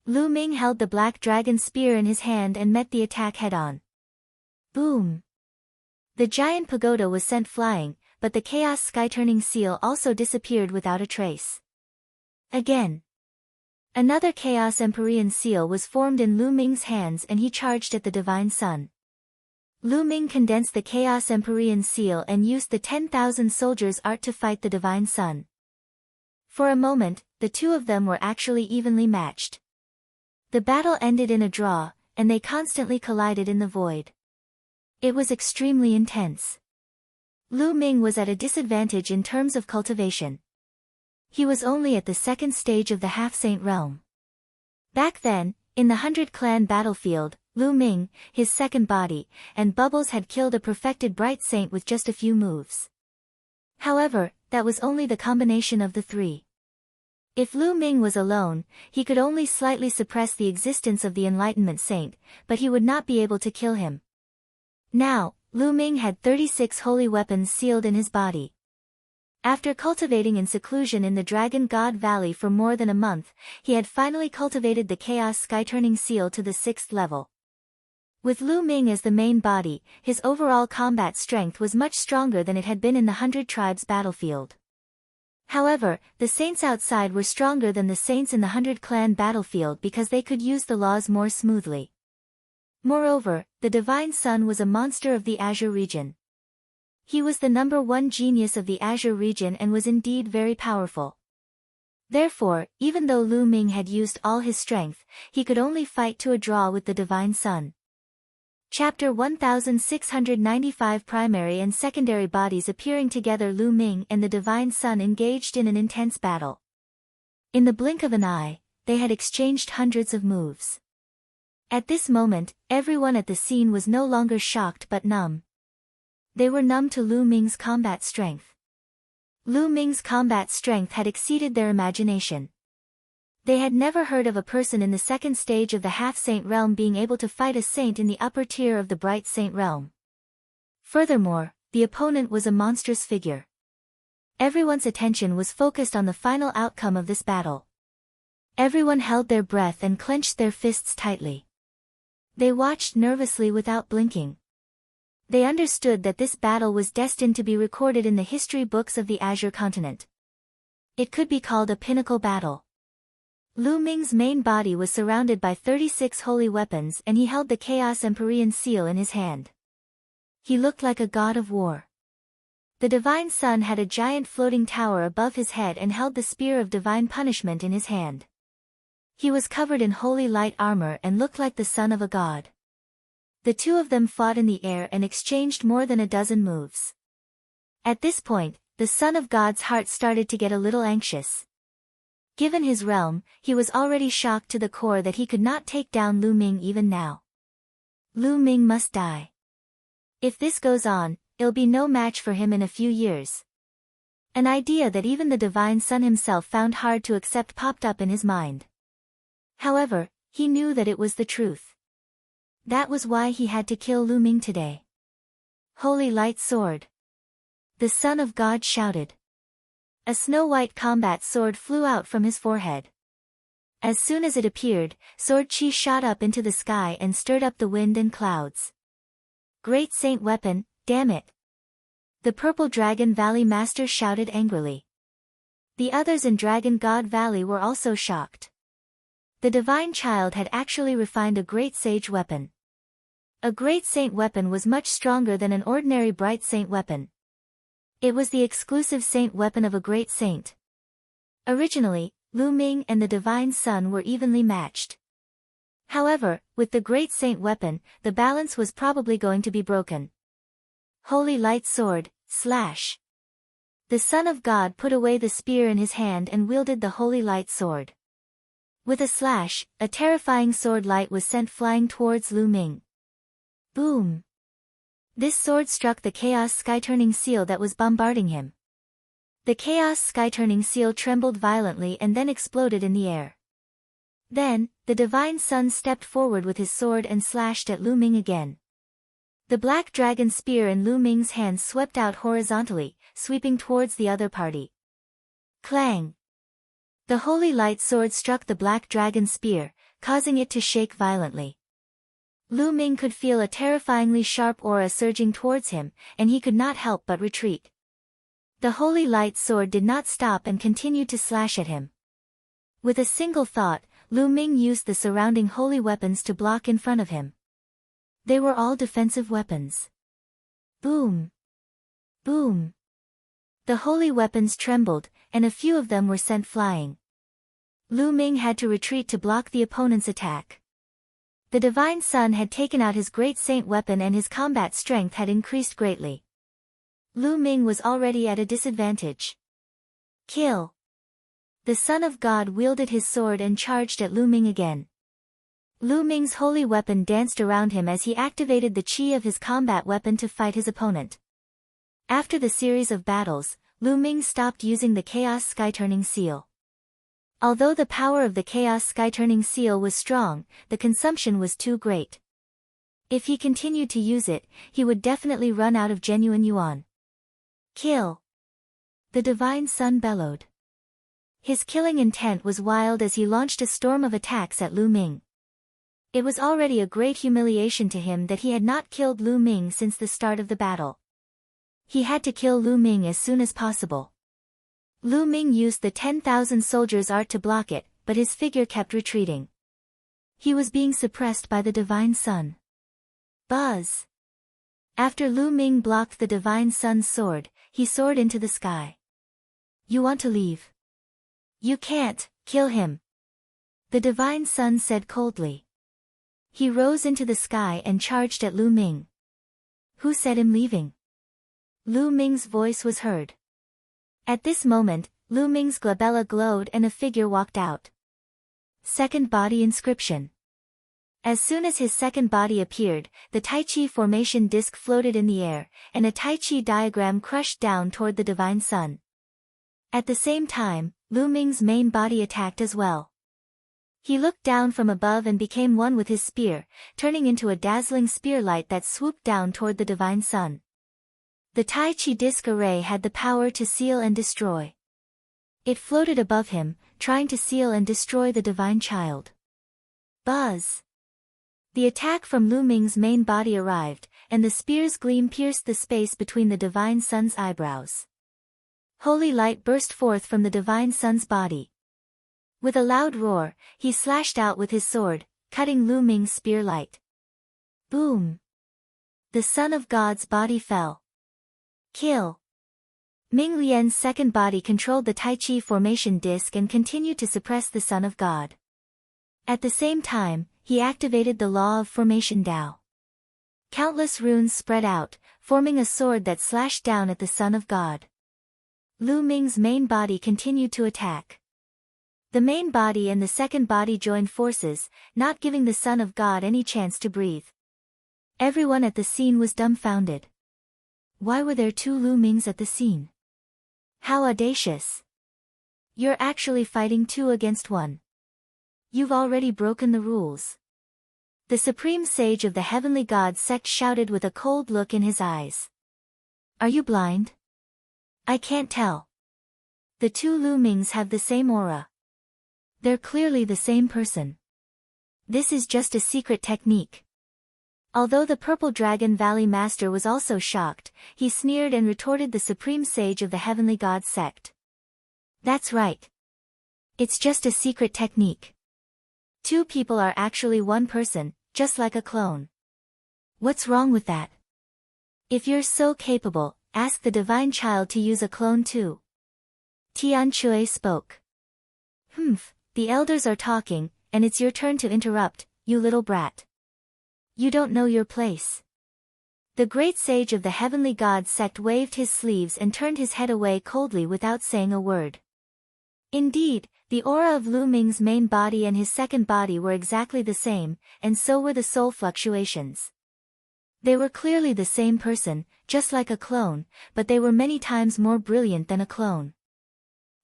Lu Ming held the black dragon spear in his hand and met the attack head-on. Boom! The giant pagoda was sent flying, but the Chaos Sky-turning seal also disappeared without a trace. Again. Another Chaos Empyrean seal was formed in Lu Ming's hands and he charged at the divine sun. Lu Ming condensed the Chaos Empyrean seal and used the 10,000 soldiers' art to fight the divine sun. For a moment, the two of them were actually evenly matched. The battle ended in a draw, and they constantly collided in the void. It was extremely intense. Lu Ming was at a disadvantage in terms of cultivation. He was only at the second stage of the half-saint realm. Back then, in the 100-clan battlefield, Lu Ming, his second body, and Bubbles had killed a perfected bright saint with just a few moves. However, that was only the combination of the three. If Lu Ming was alone, he could only slightly suppress the existence of the Enlightenment Saint, but he would not be able to kill him. Now, Lu Ming had 36 holy weapons sealed in his body. After cultivating in seclusion in the Dragon God Valley for more than a month, he had finally cultivated the Chaos Skyturning Seal to the 6th level. With Lu Ming as the main body, his overall combat strength was much stronger than it had been in the 100 Tribes battlefield. However, the saints outside were stronger than the saints in the 100 Clan battlefield because they could use the laws more smoothly. Moreover, the Divine Sun was a monster of the Azure region. He was the #1 genius of the Azure region and was indeed very powerful. Therefore, even though Lu Ming had used all his strength, he could only fight to a draw with the Divine Sun. Chapter 1695 Primary and secondary bodies appearing together. Lu Ming and the Divine Sun engaged in an intense battle. In the blink of an eye, they had exchanged hundreds of moves. At this moment, everyone at the scene was no longer shocked but numb. They were numb to Lu Ming's combat strength. Lu Ming's combat strength had exceeded their imagination. They had never heard of a person in the second stage of the half-saint realm being able to fight a saint in the upper tier of the bright saint realm. Furthermore, the opponent was a monstrous figure. Everyone's attention was focused on the final outcome of this battle. Everyone held their breath and clenched their fists tightly. They watched nervously without blinking. They understood that this battle was destined to be recorded in the history books of the Azure continent. It could be called a pinnacle battle. Lu Ming's main body was surrounded by 36 holy weapons and he held the Chaos Empyrean seal in his hand. He looked like a god of war. The Divine Sun had a giant floating tower above his head and held the spear of divine punishment in his hand. He was covered in holy light armor and looked like the son of a god. The two of them fought in the air and exchanged more than a dozen moves. At this point, the Son of God's heart started to get a little anxious. Given his realm, he was already shocked to the core that he could not take down Lu Ming even now. Lu Ming must die. If this goes on, it'll be no match for him in a few years. An idea that even the Divine Sun himself found hard to accept popped up in his mind. However, he knew that it was the truth. That was why he had to kill Lu Ming today. Holy Light Sword. The Son of God shouted. A snow-white combat sword flew out from his forehead. As soon as it appeared, sword chi shot up into the sky and stirred up the wind and clouds. Great Saint weapon, damn it! The Purple Dragon Valley Master shouted angrily. The others in Dragon God Valley were also shocked. The Divine Child had actually refined a Great Sage weapon. A Great Saint weapon was much stronger than an ordinary Bright Saint weapon. It was the exclusive saint weapon of a great saint. Originally, Lu Ming and the Divine Sun were evenly matched. However, with the great saint weapon, the balance was probably going to be broken. Holy Light Sword, slash. The Son of God put away the spear in his hand and wielded the Holy Light Sword. With a slash, a terrifying sword light was sent flying towards Lu Ming. Boom! This sword struck the Chaos Skyturning Seal that was bombarding him. The Chaos Skyturning Seal trembled violently and then exploded in the air. Then, the Divine Sun stepped forward with his sword and slashed at Lu Ming again. The Black Dragon Spear in Lu Ming's hand swept out horizontally, sweeping towards the other party. Clang! The Holy Light Sword struck the Black Dragon Spear, causing it to shake violently. Lu Ming could feel a terrifyingly sharp aura surging towards him, and he could not help but retreat. The Holy Light Sword did not stop and continued to slash at him. With a single thought, Lu Ming used the surrounding holy weapons to block in front of him. They were all defensive weapons. Boom! Boom! The holy weapons trembled, and a few of them were sent flying. Lu Ming had to retreat to block the opponent's attack. The Divine Sun had taken out his great saint weapon and his combat strength had increased greatly. Lu Ming was already at a disadvantage. Kill! The Son of God wielded his sword and charged at Lu Ming again. Lu Ming's holy weapon danced around him as he activated the chi of his combat weapon to fight his opponent. After the series of battles, Lu Ming stopped using the Chaos Sky-Turning Seal. Although the power of the Chaos Sky-Turning Seal was strong, the consumption was too great. If he continued to use it, he would definitely run out of genuine yuan. Kill! The Divine Sun bellowed. His killing intent was wild as he launched a storm of attacks at Lu Ming. It was already a great humiliation to him that he had not killed Lu Ming since the start of the battle. He had to kill Lu Ming as soon as possible. Lu Ming used the 10,000 soldiers' art to block it, but his figure kept retreating. He was being suppressed by the Divine Sun. Buzz! After Lu Ming blocked the Divine Sun's sword, he soared into the sky. You want to leave? You can't, kill him. The Divine Sun said coldly. He rose into the sky and charged at Lu Ming. Who said him leaving? Lu Ming's voice was heard. At this moment, Lu Ming's glabella glowed and a figure walked out. Second body inscription. As soon as his second body appeared, the Tai Chi formation disc floated in the air, and a Tai Chi diagram crushed down toward the Divine Sun. At the same time, Lu Ming's main body attacked as well. He looked down from above and became one with his spear, turning into a dazzling spear light that swooped down toward the Divine Sun. The Tai Chi disc array had the power to seal and destroy. It floated above him, trying to seal and destroy the Divine Child. Buzz! The attack from Lu Ming's main body arrived, and the spear's gleam pierced the space between the Divine Sun's eyebrows. Holy light burst forth from the Divine Sun's body. With a loud roar, he slashed out with his sword, cutting Lu Ming's spear light. Boom! The Son of God's body fell. Kill! Ming Lian's second body controlled the Tai Chi formation disc and continued to suppress the Son of God. At the same time, he activated the law of formation Dao. Countless runes spread out, forming a sword that slashed down at the Son of God. Lu Ming's main body continued to attack. The main body and the second body joined forces, not giving the Son of God any chance to breathe. Everyone at the scene was dumbfounded. Why were there two Lu Mings at the scene? How audacious! You're actually fighting two against one. You've already broken the rules. The Supreme Sage of the Heavenly God sect shouted with a cold look in his eyes. Are you blind? I can't tell. The two Lu Mings have the same aura. They're clearly the same person. This is just a secret technique. Although the Purple Dragon Valley Master was also shocked, he sneered and retorted the Supreme Sage of the Heavenly God sect. That's right. It's just a secret technique. Two people are actually one person, just like a clone. What's wrong with that? If you're so capable, ask the Divine Child to use a clone too. Tian Chui spoke. The elders are talking, and it's your turn to interrupt, you little brat. You don't know your place. The great sage of the Heavenly God sect waved his sleeves and turned his head away coldly without saying a word. Indeed, the aura of Lu Ming's main body and his second body were exactly the same, and so were the soul fluctuations. They were clearly the same person, just like a clone, but they were many times more brilliant than a clone.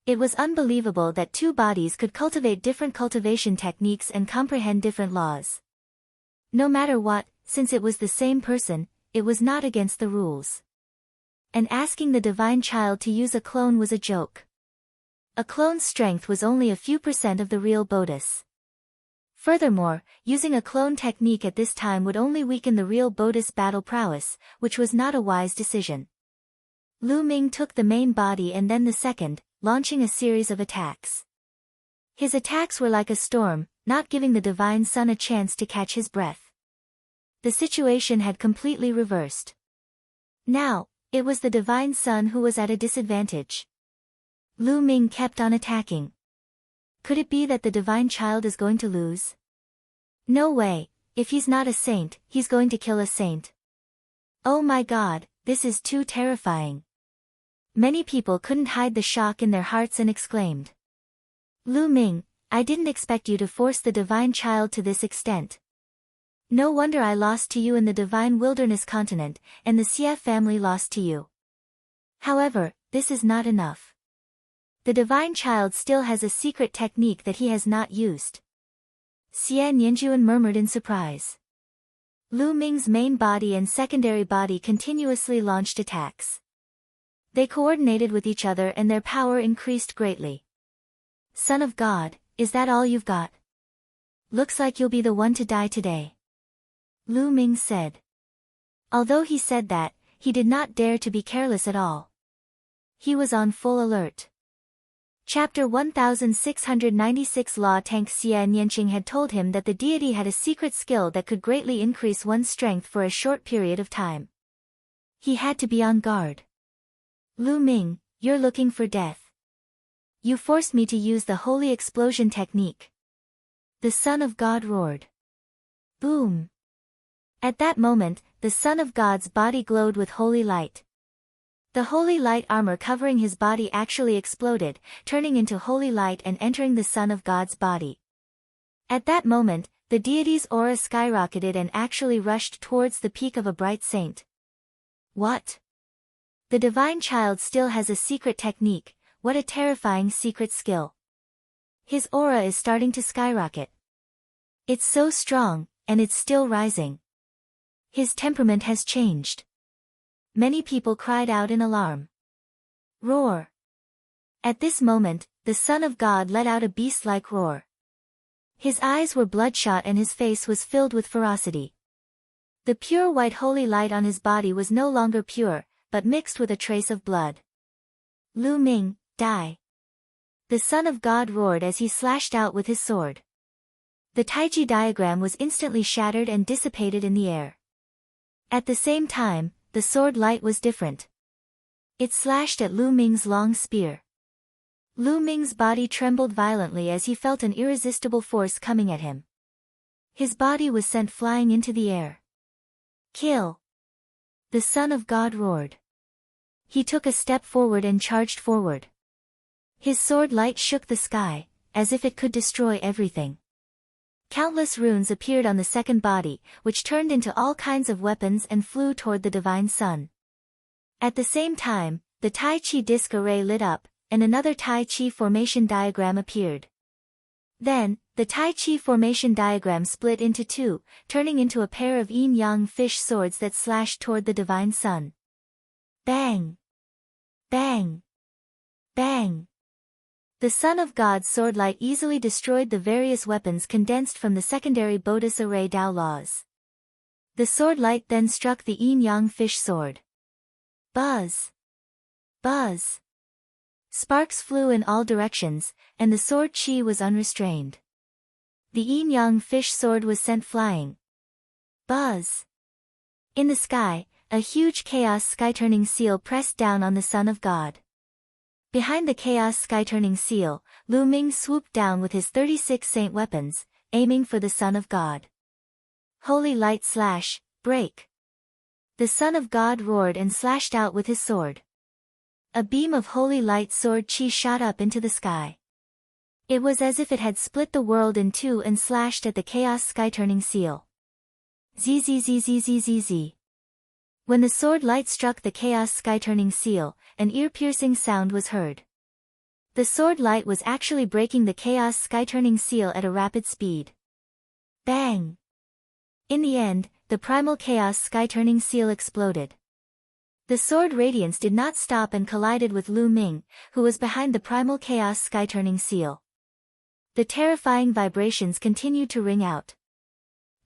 It was unbelievable that two bodies could cultivate different cultivation techniques and comprehend different laws. No matter what, since it was the same person, it was not against the rules. And asking the Divine Child to use a clone was a joke. A clone's strength was only a few % of the real Bodhis. Furthermore, using a clone technique at this time would only weaken the real Bodhis battle prowess, which was not a wise decision. Lu Ming took the main body and then the second, launching a series of attacks. His attacks were like a storm, not giving the Divine Sun a chance to catch his breath. The situation had completely reversed. Now, it was the Divine Sun who was at a disadvantage. Lu Ming kept on attacking. Could it be that the divine child is going to lose? No way, if he's not a saint, he's going to kill a saint. Oh my God, this is too terrifying. Many people couldn't hide the shock in their hearts and exclaimed. Lu Ming, I didn't expect you to force the divine child to this extent. No wonder I lost to you in the divine wilderness continent, and the Xie family lost to you. However, this is not enough. The divine child still has a secret technique that he has not used. Xie Nianjuan murmured in surprise. Lu Ming's main body and secondary body continuously launched attacks. They coordinated with each other and their power increased greatly. Son of God, is that all you've got? Looks like you'll be the one to die today. Lu Ming said. Although he said that, he did not dare to be careless at all. He was on full alert. Chapter 1696 Law Tank Xie Nianqing had told him that the deity had a secret skill that could greatly increase one's strength for a short period of time. He had to be on guard. Lu Ming, you're looking for death. You forced me to use the holy explosion technique. The Son of God roared. Boom. At that moment, the Son of God's body glowed with holy light. The holy light armor covering his body actually exploded, turning into holy light and entering the Son of God's body. At that moment, the deity's aura skyrocketed and actually rushed towards the peak of a bright saint. What? The divine child still has a secret technique. What a terrifying secret skill. His aura is starting to skyrocket. It's so strong, and it's still rising. His temperament has changed. Many people cried out in alarm. Roar. At this moment, the Son of God let out a beast-like roar. His eyes were bloodshot and his face was filled with ferocity. The pure white holy light on his body was no longer pure, but mixed with a trace of blood. Lu Ming, die. The Son of God roared as he slashed out with his sword. The Taiji diagram was instantly shattered and dissipated in the air. At the same time, the sword light was different. It slashed at Lu Ming's long spear. Lu Ming's body trembled violently as he felt an irresistible force coming at him. His body was sent flying into the air. Kill! The Son of God roared. He took a step forward and charged forward. His sword light shook the sky, as if it could destroy everything. Countless runes appeared on the second body, which turned into all kinds of weapons and flew toward the divine sun. At the same time, the Tai Chi disc array lit up, and another Tai Chi formation diagram appeared. Then, the Tai Chi formation diagram split into two, turning into a pair of yin-yang fish swords that slashed toward the divine sun. Bang! Bang! Bang! The Son of God's sword light easily destroyed the various weapons condensed from the secondary Bodhis array Dao laws. The sword light then struck the yin-yang fish sword. Buzz! Buzz! Sparks flew in all directions, and the sword chi was unrestrained. The yin-yang fish sword was sent flying. Buzz! In the sky, a huge chaos sky-turning seal pressed down on the Son of God. Behind the chaos sky-turning seal, Lu Ming swooped down with his 36 saint weapons, aiming for the Son of God. Holy light slash, break! The Son of God roared and slashed out with his sword. A beam of holy light sword chi shot up into the sky. It was as if it had split the world in two and slashed at the chaos sky-turning seal. Zzzzzzzzz. When the sword light struck the chaos sky-turning seal, an ear-piercing sound was heard. The sword light was actually breaking the chaos sky-turning seal at a rapid speed. Bang! In the end, the primal chaos sky-turning seal exploded. The sword radiance did not stop and collided with Lu Ming, who was behind the primal chaos sky-turning seal. The terrifying vibrations continued to ring out.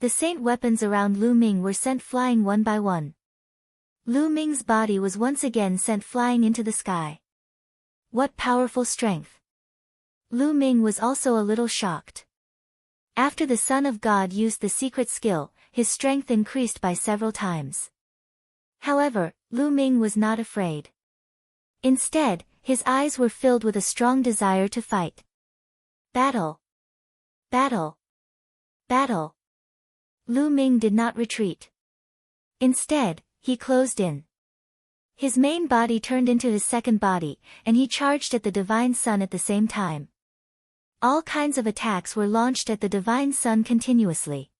The saint weapons around Lu Ming were sent flying one by one. Lu Ming's body was once again sent flying into the sky. What powerful strength! Lu Ming was also a little shocked. After the Son of God used the secret skill, his strength increased by several times. However, Lu Ming was not afraid. Instead, his eyes were filled with a strong desire to fight. Battle! Battle! Battle! Lu Ming did not retreat. Instead, he closed in. His main body turned into his second body, and he charged at the Divine Sun at the same time. All kinds of attacks were launched at the Divine Sun continuously.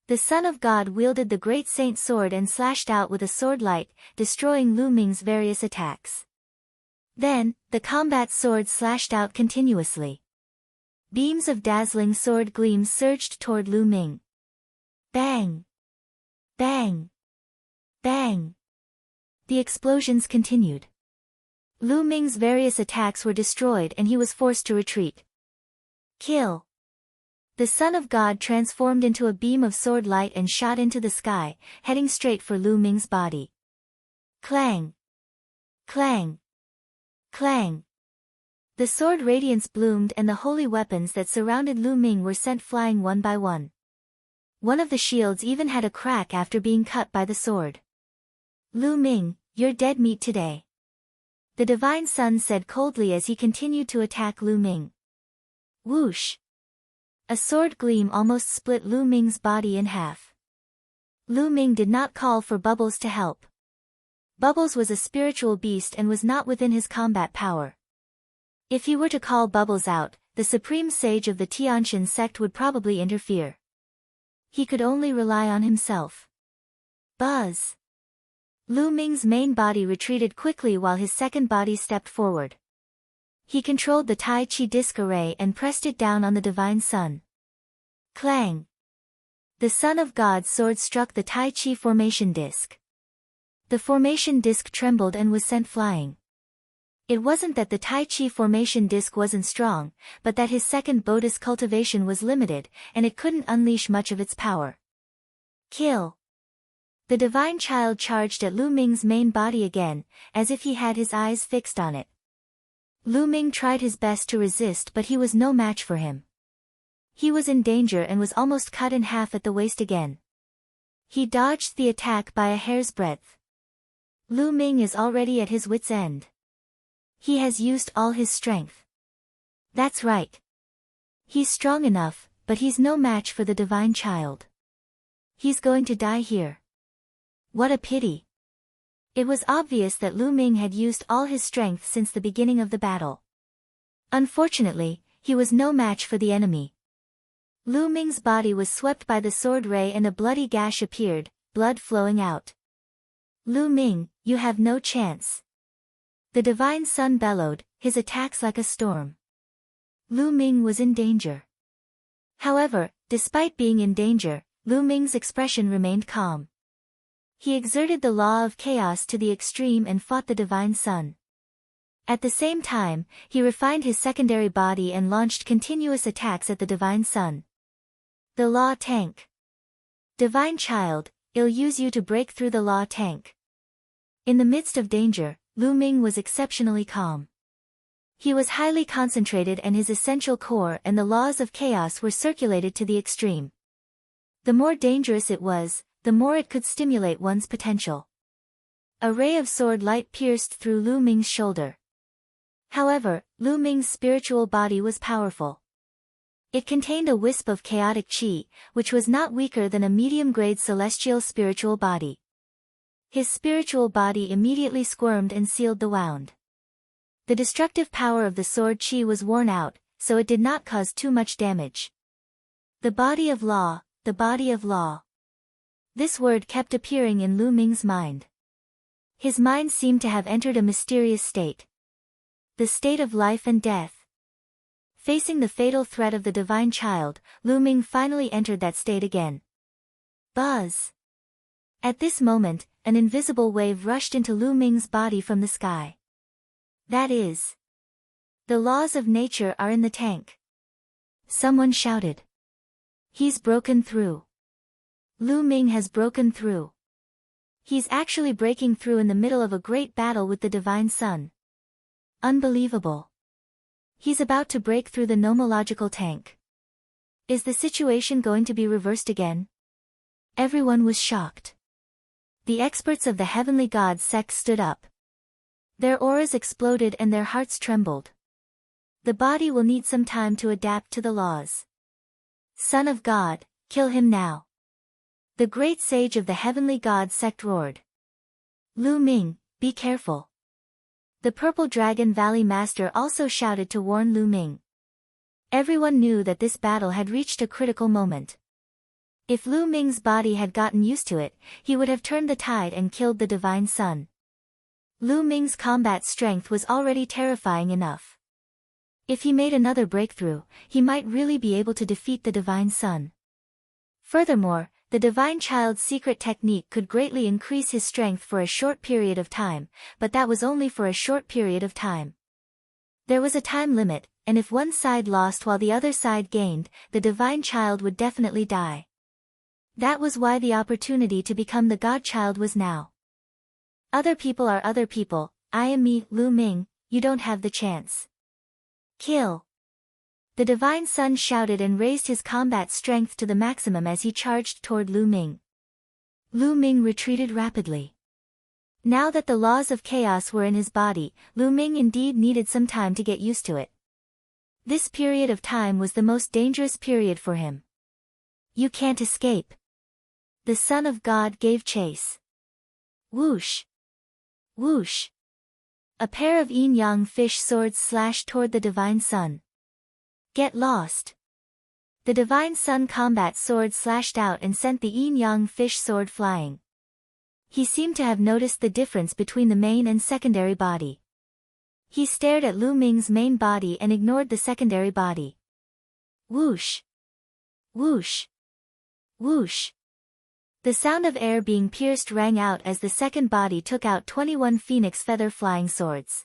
The Son of God wielded the Great Saint Sword and slashed out with a sword light, destroying Lu Ming's various attacks. Then, the combat sword slashed out continuously. Beams of dazzling sword gleams surged toward Lu Ming. Bang! Bang! Bang! The explosions continued. Lu Ming's various attacks were destroyed and he was forced to retreat. Kill! The Son of God transformed into a beam of sword light and shot into the sky, heading straight for Lu Ming's body. Clang! Clang! Clang! The sword radiance bloomed and the holy weapons that surrounded Lu Ming were sent flying one by one. One of the shields even had a crack after being cut by the sword. Lu Ming, you're dead meat today. The Divine Sun said coldly as he continued to attack Lu Ming. Whoosh! A sword gleam almost split Lu Ming's body in half. Lu Ming did not call for Bubbles to help. Bubbles was a spiritual beast and was not within his combat power. If he were to call Bubbles out, the supreme sage of the Tiantian sect would probably interfere. He could only rely on himself. Buzz! Lu Ming's main body retreated quickly while his second body stepped forward. He controlled the Tai Chi disc array and pressed it down on the Divine Sun. Clang! The Son of God's sword struck the Tai Chi formation disc. The formation disc trembled and was sent flying. It wasn't that the Tai Chi formation disc wasn't strong, but that his second Bodhis cultivation was limited, and it couldn't unleash much of its power. Kill! The Divine Child charged at Lu Ming's main body again, as if he had his eyes fixed on it. Lu Ming tried his best to resist but he was no match for him. He was in danger and was almost cut in half at the waist again. He dodged the attack by a hair's breadth. Lu Ming is already at his wit's end. He has used all his strength. That's right. He's strong enough, but he's no match for the Divine Child. He's going to die here. What a pity. It was obvious that Lu Ming had used all his strength since the beginning of the battle. Unfortunately, he was no match for the enemy. Lu Ming's body was swept by the sword ray and a bloody gash appeared, blood flowing out. Lu Ming, you have no chance. The Divine Sun bellowed, his attacks like a storm. Lu Ming was in danger. However, despite being in danger, Lu Ming's expression remained calm. He exerted the law of chaos to the extreme and fought the Divine Sun. At the same time, he refined his secondary body and launched continuous attacks at the Divine Sun. The Law Tank. Divine Child, I'll use you to break through the Law Tank. In the midst of danger, Lu Ming was exceptionally calm. He was highly concentrated and his essential core and the laws of chaos were circulated to the extreme. The more dangerous it was, the more it could stimulate one's potential. A ray of sword light pierced through Lu Ming's shoulder. However, Lu Ming's spiritual body was powerful. It contained a wisp of chaotic chi, which was not weaker than a medium-grade celestial spiritual body. His spiritual body immediately squirmed and sealed the wound. The destructive power of the sword chi was worn out, so it did not cause too much damage. The body of law, the body of law. This word kept appearing in Lu Ming's mind. His mind seemed to have entered a mysterious state. The state of life and death. Facing the fatal threat of the Divine Child, Lu Ming finally entered that state again. Buzz! At this moment, an invisible wave rushed into Lu Ming's body from the sky. That is. The laws of nature are in the tank. Someone shouted. He's broken through. Lu Ming has broken through. He's actually breaking through in the middle of a great battle with the Divine Sun. Unbelievable. He's about to break through the nomological tank. Is the situation going to be reversed again? Everyone was shocked. The experts of the Heavenly God sect stood up. Their auras exploded and their hearts trembled. The body will need some time to adapt to the laws. Son of God, kill him now. The great sage of the heavenly god sect roared. Lu Ming, be careful. The Purple Dragon Valley Master also shouted to warn Lu Ming. Everyone knew that this battle had reached a critical moment. If Lu Ming's body had gotten used to it, he would have turned the tide and killed the Divine Sun. Lu Ming's combat strength was already terrifying enough. If he made another breakthrough, he might really be able to defeat the Divine Sun. Furthermore, the Divine Child's secret technique could greatly increase his strength for a short period of time, but that was only for a short period of time. There was a time limit, and if one side lost while the other side gained, the Divine Child would definitely die. That was why the opportunity to become the Godchild was now. Other people are other people, I am me, Lu Ming, you don't have the chance. Kill. The Divine Sun shouted and raised his combat strength to the maximum as he charged toward Lu Ming. Lu Ming retreated rapidly. Now that the laws of chaos were in his body, Lu Ming indeed needed some time to get used to it. This period of time was the most dangerous period for him. You can't escape. The Son of God gave chase. Whoosh! Whoosh! A pair of yin-yang fish swords slashed toward the Divine Sun. Get lost! The Divine Sun combat sword slashed out and sent the yin-yang fish sword flying. He seemed to have noticed the difference between the main and secondary body. He stared at Lu Ming's main body and ignored the secondary body. Whoosh! Whoosh! Whoosh! The sound of air being pierced rang out as the second body took out 21 phoenix feather flying swords.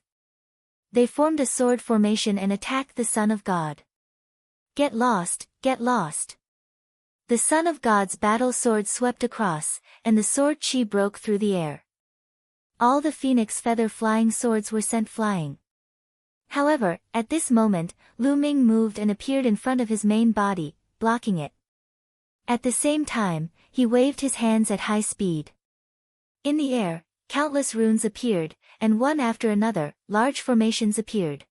They formed a sword formation and attacked the Son of God. Get lost, get lost. The Son of God's battle sword swept across, and the sword chi broke through the air. All the phoenix feather flying swords were sent flying. However, at this moment, Lu Ming moved and appeared in front of his main body, blocking it. At the same time, he waved his hands at high speed. In the air, countless runes appeared, and one after another, large formations appeared.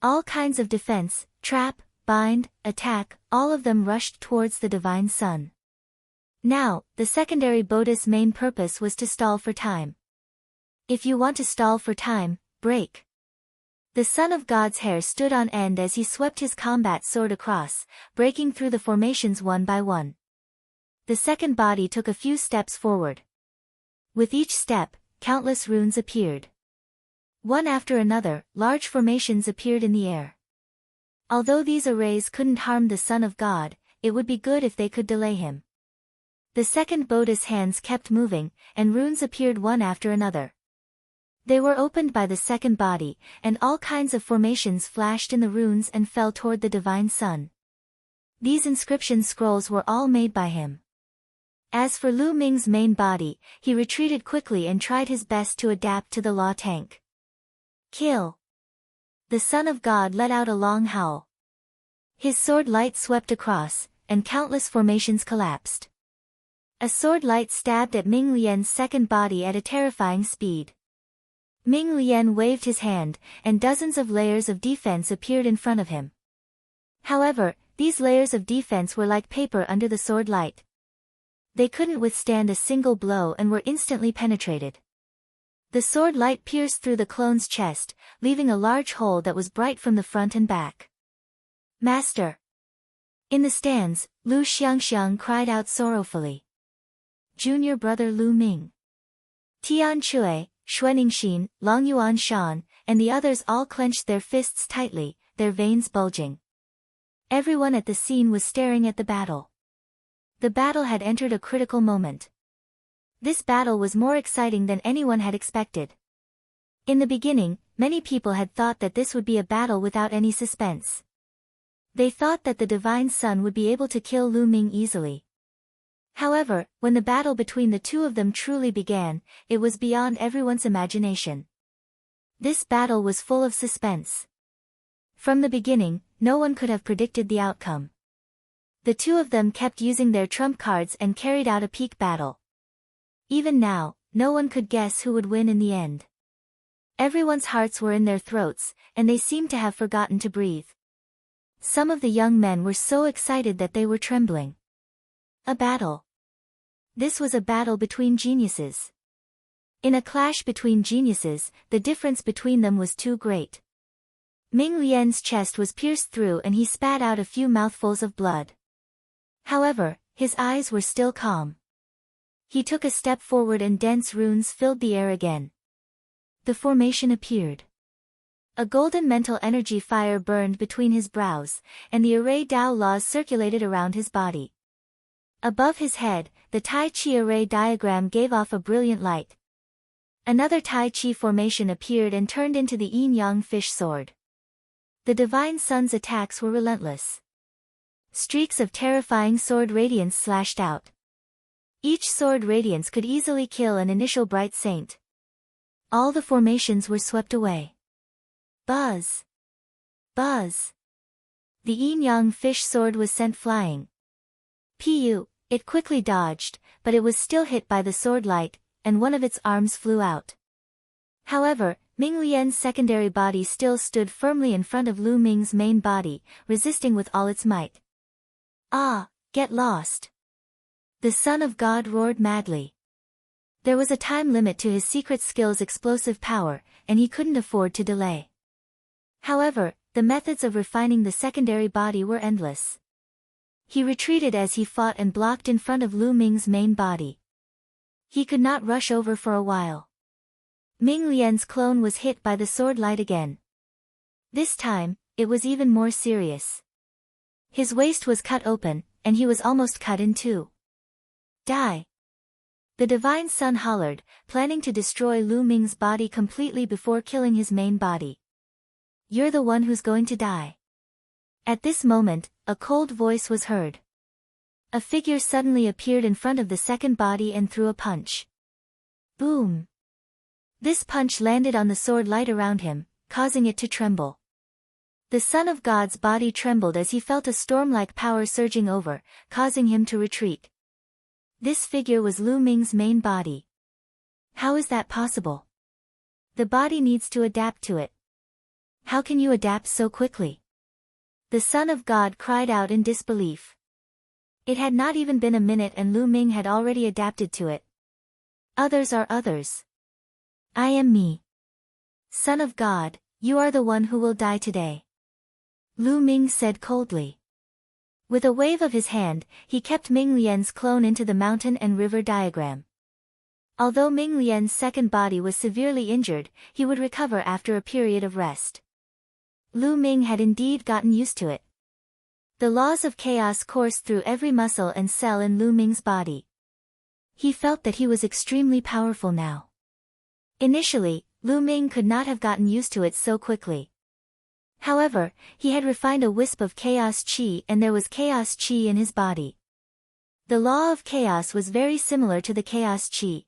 All kinds of defense, trap, bind, attack, all of them rushed towards the Divine Sun. Now, the secondary Bodhi's main purpose was to stall for time. If you want to stall for time, break. The Son of God's hair stood on end as he swept his combat sword across, breaking through the formations one by one. The second body took a few steps forward. With each step, countless runes appeared. One after another, large formations appeared in the air. Although these arrays couldn't harm the Son of God, it would be good if they could delay him. The second Bodhi's hands kept moving, and runes appeared one after another. They were opened by the second body, and all kinds of formations flashed in the runes and fell toward the Divine Sun. These inscription scrolls were all made by him. As for Lu Ming's main body, he retreated quickly and tried his best to adapt to the law tank. Kill! The Son of God let out a long howl. His sword light swept across, and countless formations collapsed. A sword light stabbed at Ming Lian's second body at a terrifying speed. Ming Lian waved his hand, and dozens of layers of defense appeared in front of him. However, these layers of defense were like paper under the sword light. They couldn't withstand a single blow and were instantly penetrated. The sword light pierced through the clone's chest, leaving a large hole that was bright from the front and back. Master! In the stands, Lu Xiangxiang cried out sorrowfully. Junior brother Lu Ming. Tian Chui, Xuaningxin, Long Yuan Shan, and the others all clenched their fists tightly, their veins bulging. Everyone at the scene was staring at the battle. The battle had entered a critical moment. This battle was more exciting than anyone had expected. In the beginning, many people had thought that this would be a battle without any suspense. They thought that the Divine Sun would be able to kill Lu Ming easily. However, when the battle between the two of them truly began, it was beyond everyone's imagination. This battle was full of suspense. From the beginning, no one could have predicted the outcome. The two of them kept using their trump cards and carried out a peak battle. Even now, no one could guess who would win in the end. Everyone's hearts were in their throats, and they seemed to have forgotten to breathe. Some of the young men were so excited that they were trembling. A battle. This was a battle between geniuses. In a clash between geniuses, the difference between them was too great. Ming Lian's chest was pierced through and he spat out a few mouthfuls of blood. However, his eyes were still calm. He took a step forward and dense runes filled the air again. The formation appeared. A golden mental energy fire burned between his brows, and the array Dao laws circulated around his body. Above his head, the Tai Chi array diagram gave off a brilliant light. Another Tai Chi formation appeared and turned into the yin-yang fish sword. The Divine Sun's attacks were relentless. Streaks of terrifying sword radiance slashed out. Each sword radiance could easily kill an initial bright saint. All the formations were swept away. Buzz! Buzz! The yin-yang fish sword was sent flying. It quickly dodged, but it was still hit by the sword light, and one of its arms flew out. However, Ming Lian's secondary body still stood firmly in front of Lu Ming's main body, resisting with all its might. Ah, get lost! The son of God roared madly. There was a time limit to his secret skill's explosive power, and he couldn't afford to delay. However, the methods of refining the secondary body were endless. He retreated as he fought and blocked in front of Lu Ming's main body. He could not rush over for a while. Ming Lian's clone was hit by the sword light again. This time, it was even more serious. His waist was cut open, and he was almost cut in two. Die! The Divine Sun hollered, planning to destroy Lu Ming's body completely before killing his main body. You're the one who's going to die. At this moment, a cold voice was heard. A figure suddenly appeared in front of the second body and threw a punch. Boom! This punch landed on the sword light around him, causing it to tremble. The Son of God's body trembled as he felt a storm-like power surging over, causing him to retreat. This figure was Lu Ming's main body. How is that possible? The body needs to adapt to it. How can you adapt so quickly? The Son of God cried out in disbelief. It had not even been a minute and Lu Ming had already adapted to it. Others are others. I am me. Son of God, you are the one who will die today. Lu Ming said coldly. With a wave of his hand, he kept Ming Lian's clone into the mountain and river diagram. Although Ming Lian's second body was severely injured, he would recover after a period of rest. Lu Ming had indeed gotten used to it. The laws of chaos coursed through every muscle and cell in Lu Ming's body. He felt that he was extremely powerful now. Initially, Lu Ming could not have gotten used to it so quickly. However, he had refined a wisp of chaos chi and there was chaos chi in his body. The law of chaos was very similar to the chaos chi.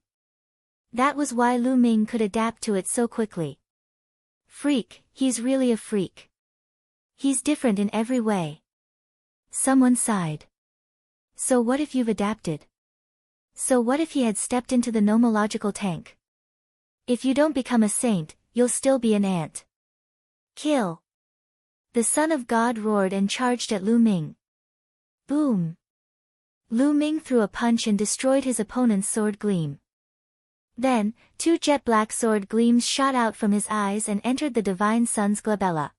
That was why Lu Ming could adapt to it so quickly. Freak, he's really a freak. He's different in every way. Someone sighed. So what if you've adapted? So what if he had stepped into the nomological tank? If you don't become a saint, you'll still be an ant. Kill! The Son of God roared and charged at Lu Ming. Boom! Lu Ming threw a punch and destroyed his opponent's sword gleam. Then, two jet-black sword gleams shot out from his eyes and entered the Divine Sun's glabella.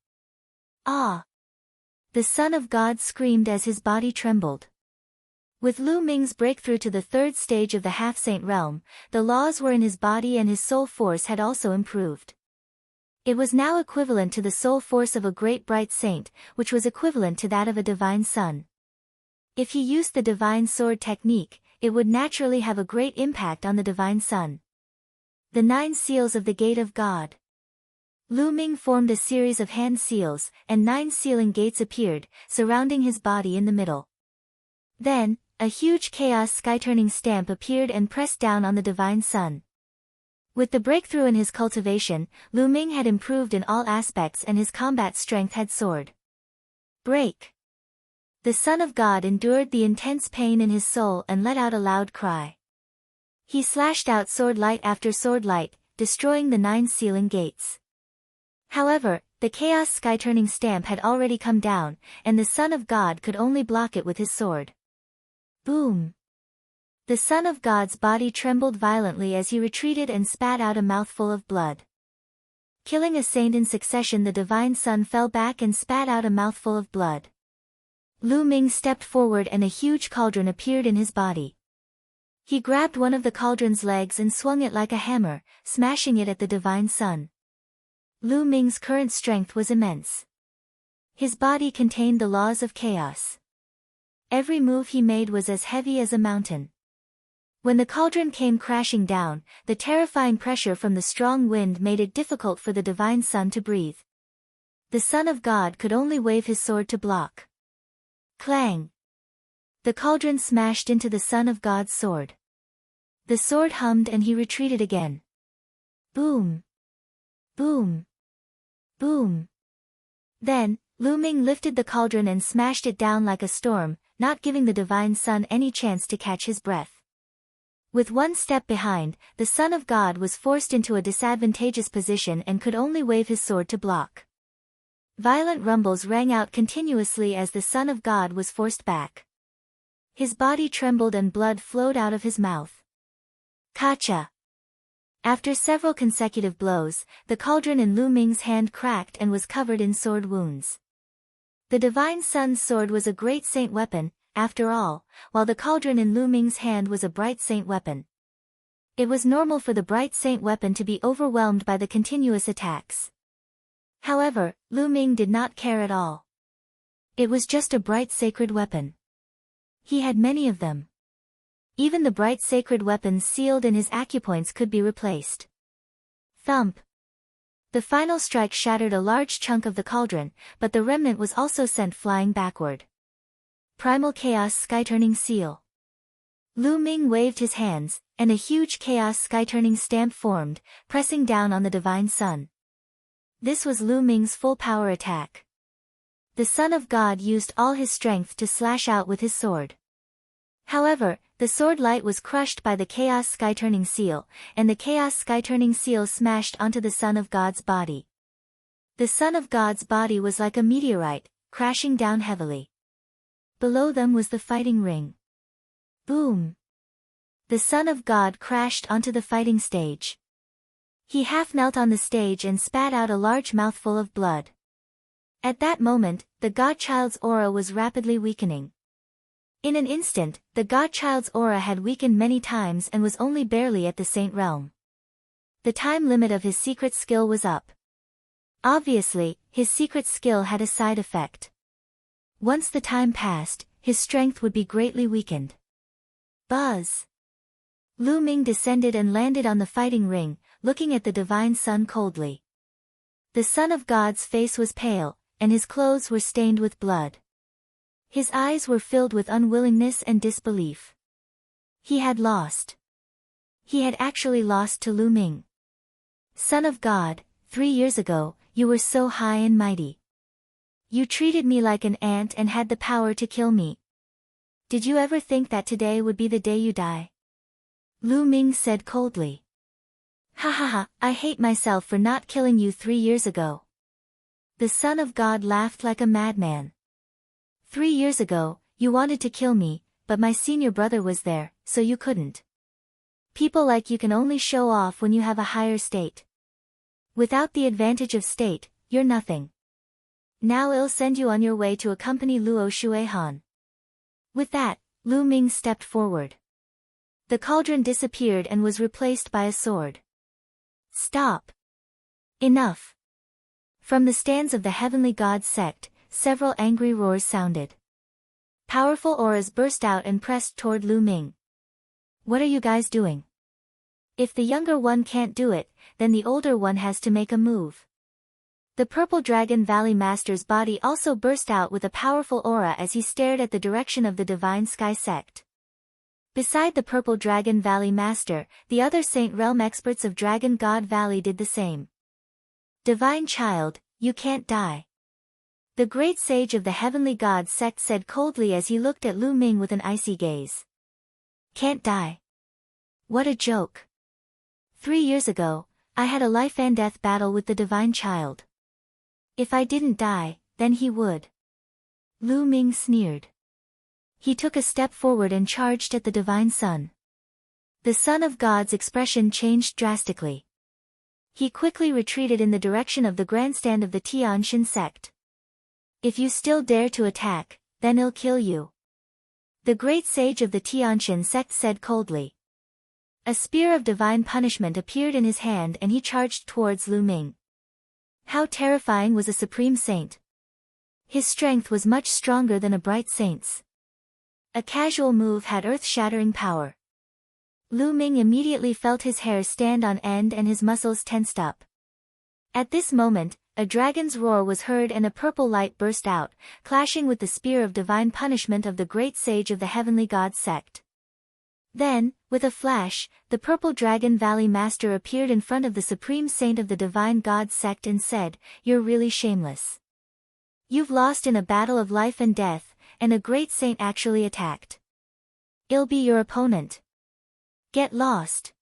Ah! The Son of God screamed as his body trembled. With Lu Ming's breakthrough to the third stage of the half-saint realm, the laws were in his body and his soul force had also improved. It was now equivalent to the soul force of a great bright saint, which was equivalent to that of a divine sun. If he used the divine sword technique, it would naturally have a great impact on the divine sun. The 9 seals of the gate of God. Lu Ming formed a series of hand seals, and 9 sealing gates appeared, surrounding his body in the middle. Then, a huge chaos sky-turning stamp appeared and pressed down on the divine sun. With the breakthrough in his cultivation, Lu Ming had improved in all aspects and his combat strength had soared. Break! The Son of God endured the intense pain in his soul and let out a loud cry. He slashed out sword light after sword light, destroying the 9 sealing gates. However, the Chaos Sky-turning stamp had already come down, and the Son of God could only block it with his sword. Boom! The Son of God's body trembled violently as he retreated and spat out a mouthful of blood. Killing a saint in succession, the Divine Son fell back and spat out a mouthful of blood. Lu Ming stepped forward and a huge cauldron appeared in his body. He grabbed one of the cauldron's legs and swung it like a hammer, smashing it at the Divine Son. Lu Ming's current strength was immense. His body contained the laws of chaos. Every move he made was as heavy as a mountain. When the cauldron came crashing down, the terrifying pressure from the strong wind made it difficult for the Divine Son to breathe. The Son of God could only wave his sword to block. Clang! The cauldron smashed into the Son of God's sword. The sword hummed and he retreated again. Boom! Boom! Boom! Then, Lu Ming lifted the cauldron and smashed it down like a storm, not giving the Divine Son any chance to catch his breath. With one step behind, the Son of God was forced into a disadvantageous position and could only wave his sword to block. Violent rumbles rang out continuously as the Son of God was forced back. His body trembled and blood flowed out of his mouth. Kacha! After several consecutive blows, the cauldron in Lu Ming's hand cracked and was covered in sword wounds. The Divine Son's sword was a great saint weapon, after all, while the cauldron in Lu Ming's hand was a bright saint weapon. It was normal for the bright saint weapon to be overwhelmed by the continuous attacks. However, Lu Ming did not care at all. It was just a bright sacred weapon. He had many of them. Even the bright sacred weapons sealed in his acupoints could be replaced. Thump! The final strike shattered a large chunk of the cauldron, but the remnant was also sent flying backward. Primal Chaos Sky-turning seal. Lu Ming waved his hands, and a huge Chaos Sky-turning stamp formed, pressing down on the Divine Son. This was Lu Ming's full power attack. The Son of God used all his strength to slash out with his sword. However, the sword light was crushed by the Chaos Sky-turning seal, and the Chaos Sky-turning seal smashed onto the Son of God's body. The Son of God's body was like a meteorite, crashing down heavily. Below them was the fighting ring. Boom! The Son of God crashed onto the fighting stage. He half knelt on the stage and spat out a large mouthful of blood. At that moment, the Godchild's aura was rapidly weakening. In an instant, the Godchild's aura had weakened many times and was only barely at the Saint realm. The time limit of his secret skill was up. Obviously, his secret skill had a side effect. Once the time passed, his strength would be greatly weakened. Buzz! Lu Ming descended and landed on the fighting ring, looking at the Divine Son coldly. The Son of God's face was pale, and his clothes were stained with blood. His eyes were filled with unwillingness and disbelief. He had lost. He had actually lost to Lu Ming. Son of God, 3 years ago, you were so high and mighty. You treated me like an ant and had the power to kill me. Did you ever think that today would be the day you die? Lu Ming said coldly. Ha ha ha, I hate myself for not killing you 3 years ago. The Son of God laughed like a madman. 3 years ago, you wanted to kill me, but my senior brother was there, so you couldn't. People like you can only show off when you have a higher state. Without the advantage of state, you're nothing. Now I'll send you on your way to accompany Luo Shuehan. With that, Lu Ming stepped forward. The cauldron disappeared and was replaced by a sword. Stop! Enough! From the stands of the Heavenly God sect, several angry roars sounded. Powerful auras burst out and pressed toward Lu Ming. What are you guys doing? If the younger one can't do it, then the older one has to make a move. The Purple Dragon Valley Master's body also burst out with a powerful aura as he stared at the direction of the Divine Sky sect. Beside the Purple Dragon Valley Master, the other Saint Realm experts of Dragon God Valley did the same. Divine Child, you can't die. The great sage of the Heavenly God sect said coldly as he looked at Lu Ming with an icy gaze. Can't die. What a joke. 3 years ago, I had a life and death battle with the divine child. If I didn't die, then he would. Lu Ming sneered. He took a step forward and charged at the divine son. The Son of God's expression changed drastically. He quickly retreated in the direction of the grandstand of the Tianxin sect. If you still dare to attack, then I'll kill you. The great sage of the Tianxin sect said coldly. A spear of divine punishment appeared in his hand and he charged towards Lu Ming. How terrifying was a supreme saint! His strength was much stronger than a bright saint's. A casual move had earth-shattering power. Lu Ming immediately felt his hair stand on end and his muscles tensed up. At this moment, a dragon's roar was heard and a purple light burst out, clashing with the spear of divine punishment of the great sage of the heavenly god sect. Then, with a flash, the purple dragon valley master appeared in front of the supreme saint of the divine god sect and said, "You're really shameless. You've lost in a battle of life and death, and a great saint actually attacked. I'll be your opponent. Get lost."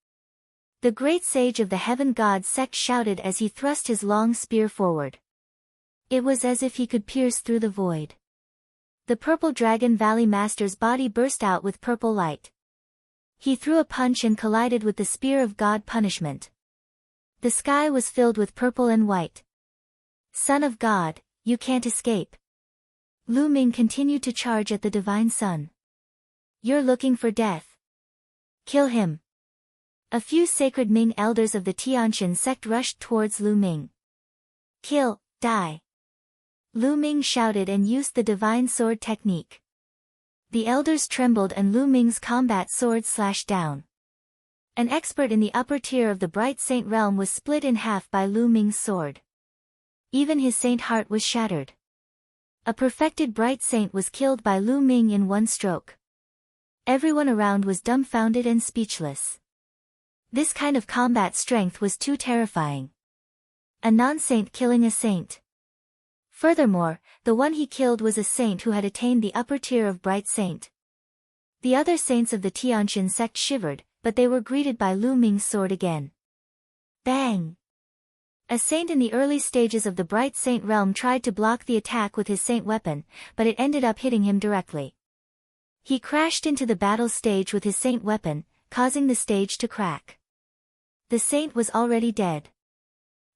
The great sage of the heaven god sect shouted as he thrust his long spear forward. It was as if he could pierce through the void. The purple dragon valley master's body burst out with purple light. He threw a punch and collided with the spear of god punishment. The sky was filled with purple and white. Son of God, you can't escape. Lu Ming continued to charge at the divine son. You're looking for death. Kill him. A few sacred Ming elders of the Tianxin sect rushed towards Lu Ming. Kill, die. Lu Ming shouted and used the divine sword technique. The elders trembled and Lu Ming's combat sword slashed down. An expert in the upper tier of the bright saint realm was split in half by Lu Ming's sword. Even his saint heart was shattered. A perfected bright saint was killed by Lu Ming in one stroke. Everyone around was dumbfounded and speechless. This kind of combat strength was too terrifying. A non-saint killing a saint. Furthermore, the one he killed was a saint who had attained the upper tier of bright saint. The other saints of the Tianxin sect shivered, but they were greeted by Lu Ming's sword again. Bang! A saint in the early stages of the bright saint realm tried to block the attack with his saint weapon, but it ended up hitting him directly. He crashed into the battle stage with his saint weapon, causing the stage to crack. The saint was already dead.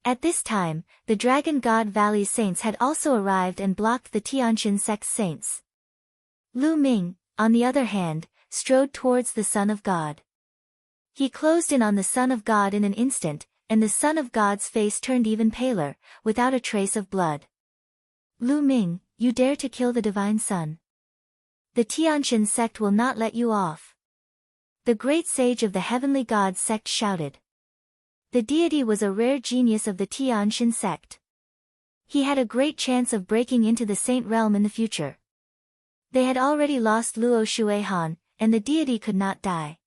At this time, the Dragon God Valley saints had also arrived and blocked the Tianxin sect's saints. Lu Ming, on the other hand, strode towards the Son of God. He closed in on the Son of God in an instant, and the Son of God's face turned even paler, without a trace of blood. Lu Ming, you dare to kill the Divine Son? The Tianxin sect will not let you off. The great sage of the heavenly god sect shouted. The deity was a rare genius of the Tianxin sect. He had a great chance of breaking into the saint realm in the future. They had already lost Luo Shuihan, and the deity could not die.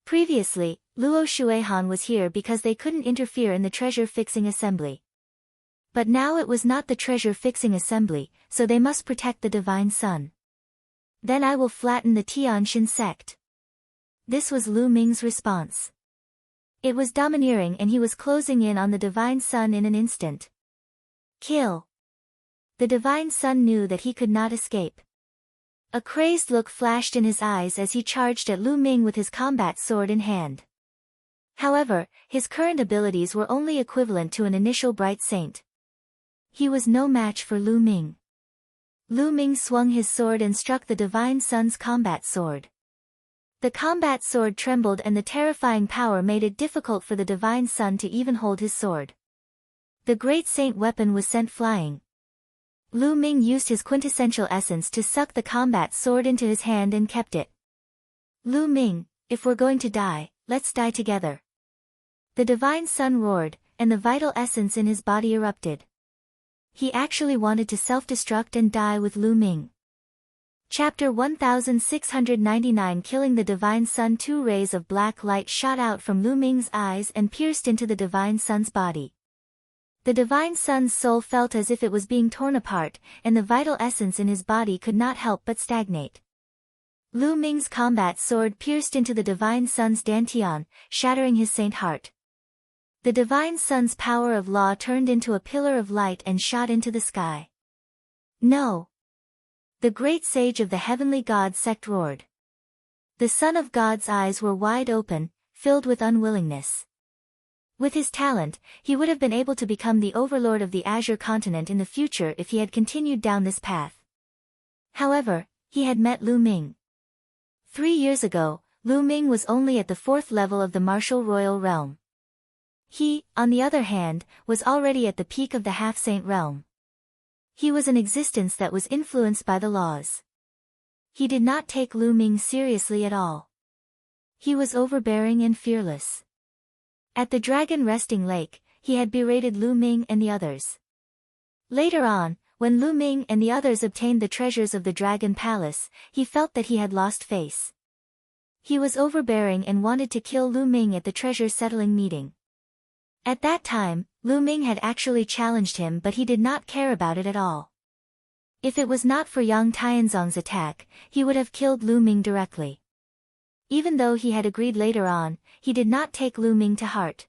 Previously, Luo Shuihan was here because they couldn't interfere in the treasure-fixing assembly. But now it was not the treasure-fixing assembly, so they must protect the Divine Son. Then I will flatten the Tianxin sect. This was Lu Ming's response. It was domineering and he was closing in on the Divine Son in an instant. Kill. The Divine Son knew that he could not escape. A crazed look flashed in his eyes as he charged at Lu Ming with his combat sword in hand. However, his current abilities were only equivalent to an initial bright saint. He was no match for Lu Ming. Lu Ming swung his sword and struck the Divine Son's combat sword. The combat sword trembled and the terrifying power made it difficult for the Divine Son to even hold his sword. The great saint weapon was sent flying. Lu Ming used his quintessential essence to suck the combat sword into his hand and kept it. Lu Ming, if we're going to die, let's die together. The Divine Son roared, and the vital essence in his body erupted. He actually wanted to self-destruct and die with Lu Ming. Chapter 1699 Killing the Divine Son. 2 rays of black light shot out from Lu Ming's eyes and pierced into the Divine Son's body. The Divine Son's soul felt as if it was being torn apart, and the vital essence in his body could not help but stagnate. Lu Ming's combat sword pierced into the Divine Son's dantian, shattering his saint heart. The divine sun's power of law turned into a pillar of light and shot into the sky. No! The great sage of the heavenly god sect roared. The Son of God's eyes were wide open, filled with unwillingness. With his talent, he would have been able to become the overlord of the Azure continent in the future if he had continued down this path. However, he had met Lu Ming. 3 years ago, Lu Ming was only at the 4th level of the martial royal realm. He, on the other hand, was already at the peak of the half-saint realm. He was an existence that was influenced by the laws. He did not take Lu Ming seriously at all. He was overbearing and fearless. At the Dragon Resting Lake, he had berated Lu Ming and the others. Later on, when Lu Ming and the others obtained the treasures of the Dragon Palace, he felt that he had lost face. He was overbearing and wanted to kill Lu Ming at the treasure settling meeting. At that time, Lu Ming had actually challenged him, but he did not care about it at all. If it was not for Yang Tianzong's attack, he would have killed Lu Ming directly. Even though he had agreed later on, he did not take Lu Ming to heart.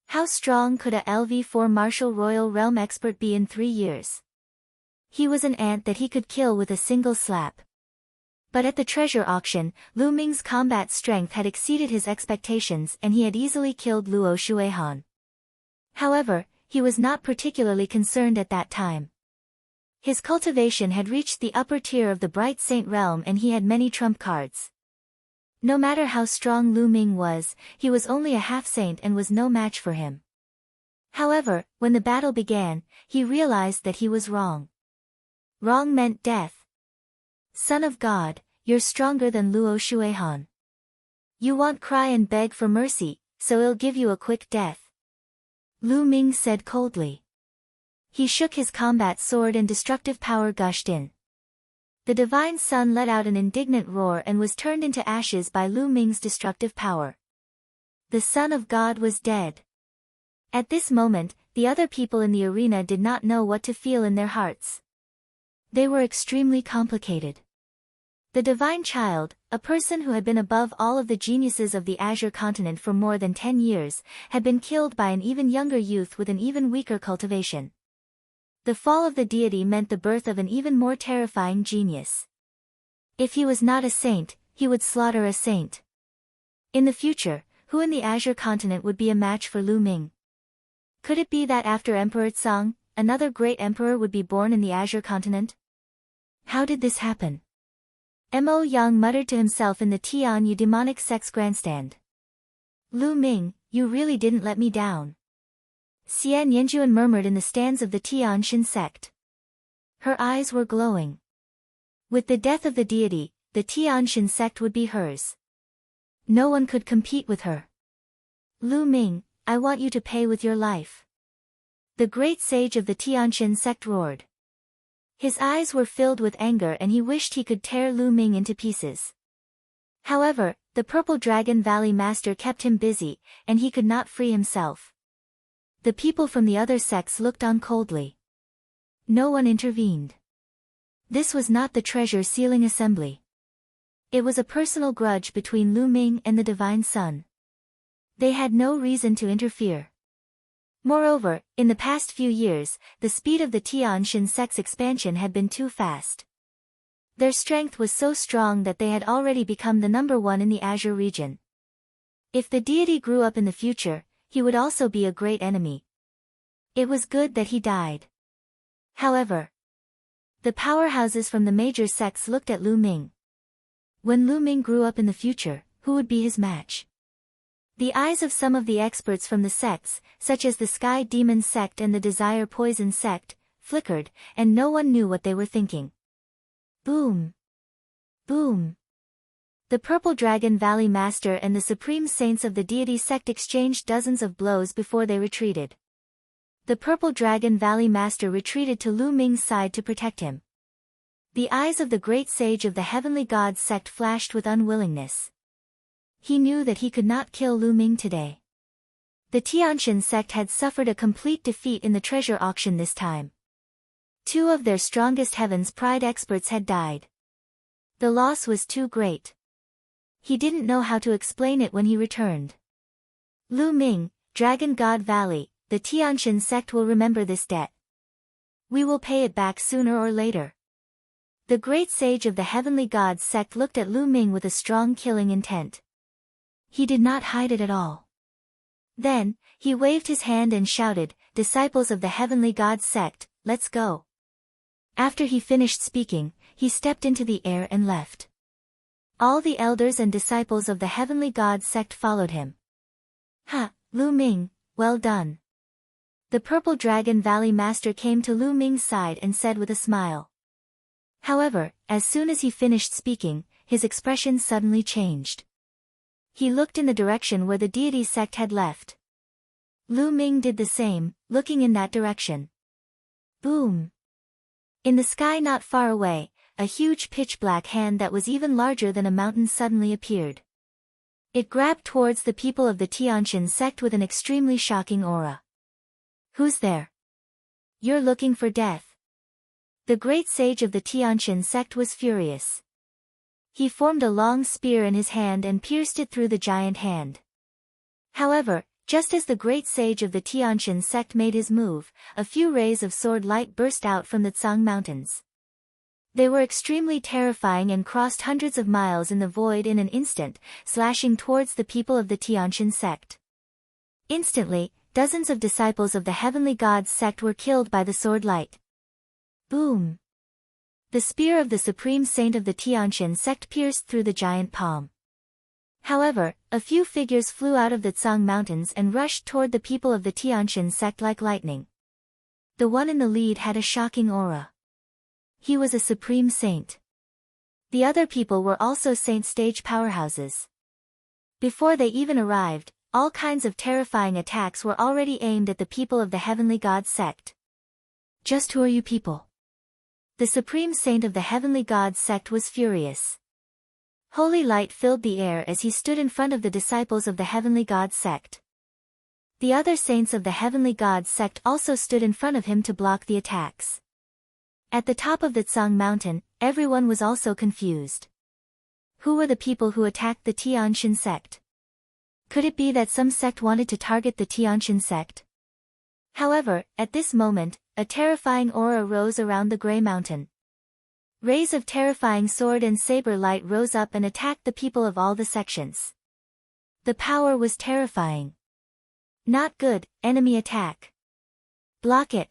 How strong could a LV4 martial royal realm expert be in 3 years? He was an ant that he could kill with a single slap. But at the treasure auction, Lu Ming's combat strength had exceeded his expectations and he had easily killed Luo Shuihan. However, he was not particularly concerned at that time. His cultivation had reached the upper tier of the Bright Saint realm and he had many trump cards. No matter how strong Lu Ming was, he was only a half-saint and was no match for him. However, when the battle began, he realized that he was wrong. Wrong meant death. Son of God, you're stronger than Luo Shuihan. You won't cry and beg for mercy, so I'll give you a quick death. Lu Ming said coldly. He shook his combat sword and destructive power gushed in. The divine sun let out an indignant roar and was turned into ashes by Lu Ming's destructive power. The Son of God was dead. At this moment, the other people in the arena did not know what to feel in their hearts. They were extremely complicated. The divine child, a person who had been above all of the geniuses of the Azure continent for more than 10 years, had been killed by an even younger youth with an even weaker cultivation. The fall of the deity meant the birth of an even more terrifying genius. If he was not a saint, he would slaughter a saint. In the future, who in the Azure continent would be a match for Lu Ming? Could it be that after Emperor Tsang, another great emperor would be born in the Azure continent? How did this happen? Mo Yang muttered to himself in the Tianyu demonic sex grandstand. Lu Ming, you really didn't let me down. Xian Yanjuan murmured in the stands of the Tianshan sect. Her eyes were glowing. With the death of the deity, the Tianshan sect would be hers. No one could compete with her. Lu Ming, I want you to pay with your life. The great sage of the Tianshan sect roared. His eyes were filled with anger and he wished he could tear Lu Ming into pieces. However, the Purple Dragon Valley Master kept him busy, and he could not free himself. The people from the other sects looked on coldly. No one intervened. This was not the treasure sealing assembly. It was a personal grudge between Lu Ming and the Divine Sun. They had no reason to interfere. Moreover, in the past few years, the speed of the Tianshan sect's expansion had been too fast. Their strength was so strong that they had already become the number 1 in the Azure region. If the deity grew up in the future, he would also be a great enemy. It was good that he died. However, the powerhouses from the major sects looked at Lu Ming. When Lu Ming grew up in the future, who would be his match? The eyes of some of the experts from the sects, such as the Sky Demon sect and the Desire Poison sect, flickered, and no one knew what they were thinking. Boom! Boom! The Purple Dragon Valley Master and the Supreme Saints of the Deity sect exchanged dozens of blows before they retreated. The Purple Dragon Valley Master retreated to Lu Ming's side to protect him. The eyes of the Great Sage of the Heavenly Gods sect flashed with unwillingness. He knew that he could not kill Lu Ming today. The Tianshan sect had suffered a complete defeat in the treasure auction this time. 2 of their strongest Heaven's Pride experts had died. The loss was too great. He didn't know how to explain it when he returned. Lu Ming, Dragon God Valley, the Tianshan sect will remember this debt. We will pay it back sooner or later. The great sage of the Heavenly Gods sect looked at Lu Ming with a strong killing intent. He did not hide it at all. Then, he waved his hand and shouted, "Disciples of the Heavenly Gods sect, let's go." After he finished speaking, he stepped into the air and left. All the elders and disciples of the Heavenly Gods sect followed him. "Ha, Lu Ming, well done." The Purple Dragon Valley Master came to Lu Ming's side and said with a smile. However, as soon as he finished speaking, his expression suddenly changed. He looked in the direction where the deity sect had left. Lu Ming did the same, looking in that direction. Boom! In the sky not far away, a huge pitch-black hand that was even larger than a mountain suddenly appeared. It grabbed towards the people of the Tianshan sect with an extremely shocking aura. "Who's there? You're looking for death." The great sage of the Tianshan sect was furious. He formed a long spear in his hand and pierced it through the giant hand. However, just as the great sage of the Tianshan sect made his move, a few rays of sword light burst out from the Tsang Mountains. They were extremely terrifying and crossed hundreds of miles in the void in an instant, slashing towards the people of the Tianshan sect. Instantly, dozens of disciples of the Heavenly Gods sect were killed by the sword light. Boom! The spear of the Supreme Saint of the Tianshan sect pierced through the giant palm. However, a few figures flew out of the Tsang Mountains and rushed toward the people of the Tianshan sect like lightning. The one in the lead had a shocking aura. He was a Supreme Saint. The other people were also Saint stage powerhouses. Before they even arrived, all kinds of terrifying attacks were already aimed at the people of the Heavenly Gods sect. "Just who are you people?" The Supreme Saint of the Heavenly Gods sect was furious. Holy light filled the air as he stood in front of the disciples of the Heavenly Gods sect. The other saints of the Heavenly Gods sect also stood in front of him to block the attacks. At the top of the Tsang Mountain, everyone was also confused. Who were the people who attacked the Tianshan sect? Could it be that some sect wanted to target the Tianshan sect? However, at this moment, a terrifying aura rose around the Grey Mountain. Rays of terrifying sword and saber light rose up and attacked the people of all the sections. The power was terrifying. Not good, enemy attack. Block it.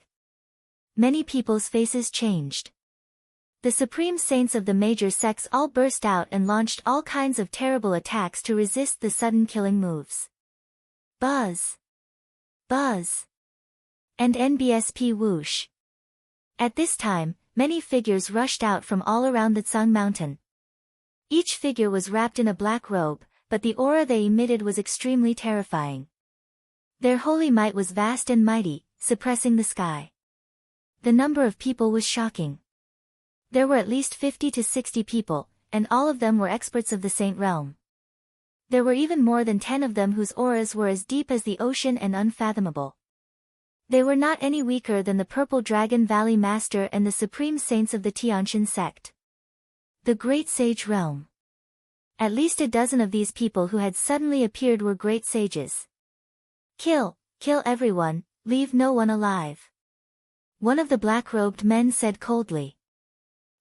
Many people's faces changed. The Supreme Saints of the major sects all burst out and launched all kinds of terrible attacks to resist the sudden killing moves. Buzz! Buzz! And NBSP whoosh. At this time, many figures rushed out from all around the Tsang Mountain. Each figure was wrapped in a black robe, but the aura they emitted was extremely terrifying. Their holy might was vast and mighty, suppressing the sky. The number of people was shocking. There were at least 50 to 60 people, and all of them were experts of the Saint realm. There were even more than 10 of them whose auras were as deep as the ocean and unfathomable. They were not any weaker than the Purple Dragon Valley Master and the Supreme Saints of the Tianshan sect. The Great Sage Realm. At least a dozen of these people who had suddenly appeared were great sages. "Kill everyone, leave no one alive." One of the black-robed men said coldly.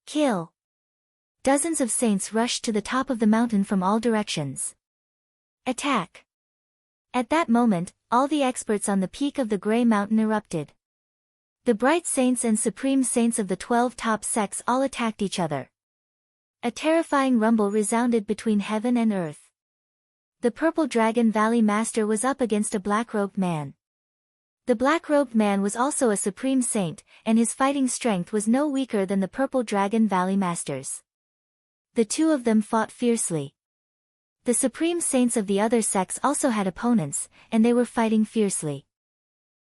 "Kill." Dozens of saints rushed to the top of the mountain from all directions. "Attack." At that moment, all the experts on the peak of the Grey Mountain erupted. The bright saints and supreme saints of the 12 top sects all attacked each other. A terrifying rumble resounded between heaven and earth. The Purple Dragon Valley Master was up against a black-robed man. The black-robed man was also a supreme saint, and his fighting strength was no weaker than the Purple Dragon Valley Masters. The two of them fought fiercely. The supreme saints of the other sects also had opponents, and they were fighting fiercely.